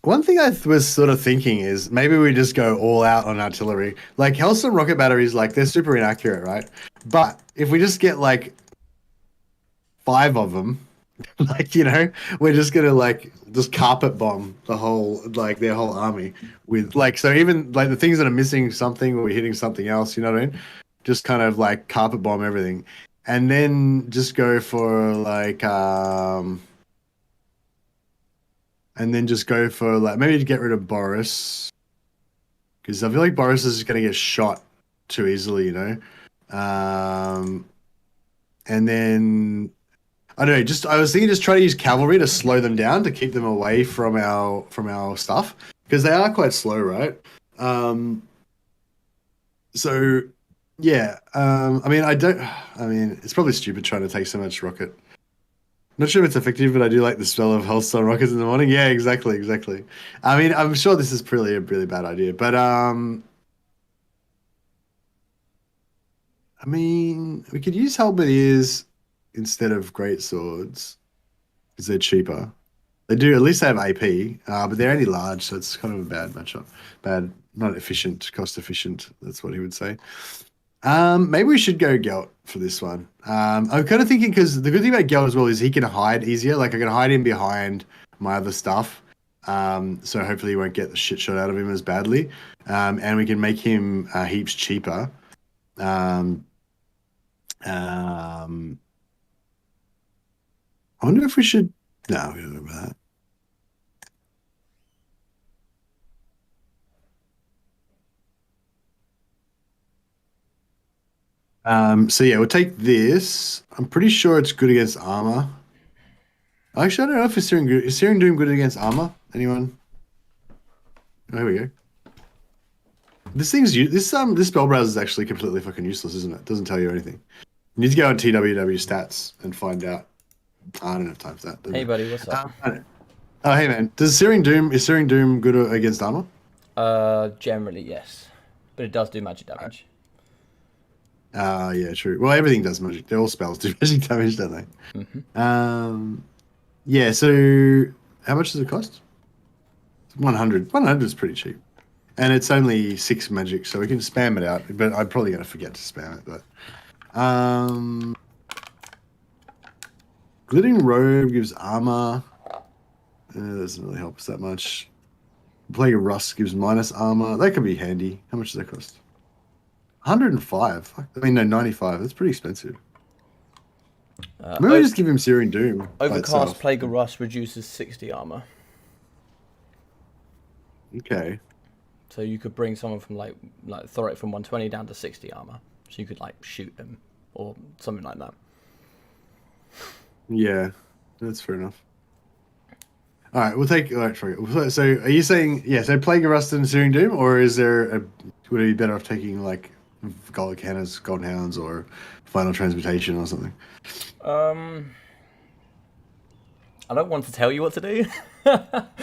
One thing I was sort of thinking is maybe we just go all out on artillery. Like Hellstorm rocket batteries, like they're super inaccurate, right? But if we just get like 5 of them, like we're just gonna like just carpet bomb the whole their whole army with so even like the things that are missing something or we're hitting something else, you know what I mean? Just kind of like carpet bomb everything, and then just go for maybe to get rid of Boris, because I feel like Boris is going to get shot too easily, and then I don't know. I was thinking just try to use cavalry to slow them down to keep them away from our stuff because they are quite slow, right? So yeah. I mean, it's probably stupid trying to take so much rocket. Not sure if it's effective, but I do like the smell of Hellstorm rockets in the morning. Yeah, exactly. I mean, I'm sure this is probably a really bad idea, but I mean, we could use halberdiers instead of great swords because they're cheaper. They do at least have AP, but they're only large, so it's kind of a bad matchup. Bad, not efficient, cost efficient. That's what he would say. Maybe we should go Gelt for this one. I'm kind of thinking because the good thing about Gelt as well is he can hide easier. Like I can hide him behind my other stuff. So hopefully you won't get the shit shot out of him as badly. And we can make him heaps cheaper. I wonder if we should. No, we don't know about that. So yeah, we'll take this. I'm pretty sure it's good against armor. Actually, I don't know if Searing good. Is Searing doing good against armor? Anyone? Oh, here we go. This spell browser is actually completely fucking useless, isn't it? It doesn't tell you anything. You need to go on TWW stats and find out. I don't have time for that. Hey buddy, what's up? Oh, hey man, is Searing Doom good against armor? Generally yes, but it does do magic damage. Yeah, true. Well, everything does magic. All spells do magic damage, don't they? Yeah. So, how much does it cost? 100. 100 is pretty cheap, and it's only 6 magic, so we can spam it out. But I'm probably gonna forget to spam it. But, Glittering Robe gives armor. That doesn't really help us that much. Plague of Rust gives minus armor. That could be handy. How much does that cost? 105. I mean, no, 95. That's pretty expensive. Maybe just give him Searing Doom. Overcast Plague of Rust reduces 60 armor. Okay. So you could bring someone from like throw it from 120 down to 60 armor. So you could like shoot them or something like that. Yeah, that's fair enough. All right, we'll take. All right, so are you saying So Plague of Rust and Searing Doom, or is there would it be better off taking like Golden Hounds, or Final Transmutation or something? I don't want to tell you what to do, because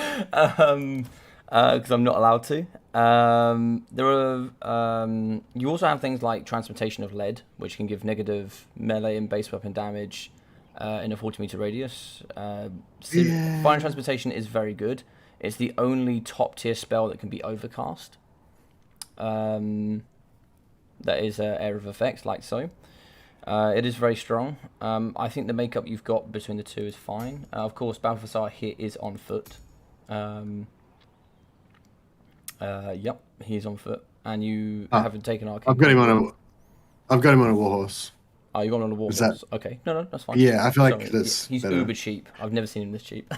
I'm not allowed to. There are. You also have things like Transmutation of Lead, which can give negative melee and base weapon damage in a 40-meter radius. Final Transmutation is very good. It's the only top-tier spell that can be overcast. That is Air of Effects, like so. It is very strong. I think the makeup you've got between the two is fine. Of course, Balthasar here is on foot. Yep, he's on foot, and you haven't taken Arcane. I've got him on a warhorse. Oh, you got him on a warhorse. Okay, no, that's fine. Yeah, I feel like he's better. uber cheap. I've never seen him this cheap.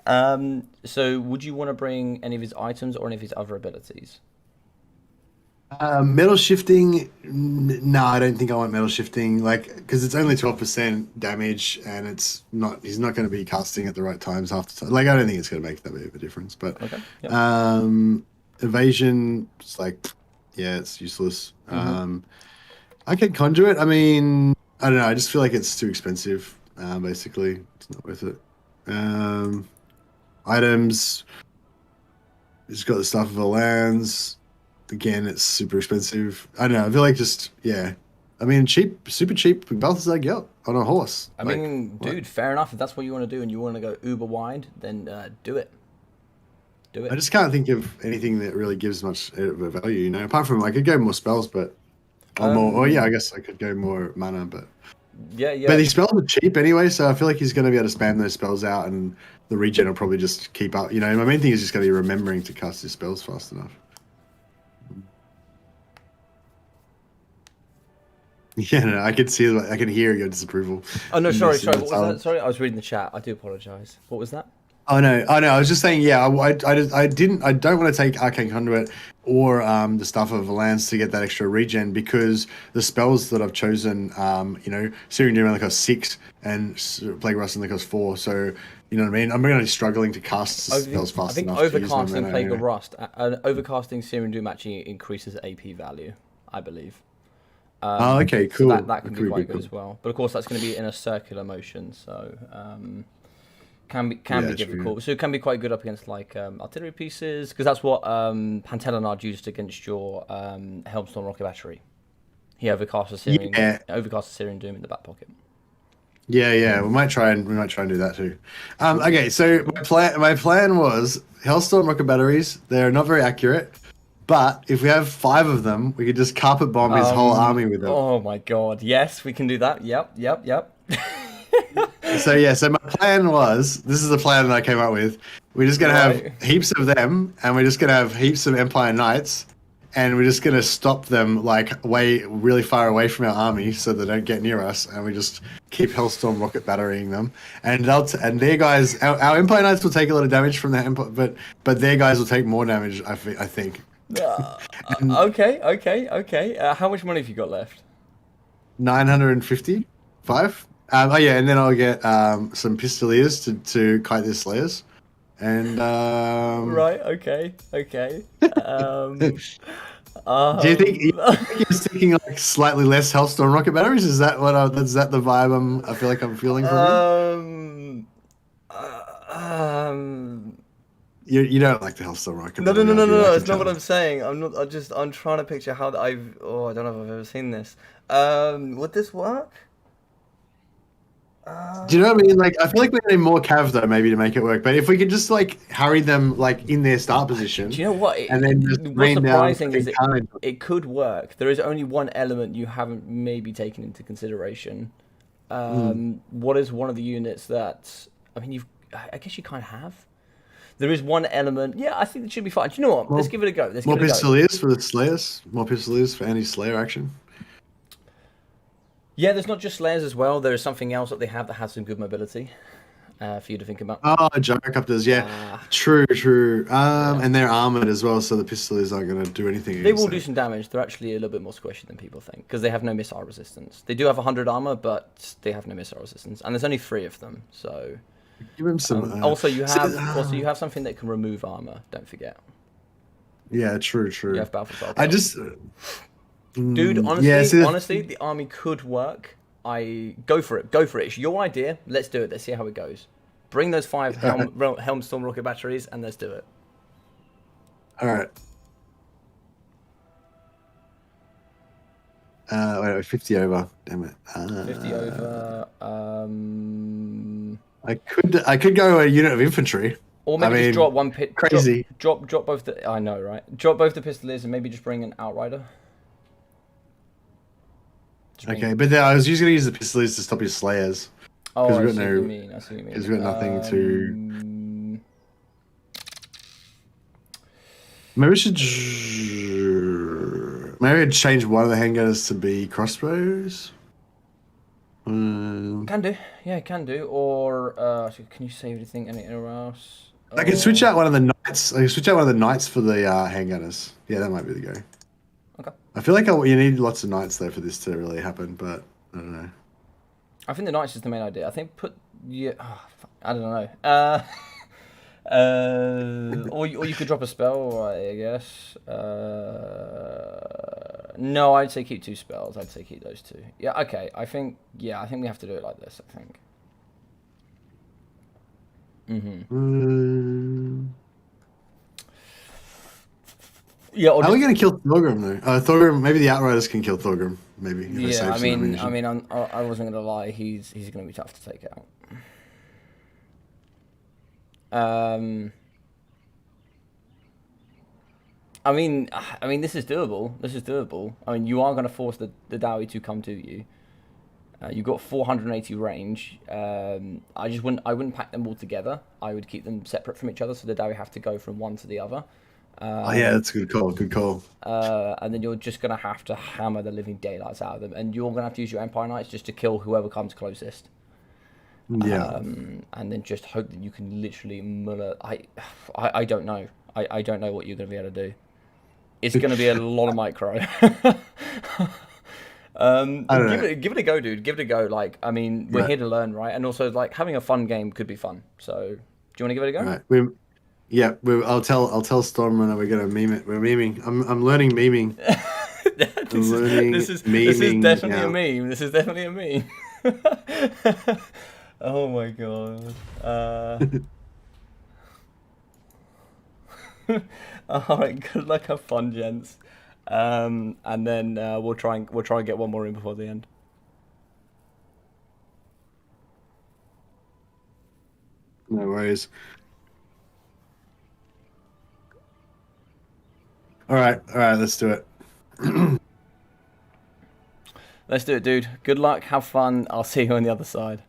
So, would you want to bring any of his items or any of his other abilities? Metal shifting? No, I don't think I want metal shifting. Like, because it's only 12% damage, and it's not. He's not going to be casting at the right times half the time. Like, I don't think it's going to make that big of a difference. But okay, yep. Evasion, it's like, yeah, it's useless. I can conjure it. I mean, I don't know. I just feel like it's too expensive. Basically, it's not worth it. Items. It's got the Staff of Valance. Again, it's super expensive. I don't know. I feel like I mean, super cheap. Balthasar Gelt on a horse. I mean, dude, fair enough. If that's what you want to do and you want to go uber wide, then do it. Do it. I just can't think of anything that really gives much value, you know. Apart from I could go more spells, but I guess I could go more mana, but yeah. But these spells are cheap anyway, so I feel like he's going to be able to spam those spells out, and the regen will probably just keep up. You know, my main thing is just going to be remembering to cast his spells fast enough. Yeah, no, I can hear your disapproval. Oh no, sorry. What was that? Sorry, I was reading the chat. I do apologize. What was that? Oh no. I was just saying, I don't want to take Arcane Conduit or the Staff of Valance to get that extra regen, because the spells that I've chosen, Searing Doom only costs 6 and Plague Rust only costs 4. So you know what I mean. I'm really struggling to cast spells fast enough. I think overcasting Plague of Rust, overcasting Searing Doom actually increases AP value, I believe. Okay, cool. So that can be quite good as well. But of course, that's going to be in a circular motion, so can be difficult. True. So it can be quite good up against like artillery pieces, because that's what Pantelanard used against your Helmstorm rocket battery. He overcast a Searing Doom in the back pocket. Yeah. We might try and do that too. Okay, so my plan was Hellstorm rocket batteries. They're not very accurate. But if we have 5 of them, we could just carpet bomb his whole army with them. Oh my god, yes, we can do that. Yep. So my plan was, this is the plan that I came up with. We're just going to have heaps of them, and we're just going to have heaps of Empire Knights, and we're just going to stop them like really far away from our army so they don't get near us, and we just keep Hellstorm rocket batterying them. And their guys, our Empire Knights will take a lot of damage from the Empire, but their guys will take more damage, I think. Okay. How much money have you got left? 955. And then I'll get some Pistoliers to kite their Slayers. And right, okay. Do you think you're sticking like slightly less Hellstorm rocket batteries? Is that the vibe I feel like I'm feeling from you? Um, You don't like the Hellstorm, I can no, no, tell no, you. no, no, I no. can It's not what tell. I'm saying. I'm not. I'm trying to picture how I've. Oh, I don't know if I've ever seen this. Would this work? Do you know what I Uh, mean? Like, I feel like we need more cav though, maybe to make it work. But if we could just like harry them like in their start do position, you know what? and then just What's rain down surprising is fucking carnage. it could work. There is only one element you haven't maybe taken into consideration. Mm. What is one of the units that? I mean, I guess you kind of have. There is one element. Yeah, I think it should be fine. Do you know what? Let's More, give it a go. Let's more give it a go. pistoliers for the slayers. More pistoliers for anti-slayer action. Yeah, there's not just Slayers as well. There is something else that they have that has some good mobility for you to think about. Oh, gyrocopters, yeah. Ah, True, true. yeah. And they're armored as well, so the pistoliers aren't going to do anything They against will do them. some damage. They're actually a little bit more squishy than people think because they have no missile resistance. They do have 100 armor, but they have no missile resistance, and there's only 3 of them. So Give him some. also you So- have something that can remove armor. Don't forget. yeah, true, You true. have Battle for I just. Dude, honestly, yeah, see, honestly, the army could work. I go for it. Go for it. It's your idea. Let's do it. Let's see how it goes. Bring those 5 Helmstorm rocket batteries and let's do it. all right. Wait, 50 over. Damn it. 50 over. I could go a unit of infantry. Or maybe just drop one pit. Crazy. Drop both the. I know, right? Drop both the pistoliers and maybe just bring an outrider. Okay, but then I was usually going to use the pistoliers to stop his slayers. Oh, I we've see got what no- you mean. I see what you mean. Because we've got nothing to. Maybe we should. Maybe I'd change one of the handgunners to be crossbows. Can do. Yeah, can do. Or can you save anything anywhere else? I can switch out one of the knights. I can switch out one of the knights for the handgunners. Yeah, that might be the go. Okay. I feel like you need lots of knights though for this to really happen, but I don't know. I think the knights is the main idea. I think I don't know. Or you could drop a spell, I guess. No, I'd say keep 2 spells. I'd say keep those 2. Yeah, okay. I think we have to do it like this. I think. Yeah. How are we going to kill Thorgrim though? Thorgrim. Maybe the Outriders can kill Thorgrim. Maybe. If they Yeah, save I some mean, ammunition. I wasn't gonna lie. He's gonna be tough to take out. I mean, this is doable. This is doable. I mean, you are gonna force the Dowie to come to you. You've got 480 range. I wouldn't pack them all together. I would keep them separate from each other, so the Dowie have to go from one to the other. Oh yeah, that's a good call. Good call. And then you're just gonna have to hammer the living daylights out of them, and you're gonna have to use your Empire Knights just to kill whoever comes closest. Yeah. And then just hope that you can literally muller. I don't know. I don't know what you're gonna be able to do. It's gonna be a lot of micro. Give it a go, dude. Give it a go. Like, I mean, we're here to learn, right? And also, like, having a fun game could be fun. So, do you want to give it a go? Right. I'll tell Stormrunner we're gonna meme it. We're memeing. I'm learning memeing. This is definitely a meme. This is definitely a meme. Oh my god. All right. Good luck. Have fun, gents. And then we'll try and get one more in before the end. No worries. All right, let's do it. Let's do it, dude. Good luck. Have fun. I'll see you on the other side.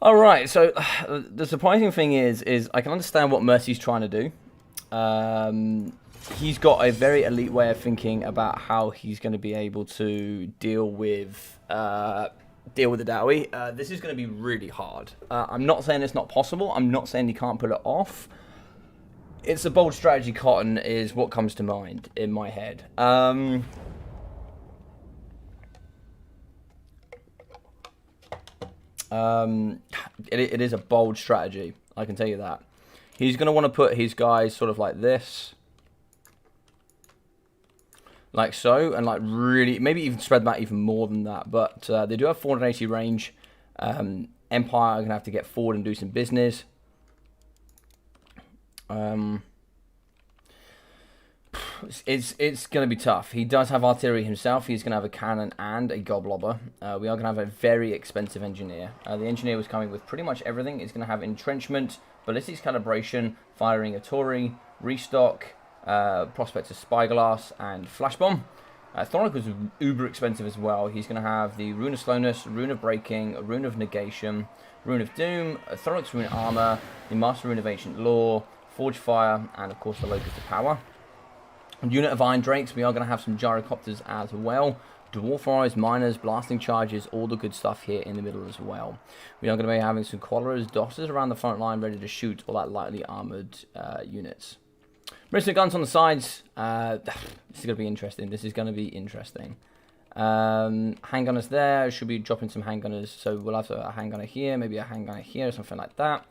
All right. So the surprising thing is I can understand what Mercy's trying to do. He's got a very elite way of thinking about how he's going to be able to deal with the Dowie. This is going to be really hard. I'm not saying it's not possible. I'm not saying he can't pull it off. It's a bold strategy, Cotton, is what comes to mind in my head. It is a bold strategy, I can tell you that. He's going to want to put his guys sort of like this. Like so, and like really, maybe even spread them out even more than that. But they do have 480 range. Empire are going to have to get forward and do some business. It's going to be tough. He does have artillery himself. He's going to have a cannon and a goblobber. We are going to have a very expensive engineer. The engineer was coming with pretty much everything. He's going to have entrenchment, ballistics calibration, firing artillery, restock, prospector spyglass, and flash bomb. Thoric was uber expensive as well. He's going to have the rune of slowness, rune of breaking, a rune of negation, rune of doom, Thoric's rune armor, the master rune of ancient lore, forge fire, and of course the locust of power. Unit of Iron Drakes, we are going to have some gyrocopters as well. Dwarf arrows, miners, blasting charges, all the good stuff here in the middle as well. We are going to be having some Cholera's, Dossers around the front line ready to shoot all that lightly armoured units. Mercenary guns on the sides. This is going to be interesting. This is going to be interesting. Handgunners there. Should be dropping some handgunners. So we'll have a handgunner here, maybe a handgunner here, or something like that.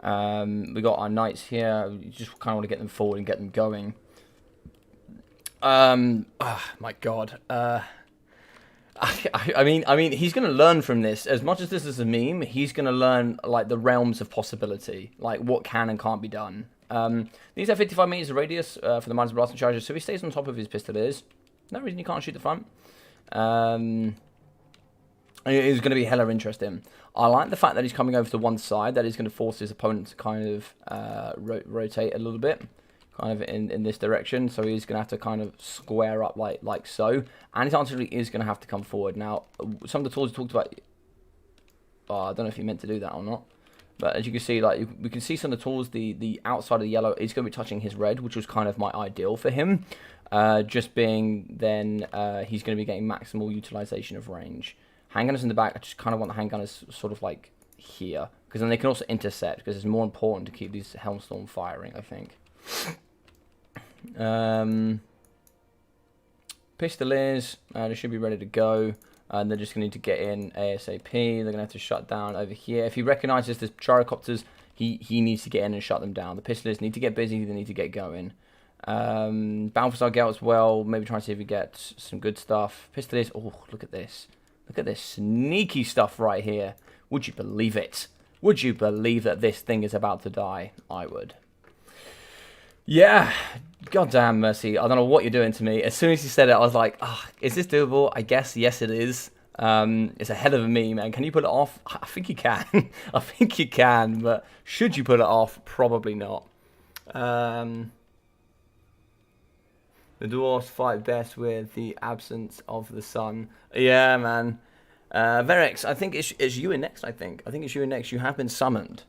We got our knights here. You just kind of want to get them forward and get them going. Oh my god. I mean, he's going to learn from this. As much as this is a meme, he's going to learn like the realms of possibility, like what can and can't be done. These have 55 meters of radius for the miners, blasting charges, so he stays on top of his pistoliers. No reason you can't shoot the front. It's going to be hella interesting. I like the fact that he's coming over to one side. That is going to force his opponent to kind of rotate a little bit. Kind of in this direction, so he's going to have to kind of square up like so, and his artillery is going to have to come forward. Now, some of the tools we talked about, I don't know if he meant to do that or not, but as you can see, like we can see some of the tools, the outside of the yellow is going to be touching his red, which was kind of my ideal for him, just being then he's going to be getting maximal utilization of range. Handgunners in the back, I just kind of want the handgunners sort of like here, because then they can also intercept, because it's more important to keep these Helmstorm firing, I think. Pistoliers, they should be ready to go, and they're just going to need to get in ASAP. They're going to have to shut down over here. If he recognizes the gyrocopters, he needs to get in and shut them down. The Pistoliers need to get busy, they need to get going. Balthazar Gale as well, maybe try and see if we get some good stuff. Pistoliers, oh, look at this. Look at this sneaky stuff right here. Would you believe it? Would you believe that this thing is about to die? I would. Yeah, goddamn Mercy. I don't know what you're doing to me. As soon as you said it, I was like, is this doable? I guess, yes, it is. It's a hell of a meme, man. Can you pull it off? I think you can. I think you can, but should you pull it off? Probably not. The dwarves fight best with the absence of the sun. Yeah, man. Verex, I think it's you in next, I think. I think it's you in next. You have been summoned.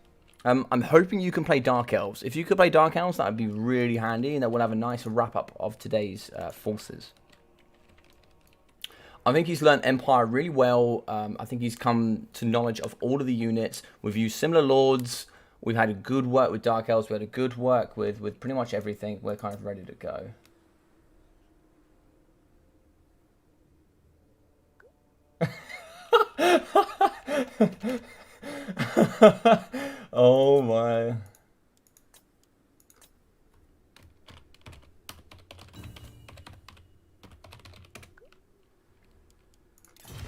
I'm hoping you can play Dark Elves. If you could play Dark Elves, that would be really handy, and that will have a nice wrap-up of today's forces. I think he's learned Empire really well. I think he's come to knowledge of all of the units. We've used similar lords. We've had a good work with Dark Elves. We had a good work with pretty much everything. We're kind of ready to go. Oh my.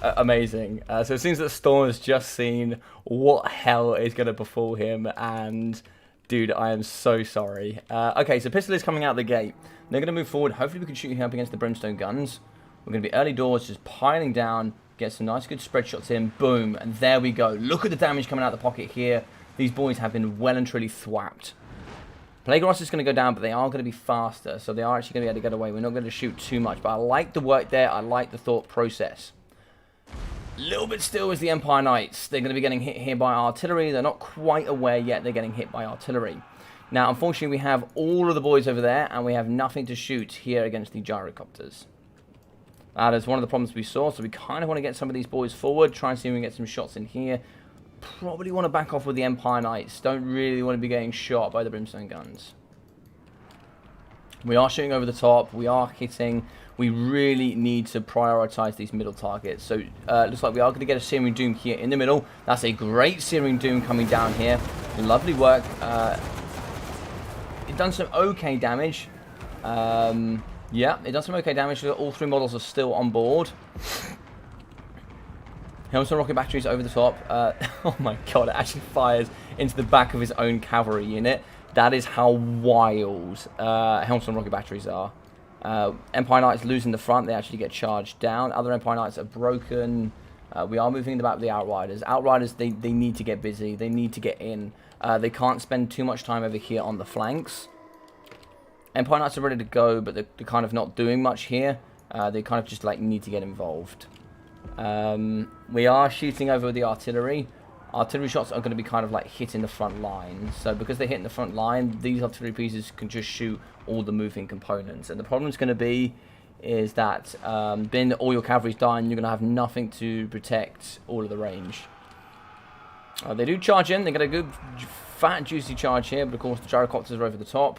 Amazing. So it seems that Storm has just seen what hell is going to befall him, and dude, I am so sorry. Okay, so Pistol is coming out the gate. They're going to move forward. Hopefully we can shoot him up against the Brimstone guns. We're going to be early doors, just piling down, get some nice good spread shots in, boom, and there we go. Look at the damage coming out of the pocket here. These boys have been well and truly thwapped. Plague Ross is going to go down, but they are going to be faster, so they are actually going to be able to get away. We're not going to shoot too much, but I like the work there. I like the thought process. A little bit still is the Empire Knights. They're going to be getting hit here by artillery. They're not quite aware yet they're getting hit by artillery. Now, unfortunately, we have all of the boys over there, and we have nothing to shoot here against the gyrocopters. That is one of the problems we saw, so we kind of want to get some of these boys forward, try and see if we can get some shots in here. Probably want to back off with the Empire Knights. Don't really want to be getting shot by the Brimstone guns. We are shooting over the top. We are hitting. we really need to prioritize these middle targets. So looks like we are going to get a Searing Doom here in the middle. That's a great Searing Doom coming down here. Lovely work. It done some okay damage. Yeah, it does some okay damage. All 3 models are still on board. Helmsman rocket batteries over the top. Oh my god, it actually fires into the back of his own cavalry unit. That is how wild Helmsman rocket batteries are. Empire Knights losing the front. They actually get charged down. Other Empire Knights are broken. We are moving in the back of the Outriders. Outriders, they need to get busy. They need to get in. They can't spend too much time over here on the flanks. Empire Knights are ready to go, but they're kind of not doing much here. They kind of just like need to get involved. We are shooting over the artillery. Artillery shots are going to be kind of like hitting the front line. So because they're hitting the front line, these artillery pieces can just shoot all the moving components. And the problem is going to be is that being that all your cavalry's dying, you're going to have nothing to protect all of the range. They do charge in. They get a good fat juicy charge here, but of course the gyrocopters are over the top.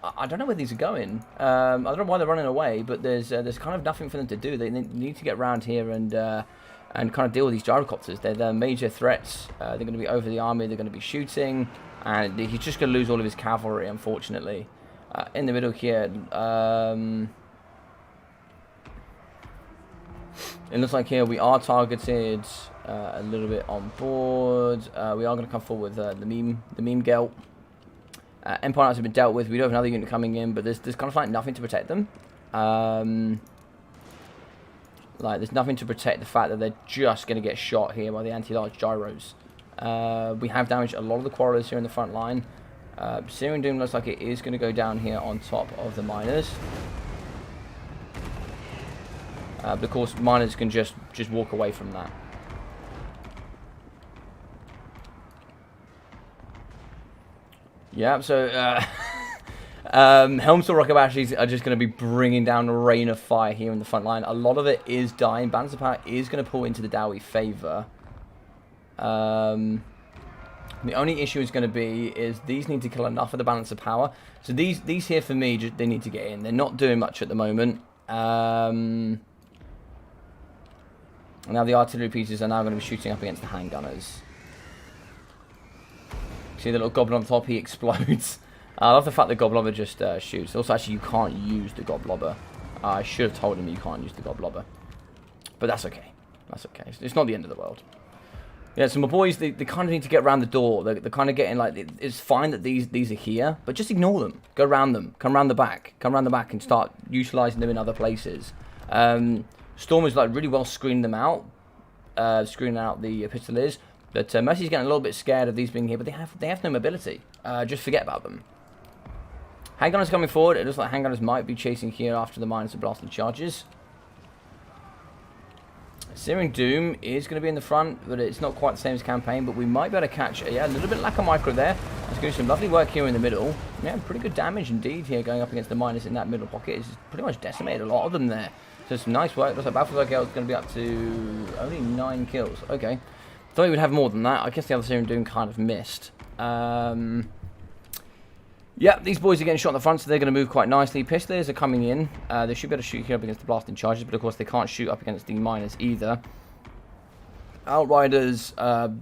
I don't know where these are going. I don't know why they're running away, but there's kind of nothing for them to do. They need to get around here and kind of deal with these gyrocopters. They're major threats. They're going to be over the army. They're going to be shooting, and he's just going to lose all of his cavalry, unfortunately. In the middle here, it looks like here we are targeted a little bit on board. We are going to come forward with the meme gelt. Empire Knights have been dealt with. We do have another unit coming in, but there's kind of like nothing to protect them. Like there's nothing to protect the fact that they're just going to get shot here by the anti-large gyros. We have damaged a lot of the quarrelers here in the front line. Searing Doom looks like it is going to go down here on top of the miners. But of course, miners can just walk away from that. Yeah, so Helmstorm rocket batteries are just going to be bringing down a rain of fire here in the front line. A lot of it is dying. Balance of power is going to pull into the Dowie favour. The only issue is going to be is these need to kill enough of the balance of power. So these here for me, they need to get in. They're not doing much at the moment. Now the artillery pieces are now going to be shooting up against the handgunners. See the little goblin on top, he explodes. I love the fact that Goblobber just shoots. Also, actually, you can't use the Goblobber. I should have told him you can't use the Goblobber. But that's okay. That's okay. It's not the end of the world. Yeah, so my boys, they kind of need to get around the door. They're kind of getting like, it's fine that these are here, but just ignore them. Go around them. Come around the back. Come around the back and start utilising them in other places. Storm is like really well screening them out. Screening out the Pistoliers. But Mercy's getting a little bit scared of these being here, but they have no mobility. Just forget about them. Handgunners coming forward. It looks like handgunners might be chasing here after the miners are blasting charges. Searing Doom is going to be in the front, but it's not quite the same as campaign. But we might be able to catch, yeah, a little bit lack of micro there. It's going to do some lovely work here in the middle. Yeah, pretty good damage indeed here going up against the miners in that middle pocket. It's pretty much decimated a lot of them there. So some nice work. Looks like Battlefield Girl is going to be up to only 9 kills. Okay. Thought he would have more than that. I guess the other Searing Doom kind of missed. Yeah, these boys are getting shot in the front, so they're going to move quite nicely. Pistoliers are coming in. They should be able to shoot here up against the blasting charges, but of course they can't shoot up against the miners either. Outriders,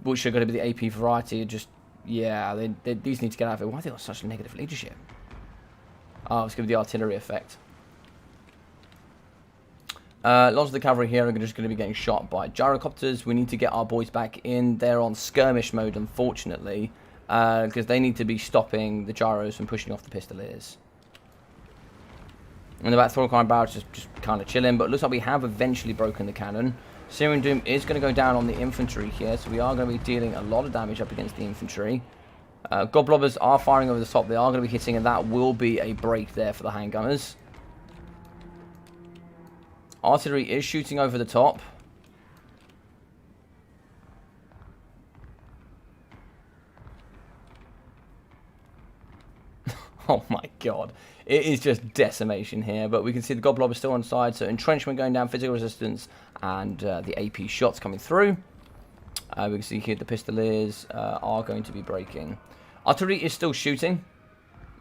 which are going to be the AP variety, are just, yeah, these need to get out of it. Why have they got such negative leadership? Oh, it's going to be the artillery effect. Lots of the cavalry here are just going to be getting shot by gyrocopters. We need to get our boys back in. They're on skirmish mode, unfortunately, because they need to be stopping the gyros from pushing off the Pistoliers. And the back Thorcline barracks just kind of chilling, but it looks like we have eventually broken the cannon. Searing Doom is going to go down on the infantry here, so we are going to be dealing a lot of damage up against the infantry. Goblobbers are firing over the top. They are going to be hitting, and that will be a break there for the handgunners. Artillery is shooting over the top. Oh my god. It is just decimation here, but we can see the Goblobber still on side, so entrenchment going down, physical resistance, and the AP shots coming through. We can see here the Pistoliers are going to be breaking. Artillery is still shooting.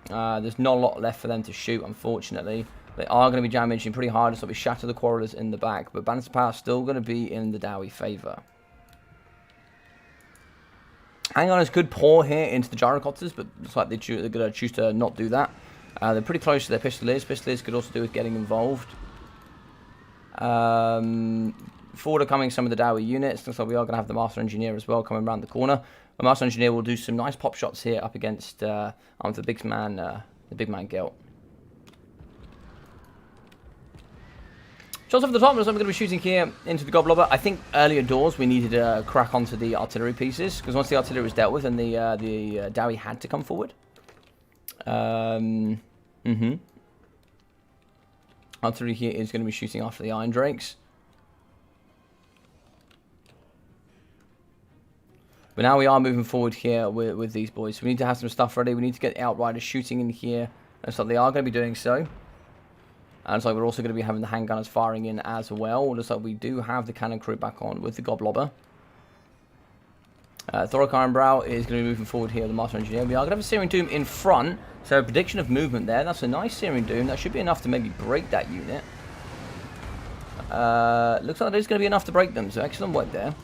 There's not a lot left for them to shoot, unfortunately. They are going to be damaging pretty hard, so we shatter the Quarrelers in the back. But Balance of Power still going to be in the Dowie favour. Handgunners could pour here into the Gyrocopters, but looks like they're going to choose to not do that. They're pretty close to their Pistoliers. Pistoliers could also do with getting involved. Forward are coming some of the Dowie units. Looks like we are going to have the Master Engineer as well coming around the corner. The Master Engineer will do some nice pop shots here up against the big man Gelt. Shots off the top, so I'm going to be shooting here into the Goblobber. I think earlier doors we needed to crack onto the artillery pieces, because once the artillery was dealt with, and the Dowie had to come forward. Artillery here is going to be shooting after the Iron Drakes. But now we are moving forward here with these boys. So we need to have some stuff ready. We need to get the Outriders shooting in here. Looks like they are going to be doing so. And looks like we're also going to be having the handgunners firing in as well. Looks like we do have the cannon crew back on with the Goblobber. Thoric Ironbrow is going to be moving forward here with the Master Engineer. We are going to have a Searing Doom in front. So a prediction of movement there. That's a nice Searing Doom. That should be enough to maybe break that unit. Looks like there's going to be enough to break them. So excellent work there.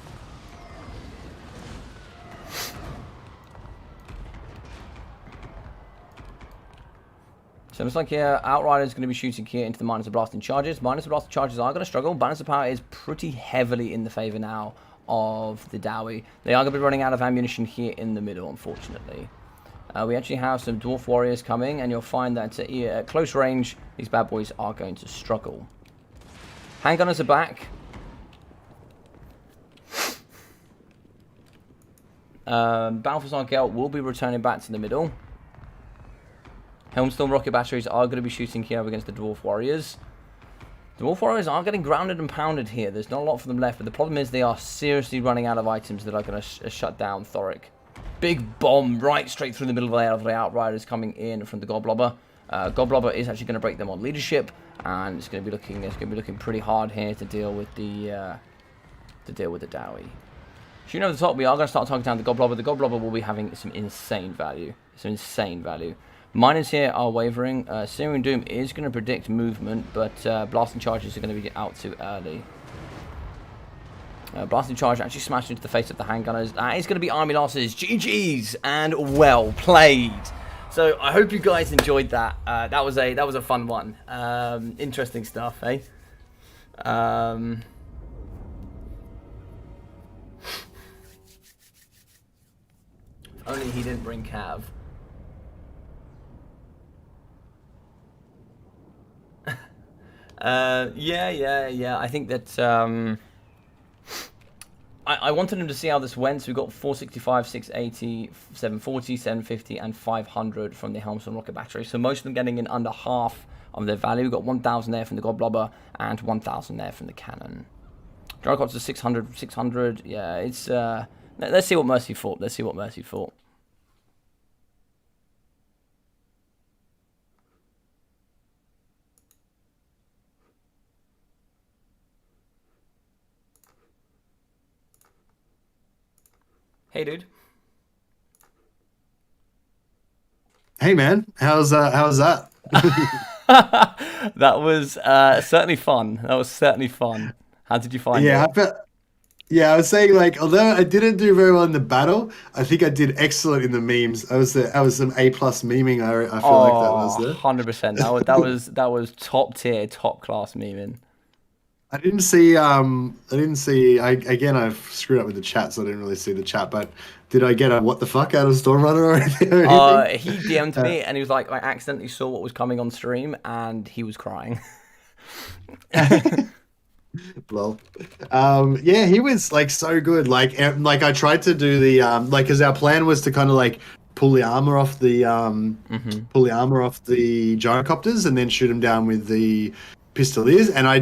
So it looks like here, Outriders going to be shooting here into the Miners of Blasting Charges. Miners of Blasting Charges are going to struggle. Balance of Power is pretty heavily in the favour now of the Dowie. They are going to be running out of ammunition here in the middle, unfortunately. We actually have some Dwarf Warriors coming, and you'll find that at close range, these bad boys are going to struggle. Handgunners are back. Balthazar Gelt will be returning back to the middle. Helmstorm rocket batteries are going to be shooting here against the Dwarf Warriors. The Dwarf Warriors are getting grounded and pounded here. There's not a lot for them left, but the problem is they are seriously running out of items that are going to shut down Thoric. Big bomb right straight through the middle of the Outriders coming in from the Goblobber. Goblobber is actually going to break them on leadership, and it's going to be looking pretty hard here to deal with the Dowie. Shooting over the top, we are going to start targeting down the Goblobber. The Goblobber will be having some insane value. Miners here are wavering. Searing Doom is going to predict movement, but Blasting Charges are going to be out too early. Blasting Charge actually smashed into the face of the handgunners. That is going to be army losses. GG's and well played. So I hope you guys enjoyed that. That was a fun one. Interesting stuff, eh? Only he didn't bring Cav. Yeah. I think that I wanted him to see how this went. So we got 465, 680, 740, 750, and 500 from the Helmstorm rocket battery. So most of them getting in under half of their value. We got 1,000 there from the Goblobber and 1,000 there from the cannon. Gyrocopter 600. Yeah, it's let's see what Mercy fought. Hey, dude. Hey, man. How's that? That was certainly fun. How did you find it? I was saying, like, although I didn't do very well in the battle, I think I did excellent in the memes. I was some A+ memeing. I feel like that was there. 100%. That was top tier, top class memeing. I didn't see. I've screwed up with the chat, so I didn't really see the chat. But did I get a what the fuck out of Stormrunner or anything? He DM'd me and he was like, I accidentally saw what was coming on stream, and he was crying. Well, yeah, he was like so good. Like I tried to do the because our plan was to kind of like pull the armor off the gyrocopters and then shoot them down with the Pistoliers, and I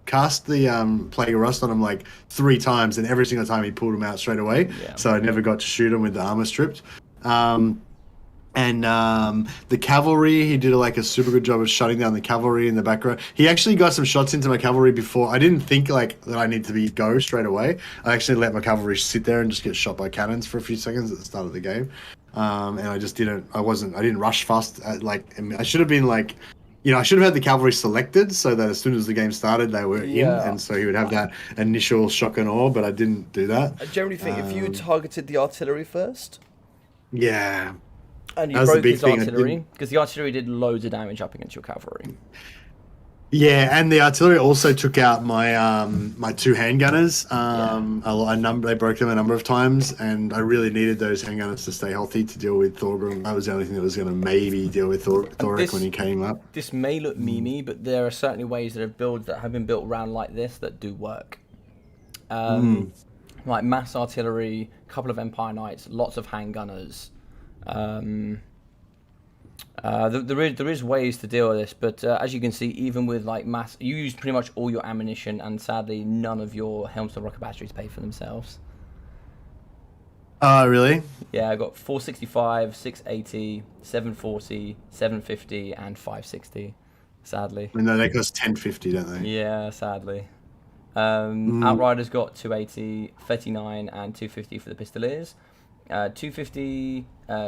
cast the Plague of Rust on him like 3 times, and every single time he pulled him out straight away. Yeah. So I never got to shoot him with the armor stripped. And the cavalry, he did like a super good job of shutting down the cavalry in the background. He actually got some shots into my cavalry before. I didn't think like that I need to go straight away. I actually let my cavalry sit there and just get shot by cannons for a few seconds at the start of the game. And I just didn't. I didn't rush fast. I should have been like I should have had the cavalry selected so that as soon as the game started, they were in, Yeah. and so he would have that initial shock and awe. But I didn't do that. I generally think if you Um, targeted the artillery first, yeah, and that you was the broke big his thing. I artillery, didn't. because the artillery did loads of damage up against your cavalry. Yeah, and the artillery also took out my two handgunners. They broke them a number of times, and I really needed those handgunners to stay healthy to deal with Thorgrim. That was the only thing that was going to maybe deal with Thoric when he came up. This may look memey, but there are certainly ways that have been built around like this that do work. Like mass artillery, a couple of Empire Knights, lots of handgunners. There is ways to deal with this, but as you can see, even with like mass, you used pretty much all your ammunition, and sadly, none of your Helmstone rocket batteries pay for themselves. Oh, really? Yeah, I got 465, 680, 740, 750, and 560. Sadly. I know they cost 1050, don't they? Yeah, sadly. Outriders got 280, 39, and 250 for the Pistoliers. 250,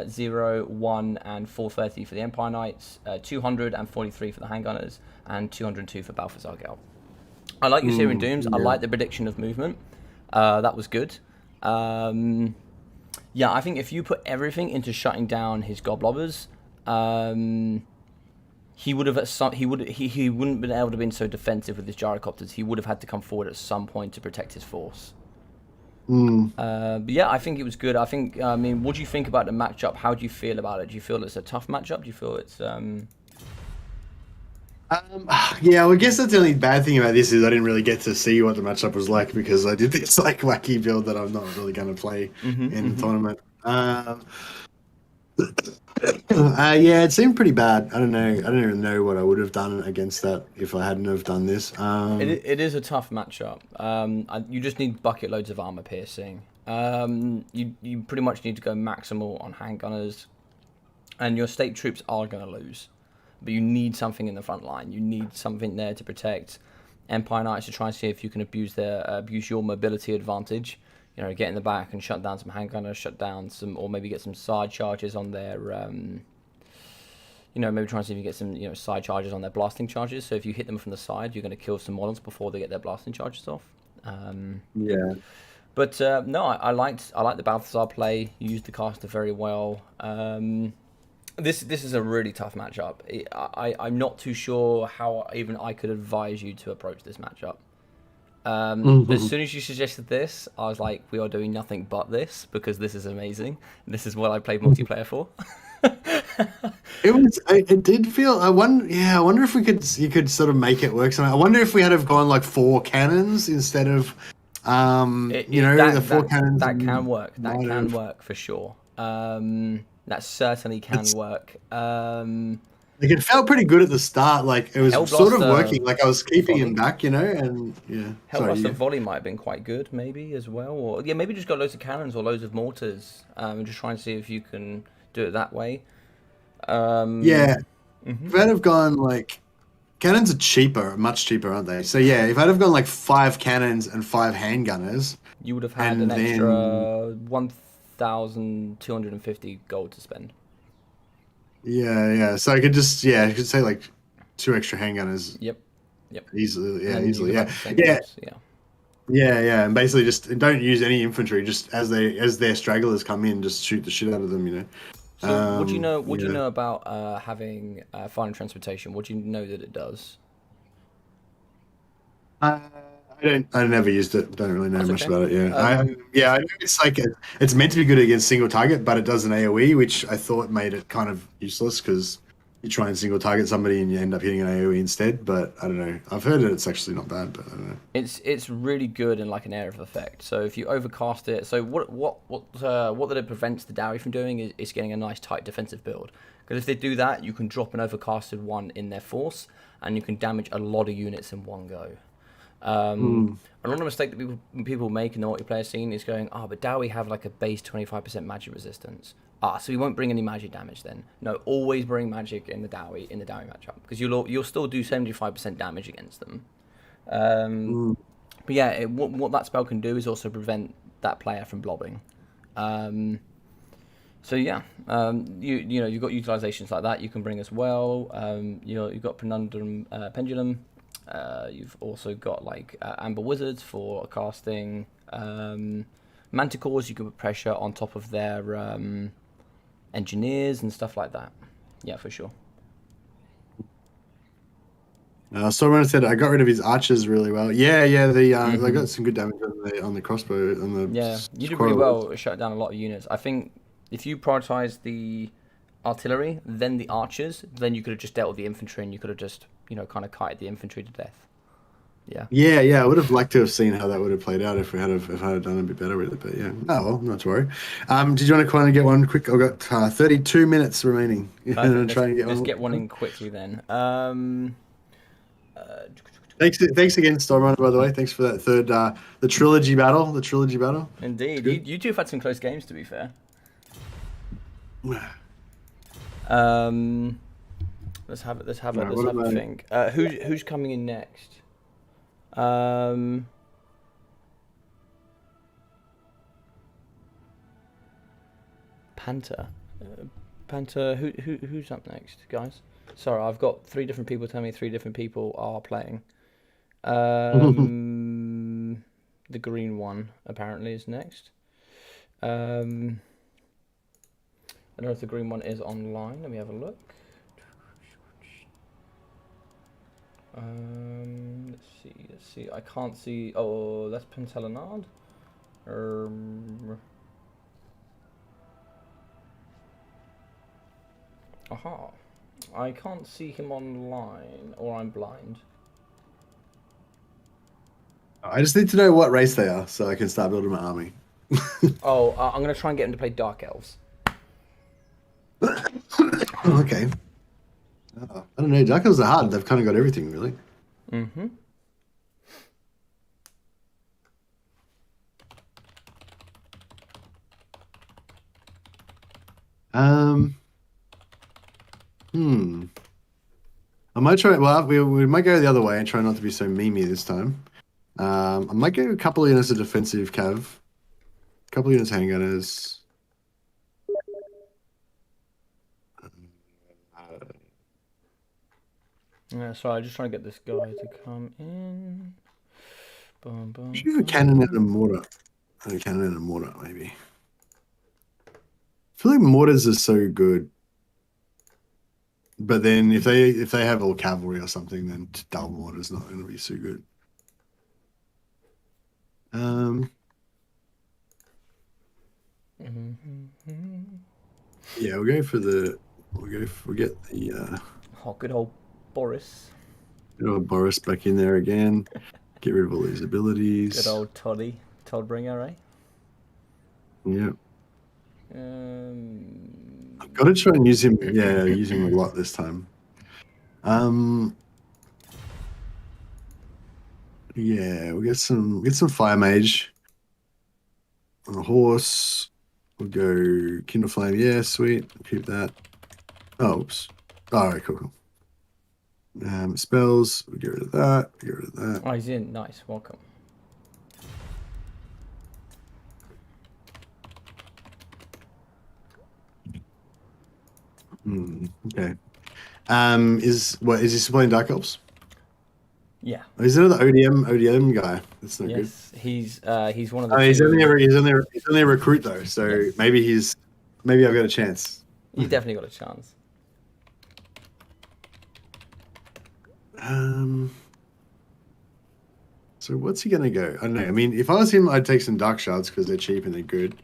0, 1, and 430 for the Empire Knights. 243 for the Handgunners, and 202 for Balthazar Gel. I like your Syrian Dooms. I like the prediction of movement. That was good. Yeah, I think if you put everything into shutting down his Goblobbers, he would have he wouldn't been able to been so defensive with his gyrocopters. He would have had to come forward at some point to protect his force. But yeah, I think it was good. I think, I mean, what do you think about the matchup? How do you feel about it? Do you feel it's a tough matchup? Do you feel it's Yeah, well, I guess that's the only bad thing about this is I didn't really get to see what the matchup was like because I did this like wacky build that I'm not really going to play in the tournament. Yeah, it seemed pretty bad. I don't know. I don't even know what I would have done against that if I hadn't have done this. it is a tough matchup. You just need bucket loads of armor piercing. You pretty much need to go maximal on handgunners, and your state troops are going to lose. But you need something in the front line. You need something there to protect Empire Knights to try and see if you can abuse your mobility advantage. You know, get in the back and shut down some handgunners, shut down some, or maybe get some side charges on their, maybe try and see if you get some, side charges on their blasting charges. So if you hit them from the side, you're going to kill some models before they get their blasting charges off. Yeah. But no, I liked the Balthazar play. You used the caster very well. This is a really tough matchup. I'm not too sure how even I could advise you to approach this matchup. As soon as you suggested this, I was like, we are doing nothing but this because this is amazing. This is what I played multiplayer for. It did feel. I wonder if you could sort of make it work. I wonder if we had have gone like 4 cannons instead of, the 4 cannons. That can work. That can work for sure. That certainly can work. Like it felt pretty good at the start. Like it was sort of working. Like I was keeping him back, and yeah. Hellblaster volley might have been quite good, maybe as well. Or maybe just got loads of cannons or loads of mortars, and just try and see if you can do it that way. If I'd have gone like cannons are cheaper, much cheaper, aren't they? So yeah, if I'd have gone like 5 cannons and 5 handgunners, you would have had an extra 1,250 gold to spend. Yeah. So I could say like 2 extra handgunners. Yep. Easily, Yeah. And basically just don't use any infantry. Just as their stragglers come in, just shoot the shit out of them. So what do you know? What do you know about having final transportation? What do you know that it does? I never used it. Don't really know much about it. Yeah. I know it's like it's meant to be good against single target, but it does an AOE, which I thought made it kind of useless because you try and single target somebody and you end up hitting an AOE instead. But I don't know. I've heard it's actually not bad, but I don't know. It's really good in like an area of effect. So if you overcast it, so what that it prevents the Dowry from doing is getting a nice tight defensive build. Because if they do that, you can drop an overcasted one in their force, and you can damage a lot of units in one go. A lot of mistake that people make in the multiplayer scene is going, but Dowie have like a base 25% magic resistance. So we won't bring any magic damage then. No, always bring magic in the Dowie matchup because you'll still do 75% damage against them. But yeah, what that spell can do is also prevent that player from blobbing. So yeah, you know you've got utilizations like that you can bring as well. You've got Pendulum. You've also got like Amber Wizards for casting. Manticores, you can put pressure on top of their engineers and stuff like that. Yeah, for sure. Someone said I got rid of his archers really well. Yeah, they got some good damage on the crossbow on the Yeah, you did really well. Shut down a lot of units. I think if you prioritize the artillery, then the archers, then you could have just dealt with the infantry, and you could have just kind of kited the infantry to death. Yeah. Yeah. I would have liked to have seen how that would have played out if I had done a bit better with it. But yeah, oh well, not to worry. Did you want to kind of get one quick? I've got 32 minutes remaining. Let's get one in quickly then. Thanks again, Stormrunner. By the way, thanks for that third, the trilogy battle. Indeed, you two have had some close games, to be fair. Let's have a think. Who's coming in next? Panther. Who's up next, guys? Sorry, I've got 3 different people telling me 3 different people are playing. The green one apparently is next. I don't know if the green one is online. Let me have a look. Let's see. I can't see. Oh, that's Pentelanard. Aha. I can't see him online, or I'm blind. I just need to know what race they are so I can start building my army. I'm going to try and get him to play Dark Elves. Okay. I don't know. Dark Elves are hard. They've kind of got everything, really. Mm-hmm. I might try. Well, we might go the other way and try not to be so memey this time. I might go a couple of units of defensive cav, a couple of units of handgunners. Yeah, sorry, I'm just trying to get this guy to come in. Should we go cannon and a mortar? A cannon and a mortar, maybe. I feel like mortars are so good. But then if they have all cavalry or something, then double mortar's not going to be so good. Yeah, we'll get the good old Boris. Good old Boris back in there again. Get rid of all these abilities. Good old Toddbringer, eh? Yeah. I've got to try and use him. Yeah, use him a lot this time. Yeah, we'll get some fire mage on a horse. We'll go Kindle Flame. Yeah, sweet. Keep that. Oh, oops. All right, cool. Spells. We'll get rid of that. Get rid of that. Oh, he's in. Nice. Welcome. Okay. Is he still playing Dark Elves? Yeah. Oh, is there the ODM guy? That's not good. He's one of the. He's only a recruit though, so yes. maybe I've got a chance. You've definitely got a chance. So what's he gonna go? I don't know. I mean, if I was him, I'd take some Dark Shards because they're cheap and they're good,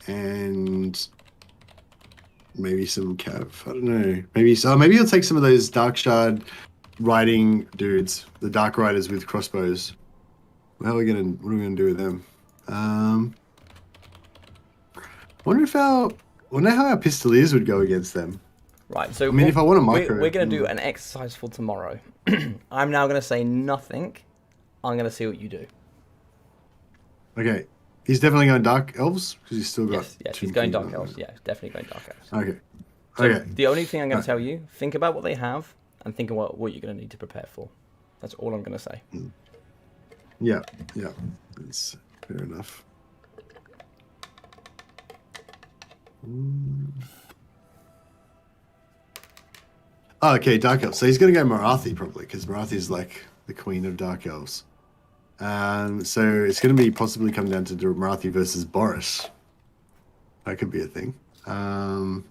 and maybe some cav. I don't know. Maybe he'll take some of those Dark Shard riding dudes, the Dark Riders with crossbows. What are we gonna do with them? Wonder how our Pistoliers would go against them. Right. So I mean, if I want to micro, we're gonna do an exercise for tomorrow. I'm now gonna say nothing. I'm gonna see what you do. Okay. He's definitely going Dark Elves because he's still got. Yes, he's going Dark Elves. Yeah, definitely going Dark Elves. Okay. So okay. The only thing I'm going to tell you: think about what they have and think about what you're going to need to prepare for. That's all I'm going to say. Yeah, that's fair enough. Oh, okay, Dark Elves. So he's gonna go Marathi probably, because Marathi's like the queen of Dark Elves. So it's gonna be possibly come down to Marathi versus Boris. That could be a thing. How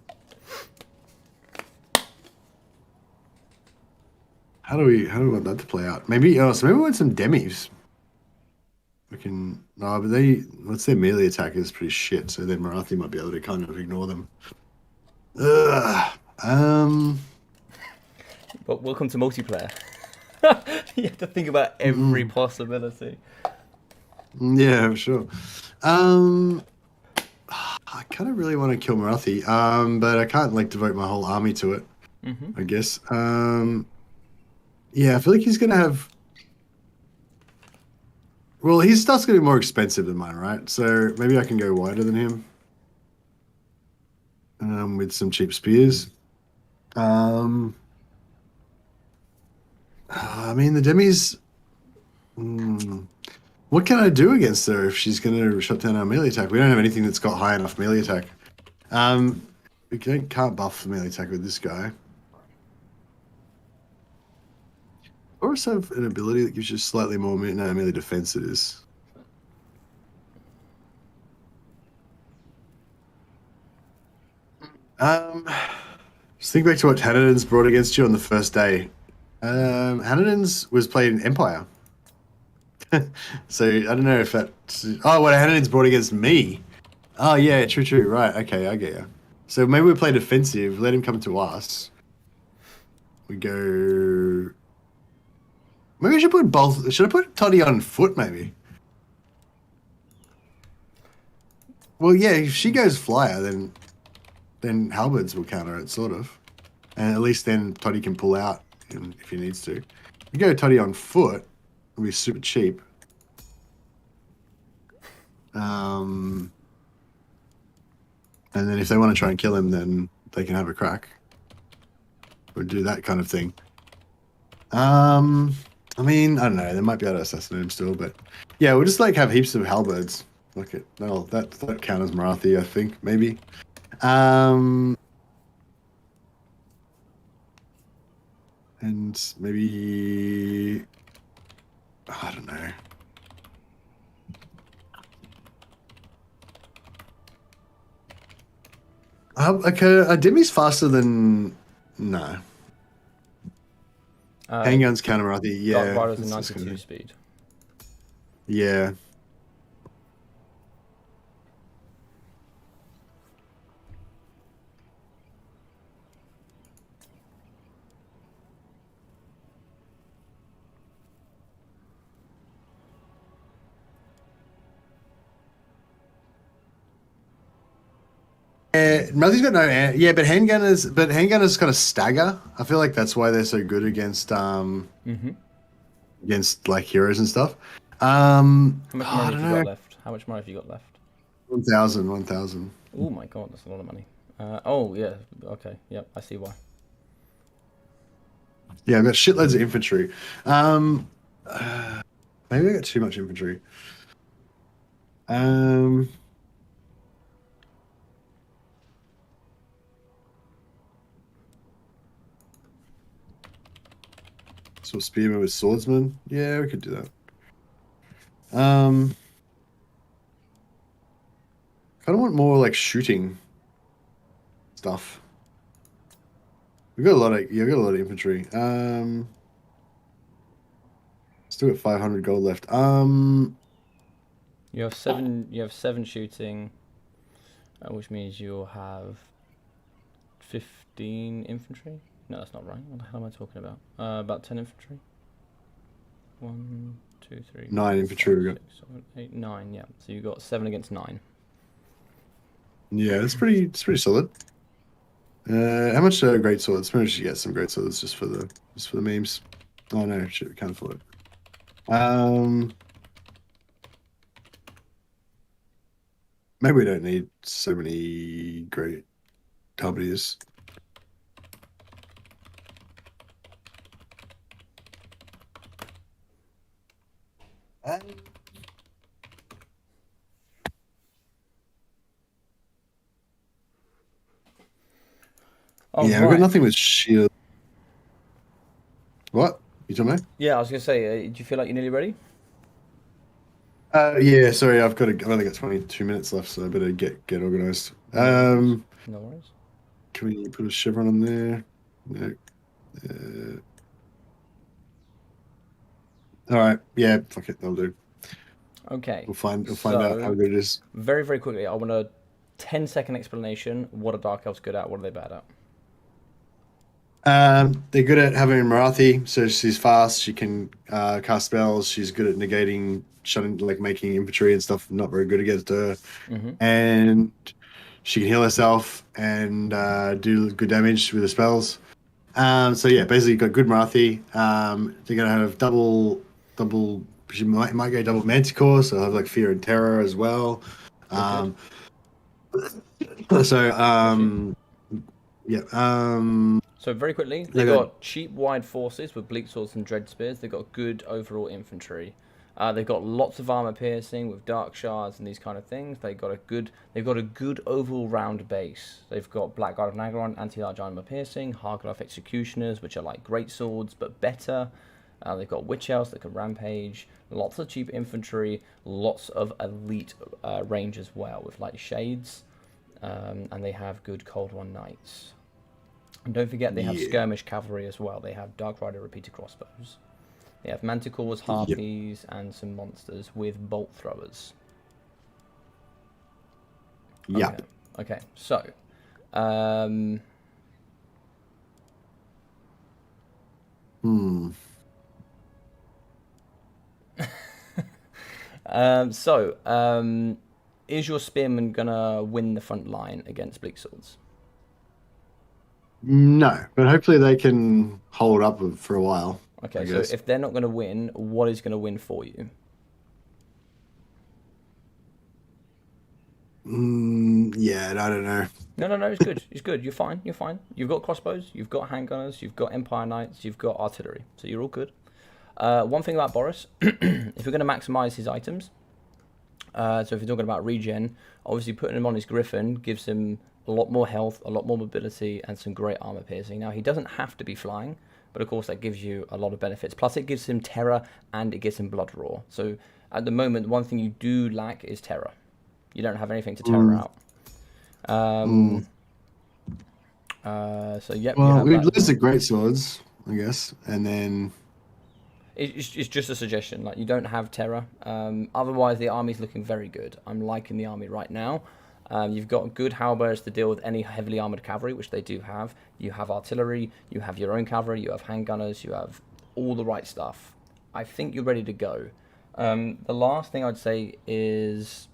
do we want that to play out? Maybe so maybe we want some demis. We can no, but what's their melee attack is pretty shit, so then Marathi might be able to kind of ignore them. Ugh. But welcome to multiplayer. You have to think about every possibility. Yeah, for sure. I kind of really want to kill Marathi, but I can't like devote my whole army to it. I guess. Yeah, I feel like he's gonna have. Well, his stuff's gonna be more expensive than mine, right? So maybe I can go wider than him. With some cheap spears. I mean, the demis. What can I do against her if she's going to shut down our melee attack? We don't have anything that's got high enough melee attack. We can't buff the melee attack with this guy. Or also have an ability that gives you slightly more melee defense. It is. Just think back to what Hanniden's brought against you on the first day. Hanniden's was played in Empire. So I don't know if that's... Oh, what Hanniden's brought against me. Oh, yeah, true. Right, okay, I get you. So maybe we play defensive, let him come to us. We go... Maybe I should put both... Should I put Toddy on foot, maybe? Well, yeah, if she goes flyer, then halberds will counter it, sort of. And at least then Toddy can pull out if he needs to. You go Toddy on foot, it'll be super cheap. And then if they want to try and kill him, then they can have a crack. Or do that kind of thing. I mean, I don't know. They might be able to assassinate him still, but yeah, we'll just like have heaps of halberds. Look at that count as Marathi, I think, maybe. And maybe I don't know. Okay, Demi's faster than no. Handguns counter Marathi, yeah. Riders in 92 speed. Yeah. Marathi's got no air. Yeah, but handgunners kind of stagger. I feel like that's why they're so good against against like heroes and stuff. How much money have you got left? How much money have you got left? 1,000. Oh my god, that's a lot of money. Oh yeah, okay, yep, I see why. Yeah, I've got shitloads of infantry. Maybe I got too much infantry. So spearman with swordsman. Yeah, we could do that. Kind of want more like shooting stuff. We've got a lot of infantry. Still got 500 gold left. You have seven shooting, which means you'll have 15 infantry. No, that's not right. What the hell am I talking about? About 10 infantry. 1, 2, 3. 9 infantry. 5, 6, 7, 8, 9. Yeah. So you got 7 against 9. Yeah, it's pretty solid. How much great swords? Maybe we should get some great swords just for the memes. Oh no, shit, we can't afford it. Maybe we don't need so many great W's. Oh, Yeah, I've got right. nothing with shield. What? You talking about? Yeah, I was gonna say, do you feel like you're nearly ready? Yeah, sorry, I've only got 22 minutes left, so I better get organized. No worries. No worries. Can we put a chevron on there? No. All right. Yeah, fuck it, that'll do. Okay. We'll find out how So, good it is. very, very quickly, I want a 10-second explanation. What are Dark Elves good at? What are they bad at? They're good at having Marathi, so she's fast. She can cast spells. She's good at negating, shutting, like making infantry and stuff. Not very good against her, Mm-hmm. and she can heal herself and do good damage with the spells. So yeah, basically got good Marathi. They're gonna have double. She might go double Manticore, so have like fear and terror as well. Good, good. Um, so Bless you. yeah. So very quickly, They they got got cheap wide forces with bleak swords and dread spears. They've got good overall infantry. They've got lots of armor piercing with dark shards and these kind of things. They've got a good overall round base. They've got Blackguard of Nagaron, anti-large armor piercing, Hargraf executioners, which are like great swords but better. They've got witch elves that can rampage. Lots of cheap infantry. Lots of elite range as well with like shades, and they have good Cold One knights. And don't forget, they have yeah. skirmish cavalry as well. They have Dark Rider repeater crossbows. They have manticores, Yep. harpies, and some monsters with bolt throwers. Yeah. Okay. Okay. So, um, Hmm. is your spearman gonna win the front line against bleak swords? No, but hopefully they can hold up for a while, I Okay. So guess. if they're not gonna win, what is gonna win for you? Yeah, I don't know. No, no, no. It's good. It's good. You're fine. You're fine. You've got crossbows. You've got handgunners. You've got Empire Knights. You've got artillery. So you're all good. One thing about Boris, if you're going to maximize his items, so if you're talking about regen, obviously putting him on his Griffin gives him a lot more health, a lot more mobility, and some great armor piercing. Now, he doesn't have to be flying, but of course that gives you a lot of benefits. Plus, it gives him terror and it gives him blood roar. So at the moment, one thing you do lack is terror. You don't have anything to terror Mm, out. mm. So yep, you Well, have we'd that as lose well. the great swords, I guess, and then It's just a suggestion. Like you don't have terror. Otherwise, the army's looking very good. I'm liking the army right now. You've got good halberds to deal with any heavily armored cavalry, which they do have. You have artillery. You have your own cavalry. You have handgunners. You have all the right stuff. I think you're ready to go. The last thing I'd say is,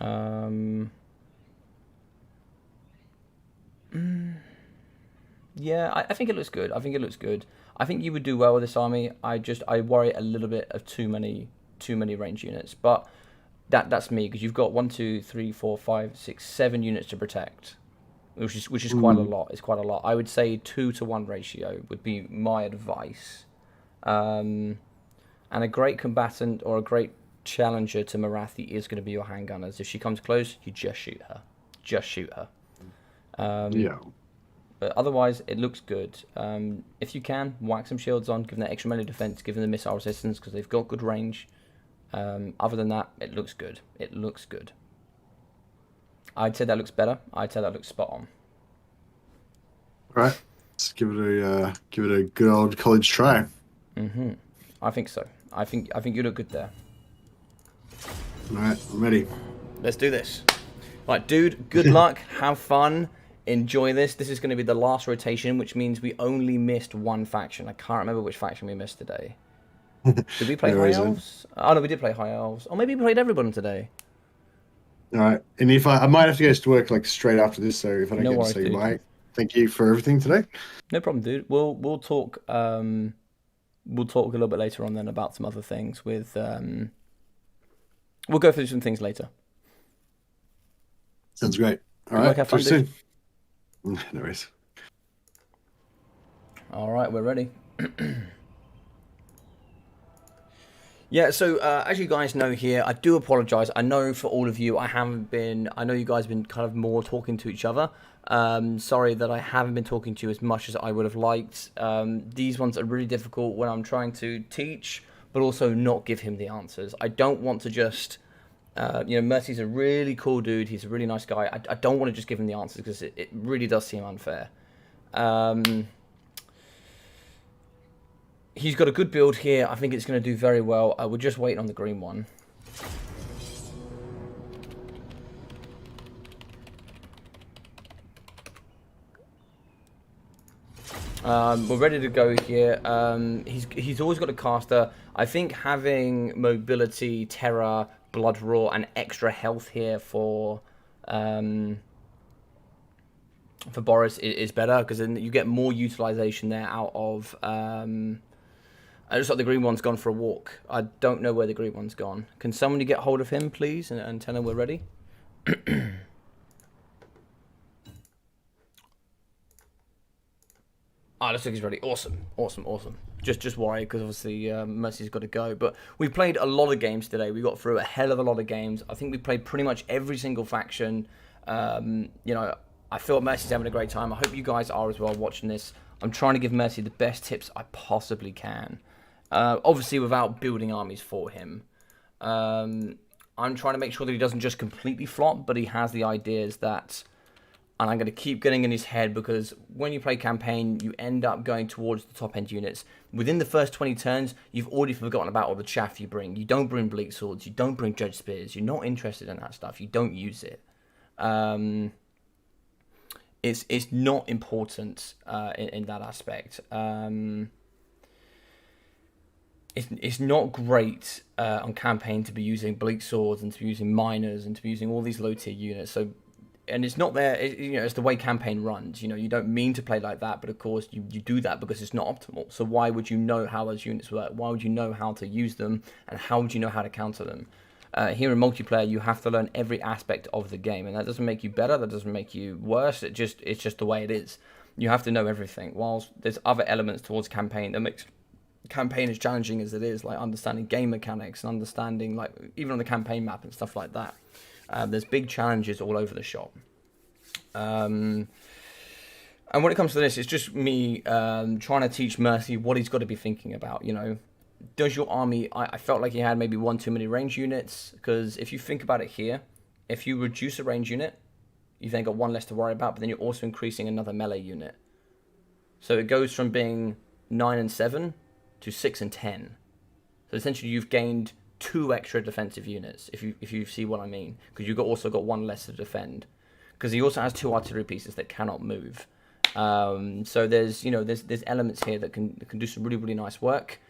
um, yeah, I think it looks good. I think it looks good. I think you would do well with this army. I worry a little bit of too many range units, but that's me because you've got 1, 2, 3, 4, 5, 6, 7 units to protect, which is quite a mm, lot. It's quite a lot. I would say 2-to-1 ratio would be my advice. Um, and a great combatant or a great challenger to Marathi is going to be your handgunners. If she comes close, you just shoot her. Just shoot her. Um, yeah. but otherwise, it looks good. If you can, whack some shields on, give them that extra melee defense, give them the missile resistance because they've got good range. Other than that, it looks good. It looks good. I'd say that looks better. I'd say that looks spot on. All right. Let's give it a good old college try. I think so. I think you look good there. All right, I'm ready. Let's do this. Right, dude, good luck. Have fun. Enjoy this. This is going to be the last rotation, which means we only missed one faction. I can't remember which faction we missed today. Did we play No High worries, man. Elves? Oh, no, we did play High Elves. Or maybe we played everyone today. All right, and if I might have to go to work like straight after this, so if I don't No get to worries, say dude. goodbye, thank you for everything today. No problem, dude. We'll talk. We'll talk a little bit later on then about some other things. We'll go through some things later. Sounds great. All Good luck, right, have talk fun, soon. No worries. All right, we're ready. Yeah, so as you guys know here, I do apologise. I know for all of you, I know you guys have been kind of more talking to each other. Sorry that I haven't been talking to you as much as I would have liked. These ones are really difficult when I'm trying to teach, but also not give him the answers. I don't want to just, Mercy's a really cool dude. He's a really nice guy. I don't want to just give him the answers because it really does seem unfair. He's got a good build here. I think it's going to do very well. We're just waiting on the green one. We're ready to go here. He's always got a caster. I think having mobility, terror, blood raw, and extra health here for Boris is better because then you get more utilization there out of. I just thought the green one's gone for a walk. I don't know where the green one's gone. Can somebody get hold of him, please, and tell him we're ready? Ah, looks like he's ready. Awesome. Just worried because obviously Mercy's got to go. But we played a lot of games today. We got through a hell of a lot of games. I think we played pretty much every single faction. I feel Mercy's having a great time. I hope you guys are as well watching this. I'm trying to give Mercy the best tips I possibly can. Obviously without building armies for him. I'm trying to make sure that he doesn't just completely flop, but he has the ideas that... And I'm going to keep getting in his head because when you play campaign, you end up going towards the top end units. Within the first 20 turns, you've already forgotten about all the chaff you bring. You don't bring bleak swords. You don't bring judge spears. You're not interested in that stuff. You don't use it. It's not important in that aspect. It's not great on campaign to be using bleak swords and to be using miners and to be using all these low tier units. And it's not there, it's the way campaign runs. You don't mean to play like that, but of course you do that because it's not optimal. So why would you know how those units work? Why would you know how to use them? And how would you know how to counter them? Here in multiplayer, you have to learn every aspect of the game. And that doesn't make you better, that doesn't make you worse. It's just the way it is. You have to know everything. Whilst there's other elements towards campaign that makes campaign as challenging as it is, like understanding game mechanics and understanding, like, even on the campaign map and stuff like that. There's big challenges all over the shop. And when it comes to this, it's just me trying to teach Mercy what he's got to be thinking about. Does your army... I felt like he had maybe one too many range units, because if you think about it here, if you reduce a range unit, you've then got one less to worry about, but then you're also increasing another melee unit. So it goes from being 9 and 7 to 6 and 10. So essentially you've gained 2 extra defensive units, if you see what I mean, because you've also got 1 less to defend, because he also has 2 artillery pieces that cannot move. So there's elements here that can do some really, really nice work,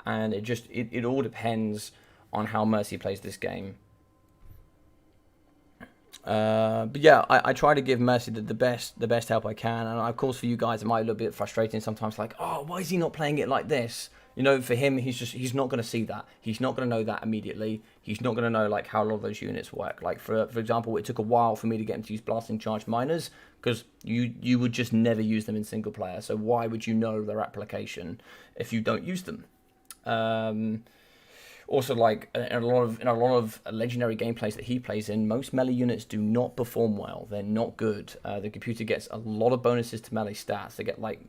and it all depends on how Mercy plays this game. But yeah, I try to give Mercy the best help I can, and of course for you guys it might be a little bit frustrating sometimes, like, oh, why is he not playing it like this? For him, he's not going to see that. He's not going to know that immediately. He's not going to know like how a lot of those units work. Like for example, it took a while for me to get him to use blasting charge miners, because you would just never use them in single player. So why would you know their application if you don't use them? Also, like in a lot of legendary gameplays that he plays in, most melee units do not perform well. They're not good. The computer gets a lot of bonuses to melee stats. They get like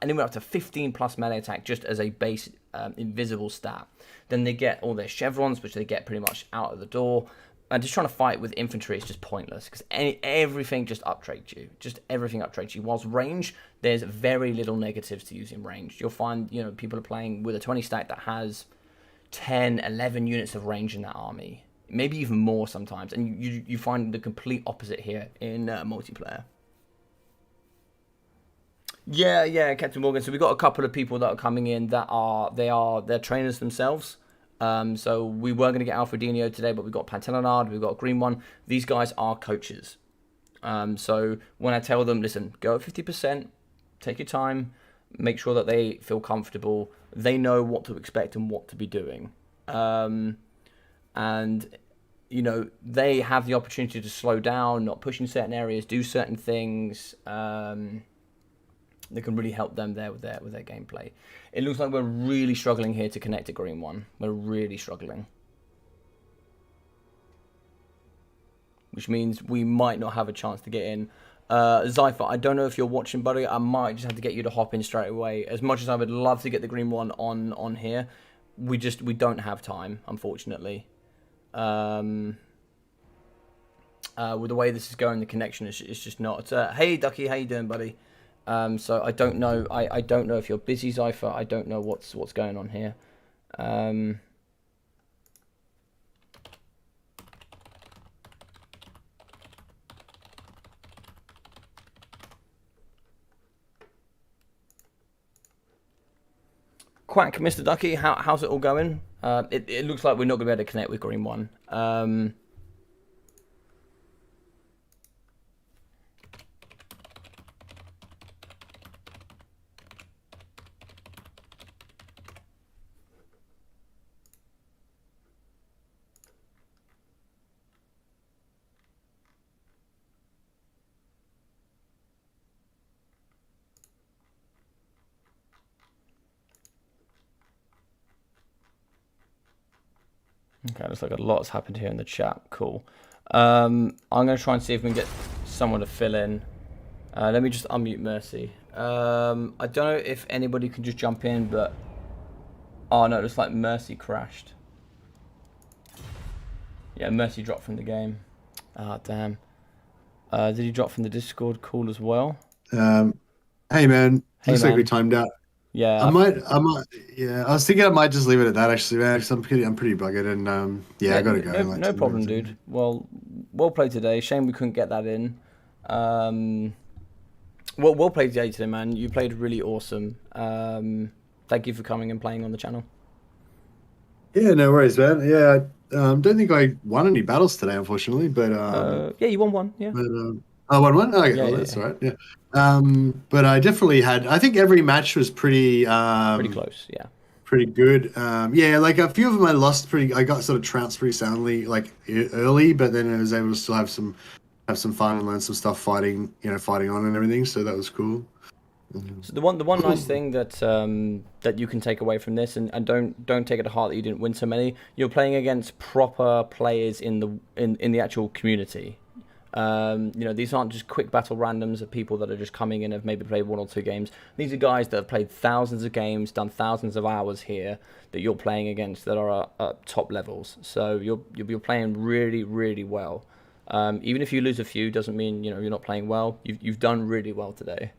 anywhere up to 15 plus melee attack just as a base invisible stat. Then they get all their chevrons, which they get pretty much out of the door. And just trying to fight with infantry is just pointless, because everything just uptrades you. Just everything uptrades you. Whilst range, there's very little negatives to using range. You'll find people are playing with a 20 stack that has 10, 11 units of range in that army, maybe even more sometimes, and you find the complete opposite here in multiplayer. Yeah, Captain Morgan. So we've got a couple of people that are coming in that they're trainers themselves. So we were going to get Alfredinho today, but we've got Pantelinard, we've got a green one. These guys are coaches. So when I tell them, listen, go at 50%, take your time, make sure that they feel comfortable, they know what to expect and what to be doing. And, they have the opportunity to slow down, not push in certain areas, do certain things. that can really help them there with their gameplay. It looks like we're really struggling here to connect to green one. We're really struggling, which means we might not have a chance to get in. Zypher, I don't know if you're watching, buddy. I might just have to get you to hop in straight away. As much as I would love to get the green one on here, we don't have time, unfortunately. With the way this is going, the connection is just not. Hey Ducky, how you doing, buddy? So I don't know. I don't know if you're busy, Zypher. I don't know what's going on here. Quack, Mr. Ducky, how's it all going? It looks like we're not going to be able to connect with green one. Okay, looks like a lot's happened here in the chat. Cool. I'm going to try and see if we can get someone to fill in. Let me just unmute Mercy. I don't know if anybody can just jump in, but... Oh, no, it looks like Mercy crashed. Yeah, Mercy dropped from the game. Ah, damn. Did he drop from the Discord call as well? Hey, man. Hey, Looks man. like we timed out. Yeah. I might, yeah. I was thinking I might just leave it at that, actually, man. 'Cause I'm pretty buggered, and yeah, I gotta go. in like No 10 problem, minutes. dude. Well played today. Shame we couldn't get that in. Well played today, man. You played really awesome. Thank you for coming and playing on the channel. Yeah, no worries, man. Yeah, I don't think I won any battles today, unfortunately, but Yeah, you won one. Yeah. but I won one. Okay, Yeah, well, yeah, that's yeah. all right. Yeah. But I definitely had. I think every match was pretty Pretty close. Yeah. pretty good. Yeah, like a few of them I lost pretty. I got sort of trounced pretty soundly, like early, but then I was able to still have some fun and learn some stuff fighting on and everything. So that was cool. So the one nice thing that that you can take away from this, and don't take it to heart that you didn't win so many. You're playing against proper players in the actual community. These aren't just quick battle randoms of people that are just coming in and have maybe played 1 or 2 games. These are guys that have played thousands of games, done thousands of hours here that you're playing against that are at top levels. So you're playing really, really well. Even if you lose a few, doesn't mean you're not playing well. You've done really well today.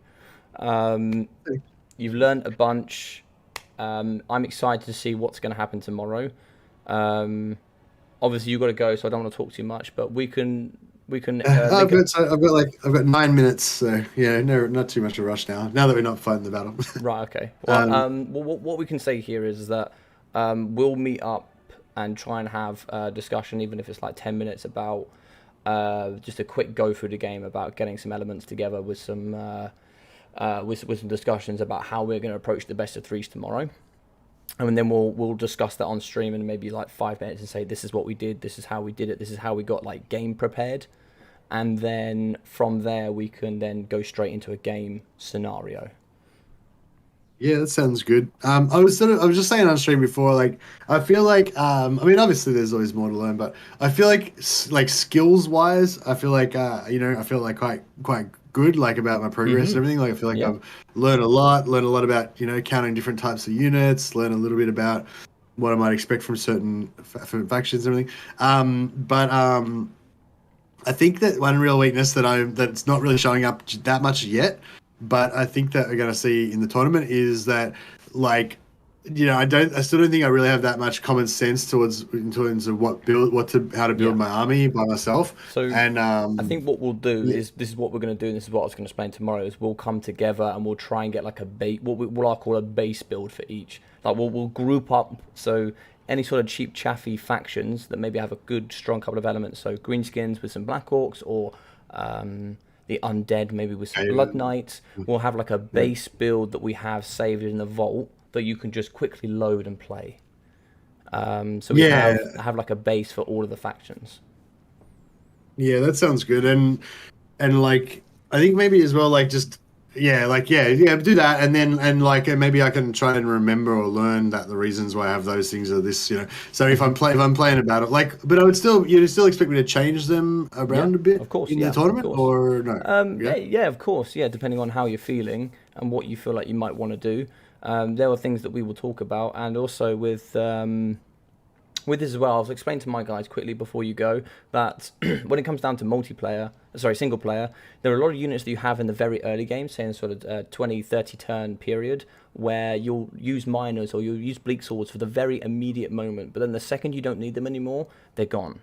You've learned a bunch. I'm excited to see what's going to happen tomorrow. Obviously you've got to go, so I don't want to talk too much, but we can. I've got 9 minutes, so yeah, no, not too much of a rush now. Now that we're not fighting the battle. Right. Okay. Well, what we can say here is that we'll meet up and try and have a discussion, even if it's like 10 minutes, about just a quick go through the game, about getting some elements together with some discussions about how we're going to approach the best of 3s tomorrow. And then we'll discuss that on stream in maybe like 5 minutes and say, this is what we did, this is how we did it, this is how we got like game prepared. And then from there we can then go straight into a game scenario. Yeah, that sounds good. I was just saying on stream before, like I feel like I mean, obviously there's always more to learn, but I feel like skills wise, I feel like I feel like quite good, like about my progress and everything. Like I feel like I've learned a lot about counting different types of units, learn a little bit about what I might expect from certain factions and everything. But I think that one real weakness that's not really showing up that much yet, but I think that we're going to see in the tournament is that, like, I still don't think I really have that much common sense in terms of how to build my army by myself. So and I think what we'll do is, this is what we're going to do, and this is what I was going to explain tomorrow, is we'll come together and we'll try and get like what I call a base build for each. Like we'll group up, so any sort of cheap chaffy factions that maybe have a good strong couple of elements, so greenskins with some black orcs, or the undead maybe with some blood knights. We'll have like a base build that we have saved in the vault that you can just quickly load and play. So we have like a base for all of the factions. Yeah, that sounds good. And like I think maybe as well, like just do that, and then and maybe I can try and remember or learn that the reasons why I have those things are this, you know. So if I'm playing about it, but you'd still expect me to change them Yeah, around a bit of course. in Yeah, the of tournament, course. or no? Yeah, Yeah. yeah, of course. Yeah, depending on how you're feeling and what you feel like you might want to do. There are things that we will talk about, and also with this as well, I'll explain to my guys quickly before you go that when it comes down to single player, there are a lot of units that you have in the very early game, say in sort of 20, 30 turn period, where you'll use miners or you'll use bleak swords for the very immediate moment, but then the second you don't need them anymore, they're gone.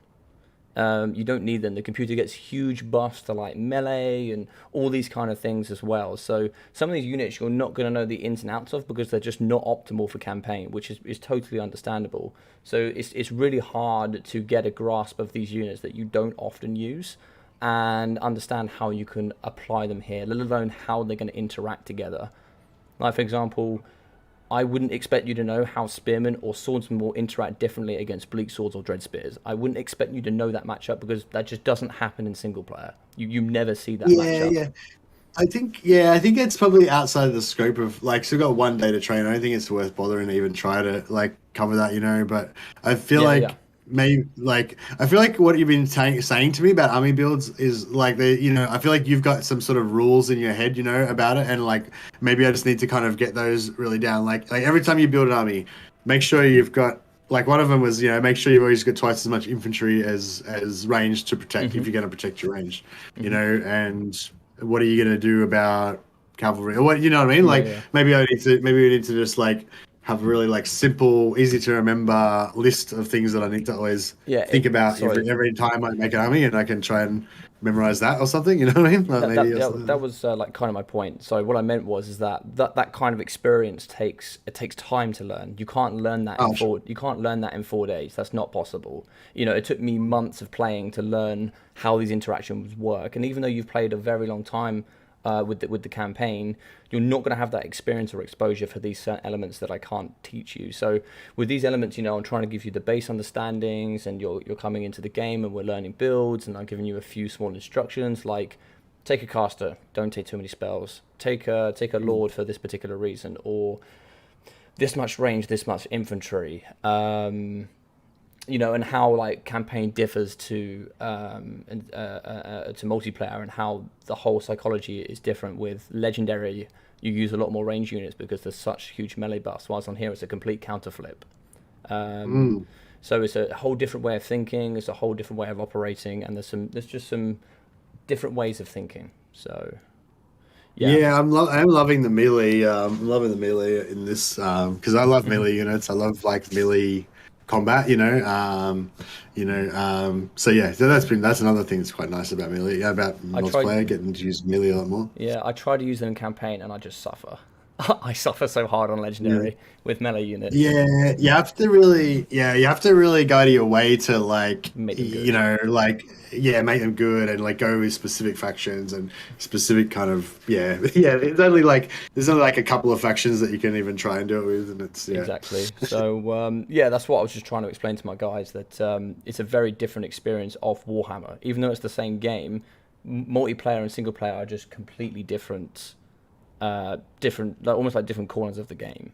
You don't need them. The computer gets huge buffs to like melee and all these kind of things as well. So some of these units you're not going to know the ins and outs of because they're just not optimal for campaign, which is totally understandable. So it's really hard to get a grasp of these units that you don't often use and understand how you can apply them here, let alone how they're going to interact together. Like, for example, I wouldn't expect you to know how spearmen or swordsmen will interact differently against bleak swords or dread spears. I wouldn't expect you to know that matchup because that just doesn't happen in single player. You never see that Yeah, matchup. yeah. I think it's probably outside of the scope of like, so we've got one day to train. I don't think it's worth bothering to even try to like cover that, you know. But I feel Yeah, yeah. like I feel like what you've been saying to me about army builds is like I feel like you've got some sort of rules in your head, you know, about it, and like maybe I just need to kind of get those really down. Like every time you build an army, make sure you've got like one of them was, make sure you've always got twice as much infantry as range to protect if you're going to protect your range, you know, and what are you going to do about cavalry or what, you know what I mean? Yeah, Like yeah. maybe we need to just like have a really like simple, easy to remember list of things that I need to always Yeah, think about sorry. every time I make an army, and I can try and memorize that or something. You know what I mean? Like That maybe that or that, something. that was like kind of my point. So what I meant was is that kind of experience takes time to learn. You can't learn that in Oh, sure. 4 days. That's not possible. You know, it took me months of playing to learn how these interactions work. And even though you've played a very long time with the campaign, you're not going to have that experience or exposure for these certain elements that I can't teach you. So with these elements, I'm trying to give you the base understandings, and you're coming into the game, and we're learning builds, and I'm giving you a few small instructions like take a caster, don't take too many spells, take a lord for this particular reason, or this much range, this much infantry. And how like campaign differs to multiplayer, and how the whole psychology is different. With legendary, you use a lot more range units because there's such huge melee buffs, whilst on here it's a complete counter flip. Mm. So it's a whole different way of thinking, it's a whole different way of operating, and there's just some different ways of thinking. So yeah. Yeah, I'm loving the melee. I'm loving the melee in this because I love melee units. I love like melee combat. So yeah, so that's another thing that's quite nice about melee. Yeah, about I tried multiplayer, getting to use melee a lot more. Yeah, I try to use them in campaign and I just suffer. I suffer so hard on Yeah. legendary with melee units. Yeah, you have to really go to your way to like, Make them good. make them good and like go with specific factions and specific kind of, yeah. There's only like a couple of factions that you can even try and do it with, and it's, yeah. Exactly. So yeah, that's what I was just trying to explain to my guys, that it's a very different experience of Warhammer. Even though it's the same game, multiplayer and single player are just completely different, almost like different corners of the game.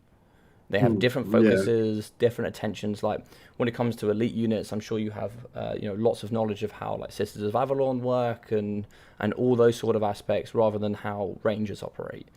They have different Yeah. focuses, different attentions. Like when it comes to elite units, I'm sure you have lots of knowledge of how like Sisters of Avalon work and all those sort of aspects, rather than how Rangers operate,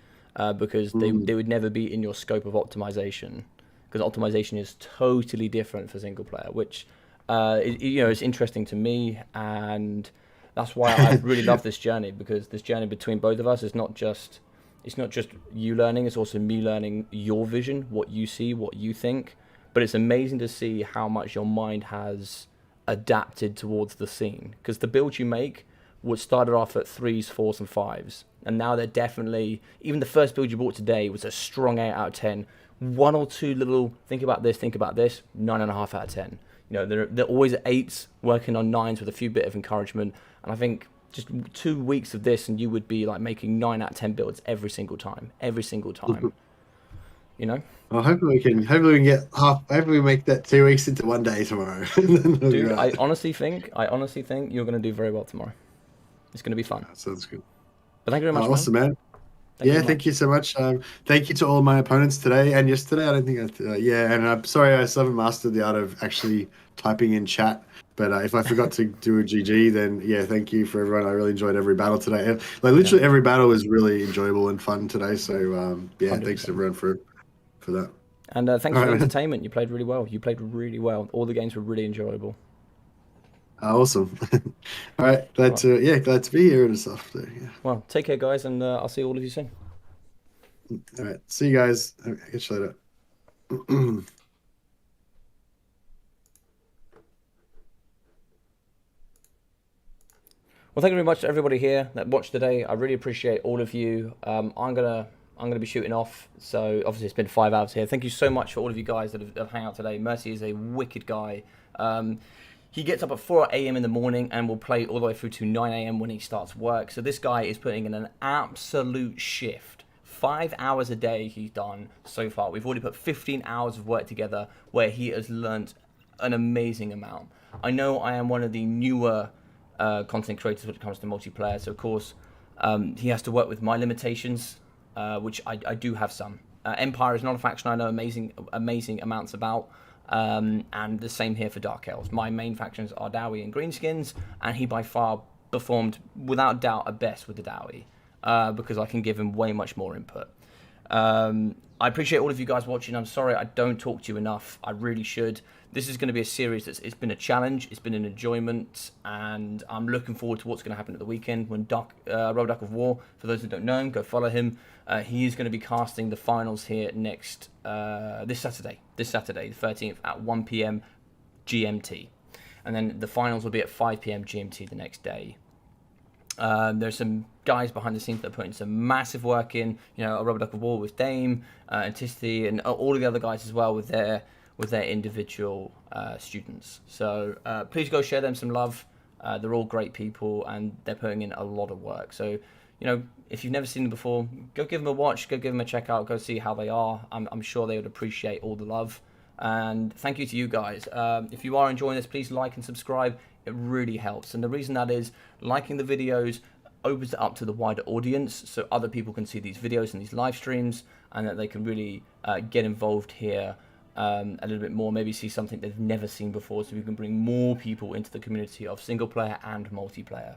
because they would never be in your scope of optimization, because optimization is totally different for single player, which is interesting to me, and that's why I really love this journey, because this journey between both of us is not just. It's not just you learning, it's also me learning your vision, what you see, what you think. But it's amazing to see how much your mind has adapted towards the scene. Because the builds you make started off at 3s, 4s, and 5s. And now they're definitely, even the first build you bought today was a strong 8 out of 10. One or two little, think about this, 9.5 out of 10. They're always at 8s, working on 9s with a few bit of encouragement. And I think just 2 weeks of this and you would be like making 9 out of 10 builds every single time. Well, hopefully we can get hopefully we make that 2 weeks into one day tomorrow. And then we'll be Dude, right. I honestly think you're going to do very well tomorrow. It's going to be fun. That sounds good. But thank you very much, man. Awesome, man. Yeah, thank you so much. Thank you to all my opponents today and yesterday. I don't think yeah, and I'm sorry I still haven't mastered the art of actually typing in chat. But if I forgot to do a GG, then yeah, thank you for everyone. I really enjoyed every battle today. Like literally every battle was really enjoyable and fun today. So yeah, 100%. thanks everyone for that. And thanks All for the right, man. entertainment. You played really well. You played really well. All the games were really enjoyable. Awesome. All right, All right. glad to be here and stuff. So, yeah. Well, take care, guys, and I'll see all of you soon. All right, see you guys. I'll catch you later. Well, thank you very much to everybody here that watched today. I really appreciate all of you. I'm gonna be shooting off, so obviously it's been 5 hours here. Thank you so much for all of you guys that have hung out today. Mercy is a wicked guy. He gets up at 4 a.m. in the morning and will play all the way through to 9 a.m. when he starts work. So this guy is putting in an absolute shift. 5 hours a day he's done so far. We've already put 15 hours of work together where he has learnt an amazing amount. I know I am one of the newer content creators when it comes to multiplayer, so of course he has to work with my limitations, which I do have some. Empire is not a faction I know amazing amounts about, and the same here for Dark Elves. My main factions are Dowie and Greenskins, and he by far performed without doubt at best with the Dowie, because I can give him way much more input. I appreciate all of you guys watching. I'm sorry I don't talk to you enough. I really should. This is going to be a series it's been a challenge, it's been an enjoyment, and I'm looking forward to what's going to happen at the weekend when Rob Duck of War, for those who don't know him, go follow him. He is going to be casting the finals here this Saturday, the 13th at 1 p.m. GMT. And then the finals will be at 5 p.m. GMT the next day. There's some guys behind the scenes that are putting some massive work in. You know, Robert Duck of War with Dame, Antisti, and all of the other guys as well with their individual students. So please go share them some love. They're all great people and they're putting in a lot of work. So, you know, if you've never seen them before, go give them a watch, go give them a check out, go see how they are. I'm sure they would appreciate all the love. And thank you to you guys. If you are enjoying this, please like and subscribe. It really helps. And the reason that is, liking the videos opens it up to the wider audience so other people can see these videos and these live streams, and that they can really get involved here a little bit more, maybe see something they've never seen before, so we can bring more people into the community of single player and multiplayer.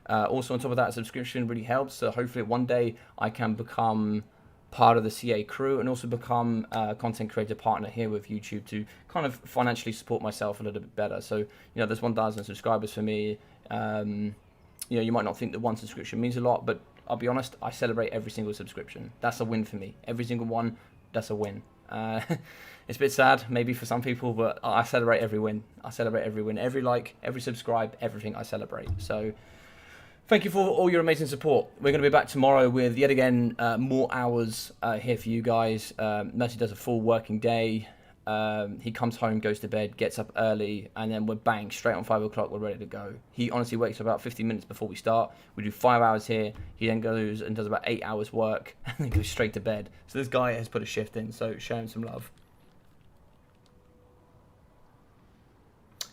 Also on top of that, a subscription really helps, so hopefully one day I can become part of the CA crew and also become a content creator partner here with YouTube to kind of financially support myself a little bit better. So, you know, there's 1,000 subscribers for me. You know, you might not think that one subscription means a lot, but I'll be honest, I celebrate every single subscription. That's a win for me. Every single one, that's a win. It's a bit sad, maybe for some people, but I celebrate every win. I celebrate every win. Every like, every subscribe, everything I celebrate. So thank you for all your amazing support. We're going to be back tomorrow with, yet again, more hours here for you guys. Mercy does a full working day. He comes home, goes to bed, gets up early, and then we're bang, straight on 5 o'clock, we're ready to go. He honestly wakes up about 15 minutes before we start. We do 5 hours here. He then goes and does about 8 hours work, and then goes straight to bed. So this guy has put a shift in, so show him some love.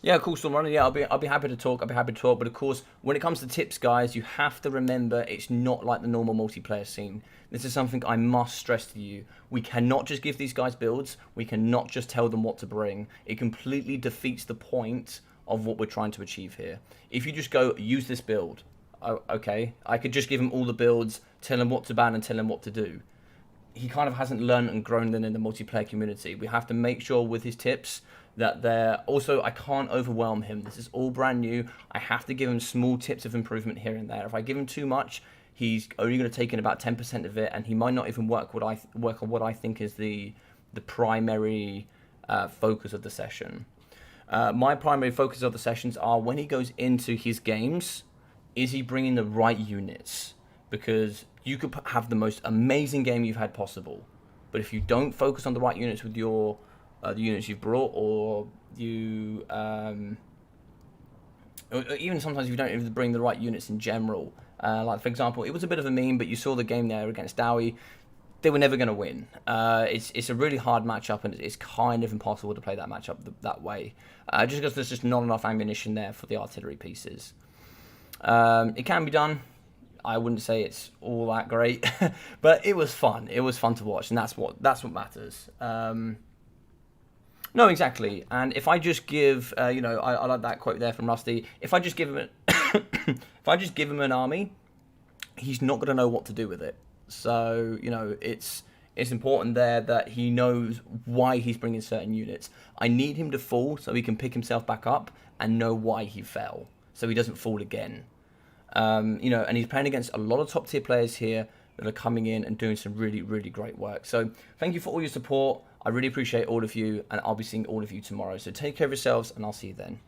Yeah, cool, Stormrunner. Yeah, I'll be happy to talk. But of course, when it comes to tips, guys, you have to remember it's not like the normal multiplayer scene. This is something I must stress to you. We cannot just give these guys builds. We cannot just tell them what to bring. It completely defeats the point of what we're trying to achieve here. If you just go, use this build, okay, I could just give him all the builds, tell him what to ban and tell him what to do. He kind of hasn't learned and grown then in the multiplayer community. We have to make sure with his tips that they're also, I can't overwhelm him. This is all brand new. I have to give him small tips of improvement here and there. If I give him too much, he's only going to take in about 10% of it, and he might not even work on what I think is the primary focus of the session. My primary focus of the sessions are when he goes into his games, is he bringing the right units? Because you could have the most amazing game you've had possible, but if you don't focus on the right units with your the units you've brought, or you or even sometimes if you don't even bring the right units in general, like for example, it was a bit of a meme, but you saw the game there against Dowie. They were never going to win. It's a really hard matchup, and it's kind of impossible to play that matchup that way, just because there's just not enough ammunition there for the artillery pieces. It can be done. I wouldn't say it's all that great, but it was fun. It was fun to watch, and that's what matters. No, exactly. And if I just give, you know, I like that quote there from Rusty. If I just give him if I just give him an army, he's not going to know what to do with it. So, you know, it's important there that he knows why he's bringing certain units. I need him to fall so he can pick himself back up and know why he fell, so he doesn't fall again. You know, and he's playing against a lot of top tier players here that are coming in and doing some really, really great work. So thank you for all your support. I really appreciate all of you, and I'll be seeing all of you tomorrow. So take care of yourselves, and I'll see you then.